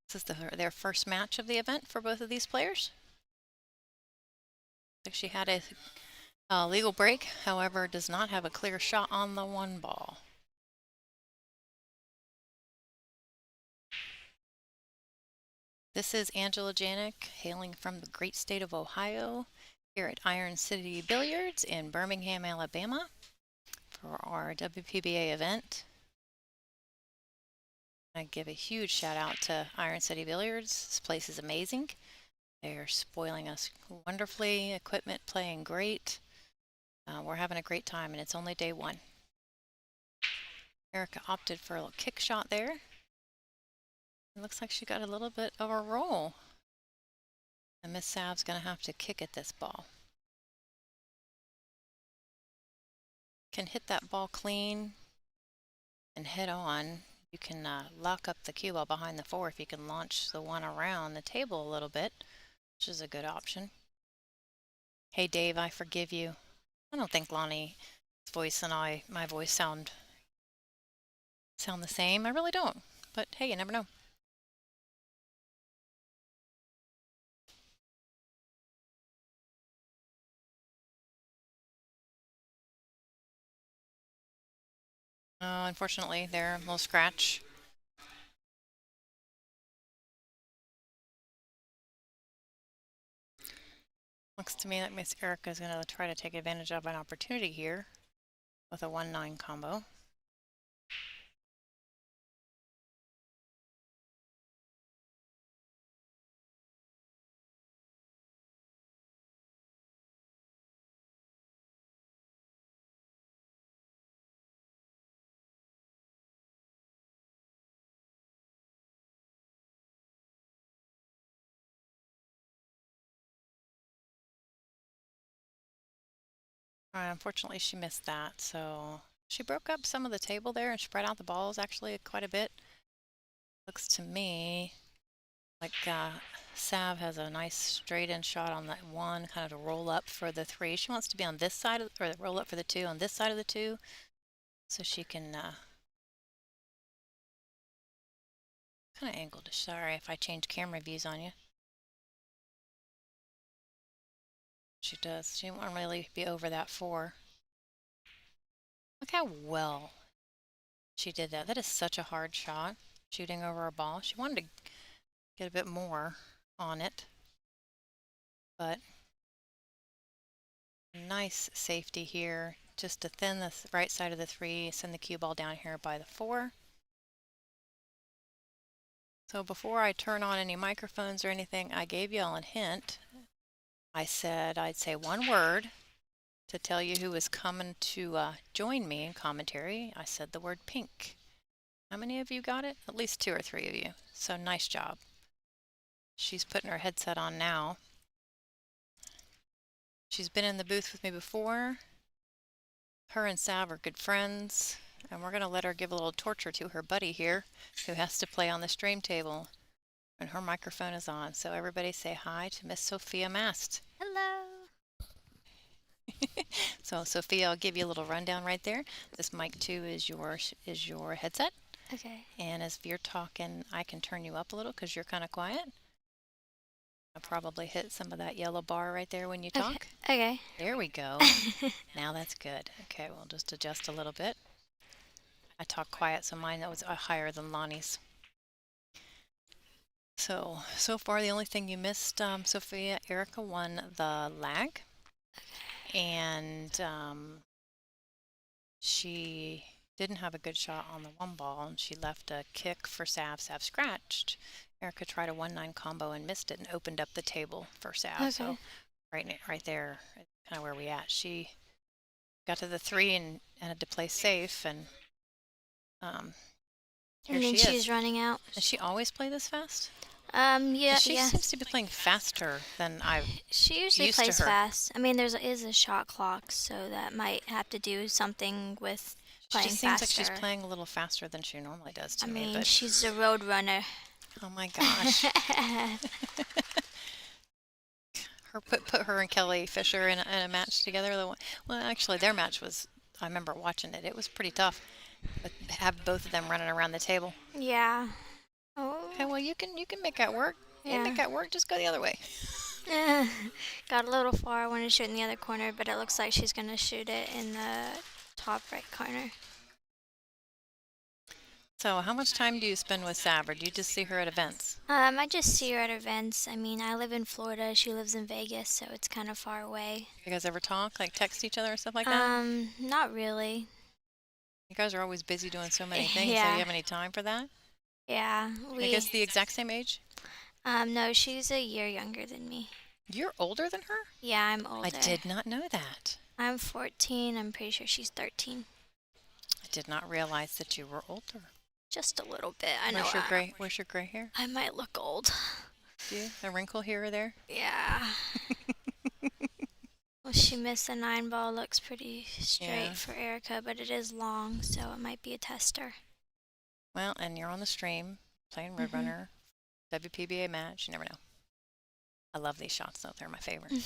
This is their first match of the event for both of these players. She had a legal break, however, does not have a clear shot on the one ball. This is Angela Janik, hailing from the great state of Ohio, here at Iron City Billiards in Birmingham, Alabama, for our WPBA event. I give a huge shout out to Iron City Billiards. This place is amazing. They are spoiling us wonderfully, equipment playing great. We're having a great time, and it's only day 1. Erica opted for a little kick shot there. It looks like she got a little bit of a roll. And Miss Sav's going to have to kick at this ball. Can hit that ball clean and head on. You can lock up the cue ball behind the 4 if you can launch the one around the table a little bit, which is a good option. Hey Dave, I forgive you. I don't think Lonnie's voice and my voice sound the same. I really don't. But hey, you never know. Unfortunately, they're a little scratch. Looks to me like Miss Erica is going to try to take advantage of an opportunity here with a 1-9 combo. Unfortunately, she missed that, so she broke up some of the table there and spread out the balls actually quite a bit. Looks to me like Sav has a nice straight-in shot on that 1, kind of to roll up for the 3. She wants to be on this side, or roll up for the 2 on this side of the 2, so she can kind of angled. Sorry if I change camera views on you. She does. She won't really be over that 4. Look how well she did that. That is such a hard shot, shooting over a ball. She wanted to get a bit more on it, but nice safety here, just to thin the right side of the 3, send the cue ball down here by the 4. So before I turn on any microphones or anything, I gave you all a hint. I said I'd say one word to tell you who was coming to join me in commentary. I said the word pink. How many of you got it? At least 2 or 3 of you. So nice job. She's putting her headset on now. She's been in the booth with me before. Her and Sav are good friends, and we're going to let her give a little torture to her buddy here, who has to play on the stream table. And her microphone is on, so everybody say hi to Miss Sophia Mast. Hello. So Sophia, I'll give you a little rundown right there. This mic 2 is your headset. Okay. And as you're talking, I can turn you up a little because you're kind of quiet. I'll probably hit some of that yellow bar right there when you talk. Okay. There we go. Now that's good. Okay, we'll just adjust a little bit. I talk quiet, so mine was higher than Lonnie's. So far the only thing you missed, Sophia, Erica won the lag. And she didn't have a good shot on the 1 ball, and she left a kick for Sav. Sav scratched. Erica tried a 1-9 combo and missed it and opened up the table for Sav. Okay. So right there, kind of where we at. She got to the three and had to play safe, and um, here And then she she's is. running out. Does she always play this fast? Yeah, She yeah. seems to be playing faster than I'm She usually used to plays her. fast. I mean, is a shot clock, so that might have to do something with She playing just seems like she's faster. playing a little faster than she normally does I to me, mean, but she's a road runner. oh my gosh. Put her and Kelly Fisher in a match together. Well, actually, their match was. I remember watching it. It was pretty tough. But have both of them running around the table. Yeah. Oh, Okay, well you can make that work. You can yeah. make that work. Just go the other way. Got a little far. I wanted to shoot in the other corner, but it looks like she's going to shoot it in the top right corner. So, how much time do you spend with Sav, or do you just see her at events? I just see her at events. I mean, I live in Florida. She lives in Vegas, so it's kind of far away. You guys ever talk, like text each other or stuff like that? Not really. You guys are always busy doing so many things. So, do you Yeah. have any time for that? Yeah. I guess the exact same age. No, she's a year younger than me. You're older than her? Yeah, I'm I older. did not know that. I'm 14. I'm pretty sure she's 13. I did not realize that you were older. Just a little bit. I know. Where's your gray hair? I might look old. Do you? A wrinkle here or there? Yeah. Well, she missed the 9 ball. Looks pretty straight Yeah. for Erica, but it is long, so it might be a tester. Well, and you're on the stream playing Mhm. Roadrunner, WPBA match. You never know. I love these shots though. They're my favorite.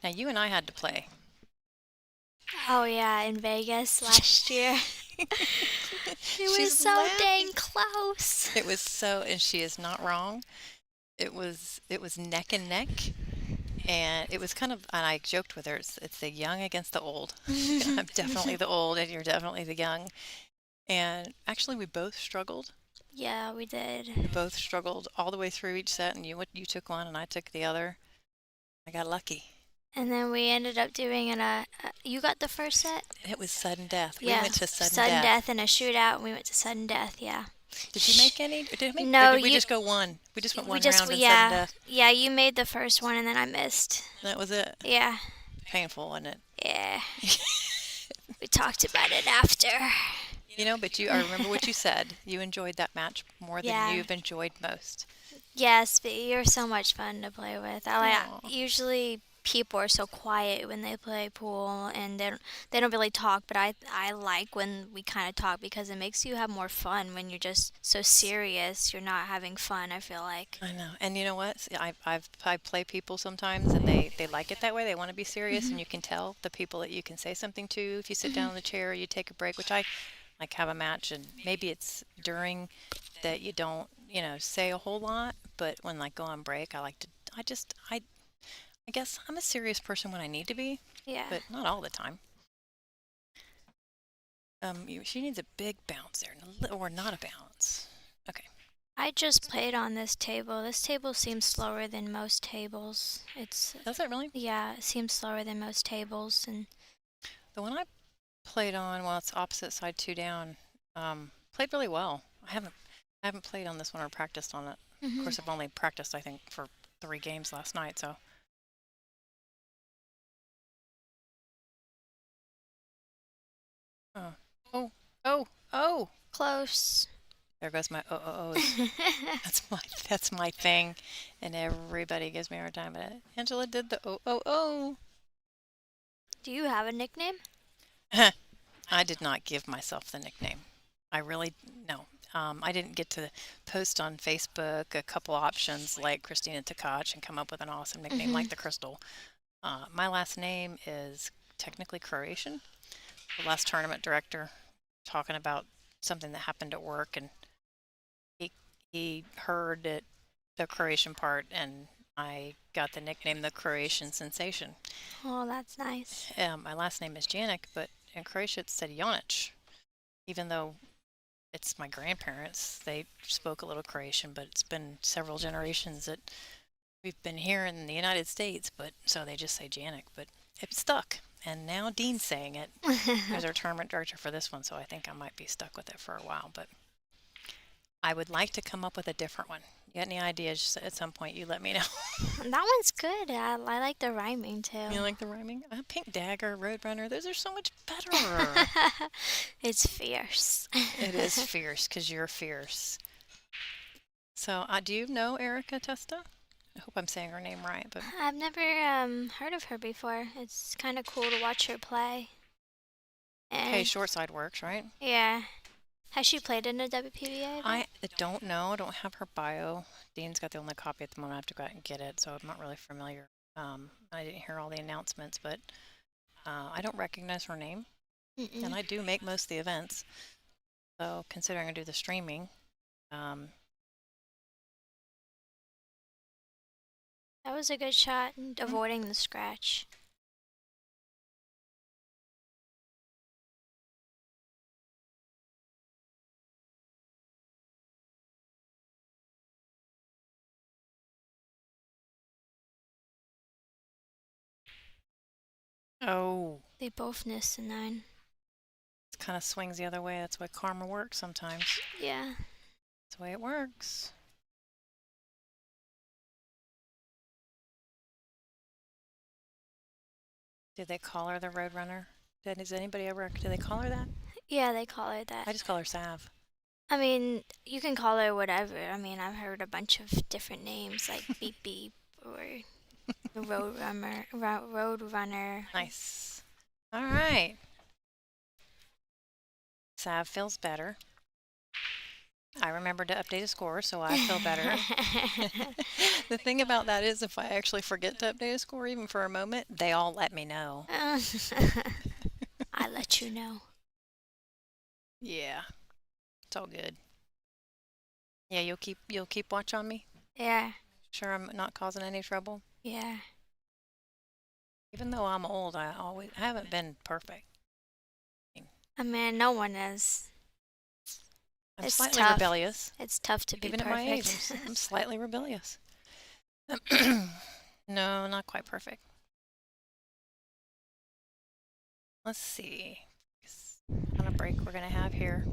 Now you and I had to play. Oh yeah, in Vegas last year. It was She's so laughing. dang close. It was so, and she is not wrong. It was neck and neck, and it was kind of. And I joked with her. It's the young against the old. I'm definitely the old, and you're definitely the young. And actually, we both struggled. Yeah, we did. We both struggled all the way through each set, and you took one, and I took the other. I got lucky. And then we ended up doing you got the first set? It was sudden death. We Yeah. went to sudden Sudden death. death and a shootout, and we went to sudden death, yeah. Did you make any? No, or did we you- just go one? We just went one We just, round in yeah. sudden death. Yeah, you made the first one, and then I missed. That was it. Yeah. Painful, wasn't it? Yeah. We talked about it after. But I remember what you said. You enjoyed that match more than Yeah. you've enjoyed most. Yes, but you're so much fun to play with. Aw. Usually people are so quiet when they play pool, and they don't really talk, but I like when we kind of talk because it makes you have more fun. When you're just so serious, you're not having fun, I feel like. I know. And you know what? See, I play people sometimes, and they like it that way. They want to be serious, and you can tell the people that you can say something to if you sit down in the chair or you take a break, which I like have a match, and maybe it's during that you don't, say a whole lot, but when like go on break, I like to. I guess I'm a serious person when I need to be, Yeah. but not all the time. She needs a big bounce there, or not a bounce. Okay. I just played on this table. This table seems slower than most tables. Does it really? Yeah, it seems slower than most tables, and The one I played on, well, it's opposite side two down, played really well. I haven't played on this one or practiced on it. Of course, I've only practiced, I think, for 3 games last night, so. Oh, oh, oh, oh! close. There goes my ohs. That's my thing, and everybody gives me a hard time. But Angela did the oh. Do you have a nickname? I did not give myself the nickname. I really no. I didn't get to post on Facebook a couple options like Christina Tkach and come up with an awesome nickname like the Crystal. My last name is technically Croatian. The last tournament director talking about something that happened at work, and he heard it, the Croatian part, and I got the nickname the Croatian Sensation. Oh, that's nice. My last name is Janik, but in Croatia it said Jonic, even though it's my grandparents. They spoke a little Croatian, but it's been several generations that we've been here in the United States, but so they just say Janik, but it stuck. And now Dean's saying it as our tournament director for this one, so I think I might be stuck with it for a while, but I would like to come up with a different one. You got any ideas? At some point, you let me know. That one's good. I like the rhyming You too. like the rhyming? Pink Dagger, Roadrunner, those are so much better. It's fierce. It is fierce because you're fierce. So, do you know Erica Testa? I hope I'm saying her name right, but I've never heard of her before. It's kind of cool to watch her play. hey, And short side works, right? yeah, has she played in a WPBA event? I don't know. I don't have her bio. Dean's got the only copy at the moment. I have to go out and get it, so I'm not really familiar. I didn't hear all the announcements, but I don't recognize her name, and Mm-mm. I do make most of the events. So, considering I do the streaming, um, That was a good shot, mm, avoiding the scratch. oh, They both missed a 9. it kind of swings the other way. That's why karma works sometimes. Yeah. That's the way it works. Did they call her the Roadrunner? Does anybody ever? Do they call her that? Yeah, they call her that. I just call her Sav. I mean, you can call her whatever. I mean, I've heard a bunch of different names like Beep Beep or Road Runner. Nice. All right. Sav feels better. I remembered to update a score, so I feel better. The thing about that is, if I actually forget to update a score, even for a moment, they all let me know. I let you know. Yeah, it's all good. Yeah, you'll keep watch on me. Yeah, Sure, I'm not causing any trouble. yeah. Even though I'm old, I haven't been perfect. I mean, no one is. I'm It's slightly tough. rebellious. It's tough to be Even at my age, perfect. I'm slightly rebellious. No, not quite perfect. Let's see. What kind of break we're gonna have here?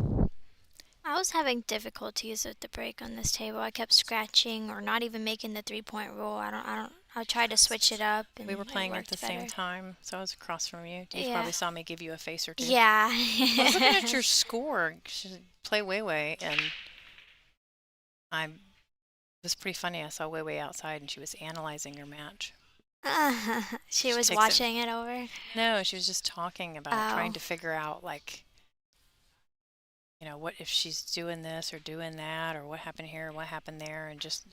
I was having difficulties with the break on this table. I kept scratching or not even making the 3-point rule. I tried to switch it up and We were it playing at the worked same better. time, so I was across from you. You Yeah. probably saw me give you a face or two. Yeah. I was looking at your score. Play Weiwei, and it was pretty funny. I saw Weiwei outside, and she was analyzing your match. She was Takes it. watching it over. No, she was just talking about it, trying Oh. to figure out like, what if she's doing this or doing that, or what happened here, or what happened there, and just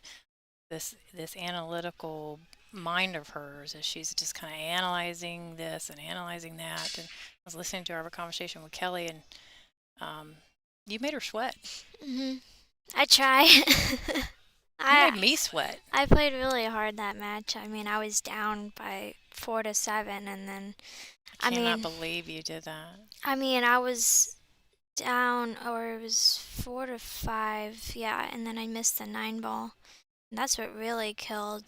this analytical mind of hers as she's just kind of analyzing this and analyzing that. And I was listening to our conversation with Kelly, and um, you made her sweat. I try. You made I me sweat. I played really hard that match. I mean, I was down by 4-7, and then I I cannot mean, believe you did that. I was down, or it was 4-5, yeah, and then I missed the 9 ball. And that's what really killed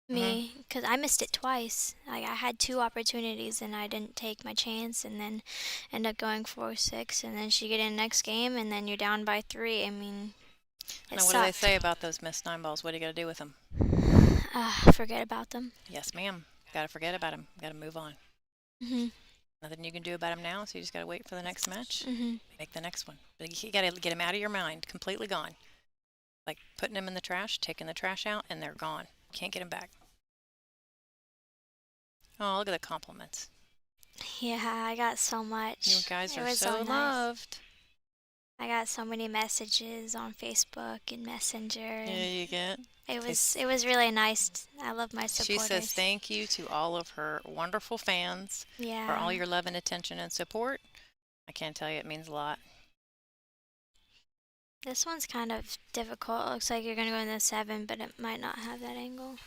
Hmm. me, because I missed it twice. Like, I had 2 opportunities and I didn't take my chance, and then end up going 4-6, and then she get in next game, and then you're down by 3. I mean, it Now, what do they sucked. say about those missed 9 balls? What do you got to do with them? Forget about them. Yes, ma'am. Got to forget about them. Got to move on. Mhm. Nothing you can do about them now, so you just got to wait for the next match. Mhm. Make the next one. But you got to get them out of your mind, completely gone. Like putting them in the trash, taking the trash out, and they're gone. Can't get them back. Oh, look at the compliments. Yeah, I got so You much. guys It are was so so nice. loved. I got so many messages on Facebook and Messenger, Yeah, and you get. it was really nice. I love my She says supporters. thank you to all of her wonderful fans for all Yeah. your love and attention and support. I can't tell you, it means a lot. This one's kind of difficult. It looks like you're gonna go in the 7, but it might not have that angle.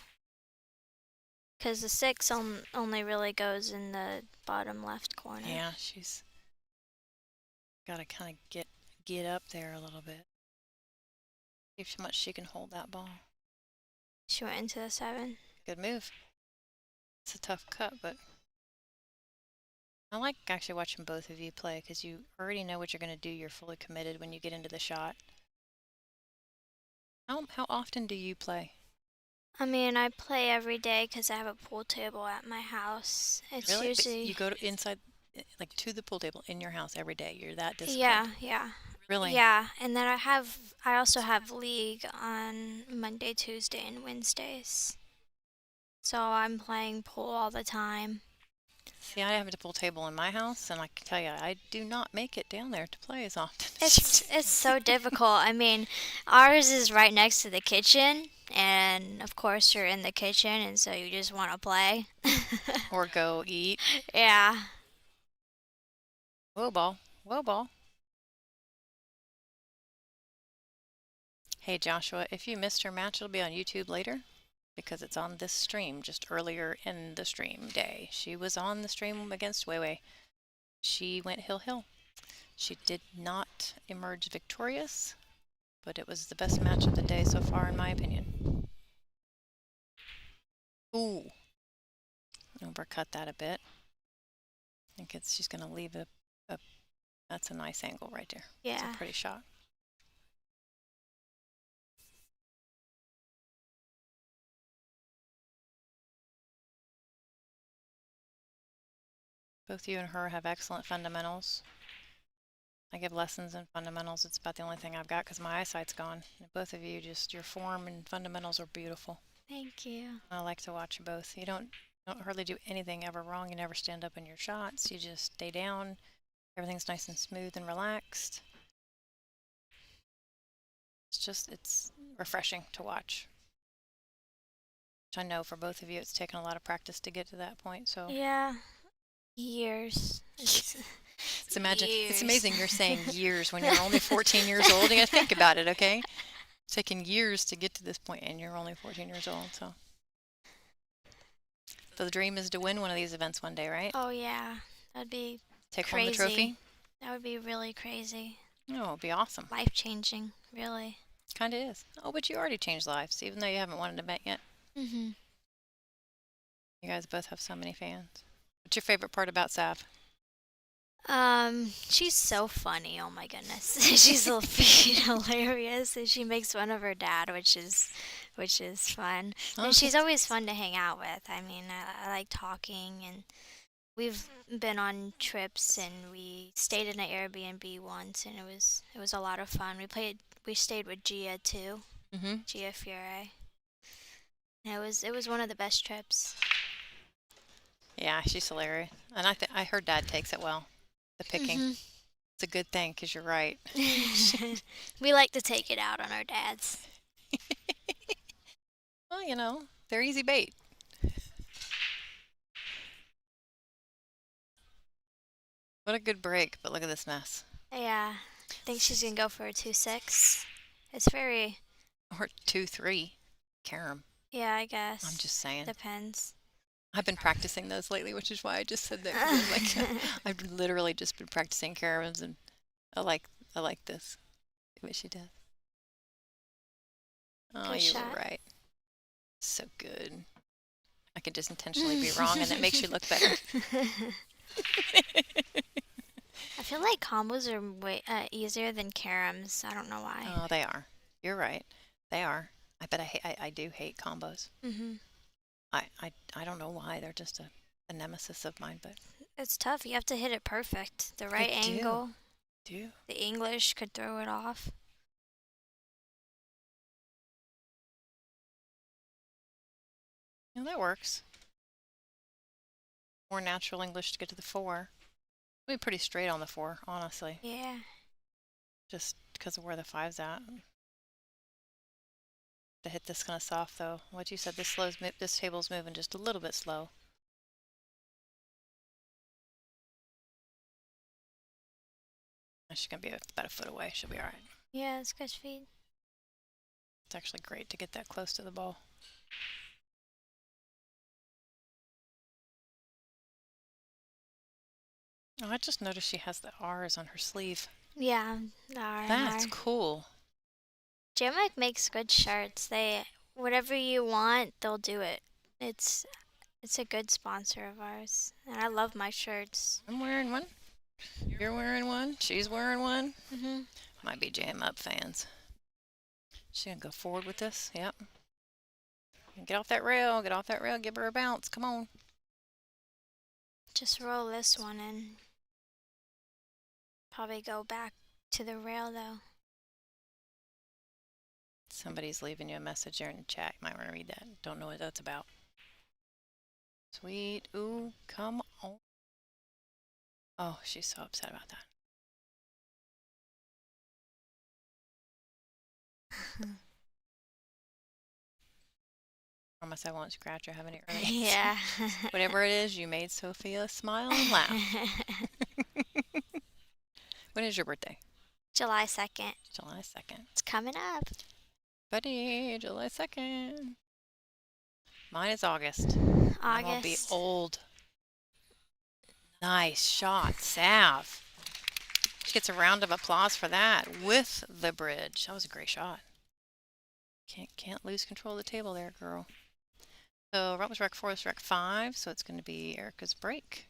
Because the 6 only really goes in the bottom left corner. Yeah, she's got to kind of get up there a little bit. See how much she can hold that ball. She went into the 7. Good move. It's a tough cut, but I like actually watching both of you play because you already know what you're going to do. You're fully committed when you get into the shot. How often do you play? I mean, I play every day because I have a pool table at my house. It's Really? But you usually, go to inside, like to the pool table in your house every day. You're that disciplined. yeah, yeah. Really? Yeah, and then I also have league on Monday, Tuesday, and Wednesdays. So I'm playing pool all the time. See, I have a pool table in my house, and I can tell you, I do not make it down there to play as often as you do. It's so difficult. I mean, ours is right next to the kitchen, and of course you're in the kitchen, and so you just want to play. Or go eat. Yeah. Whoa, ball. Whoa, ball. Hey, Joshua, if you missed her match, it'll be on YouTube later because it's on this stream just earlier in the stream day. She was on the stream against Weiwei. She went hill. She did not emerge victorious, but it was the best match of the day so far, in my opinion. Ooh, overcut that a bit. I think she's going to leave a. That's a nice angle right there. It's Yeah. a pretty shot. Both you and her have excellent fundamentals. I give lessons in fundamentals. It's about the only thing I've got because my eyesight's gone. And both of you, just your form and fundamentals are beautiful. Thank you. I like to watch you both. You don't hardly do anything ever wrong. You never stand up in your shots. You just stay down. Everything's nice and smooth and relaxed. It's refreshing to watch. Which I know for both of you, it's taken a lot of practice to get to that point. So Yeah. Years. it's Years. amazing you're saying years when you're only 14 years old. You gotta think about it, okay? It's taken years to get to this point, and you're only 14 years old. So the dream is to win one of these events one day, right? Oh yeah, that'd be Take home crazy. the trophy. That would be really crazy. Oh, it'd be awesome. Life changing, really. Kind of is. Oh, but you already changed lives, even though you haven't won an event yet. Mhm. You guys both have so many fans. What's your favorite part about Sav? She's so funny. Oh my goodness, she's so freaking hilarious, and she makes fun of her dad, which is fun. Oh, And she's always fun to hang out with. I mean, I like talking, and we've been on trips, and we stayed in an Airbnb once, and it was a lot of fun. We stayed with Gia too, Mm-hmm. Gia Fiore. And it was one of the best trips. Yeah, she's hilarious. And I heard Dad takes it well. The picking. Mhm. It's a good thing because you're right. We like to take it out on our dads. Well, you know, they're easy bait. What a good break, but look at this mess. Yeah, I think she's gonna go for a 2-6. It's very, Or 2-3. Carom. yeah, I guess. I'm just saying. Depends. I've been practicing those lately, which is why I just said that. 'Cause I'm like, I've literally just been practicing caroms, and I like this. See what she does. Oh, Good you shot. were right. So good. I could just intentionally be wrong, and it makes you look better. I feel like combos are way easier than caroms. I don't know why. Oh, they are. You're right. They are. I do hate combos. Mhm. I don't know why. They're just a nemesis of mine, but It's tough. You have to hit it perfect. The right do. angle. do. The English could throw it off. Yeah, that works. More natural English to get to the 4. We'll be pretty straight on the 4, honestly. Yeah. Just because of where the 5's at. To hit this kind of soft, though. What you said, this table's moving just a little bit slow. She's going to be about a foot away. She'll be all right. Yeah, it's good speed. It's actually great to get that close to the ball. Oh, I just noticed she has the R's on her sleeve. Yeah, the R&R. That's cool. Jamaica makes good shirts. Whatever you want, they'll do it. It's a good sponsor of ours, and I love my shirts. I'm wearing one. You're wearing one. She's wearing one. Mhm. Might be Jam Up fans. She's gonna go forward with this. Yep. Get off that rail. Get off that rail. Give her a bounce. Come on. Just roll this one and probably go back to the rail though. Somebody's leaving you a message there in the chat. You might want to read that. Don't know what that's about. Sweet. Ooh, come on. Oh, she's so upset about that. Promise I won't scratch or have any earnings. Yeah. Whatever it is, you made Sophia smile and laugh. When is your birthday? July 2nd. July 2nd. It's coming up. Buddy, July 2nd. Mine is August. I'm gonna be August. old. Nice shot, Sav. She gets a round of applause for that with the bridge. That was a great shot. Can't lose control of the table there, girl. So Rob was rec 4, is rec 5, so it's going to be Erica's break.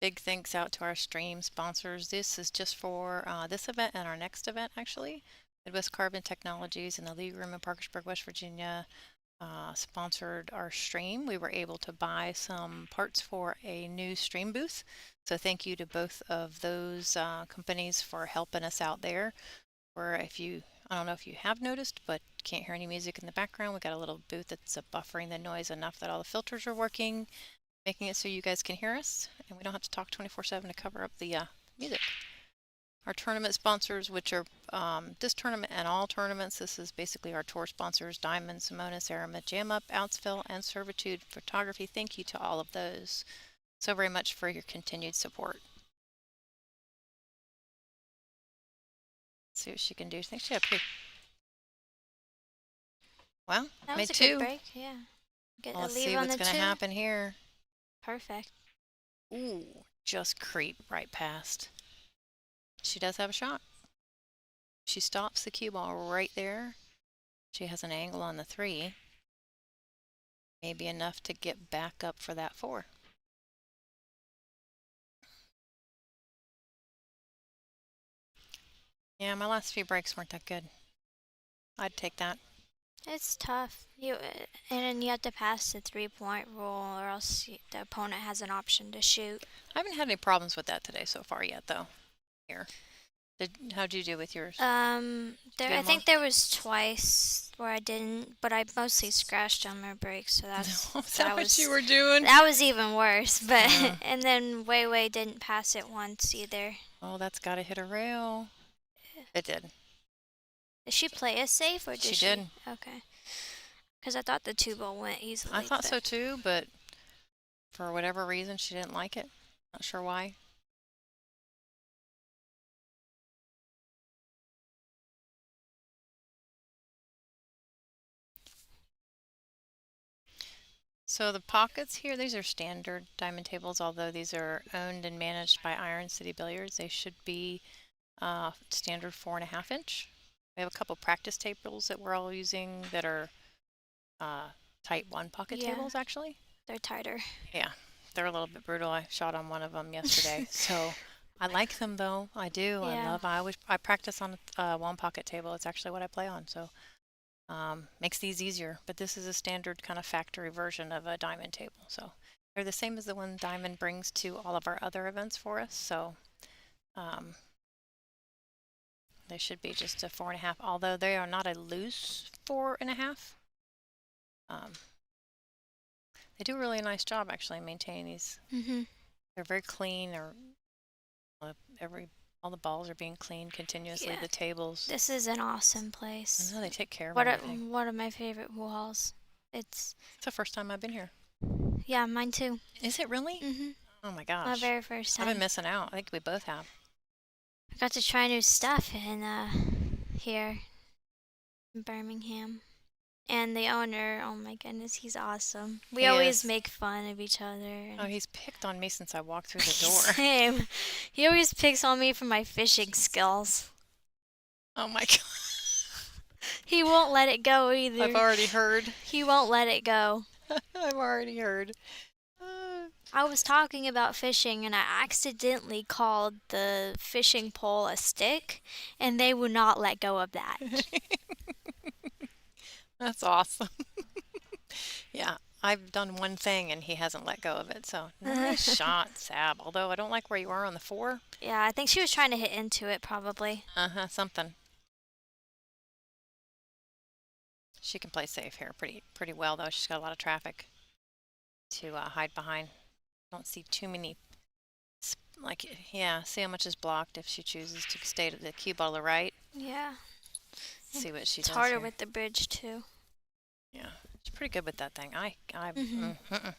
Big thanks out to our stream sponsors. This is just for this event and our next event, actually. Midwest Carbon Technologies and the League Room in Parkersburg, West Virginia sponsored our stream. We were able to buy some parts for a new stream booth. So thank you to both of those companies for helping us out there. Where I don't know if you have noticed, but can't hear any music in the background. We got a little booth that's buffering the noise enough that all the filters are working, making it so you guys can hear us, and we don't have to talk 24/7 to cover up the music. Our tournament sponsors, which are this tournament and all tournaments, this is basically our tour sponsors, Diamond, Simonis, Arama, Jam Up, Outsville, and Servitude Photography. Thank you to all of those so very much for your continued support. Let's see what she can do. I think she had a pretty... Well, That made was a two. good break. Yeah. Get Well, a let's leave see on what's the going to 2. happen here. Perfect. Ooh, just creep right past. She does have a shot. She stops the cue ball right there. She has an angle on the 3. Maybe enough to get back up for that 4. Yeah, my last few breaks weren't that good. I'd take that. It's tough. And then you have to pass the 3-point rule, or else the opponent has an option to shoot. I haven't had any problems with that today so far yet, though. Here. How'd you do with yours? I think there was twice where I didn't, but I mostly scratched on my break, so Is that what you were doing? that was even worse. But Yeah. and then Wei didn't pass it once either. Oh, that's got to hit a rail. It did. Did she play it safe or did She she? did. Okay. Because I thought the 2-ball went easily. I thought but so too, but for whatever reason, she didn't like it. Not sure why. So the pockets here, these are standard diamond tables, although these are owned and managed by Iron City Billiards. They should be standard 4.5 inch. We have a couple practice tables that we're all using that are type 1 pocket Yeah. tables, actually. They're tighter. Yeah, they're a little bit brutal. I shot on one of them yesterday. So I like them though. I do. Yeah. I practice on a 1 pocket table. It's actually what I play on. So makes these easier. But this is a standard kind of factory version of a diamond table. So they're the same as the one Diamond brings to all of our other events for us. So they should be just a 4.5, although they are not a loose 4.5. They do a really nice job actually maintaining these. They're very clean. All the balls are being cleaned continuously. Yeah. The tables. This is an awesome place. I know they take care of One everything. of my favorite walls. It's the first time I've been here. Yeah, mine too. Is it really? Oh my gosh. My very first I've time. been missing out. I think we both have. I got to try new stuff here in Birmingham. And the owner, oh my goodness, he's awesome. We He always is. make fun of each other. Oh, he's picked on me since I walked through the door. Same. He always picks on me for my fishing skills. Oh my god. He won't let it go either. I've already heard. He won't let it go. I've already heard. I was talking about fishing and I accidentally called the fishing pole a stick, and they would not let go of that. That's awesome. Yeah, I've done one thing and he hasn't let go of it. So nice shot, Sab. Although I don't like where you are on the four. Yeah, I think she was trying to hit into it probably. Uh-huh, something. She can play safe here pretty well though. She's got a lot of traffic to hide behind. Don't see too many. Yeah, see how much is blocked if she chooses to stay to the cue ball to the right. Yeah. See what she It's does harder here. with the bridge too. Yeah, she's pretty good with that thing. Mhm.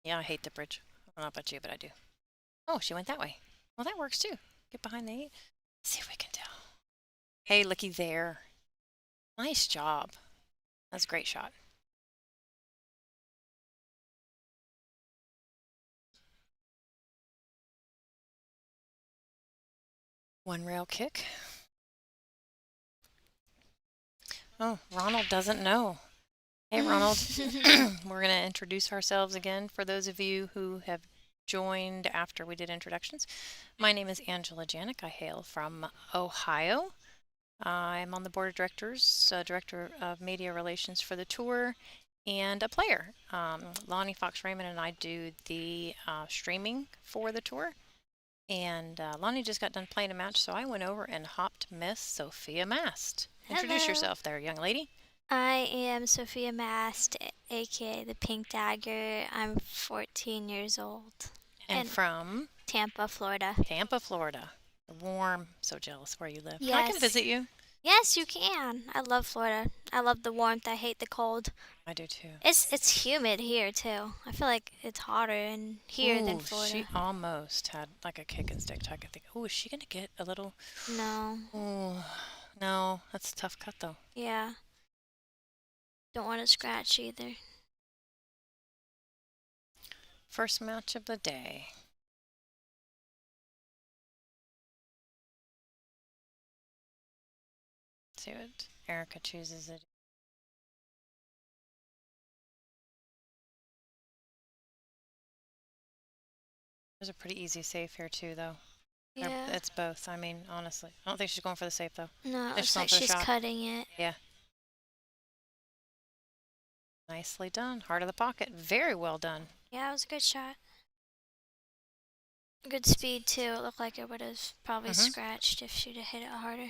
Yeah, I hate the bridge. I don't know about you, but I do. Oh, she went that way. Well, that works too. Get behind the eight. See if we can tell. Hey, looky there. Nice job. That's a great shot. One rail kick. Oh, Ronald doesn't know. Hey, Ronald. We're going to introduce ourselves again for those of you who have joined after we did introductions. My name is Angela Janik. I hail from Ohio. I'm on the board of directors, director of media relations for the tour, and a player. Lonnie Fox Raymond and I do the streaming for the tour. And Lonnie just got done playing a match, so I went over and hopped Miss Sophia Mast. Introduce Hello. yourself there, young lady. I am Sophia Mast, aka the Pink Dagger. I'm 14 years old. And from Tampa, Florida. Tampa, Florida. Warm. So jealous where you live. I can Yes. visit you. Yes, you can. I love Florida. I love the warmth. I hate the cold. I do too. It's humid here too. I feel like it's hotter in here than Ooh, Florida. she almost had like a kick and stick type of thing. Oh, is she gonna get a little? No. Oh, no, that's a tough cut though. Yeah. Don't want to scratch either. First match of the day. See what Erica chooses it. There's a pretty easy save here too, though. Yeah. It's both. I mean, honestly, I don't think she's going for the save though. No, it She's looks going like for the she's shot. cutting it. Yeah. Nicely done. Heart of the pocket. Very well done. Yeah, it was a good shot. Good speed too. It looked like it would have probably scratched if she'd have hit it harder.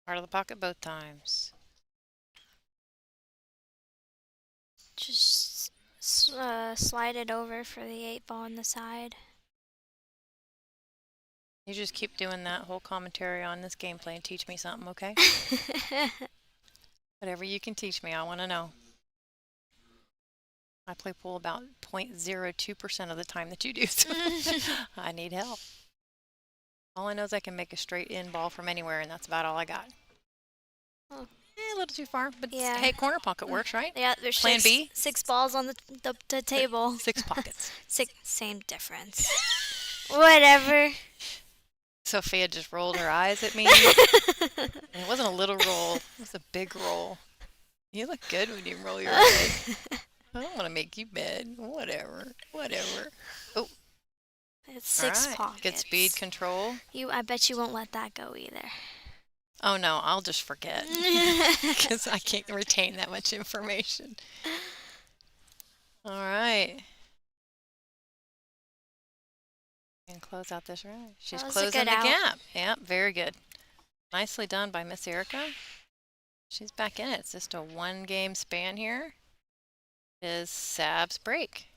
Heart of the pocket both times. Just slide it over for the 8 ball on the side. You just keep doing that whole commentary on this gameplay and teach me something, okay? Whatever you can teach me, I want to know. I play pool about 0.02% of the time that you do, so I need help. All I know is I can make a straight in ball from anywhere, and that's about all I got. Oh. A little too far, but Yeah. hey, corner pocket works, right? Yeah, there's Plan B? 6 balls on the table. 6 pockets. Same difference. Whatever. Sophia just rolled her eyes at me. And it wasn't a little roll, it was a big roll. You look good when you roll your eyes. I don't want to make you mad. Whatever. Oh, It's 6 right. pockets. Good speed control. I bet you won't let that go either. Oh no, I'll just forget because I can't retain that much information. All right. And close out this round. She's That was a closing good the out. gap. Yep, very good. Nicely done by Miss Erica. She's back in it. It's just a 1-game span here. Is Sab's break.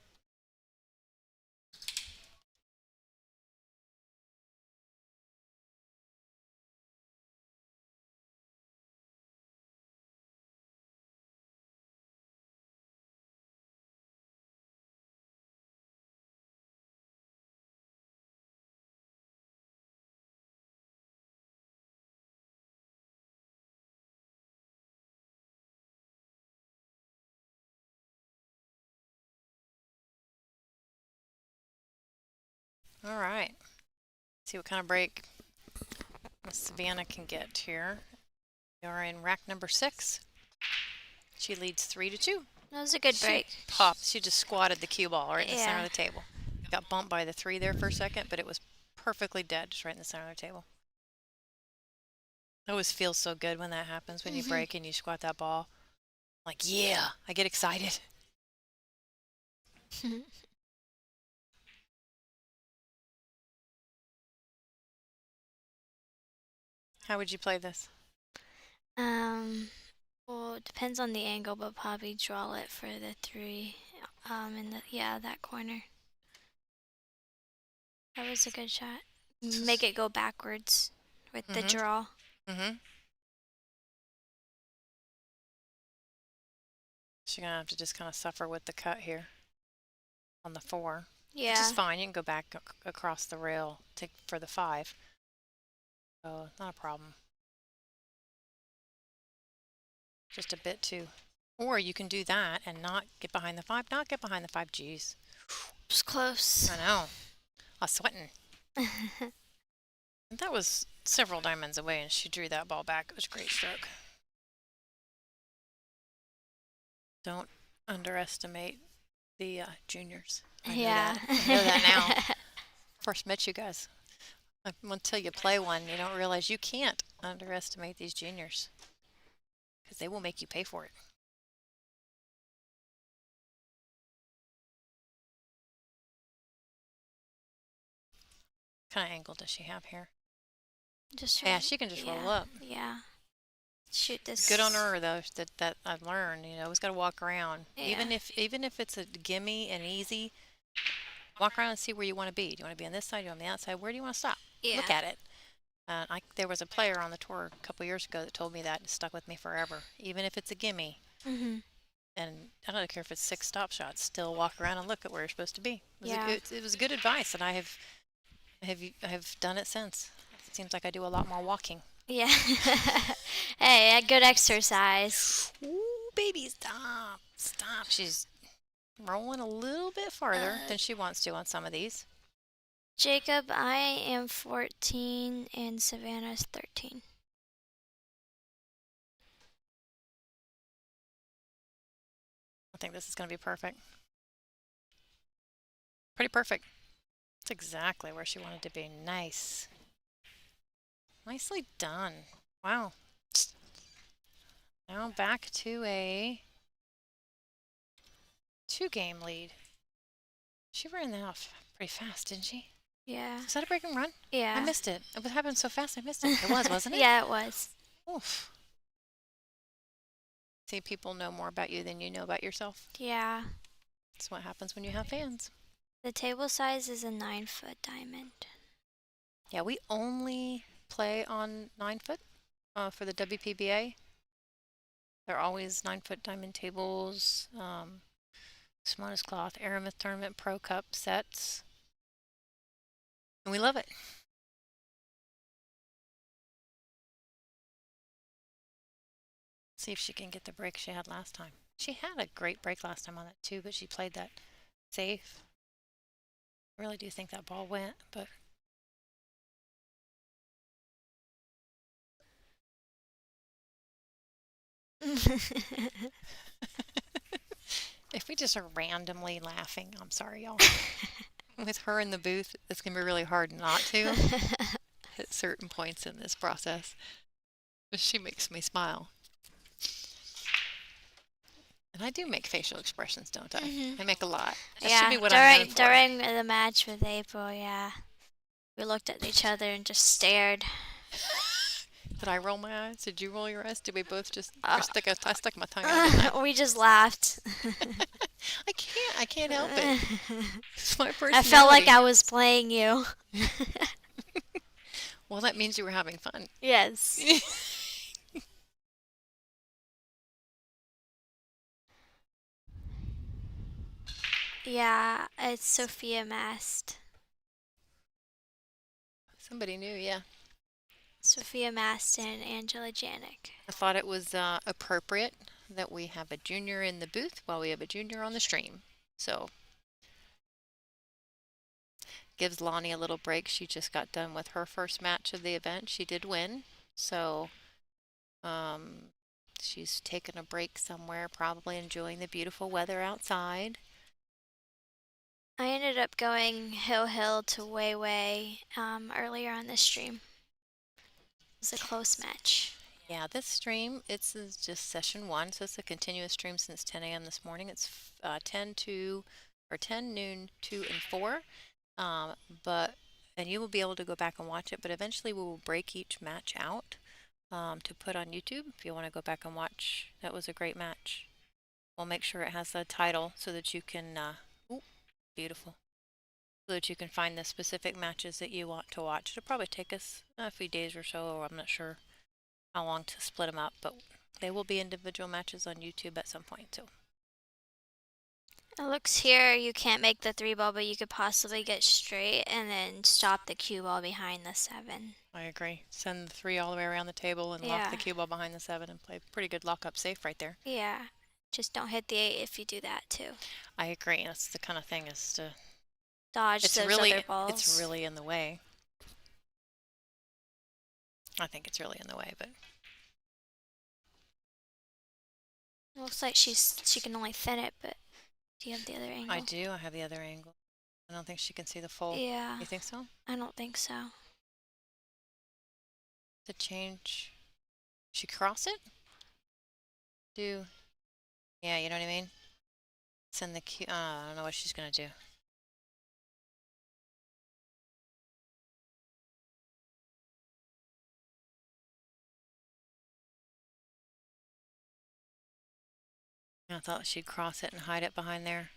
See what kind of break Miss Savannah can get here. You're in rack number 6. She leads 3-2. That was a good She break. popped. She just squatted the cue ball right in the center Yeah. of the table. Got bumped by the 3 there for a second, but it was perfectly dead, just right in the center of the table. It always feels so good when that happens, when you break and you squat that ball. Like, yeah, I get excited. How would you play this? Well, it depends on the angle, but probably draw it for the 3. In the that corner. That was a good shot. Make it go backwards with the draw. Mm-hmm. She's going to have to just kind of suffer with the cut here on the 4. Yeah. Which is fine. You can go back across the rail for the 5. So, not a problem. Just a bit too. Or you can do that and not get behind the 5. Not get behind the 5. Jeez. It was close. I know. I was sweating. That was several diamonds away, and she drew that ball back. It was a great stroke. Don't underestimate the juniors. I know that. I know that now. First met you guys. Until you play one, you don't realize you can't underestimate these juniors because they will make you pay for it. What kind of angle does she have here? Just Yeah, she can just roll up. Yeah. Shoot this. Good on her though. That I've learned. You know, always got to walk around. Yeah. Even if it's a gimme and easy, walk around and see where you want to be. Do you want to be on this side? Do you want to be on the outside? Where do you want to stop? Yeah. Look at it. There was a player on the tour a couple years ago that told me that. It stuck with me forever. Even if it's a gimme, and I don't care if it's 6 stop shots, still walk around and look at where you're supposed to be. It was good advice, and I have done it since. It seems like I do a lot more walking. Yeah. Hey, good exercise. Ooh, baby, stop. Stop. She's rolling a little bit farther than she wants to on some of these. Jacob, I am 14 and Savannah's 13. I think this is going to be perfect. Pretty perfect. That's exactly where she wanted to be. Nice. Nicely done. Wow. Now back to a 2-game lead. She ran that off pretty fast, didn't she? Yeah. Was that a break and run? Yeah. I missed it. It happened so fast I missed it. It was, wasn't it? Yeah, it was. Oof. See, people know more about you than you know about yourself. Yeah. That's what happens when you have fans. The table size is a 9-foot diamond. Yeah, we only play on 9-foot for the WPBA. They're always 9-foot diamond tables, Simona's Cloth, Aramis Tournament Pro Cup sets. And we love it. See if she can get the break she had last time. She had a great break last time on that too, but she played that safe. I really do think that ball went, but if we just are randomly laughing, I'm sorry, y'all. With her in the booth, it's going to be really hard not to at certain points in this process. But she makes me smile. And I do make facial expressions, don't I? I make a lot. That should be what I'm known for. During the match with April, yeah. We looked at each other and just stared. Did I roll my eyes? Did you roll your eyes? Did we both just I stuck my tongue out? We just laughed. I can't help it. It's my personality. I felt like I was playing you. Well, that means you were having fun. Yes. Yeah, it's Sophia Mast. Somebody knew, yeah. Sophia Mast and Angela Janik. I thought it was appropriate that we have a junior in the booth while we have a junior on the stream. So gives Lonnie a little break. She just got done with her first match of the event. She did win, so um, she's taking a break somewhere, probably enjoying the beautiful weather outside. I ended up going hill to Way earlier on this stream. It was a close match. Yeah, this stream, is just session one, so it's a continuous stream since 10 a.m. this morning. It's 10 noon, 2, and 4. Um, but and you will be able to go back and watch it, but eventually we will break each match out to put on YouTube if you want to go back and watch. That was a great match. We'll make sure it has a title so that you can, ooh, beautiful, so that you can find the specific matches that you want to watch. It'll probably take us a few days or so, or I'm not sure how long to split them up, but they will be individual matches on YouTube at some point. So It looks here you can't make the 3 ball, but you could possibly get straight and then stop the cue ball behind the 7. I agree. Send the 3 all the way around the table and lock Yeah. the cue ball behind the 7 and play pretty good lock up safe right there. Yeah. Just don't hit the 8 if you do that too. I agree. That's the kind of thing is to Dodge it's those really other balls. it's really in the way. I think it's really in the way, but Looks like she can only thin it, but do you have the other angle? I do. I have the other angle. I don't think she can see the full. Yeah. You think so? I don't think so. To change, she cross it? Yeah, you know what I mean? Send the cue. I don't know what she's gonna do. I thought she'd cross it and hide it behind there.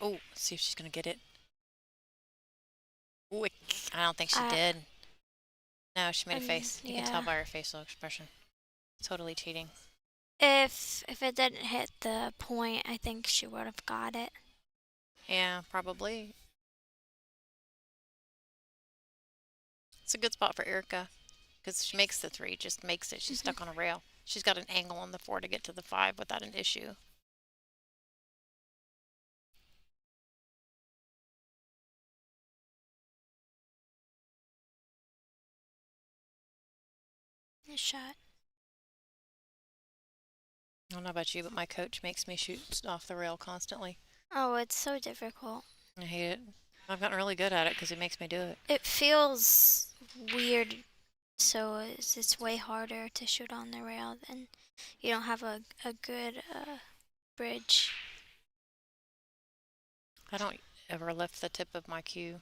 Oh, let's see if she's gonna get it. Ooh, I don't think she did. No, she made a face. You can tell by her facial expression. Totally cheating. If it didn't hit the point, I think she would have got it. Yeah, probably. It's a good spot for Erica because she makes the 3, just makes it. She's stuck on a rail. She's got an angle on the 4 to get to the 5 without an issue. Nice shot. I don't know about you, but my coach makes me shoot off the rail constantly. Oh, it's so difficult. I hate it. I've gotten really good at it because he makes me do it. It feels weird, so it's way harder to shoot on the rail than you don't have a good bridge. I don't ever lift the tip of my cue.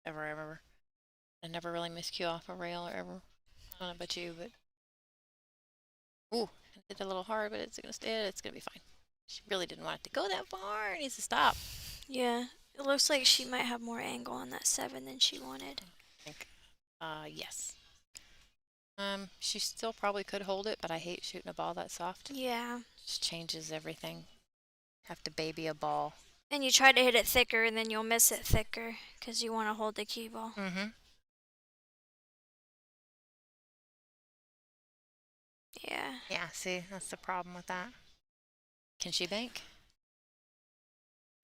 Ever. I never really miscue off a rail or ever. I don't know about you, but ooh, I did a little hard, but it's gonna stay. It's gonna be fine. She really didn't want it to go that far. It needs to stop. Yeah, it looks like she might have more angle on that 7 than she wanted. I think, yes. She still probably could hold it, but I hate shooting a ball that soft. Yeah. Just changes everything. Have to baby a ball. And you try to hit it thicker, and then you'll miss it thicker because you want to hold the cue ball. Mm-hmm. Yeah. Yeah, see, that's the problem with that. Can she bank?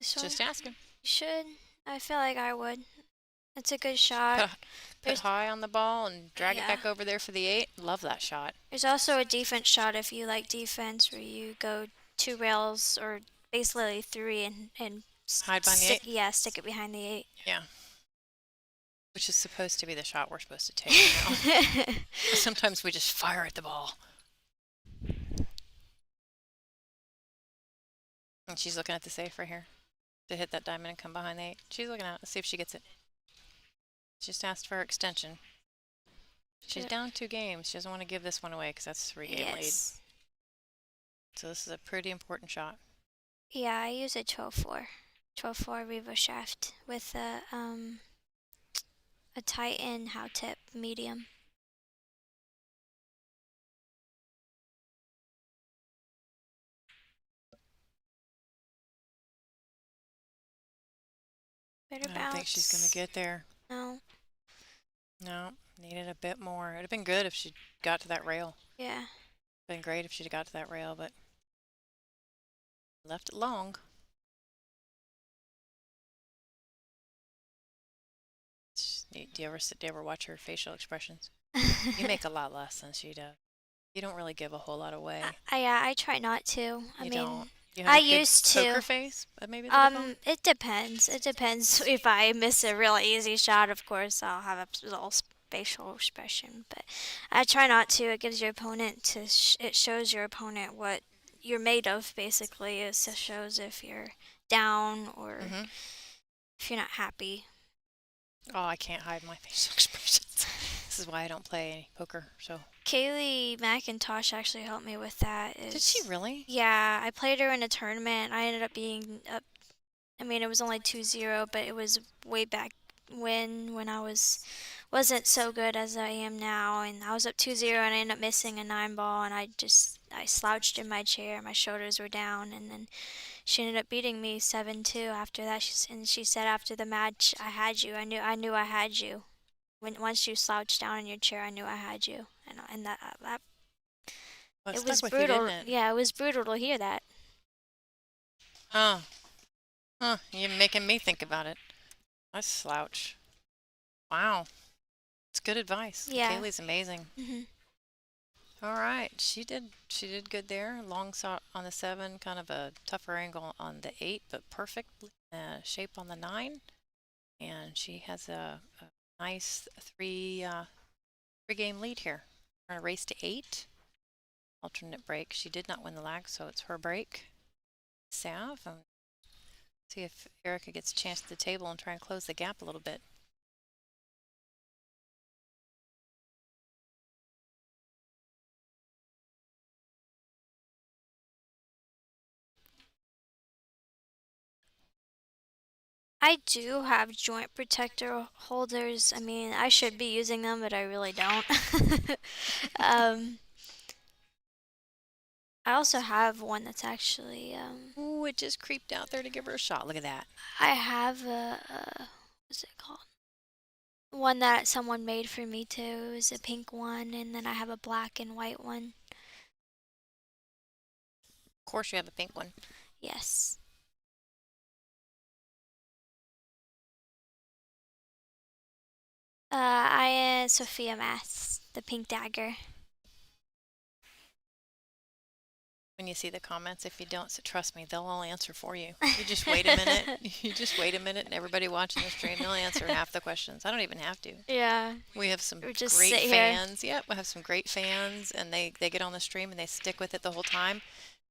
So Just asking. you should. I feel like I would. It's a good shot. Put high on the ball and drag it Yeah. back over there for the 8. Love that shot. There's also a defense shot if you like defense, where you go 2 rails or basically 3 and Hide behind the 8? Yeah, stick it behind the 8. Yeah. Which is supposed to be the shot we're supposed to take now. Sometimes we just fire at the ball. And she's looking at the safe right here to hit that diamond and come behind the 8. She's looking at it. Let's see if she gets it. Just asked for extension. She's down 2 games. She doesn't want to give this one away because that's 3-game lead. So this is a pretty important shot. Yeah, I use a 12-4 Revo shaft with a Titan how tip medium. Better bounce. I don't think she's going to get there. No. No, needed a bit more. It would have been good if she got to that rail. Yeah. Been great if she'd got to that rail, but left it long. Do you ever watch her facial expressions? You make a lot less than she does. You don't really give a whole lot away. I try not to. I You don't. mean, You have I a good used poker to. face, maybe is what they call it. It depends. It depends. If I miss a really easy shot, of course, I'll have a little facial expression. But I try not to. It gives your opponent it shows your opponent what you're made of. Basically, it shows if you're down or Hmm. if you're not happy. Oh, I can't hide my facial expressions. This is why I don't play any poker. So, Kaylee McIntosh actually helped me with that. did she really? Yeah, I played her in a tournament. I ended up being up. I mean, it was only 2-0, but it was way back when I wasn't so good as I am now, and I was up 2-0, and I ended up missing a 9 ball, and I slouched in my chair, my shoulders were down, and then she ended up beating me 7-2 after that. And she said after the match, "I had you. I knew I had you. When once you slouched down in your chair, I knew I had you." And that Well, it it stuck was with you, didn't brutal. it? Yeah, it was brutal to hear that. Oh, huh. You're making me think about it. I slouch. Wow. It's good advice. Yeah. Kaylee's amazing. Mhm. All right. She did good there. Long shot on the 7, kind of a tougher angle on the 8, but perfect shape on the 9. And she has a nice three game lead here. We're gonna race to 8. Alternate break. She did not win the lag, so it's her break. Sav, and see if Erica gets a chance at the table and try and close the gap a little bit. I do have joint protector holders. I mean, I should be using them, but I really don't. um, I also have one that's actually Ooh, it just creeped out there to give her a shot. Look at that. I have what's it called? One that someone made for me too. It was a pink one, and then I have a black and white one. Of course, you have a pink one. Yes. I Sophia Mass, the pink dagger. When you see the comments, if you don't, so trust me, they'll all answer for you. You just wait a minute. You just wait a minute, and everybody watching the stream, they'll answer half the questions. I don't even have to. Yeah. We have some Or just great sit here. fans. Yep, we have some great fans, and they get on the stream and they stick with it the whole time.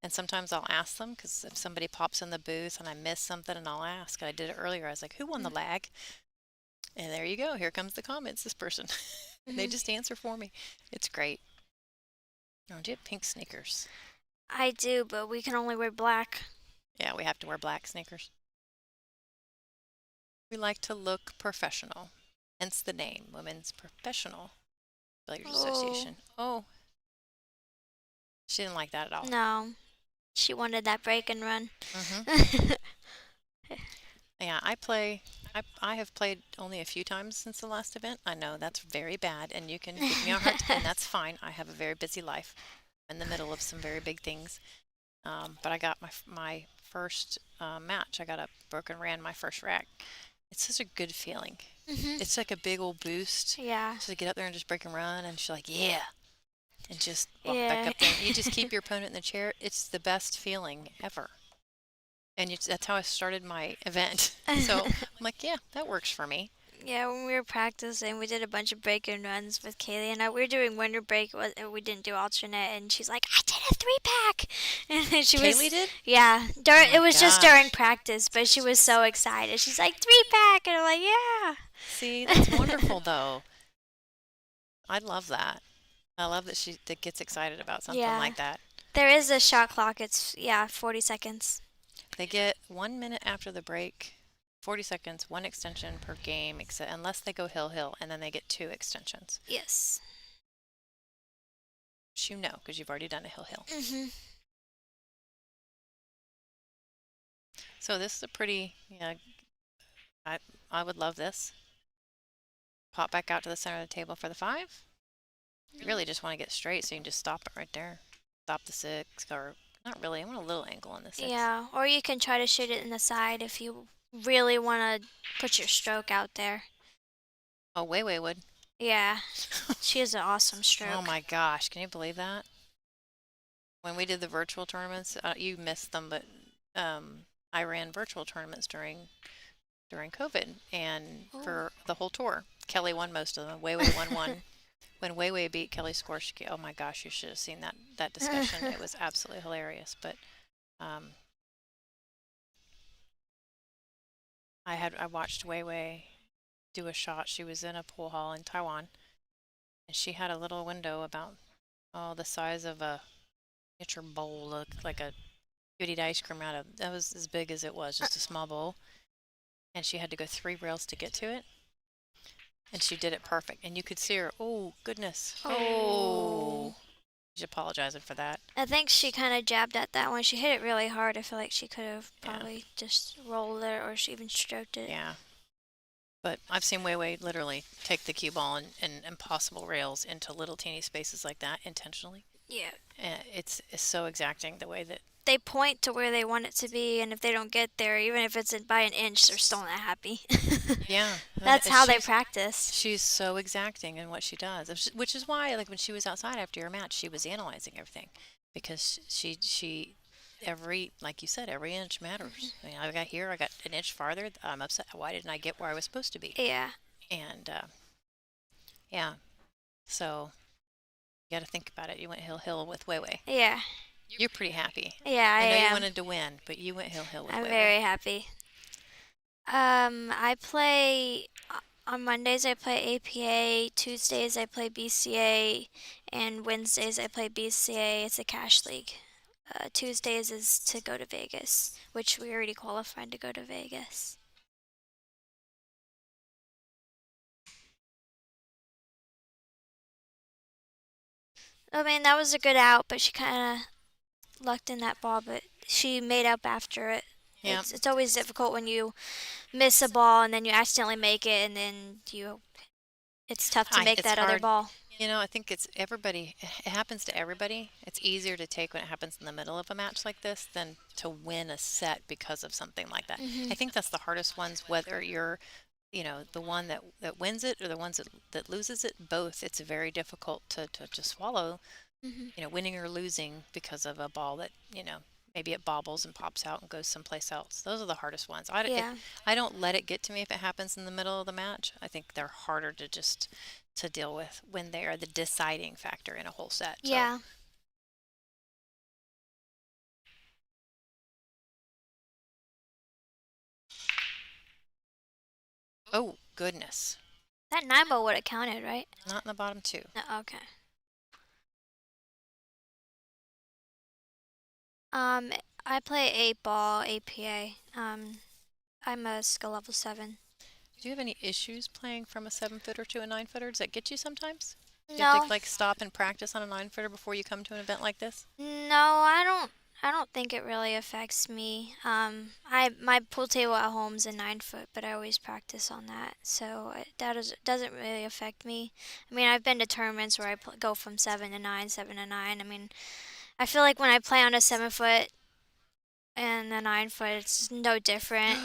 And sometimes I'll ask them because if somebody pops in the booth and I miss something, and I'll ask. I did it earlier. I was like, "Who won the lag?" And there you go. Here comes the comments. This person. They Mhm. just answer for me. It's great. Oh, do you have pink sneakers? I do, but we can only wear black. Yeah, we have to wear black sneakers. We like to look professional, hence the name, Women's Professional Billiards Oh. Association. Oh, she didn't like that at all. No. She wanted that break and run. Hmm. Yeah, I have played only a few times since the last event. I know that's very bad, and you can give me a hard time, and that's fine. I have a very busy life. I'm in the middle of some very big things. But I got my first match. I got up, broke and ran my first rack. It's such a good feeling. Mhm. It's like a big old boost. Yeah. So to get up there and just break and run, and she's like, yeah, and just walk back Yeah. up there. You just keep your opponent in the chair. It's the best feeling ever. And that's how I started my event. So I'm like, yeah, that works for me. Yeah, when we were practicing, we did a bunch of break and runs with Kaylee and I. We were doing winter break, we didn't do alternate, and she's like, "I did a 3-pack," and then she was, Kaylee did? yeah. Oh my It was just gosh. during practice, but she was so excited. She's like, "3-pack," and I'm like, See, that's wonderful though. I love that. I love that she that gets excited about something Yeah. like that. There is a shot clock. It's 40 seconds. They get 1 minute after the break, 40 seconds, one extension per game, except unless they go hill, and then they get 2 extensions. Yes. Which you know because you've already done a hill. Mhm. So this is a pretty, yeah, I would love this. Pop back out to the center of the table for the 5. You really just want to get straight, so you can just stop it right there. Stop the 6, or not really. I want a little angle on the 6. Yeah, or you can try to shoot it in the side if you really want to put your stroke out there. Oh, Weiwei would. Yeah, she has an awesome Oh stroke. my gosh, can you believe that? When we did the virtual tournaments, you missed them, but I ran virtual tournaments during COVID and Oh. for the whole tour. Kelly won most of them. Weiwei won one. When Weiwei beat Kelly Skorsky, oh my gosh, you should have seen that discussion. It was absolutely hilarious. But um, I watched Weiwei do a shot. She was in a pool hall in Taiwan, and she had a little window about the size of a miniature bowl, looked like a goodied ice cream out of. That was as big as it was, just a small bowl, and she had to go 3 rails to get to it, and she did it perfect. And you could see her. Oh goodness. Oh. Oh, she's apologizing for that. I think she kind of jabbed at that one. She hit it really hard. I feel like she could have Yeah, probably just rolled it or she even stroked it. yeah. But I've seen Weiwei literally take the cue ball and impossible rails into little teeny spaces like that intentionally. Yeah. It's so exacting the way that. They point to where they want it to be, and if they don't get there, even if it's by an inch, they're still not happy. Yeah, That's how they practice. she's so exacting in what she does, which is why, like when she was outside after your match, she was analyzing everything because she every like you said, every inch matters. I mean, I got here, I got an inch farther. I'm upset. Why didn't I get where I was supposed to be? Yeah. And yeah, so you got to think about it. You went hill with Weiwei. Yeah. You're pretty happy. Yeah, I I know you am. wanted to win, but you went hill with I'm Weiwei. very happy. I play on Mondays I play APA, Tuesdays I play BCA, and Wednesdays I play BCA. It's a cash league. Tuesdays is to go to Vegas, which we already qualified to go to Vegas. I mean, that was a good out, but she kind of lucked in that ball, but she made up after it. Yeah. It's always difficult when you miss a ball and then you accidentally make it, and then it's tough to make It's that other hard. ball. I think it's everybody. It happens to everybody. It's easier to take when it happens in the middle of a match like this than to win a set because of something like that. Hmm. I think that's the hardest ones, whether you're, the one that wins it or the ones that loses it. Both, it's very difficult to swallow, Hmm. winning or losing because of a ball that, maybe it bobbles and pops out and goes someplace else. Those are the hardest ones. Yeah. I don't let it get to me if it happens in the middle of the match. I think they're harder to deal with when they are the deciding factor in a whole set. So, Yeah. oh goodness, That 9 ball would have counted, right? not in the bottom two. No, okay. Um, I play 8 ball APA. I'm a skill level 7. Do you have any issues playing from a 7-footer to a 9-footer? Does that get you sometimes? Do you have to No, like stop and practice on a 9-footer before you come to an event like this? no, I don't. I don't think it really affects me. My pool table at home's a 9 foot, but I always practice on that, so doesn't really affect me. I mean, I've been to tournaments where go from 7 to 9, 7 to 9. I mean, I feel like when I play on a 7 foot and a 9 foot, it's no different.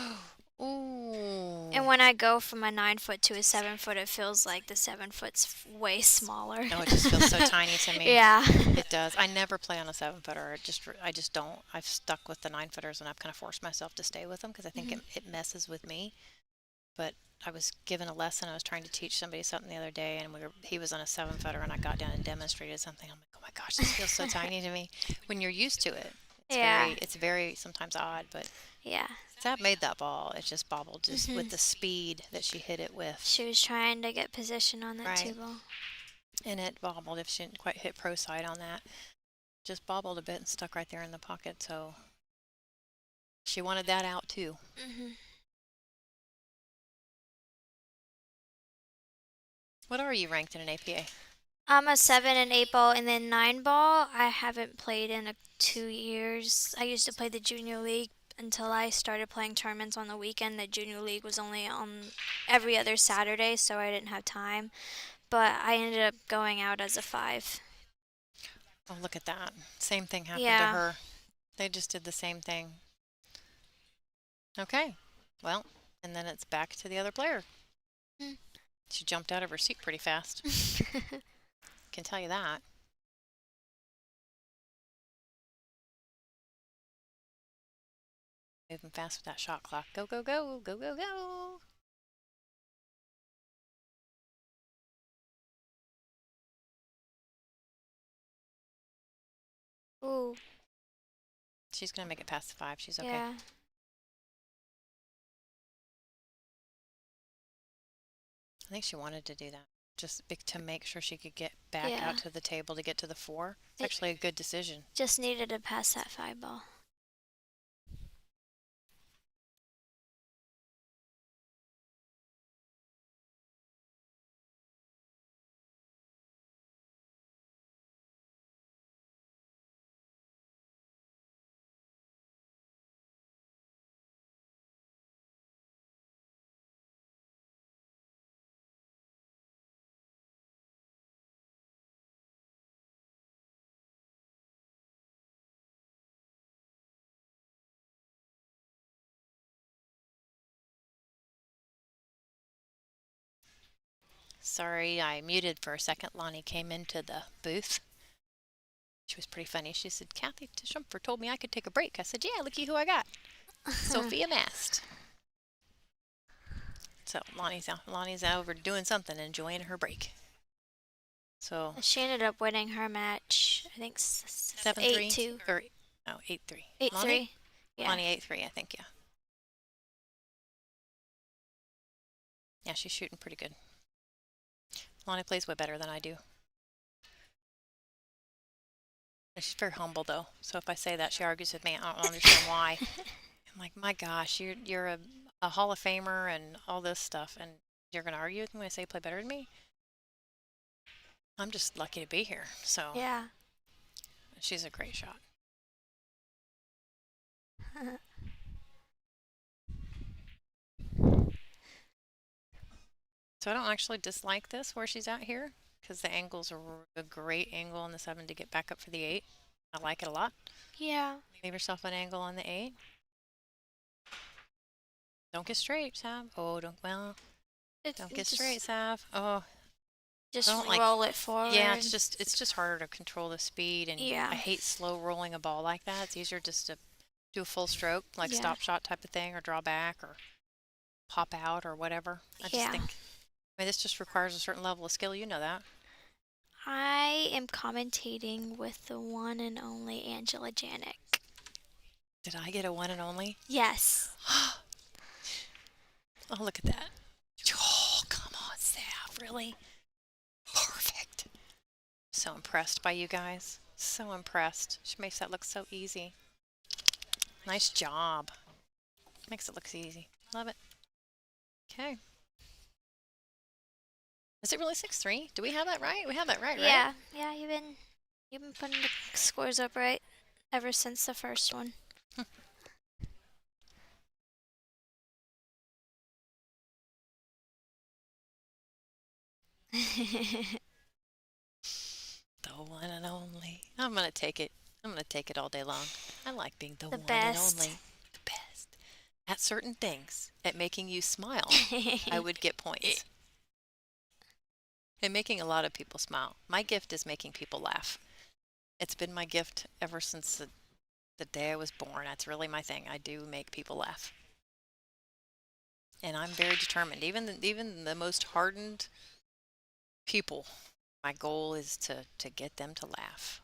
Ooh. And when I go from a 9 foot to a 7 foot, it feels like the 7 foot's way smaller. No, it just feels so tiny to me. Yeah. It does. I never play on a 7-footer. I just don't. I've stuck with the 9-footers and I've kind of forced myself to stay with them because I think Hmm. it messes with me. But I was given a lesson. I was trying to teach somebody something the other day, and he was on a 7-footer, and I got down and demonstrated something. I'm like, oh my gosh, this feels so tiny to me. When you're used to it, Yeah. it's very sometimes odd. But Yeah. Zap made that ball. It just bobbled just Hmm. with the speed that she hit it with. She was trying to get position on that Right. 2 ball. And it bobbled if she didn't quite hit pro side on that. Just bobbled a bit and stuck right there in the pocket. So she wanted that out too. Hmm. What are you ranked in an APA? I'm a 7 and 8 ball, and then 9 ball. I haven't played in 2 years. I used to play the junior league until I started playing tournaments on the weekend. The junior league was only on every other Saturday, so I didn't have time. But I ended up going out as a 5. Oh, look at that. Same thing happened to Yeah. her. They just did the same thing. Okay. Well, and then it's back to the other player. Hmm. She jumped out of her seat pretty fast. Can tell you that. Moving fast with that shot clock. Go, go, go, go, go, go. Ooh, She's going to make it past the 5. She's okay. yeah. I think she wanted to do that just to make sure she could get back Yeah. out to the table to get to the 4. It's It- actually a good decision. Just needed to pass that 5 ball. Sorry, I muted for a second. Lonnie came into the booth. She was pretty funny. She said, Kathy Shumper told me I could take a break. I said, yeah, looky who I got. Sophia Mast. So Lonnie's out over doing something, enjoying her break. So She ended up winning her match. I think 7-3 8-2. or 8-3. 8-3. Yeah. Lonnie 8-3, I think. Yeah. Yeah, she's shooting pretty good. Lonnie plays way better than I do. She's very humble though. So if I say that, she argues with me. I don't understand why. I'm like, my gosh, you're a Hall of Famer and all this stuff, and you're gonna argue with me when I say you play better than me? I'm just lucky to be here. So Yeah. she's a great shot. So I don't actually dislike this where she's at here because the angle's a great angle on the 7 to get back up for the 8. I like it a lot. Yeah. Leave yourself an angle on the 8. Don't get straight, Sav. Oh, don't get straight, Sav. Oh, Just I don't like- roll it forward. yeah, it's just harder to control the speed, and Yeah. I hate slow rolling a ball like that. It's easier just to do a full stroke, like Yeah. stop shot type of thing, or draw back, or pop out, or whatever. I just Yeah. think, this just requires a certain level of skill. You know that. I am commentating with the one and only Angela Janik. Did I get a one and only? Yes. Oh, look at that. Oh, come on, Sav. Really? Perfect. So impressed by you guys. So impressed. She makes that look so easy. Nice job. Makes it look easy. Love it. Okay. Is it really 6-3? Do we have that right? We have that right, Yeah. Yeah, you've been putting the scores up right ever since the first one. The one and only. I'm going to take it. I'm going to take it all day long. I like being the The one best. and only. The best. At certain things, at making you smile, I would get points. And making a lot of people smile. My gift is making people laugh. It's been my gift ever since the day I was born. That's really my thing. I do make people laugh. And I'm very determined. Even the most hardened people, my goal is to get them to laugh.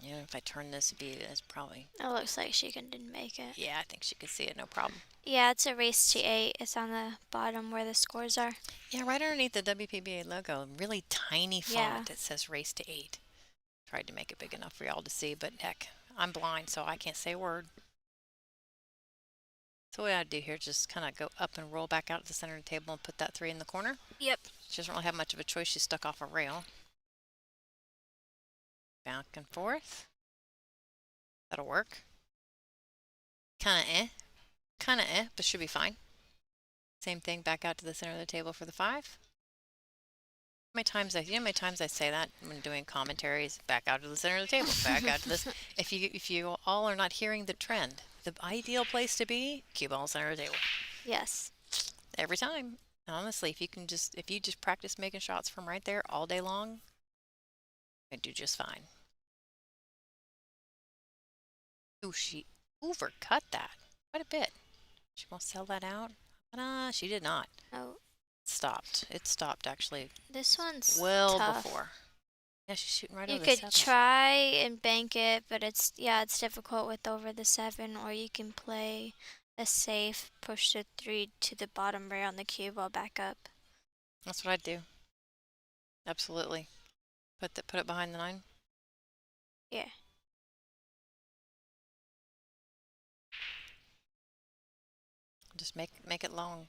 If I turn this bead, it's probably... It looks like she didn't make it. Yeah, I think she could see it, no problem. Yeah, it's a race to 8. It's on the bottom where the scores are. Yeah, right underneath the WPBA logo, really tiny font, Yeah. it says race to 8. Tried to make it big enough for y'all to see, but heck, I'm blind, so I can't say a word. So what I do here is just kind of go up and roll back out to the center of the table and put that 3 in the corner. Yep. She doesn't really have much of a choice. She's stuck off a rail. Back and forth. That'll work. Kind of but should be fine. Same thing, back out to the center of the table for the 5. How many times I say that when doing commentaries? Back out to the center of the table. Back out to this. If you all are not hearing the trend, the ideal place to be, cue ball center of the table. Yes. Every time. Honestly, if you just practice making shots from right there all day long, you do just fine. Ooh, she overcut that quite a bit. She won't sell that out. She did not. Oh, Stopped. It stopped actually this one's well tough. before. Yeah, she's shooting right You over the could 7. try and bank it, but it's difficult with over the 7, or you can play a safe, push the 3 to the bottom rail on the cue ball back up. That's what I'd do. Absolutely. Put it behind the 9. Yeah. Just make it long.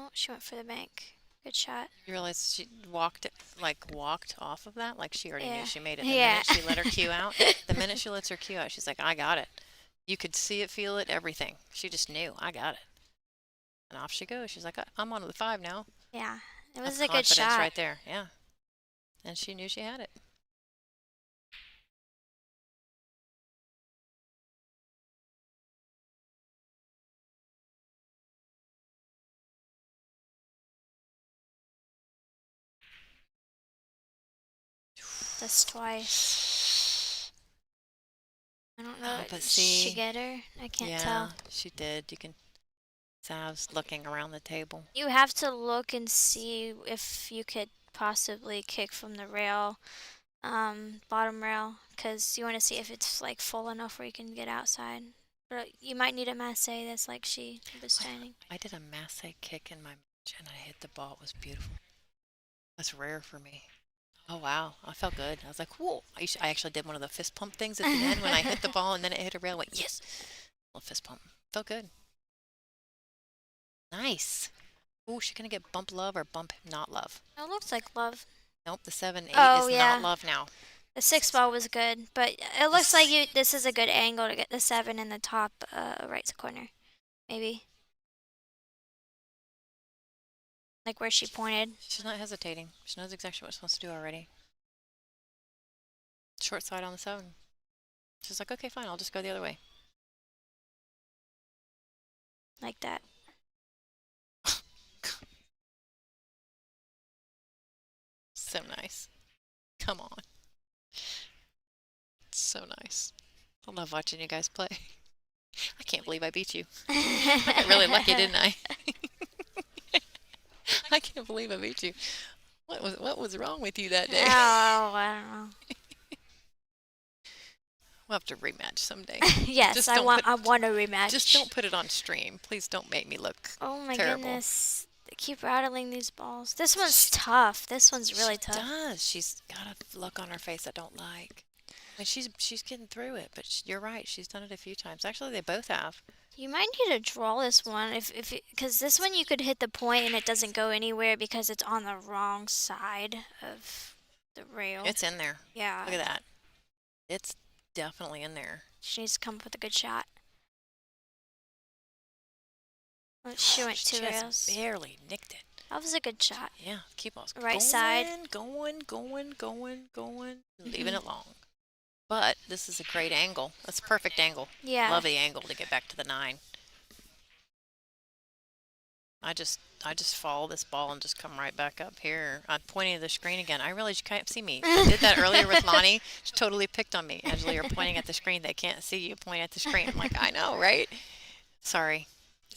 Oh, she went for the bank. Good shot. You realize she walked off of that like she already knew Yeah. she made it. The Yeah. minute she let her cue out, the minute she lets her cue out, she's like, I got it. You could see it, feel it, everything. She just knew, I got it. And off she goes. She's like, I'm on to the 5 now. Yeah. It That's was a good confidence shot. right there. Yeah. And she knew she had it. That's twice. I don't know. Oh, but Did she see, get her? I can't yeah, tell. she did. You can. So I was looking around the table. You have to look and see if you could possibly kick from the rail, bottom rail, because you want to see if it's like full enough where you can get outside. But you might need a masse that's like she was standing. I did a masse kick in my match and I hit the ball. It was beautiful. That's rare for me. Oh wow, I felt good. I was like, whoa! I actually did one of the fist pump things at the end when I hit the ball and then it hit a rail. I went yes, a little fist pump. Felt good. Nice. Ooh, she gonna get bump love or bump not love? It looks like love. Nope, the 7-8 Oh is not yeah, love now. the 6 ball was good, but it looks like you. This is a good angle to get the 7 in the top right corner, maybe like where she pointed. She's not hesitating. She knows exactly what she's supposed to do already. Short side on the 7. She's like, okay, fine, I'll just go the other way. Like that. So nice. Come on. So nice. I love watching you guys play. I can't believe I beat you. I got really lucky, didn't I? I can't believe I beat you. What was wrong with you that day? Oh, I don't know. We'll have to rematch someday. Yes, Just I don't want. put I want a rematch. just don't put it on stream. Please don't make me look Oh my terrible. goodness! They keep rattling these balls. This one's tough. This one's really She tough. does. She's got a look on her face I don't like. And she's getting through it, but you're right. She's done it a few times. Actually, they both have. You might need to draw this one if because this one you could hit the point and it doesn't go anywhere because it's on the wrong side of the rail. It's in there. Yeah. Look at that. It's definitely in there. She needs to come up with a good shot. Oh, she went She 2 just rails. barely nicked it. That was a good shot. Yeah, keep on Right going, side. going, leaving it long. But this is a great angle. That's a perfect angle. Yeah. Love the angle to get back to the 9. I just follow this ball and just come right back up here. I'm pointing at the screen again. I realize you can't see me. I did that earlier with Lonnie. She totally picked on me. Angela, you're pointing at the screen. They can't see you point at the screen. I'm like, I know, right? Sorry.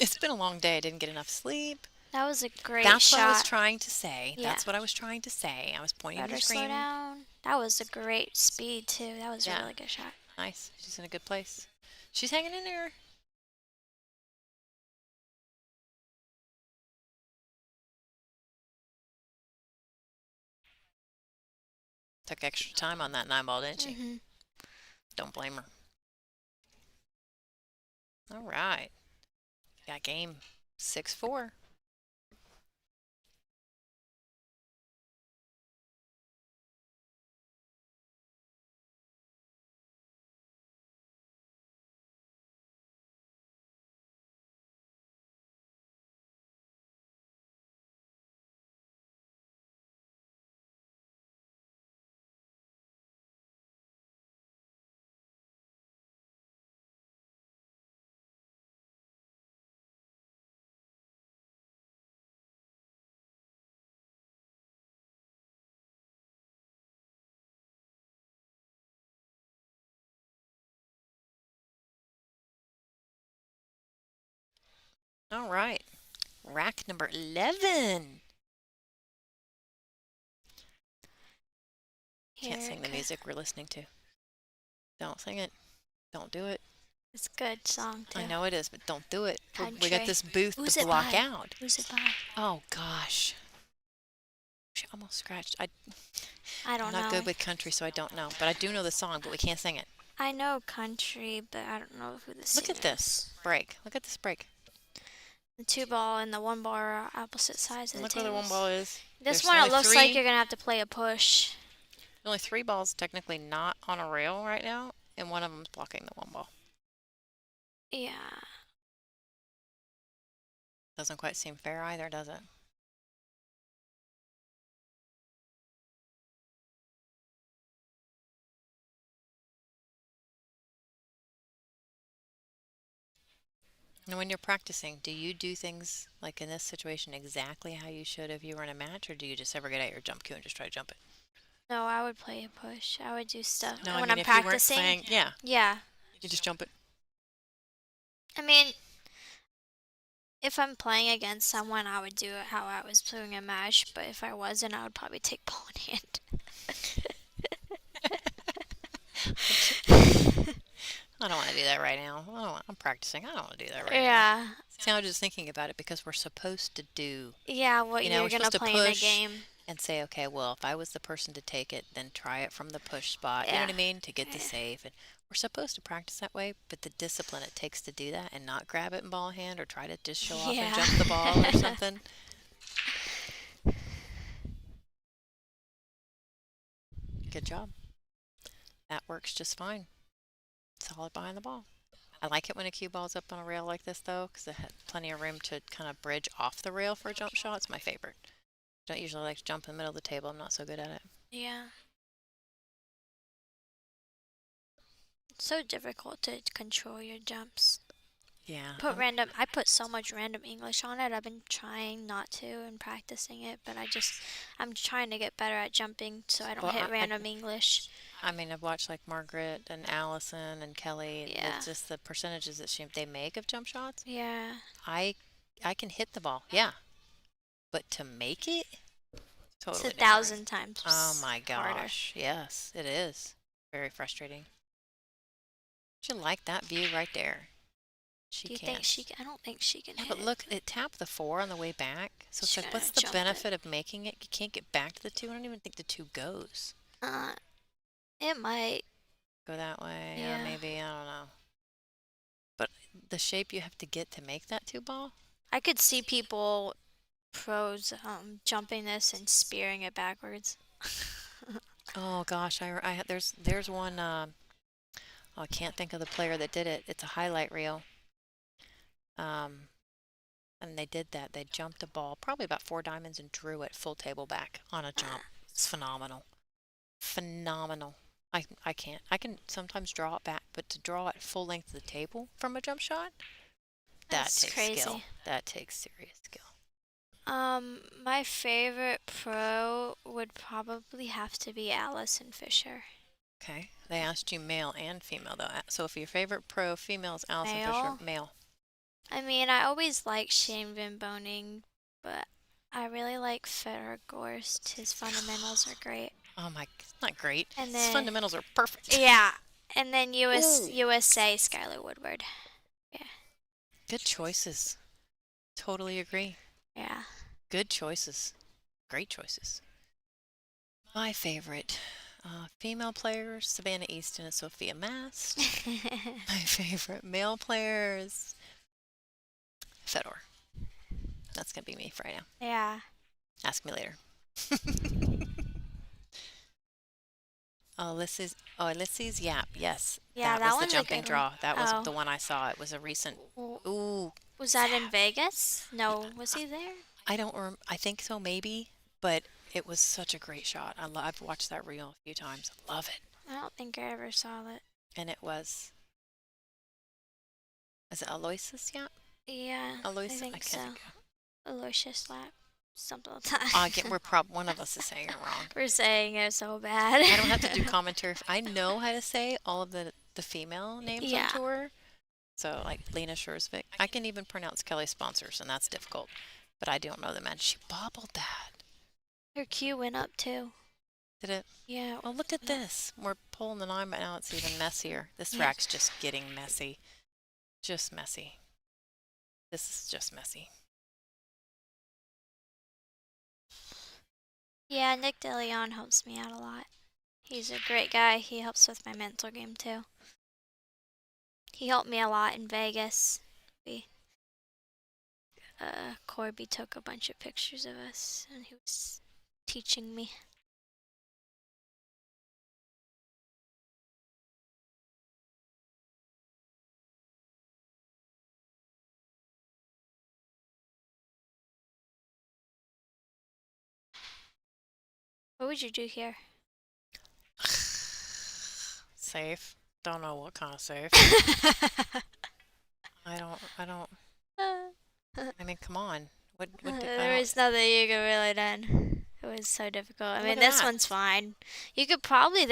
It's been a long day. I didn't get enough sleep. That was a great That's shot. what I was trying to say. Yeah. That's what I was trying to say. I was pointing at Better the slow screen. down. That was a great speed too. That was a Yeah. really good shot. Nice. She's in a good place. She's hanging in there. Took extra time on that 9 ball, didn't she? Mm-hmm. Don't blame her. All right. Got game 6-4. All right. Rack number 11. Can't Here sing it the goes. music we're listening to. Don't sing it. Don't do it. It's a good song I too. know it is, but don't do it. We got Country. this booth to Who's it block by? out. Who's it by? Oh gosh. She almost scratched. I I'm don't not know. good with country, so I don't know. But I do know the song, but we can't sing it. I know country, but I don't know who the Look singer at this is. break. Look at this break. The 2 ball and the 1 ball are opposite sides of And the look where the one tables. ball is. This There's one, only it looks like three. you're gonna have to play a push. Only three balls technically not on a rail right now, and one of them's blocking the one ball. Yeah. Doesn't quite seem fair either, does it? And when you're practicing, do you do things like in this situation exactly how you should if you were in a match, or do you just ever get out your jump cue and just try to jump it? No, I would play a push. I would do stuff. No, And I when mean I'm if you weren't practicing, playing, yeah, yeah. you just jump it. I mean, if I'm playing against someone, I would do it how I was playing a match. But if I wasn't, I would probably take ball in hand. I don't want to do that right now. I'm practicing. I don't want to do that right now. Yeah. See, I was just thinking about it because we're supposed to do, Yeah, what we're you're gonna supposed to play in a push game. and say, okay, well, if I was the person to take it, then try it from the push spot. You know Yeah. what I mean? To get the Yeah. save. And we're supposed to practice that way, but the discipline it takes to do that and not grab it in ball hand or try to just show off and Yeah. jump the ball or something. Good job. That works just fine. Solid behind the ball. I like it when a cue ball's up on a rail like this, though, because it has plenty of room to kind of bridge off the rail for a jump shot. It's my favorite. Don't usually like to jump in the middle of the table. I'm not so good at it. Yeah. It's so difficult to control your jumps. Yeah. I put so much random English on it. I've been trying not to and practicing it, but I'm trying to get better at jumping so I don't Well, hit random English. I mean, I've watched like Margaret and Allison and Kelly. Yeah. It's just the percentages that they make of jump shots. Yeah. I I can hit the ball, yeah, but to make it, It's totally a different. thousand times Oh my harder. gosh, yes, it is. Very frustrating. Don't you like that view right there? She Do you can't. think she can? I don't think she can Yeah, hit but it. look, it tapped the four on the way back. So it's She's like, gonna what's the jump it. benefit of making it? You can't get back to the two. I don't even think the two goes. Uh, it might. Go that way. Yeah. Maybe. I don't know. But the shape you have to get to make that two ball. I could see people, pros, jumping this and spearing it backwards. Oh gosh, there's one. I can't think of the player that did it. It's a highlight reel. Um, and they did that. They jumped a ball, probably about 4 diamonds, and drew it full table back on a jump. It's phenomenal. Phenomenal. I can't. I can sometimes draw it back, but to draw it full length of the table from a jump shot, that That's takes crazy. skill. That takes serious skill. My favorite pro would probably have to be Allison Fisher. Okay. They asked you male and female though. So if your favorite pro female is Allison Male? Fisher, male. I mean, I always like Shane Van Boning, but I really like Fedor Gorst. His fundamentals are great. Oh my, not great. And His then- fundamentals are perfect. Yeah, and then Ooh. USA Skylar Woodward. Good choices. Totally agree. Yeah. Good choices. Great choices. My favorite female players, Savannah Easton and Sophia Mast. My favorite male players, Fedor. That's going to be me for right now. Yeah. Ask me later. Ulysses Yap. Yes. Yeah, that was the one's a jumping good draw. one. That was Oh. the one I saw. It was a recent. Ooh. Was that in Vegas? No, was he there? I don't I think so, maybe. But it was such a great shot. I've watched that reel a few times. I love it. I don't think I ever saw it. And it was. Is it Aloysius Yap? Yeah, Aloysius? I think can't so. think of- Aloysius Lap. Something like that. One of us is saying it wrong. We're saying it so bad. I don't have to do commentary. I know how to say all of the female names Yeah. on tour. So like Lena Schursvik. I can even pronounce Kelly sponsors, and that's difficult. But I don't know the man. She bobbled that. Her cue went up too. Did it? Yeah. Oh, look at went up. this. We're pulling the 9, but now it's even messier. This Yeah. rack's just getting messy. Just messy. This is just messy. Yeah, Nick DeLeon helps me out a lot. He's a great guy. He helps with my mental game too. He helped me a lot in Vegas. We Corby took a bunch of pictures of us and he was teaching me. What would you do here? Safe. Don't know what kind of safe. I don't. I mean, come on. What did, I There don't. was nothing you could really done. It was so difficult. I Look mean, at this that. one's fine. You could probably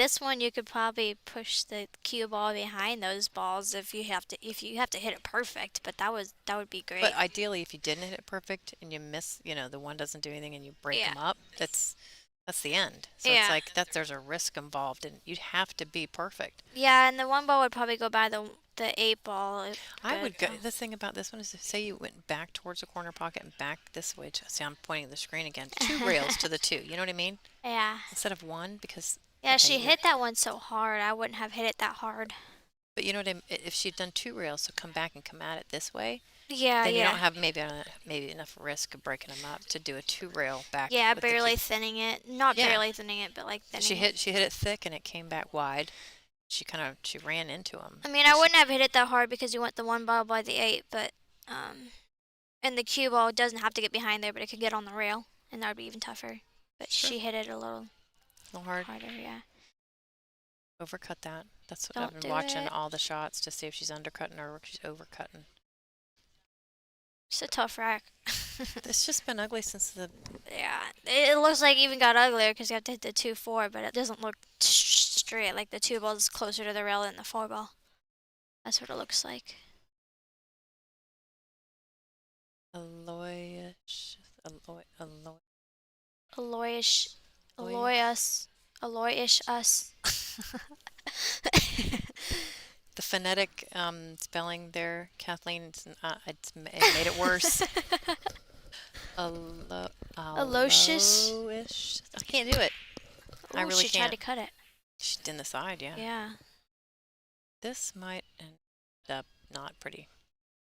push the cue ball behind those balls if you have to hit it perfect. But that would be great. But ideally, if you didn't hit it perfect and you miss, the one doesn't do anything and you break Yeah. them up, that's the end. So Yeah. it's like that. There's a risk involved, and you'd have to be perfect. Yeah, and the one ball would probably go by the 8 ball. I would go. The thing about this one is, say you went back towards the corner pocket and back this way. See, I'm pointing the screen again. 2 rails to the 2. You know what I mean? Yeah. Instead of 1, because Yeah, okay, she hit that one so hard. I wouldn't have hit it that hard. But you know what I mean? If she'd done 2 rails, so come back and come at it this way, Yeah, then you yeah. don't have maybe enough risk of breaking them up to do a 2 rail back. Yeah, with the barely cue. thinning it. Not Yeah. barely thinning it, but like thinning it. She hit it thick and it came back wide. She ran into him. I mean, I wouldn't have hit it that hard because you went the one ball by the 8, but and the cue ball doesn't have to get behind there, but it could get on the rail, and that would be even tougher. But Sure. she hit it a little hard. harder, yeah. Overcut that. That's what Don't I've been do watching it. all the shots to see if she's undercutting or if she's overcutting. It's a tough rack. It's just been ugly since the. Yeah, it looks like it even got uglier because you have to hit the 2-4, but it doesn't look straight. Like the 2 ball is closer to the rail than the 4 ball. That's what it looks like. Aloyish. Aloyish. Aloyish. Aloyish us. The phonetic spelling there, Kathleen, it made it worse. Aloysius? Aloysius. I can't do it. I Ooh, really she can't. tried to cut it. She's in the side, yeah. Yeah. This might end up not pretty.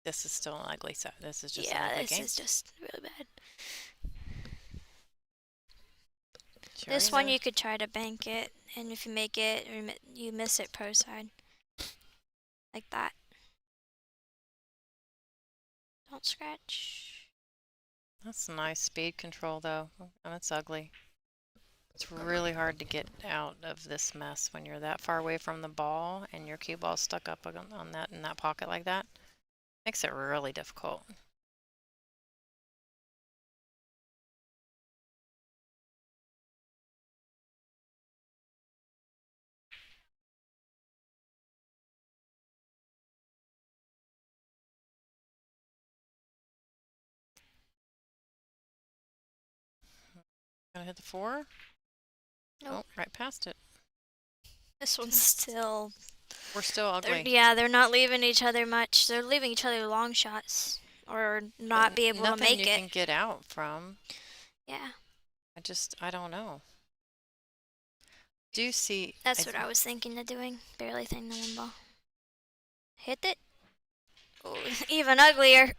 This is still an ugly side. This is just an Yeah, ugly this game. is just really bad. She This already one knows. you could try to bank it, and if you make it, or you miss it pro side. Like that. Don't scratch. That's nice speed control, though, and it's ugly. It's really hard to get out of this mess when you're that far away from the ball and your cue ball's stuck up on that in that pocket like that. Makes it really difficult. Gonna hit the 4? Nope. Oh, right past it. This one's still. We're still ugly. They're not leaving each other much. They're leaving each other long shots, or not be able to Nothing make you it. can get out from. Yeah. I don't know. Do you see? That's what I was thinking of doing. Barely thinning the one ball. Hit it. Oh, even uglier.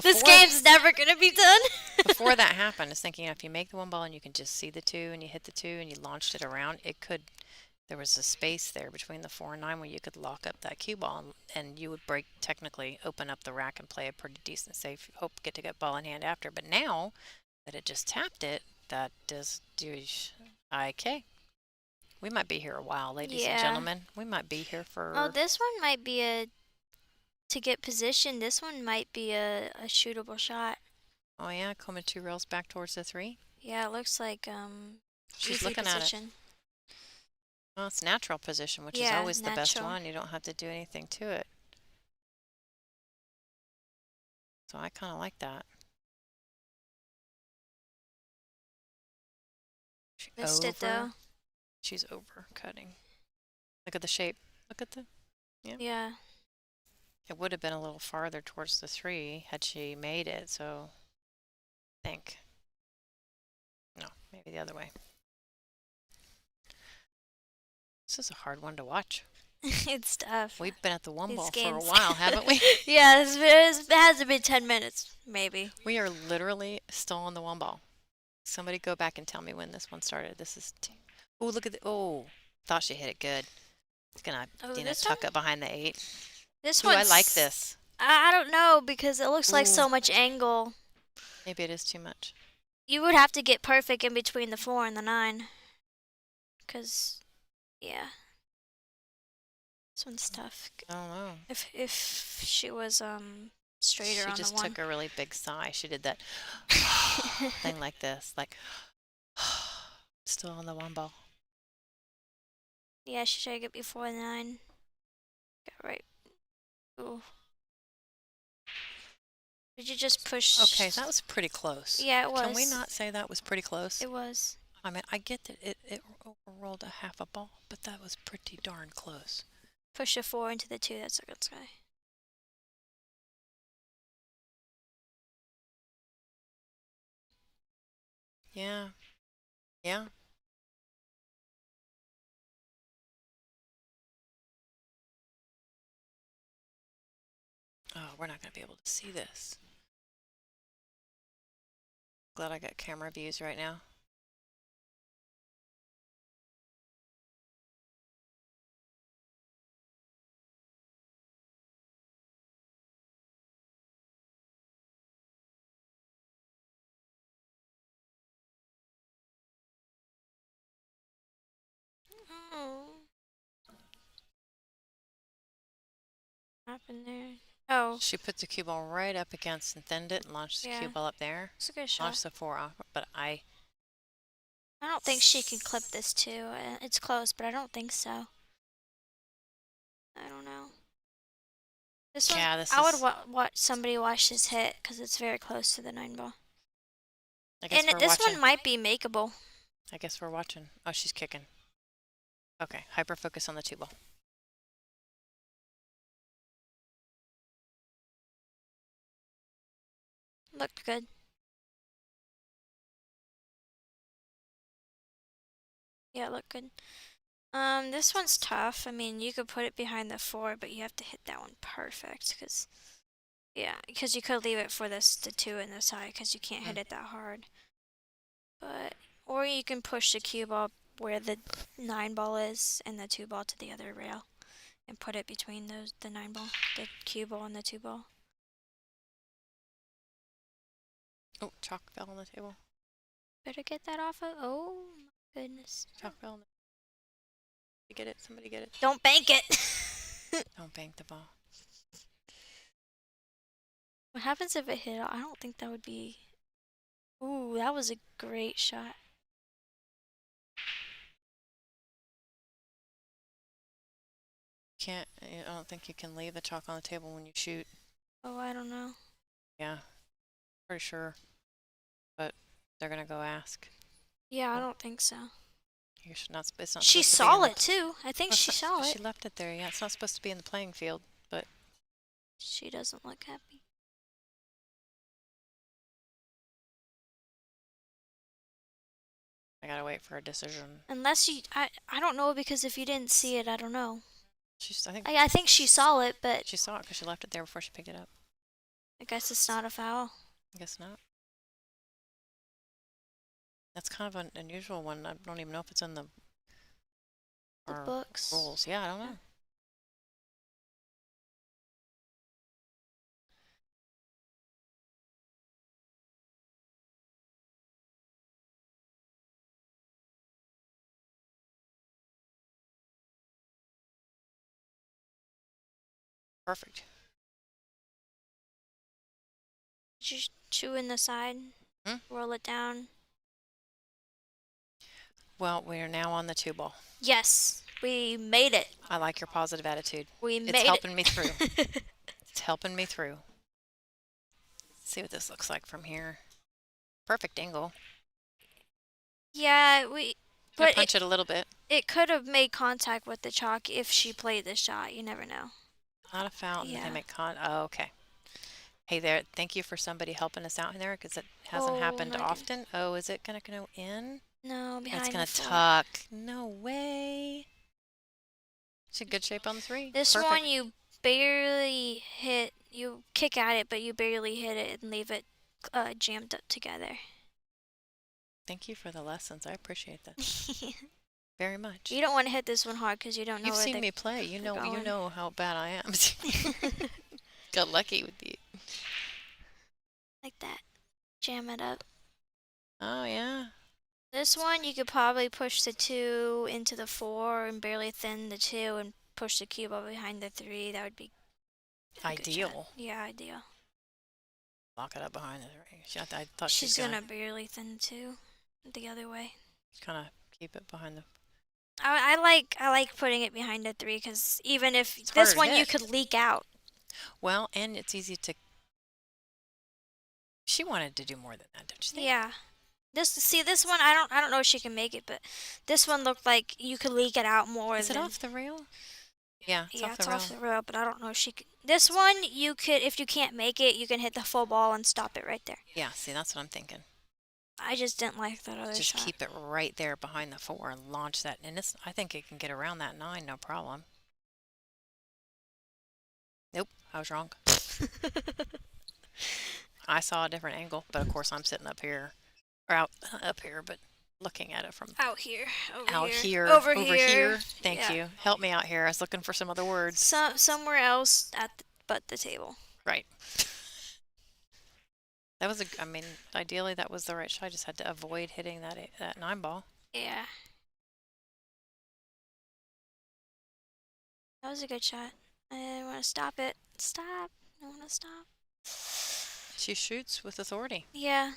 This game's never gonna be done. Before that happened, I was thinking if you make the one ball and you can just see the 2 and you hit the 2 and you launched it around, there was a space there between the 4 and 9 where you could lock up that cue ball and you would technically open up the rack and play a pretty decent safe, hope get to get ball in hand after. But now that it just tapped it, that does do. Okay. We might be here a while, ladies and gentlemen. We might be here for. Oh, this one might be to get position. This one might be a shootable shot. Oh yeah, coming 2 rails back towards the 3. Yeah, it looks like She's easy looking position. at it. Well, it's natural position, which is Yeah, always the best natural. one. You don't have to do anything to it. So I kind of like that. She Missed it though. She's over cutting. Look at the shape. Look at the. Yeah. Yeah. It would have been a little farther towards the 3 had she made it, so I think. No, maybe the other way. This is a hard one to watch. It's tough. We've been at the one These ball for a games. while, haven't we? Yeah, it hasn't been 10 minutes, maybe. We are literally still on the one ball. Somebody go back and tell me when this one started. This is. Oh, look at the. Oh, thought she hit it good. It's gonna, This tuck one? it behind the 8. This Ooh, I one's. like this. I don't know because it looks like Ooh. so much angle. Maybe it is too much. You would have to get perfect in between the 4 and the 9. Cause, yeah. This one's tough. I don't know. If she was straighter She on just the 1. took a really big sigh. She did that thing like this, like still on the one ball. Yeah, she should get before the 9. Got right. Ooh. Did you just push? Okay, that was pretty close. Yeah, it was. Can we not say that was pretty close? It was. I mean, I get that it overrolled a half a ball, but that was pretty darn close. Push a 4 into the 2. That's a good sky. Yeah. Yeah. Oh, we're not going to be able to see this. Glad I got camera views right now. Oh. What happened there? Oh. She put the cue ball right up against and thinned it and launched the cue ball up there. It's a good shot. Launched the 4 off, but I don't think she can clip this too. It's close, but I don't think so. I don't know. This one, I would watch somebody watch this hit because it's very close to the 9 ball. I guess And this one might be makeable. I guess we're watching. Oh, she's kicking. Okay, hyper focus on the 2 ball. Looked good. Yeah, looked good. This one's tough. I mean, you could put it behind the 4, but you have to hit that one perfect, because, yeah, because you could leave it for the 2 in the side, because you can't hit it that hard. But, or you can push the cue ball where the 9 ball is, and the 2 ball to the other rail, and put it between the 9 ball, the cue ball and the 2 ball. Oh, chalk fell on the table. Better get that off of, oh my goodness. Chalk fell on the Get it? Somebody get it? Don't bank it! Don't bank the ball. What happens if it hit? I don't think that would be... Ooh, that was a great shot. I don't think you can leave the chalk on the table when you shoot. Oh, I don't know. Yeah, pretty sure. But they're gonna go ask. Yeah, I don't think so. You should not. It's not. She saw it too. I think she saw it. She left it there. Yeah, it's not supposed to be in the playing field, but she doesn't look happy. I gotta wait for a decision. Unless you, I don't know, because if you didn't see it, I don't know. I think she saw it, but she saw it because she left it there before she picked it up. I guess it's not a foul. I guess not. That's kind of an unusual one. I don't even know if it's in the books rules. Yeah, I don't know. Perfect. Just chew in the side, roll it down. Well, we are now on the 2 ball. Yes, we made it. I like your positive attitude. We made it. It's helping me through. It's helping me through. see what this looks like from here. Perfect angle. Yeah, I but punch it a little bit. it could have made contact with the chalk if she played the shot. You never know. Not a fountain, but they Yeah. make Oh, okay. Hey there, thank you for somebody helping us out in there because it hasn't Oh, happened no, I didn't. often. Oh, is it gonna go in? No, It's behind the gonna four. tuck. No way. It's in good shape on the three. This Perfect. one you barely hit. You kick at it, but you barely hit it and leave it jammed up together. Thank you for the lessons. I appreciate this very much. You don't want to hit this one hard because you don't know You've where seen me play. You they're know going. how bad I am. Got lucky with the. Like that. Jam it up. Oh yeah. This one you could probably push the 2 into the 4 and barely thin the 2 and push the cube up behind the 3. That would be a good shot. Ideal. Yeah, ideal. Lock it up behind the three. I thought She's she's gonna barely thin the 2 the other way. kind of keep it behind the. I like putting it behind the 3 because even if It's this harder to one you hit. could leak out. Well, and it's easy to. She wanted to do more than that, don't you think? Yeah. This one I don't know if she can make it, but this one looked like you could leak it out more Is it than off the rail? Yeah, it's yeah, off it's the rail. off the rail, but I don't know if she could. This one you could if you can't make it, you can hit the full ball and stop it right there. Yeah, see, that's what I'm thinking. I just didn't like that other Just shot. keep it right there behind the four and launch that. And I think it can get around that nine, no problem. Nope, I was wrong. I saw a different angle, but of course I'm sitting up here, or up here, but looking at it from Out here, out here, over over here. here. Thank Yeah. you. Help me out here. I was looking for some other words. Somewhere else but the table. Right. That was I mean, ideally that was the right shot. I just had to avoid hitting that nine ball. Yeah. That was a good shot. I want to stop it. Stop. I want to stop. She shoots with authority. Yeah.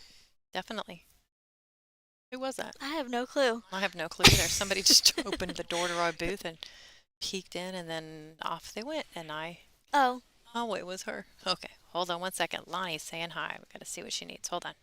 Definitely. Who was that? I have no clue. I have no clue either. Somebody just opened the door to our booth and peeked in, and then off they went. And Oh. oh, it was her. Okay, hold on one second. Lonnie's saying hi. We got to see what she needs. Hold on.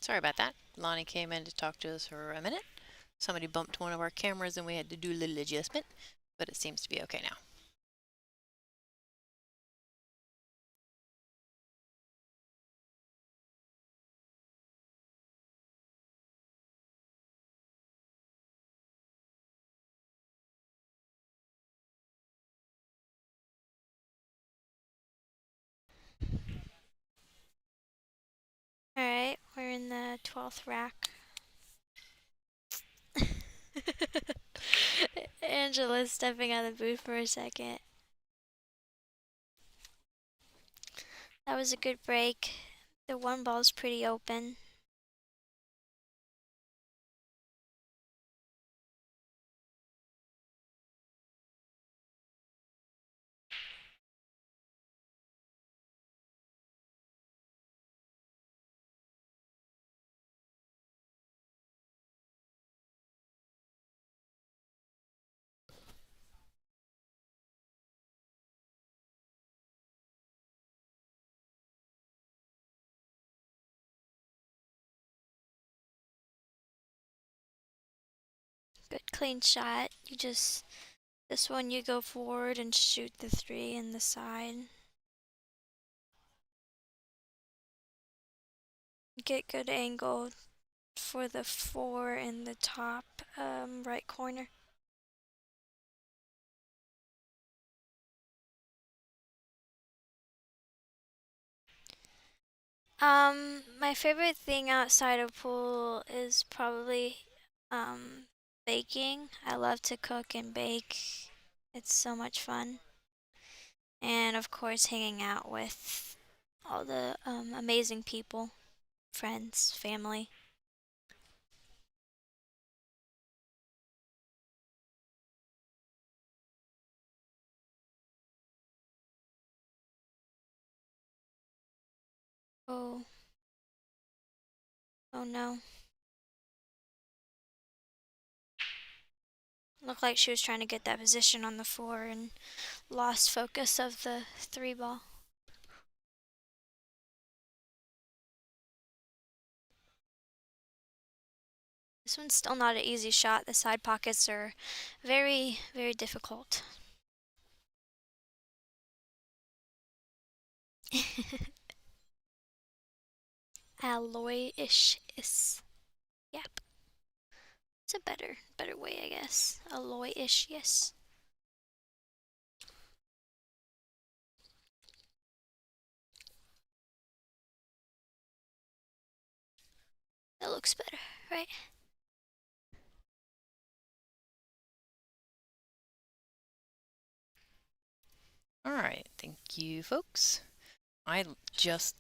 Sorry about that. Lonnie came in to talk to us for a minute. Somebody bumped one of our cameras, and we had to do a little adjustment, but it seems to be okay now. Alright, we're in the 12th rack. Angela's stepping out of the booth for a second. That was a good break. The one ball's pretty open. clean shot. This one you go forward and shoot the 3 in the side. Get good angle for the 4 in the top right corner. My favorite thing outside of pool is probably baking. I love to cook and bake. It's so much fun. And of course, hanging out with all the amazing people, friends, family. Oh, oh no. Looked like she was trying to get that position on the 4 and lost focus of the 3 ball. This one's still not an easy shot. The side pockets are very, very difficult. Alloy-ish is. Yep. It's a better way, I guess. Alloy-ish, yes. That looks better, right? All right, thank you, folks. I just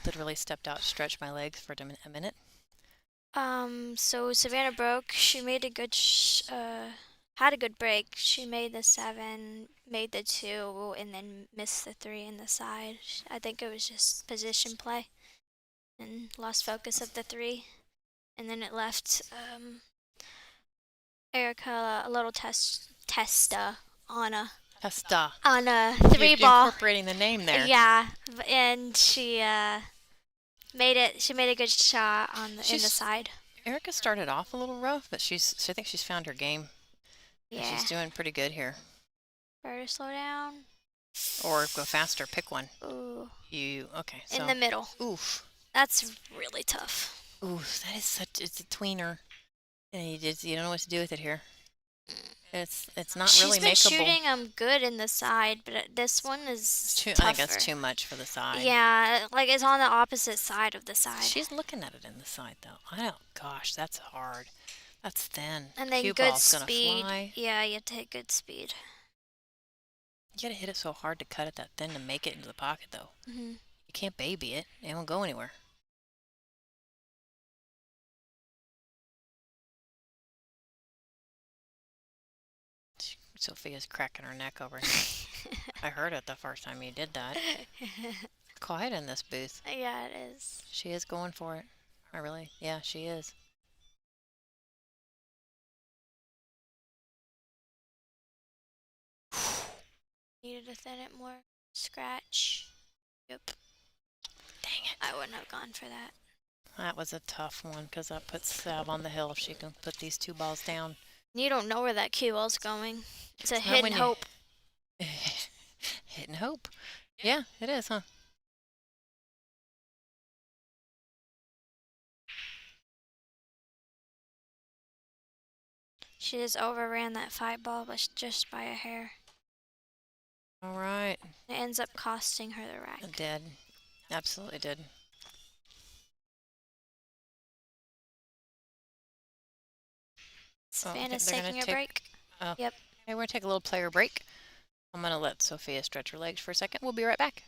literally stepped out, stretched my legs for a minute. So Savannah broke. She made a good, had a good break. She made the 7, made the 2, and then missed the 3 in the side. I think it was just position play and lost focus of the 3. And then it left Erica a little testa on a Testa. 3 You're ball. incorporating the name there. Yeah, and she made it. She made a good shot on in the side. Erica started off a little rough, but I think she's found her game. Yeah. She's doing pretty good here. Better slow down. Or go faster. Pick one. Ooh. Okay. So. In the middle. Oof. That's really tough. Oof. That is it's a tweener, and you don't know what to do with it here. It's not really makeable. She's been shooting good in the side, but this one is tougher. I think that's too much for the side. Yeah, like it's on the opposite side of the side. She's looking at it in the side though. Gosh, that's hard. That's thin. And then Cue good ball's speed. Gonna fly. Yeah, you take good speed. You gotta hit it so hard to cut it that thin to make it into the pocket though. Mm-hmm. You can't baby it. It won't go anywhere. Sophia's cracking her neck over here. I heard it the first time you did that. Quiet in this booth. Yeah, it is. She is going for it. Yeah, she is. Needed to thin it more. Scratch. Yep. Dang it. I wouldn't have gone for that. That was a tough one because that puts Sav on the hill if she can put these 2 balls down. You don't know where that cue ball's going. It's a hidden hope. Hidden hope. Yeah, it is, huh? She just overran that 5 ball, but just by a hair. All right. It ends up costing her the rack. It did. Absolutely did. Savannah's taking a break. Yep. Okay, we're going to take a little player break. I'm going to let Sophia stretch her legs for a second. We'll be right back.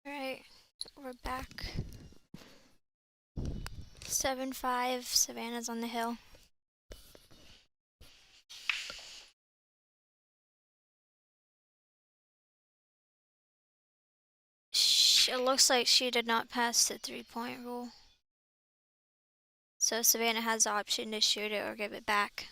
Right, we're back. 7-5. Savannah's on the hill. It looks like she did not pass the 3-point rule. So Savannah has the option to shoot it or give it back.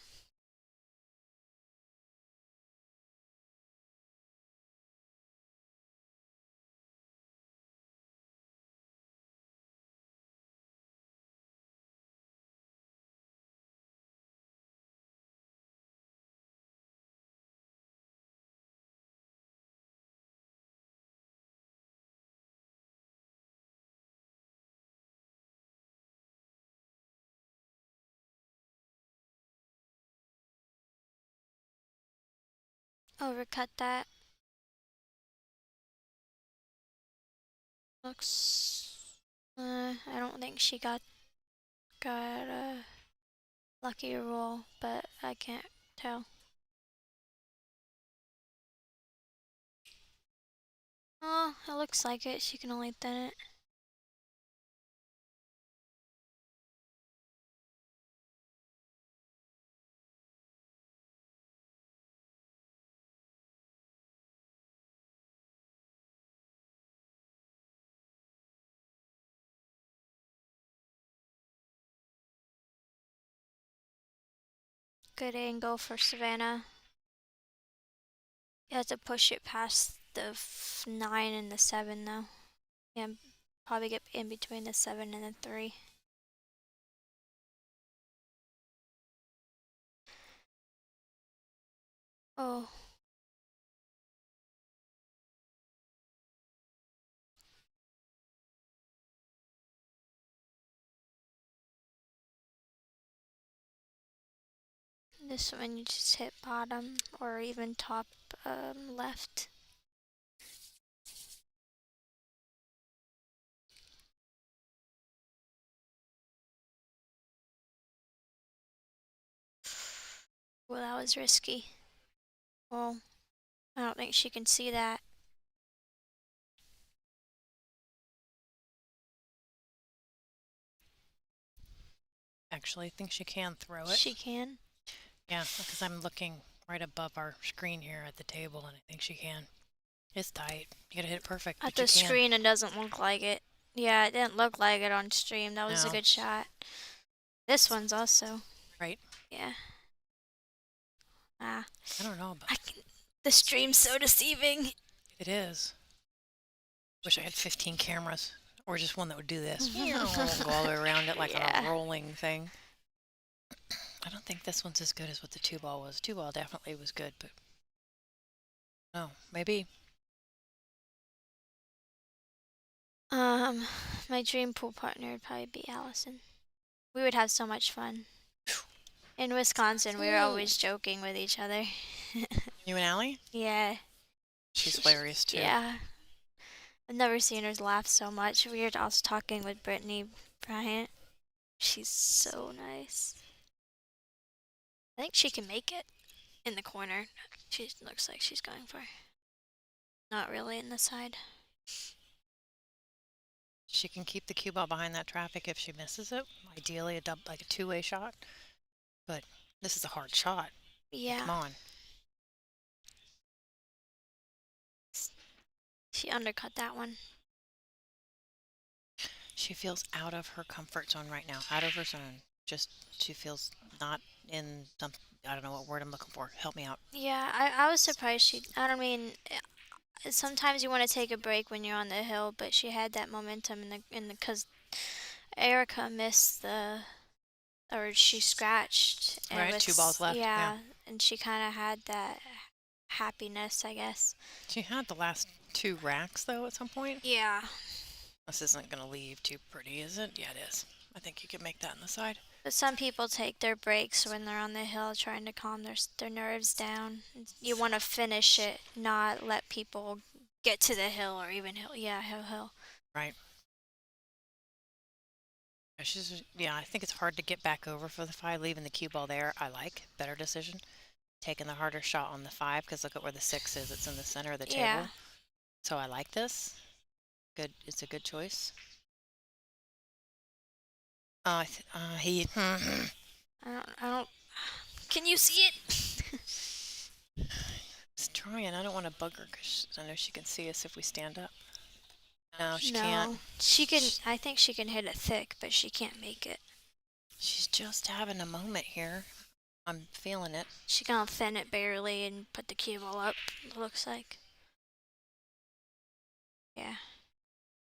Overcut that. Looks. I don't think she got a lucky roll, but I can't tell. Oh, it looks like it. She can only thin it. Good angle for Savannah. You have to push it past the 9 and the 7 though. Yeah, probably get in between the 7 and the 3. Oh, this one you just hit bottom or even top left. Well, that was risky. Well, I don't think she can see that. Actually, I think she can throw it. She can. Yeah, because I'm looking right above our screen here at the table, and I think she can. It's tight. You gotta hit it perfect, At but you the can. screen, it doesn't look like it. Yeah, it didn't look like it on stream. That was a No. good shot. This one's also. Right? Yeah. Ah. I don't know, but The stream's so deceiving. it is. Wish I had 15 cameras, or just one that would do this. Go all the way around it like Yeah. a rolling thing. I don't think this one's as good as what the 2-ball was. 2-ball definitely was good, but no, maybe. My dream pool partner would probably be Allison. We would have so much fun. In Wisconsin, we were always joking with each other. You and Allie? Yeah. She's hilarious too. Yeah. I've never seen her laugh so much. We were also talking with Brittany Bryant. She's so nice. I think she can make it in the corner. She looks like she's going for. Not really in the side. She can keep the cue ball behind that traffic if she misses it. Ideally, like a two-way shot. But this is a hard shot. Yeah. Come on. She undercut that one. She feels out of her comfort zone right now. Out of her zone. Just she feels not in some. I don't know what word I'm looking for. Help me out. Yeah, I was surprised she. I don't mean. Sometimes you want to take a break when you're on the hill, but she had that momentum because Erica missed or she scratched. And Right, 2 balls left. Yeah, and she kind of had that happiness, I guess. She had the last 2 racks though at some point. Yeah. This isn't gonna leave too pretty, is it? Yeah, it is. I think you can make that on the side. But some people take their breaks when they're on the hill trying to calm their nerves down. You want to finish it, not let people get to the hill or even hill. Yeah, hill. Right. Yeah, I think it's hard to get back over for the 5, leaving the cue ball there. I like. Better decision. Taking the harder shot on the 5, because look at where the 6 is. It's in the center of the table. Yeah. So I like this. Good. It's a good choice. He. I don't. Can you see it? He's trying. I don't want to bug her because I know she can see us if we stand up. No, she can't. No, she can. I think she can hit it thick, but she can't make it. She's just having a moment here. I'm feeling it. She can thin it barely and put the cue ball up. It looks like. Yeah.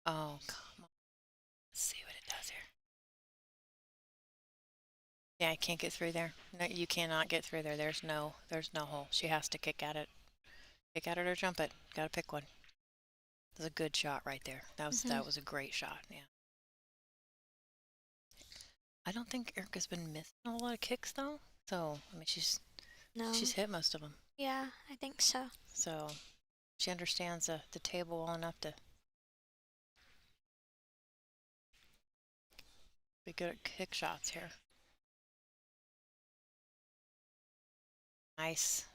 Oh, come on. Let's see what it does here. Yeah, I can't get through there. No, you cannot get through there. There's no hole. She has to kick at it. Kick at it or jump it. Gotta pick one. That's a good shot right there. That was a great shot. Yeah. I don't think Erica's been missing a lot of kicks though. So I mean, she's No. hit most of them. Yeah, I think so. So she understands the table well enough to be good at kick shots here. Nice.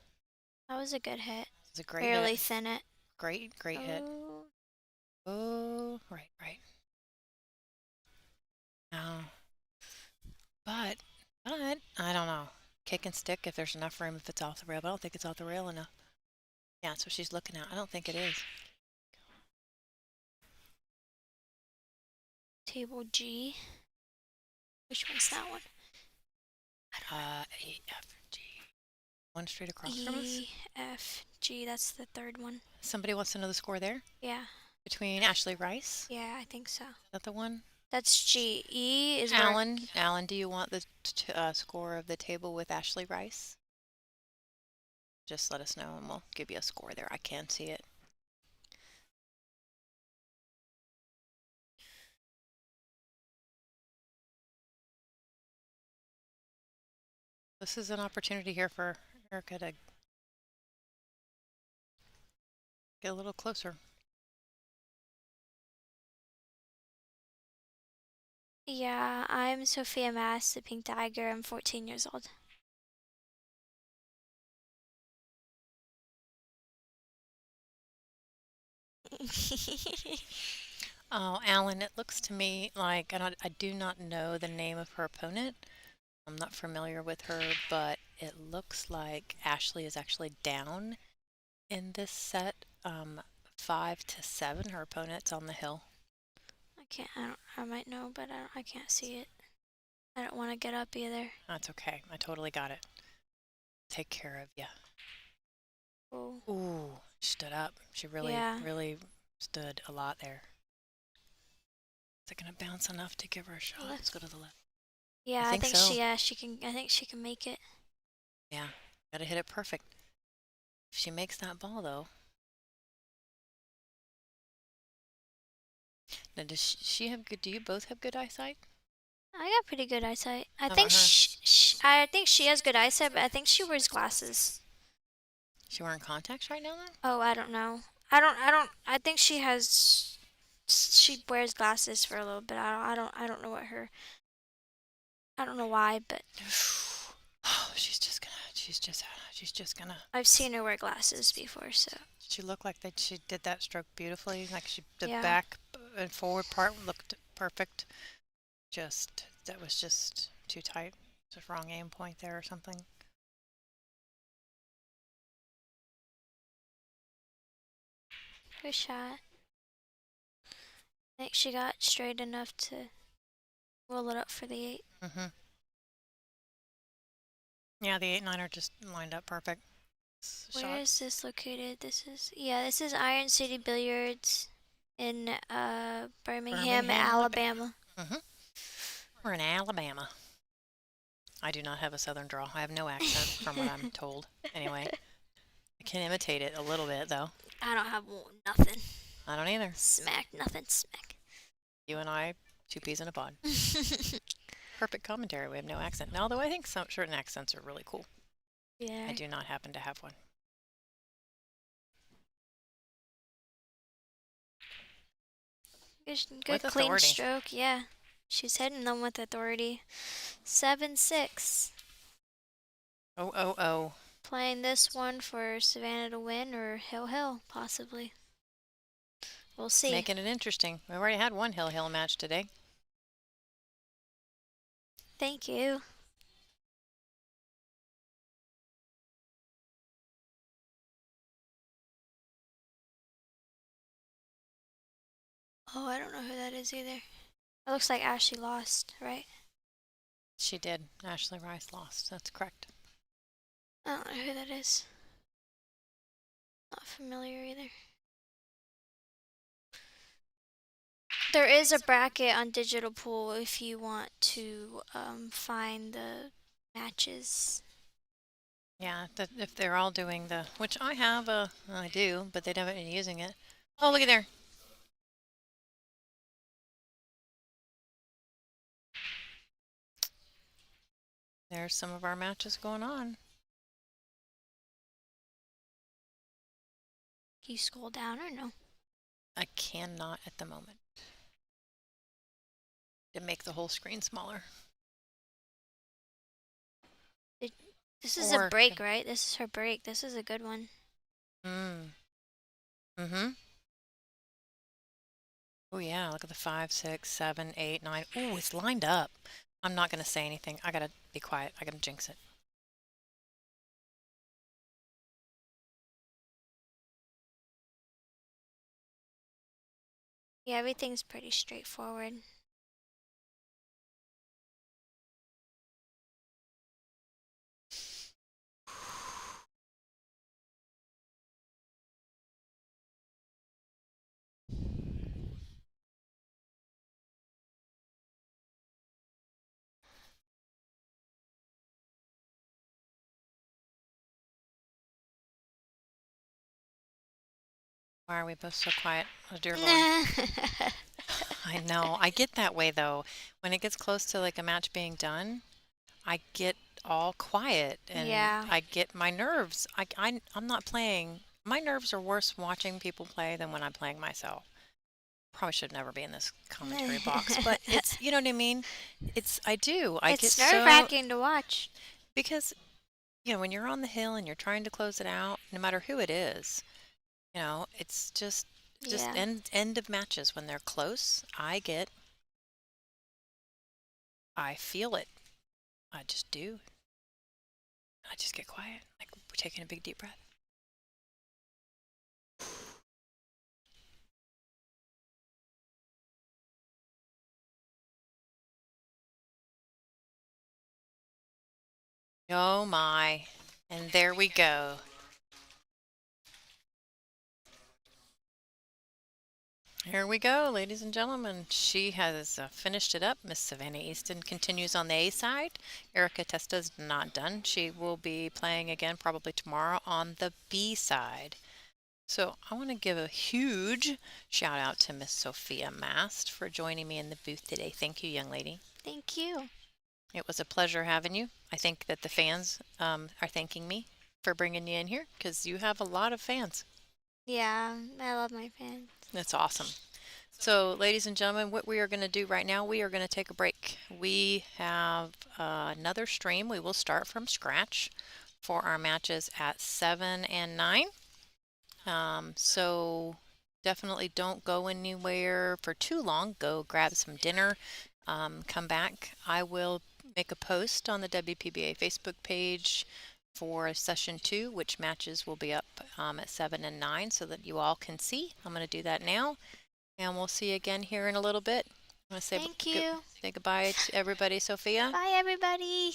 That was a good hit. It's a great Barely hit. thin it. Great hit. Oh. Oh, right. No. But I don't know. Kick and stick if there's enough room, if it's off the rail. But I don't think it's off the rail enough. Yeah, that's what she's looking at. I don't think it is. Table G. Which one's that one? E, F, G. One straight across from us. E, F, G. That's the third one. Somebody wants to know the score there? Yeah. Between Ashley Rice? Yeah, I think so. Is that the one? That's G. E is where. Alan, do you want the score of the table with Ashley Rice? Just let us know and we'll give you a score there. I can't see it. This is an opportunity here for Erica to get a little closer. Yeah, I'm Sophia Mass, the Pink Tiger. I'm 14 years old. Oh, Alan, it looks to me like I do not know the name of her opponent. I'm not familiar with her, but it looks like Ashley is actually down in this set, 5-7. Her opponent's on the hill. I might know, but I can't see it. I don't want to get up either. That's okay. I totally got it. Take care of you. Oh. Ooh, she stood up. She really, Yeah. really stood a lot there. Is it gonna bounce enough to give her a shot? Let's go to the left. Yeah, I think so. she can. I think she can make it. Yeah, gotta hit it perfect. If she makes that ball though. Now, does she have good? Do you both have good eyesight? I got pretty good eyesight. I How think about her? I think she has good eyesight, but I think she wears glasses. She wearing contacts right now then? Oh, I don't know. I think she has. She wears glasses for a little bit. I don't know what her. I don't know why, but Oh, she's just gonna. I've seen her wear glasses before, so. She looked like that. She did that stroke beautifully. Like the Yeah. back and forward part looked perfect. That was just too tight. Just wrong aim point there or something. Good shot. I think she got straight enough to roll it up for the 8. Yeah, the 8-9 are just lined up perfect. Where is this located? This is Iron City Billiards in Birmingham, Alabama. We're in Alabama. I do not have a southern drawl. I have no accent from what I'm told. Anyway, I can imitate it a little bit though. I don't have nothing. I don't either. Smack, nothing, smack. You and I, two peas in a pod. Perfect commentary. We have no accent. Now, although I think some certain accents are really cool. Yeah. I do not happen to have one. Good clean stroke, yeah. She's hitting them with authority. 7-6. Oh. Playing this one for Savannah to win or Hill, possibly. We'll see. Making it interesting. We already had one hill match today. Thank you. Oh, I don't know who that is either. It looks like Ashley lost, right? She did. Ashley Rice lost. That's correct. I don't know who that is. Not familiar either. There is a bracket on Digital Pool if you want to find the matches. Yeah, if they're all doing the, which I have I do, but they haven't been using it. Oh, look at there. There's some of our matches going on. Can you scroll down or no? I cannot at the moment. To make the whole screen smaller. This is a break, right? This is her break. This is a good one. Mm-hmm. Oh yeah, look at the 5, 6, 7, 8, 9. Oh, it's lined up. I'm not gonna say anything. I gotta be quiet. I gotta jinx it. Yeah, everything's pretty straightforward. Why are we both so quiet? Oh dear Lord. I know. I get that way though. When it gets close to like a match being done, I get all quiet and Yeah. I get my nerves. I'm not playing. My nerves are worse watching people play than when I'm playing myself. Probably should never be in this commentary box, but it's, you know what I mean? I do. I get It's so, nerve-wracking to watch. because, when you're on the hill and you're trying to close it out, no matter who it is, it's just Yeah. end of matches when they're close. I feel it. I just do. I just get quiet, like we're taking a big deep breath. Oh my. And there we go. Here we go, ladies and gentlemen. She has finished it up. Miss Savannah Easton continues on the A side. Erica Testa's not done. She will be playing again probably tomorrow on the B side. So I want to give a huge shout out to Miss Sophia Mast for joining me in the booth today. Thank you, young lady. Thank you. It was a pleasure having you. I think that the fans are thanking me for bringing you in here because you have a lot of fans. Yeah, I love my fans. That's awesome. So, ladies and gentlemen, what we are going to do right now, we are going to take a break. We have another stream. We will start from scratch for our matches at 7 and 9. So, definitely don't go anywhere for too long. Go grab some dinner. Come back. I will make a post on the WPBA Facebook page for session 2, which matches will be up at 7 and 9 so that you all can see. I'm going to do that now. And we'll see you again here in a little bit. I'm going to Thank you. say goodbye to everybody, Sophia. Bye, everybody.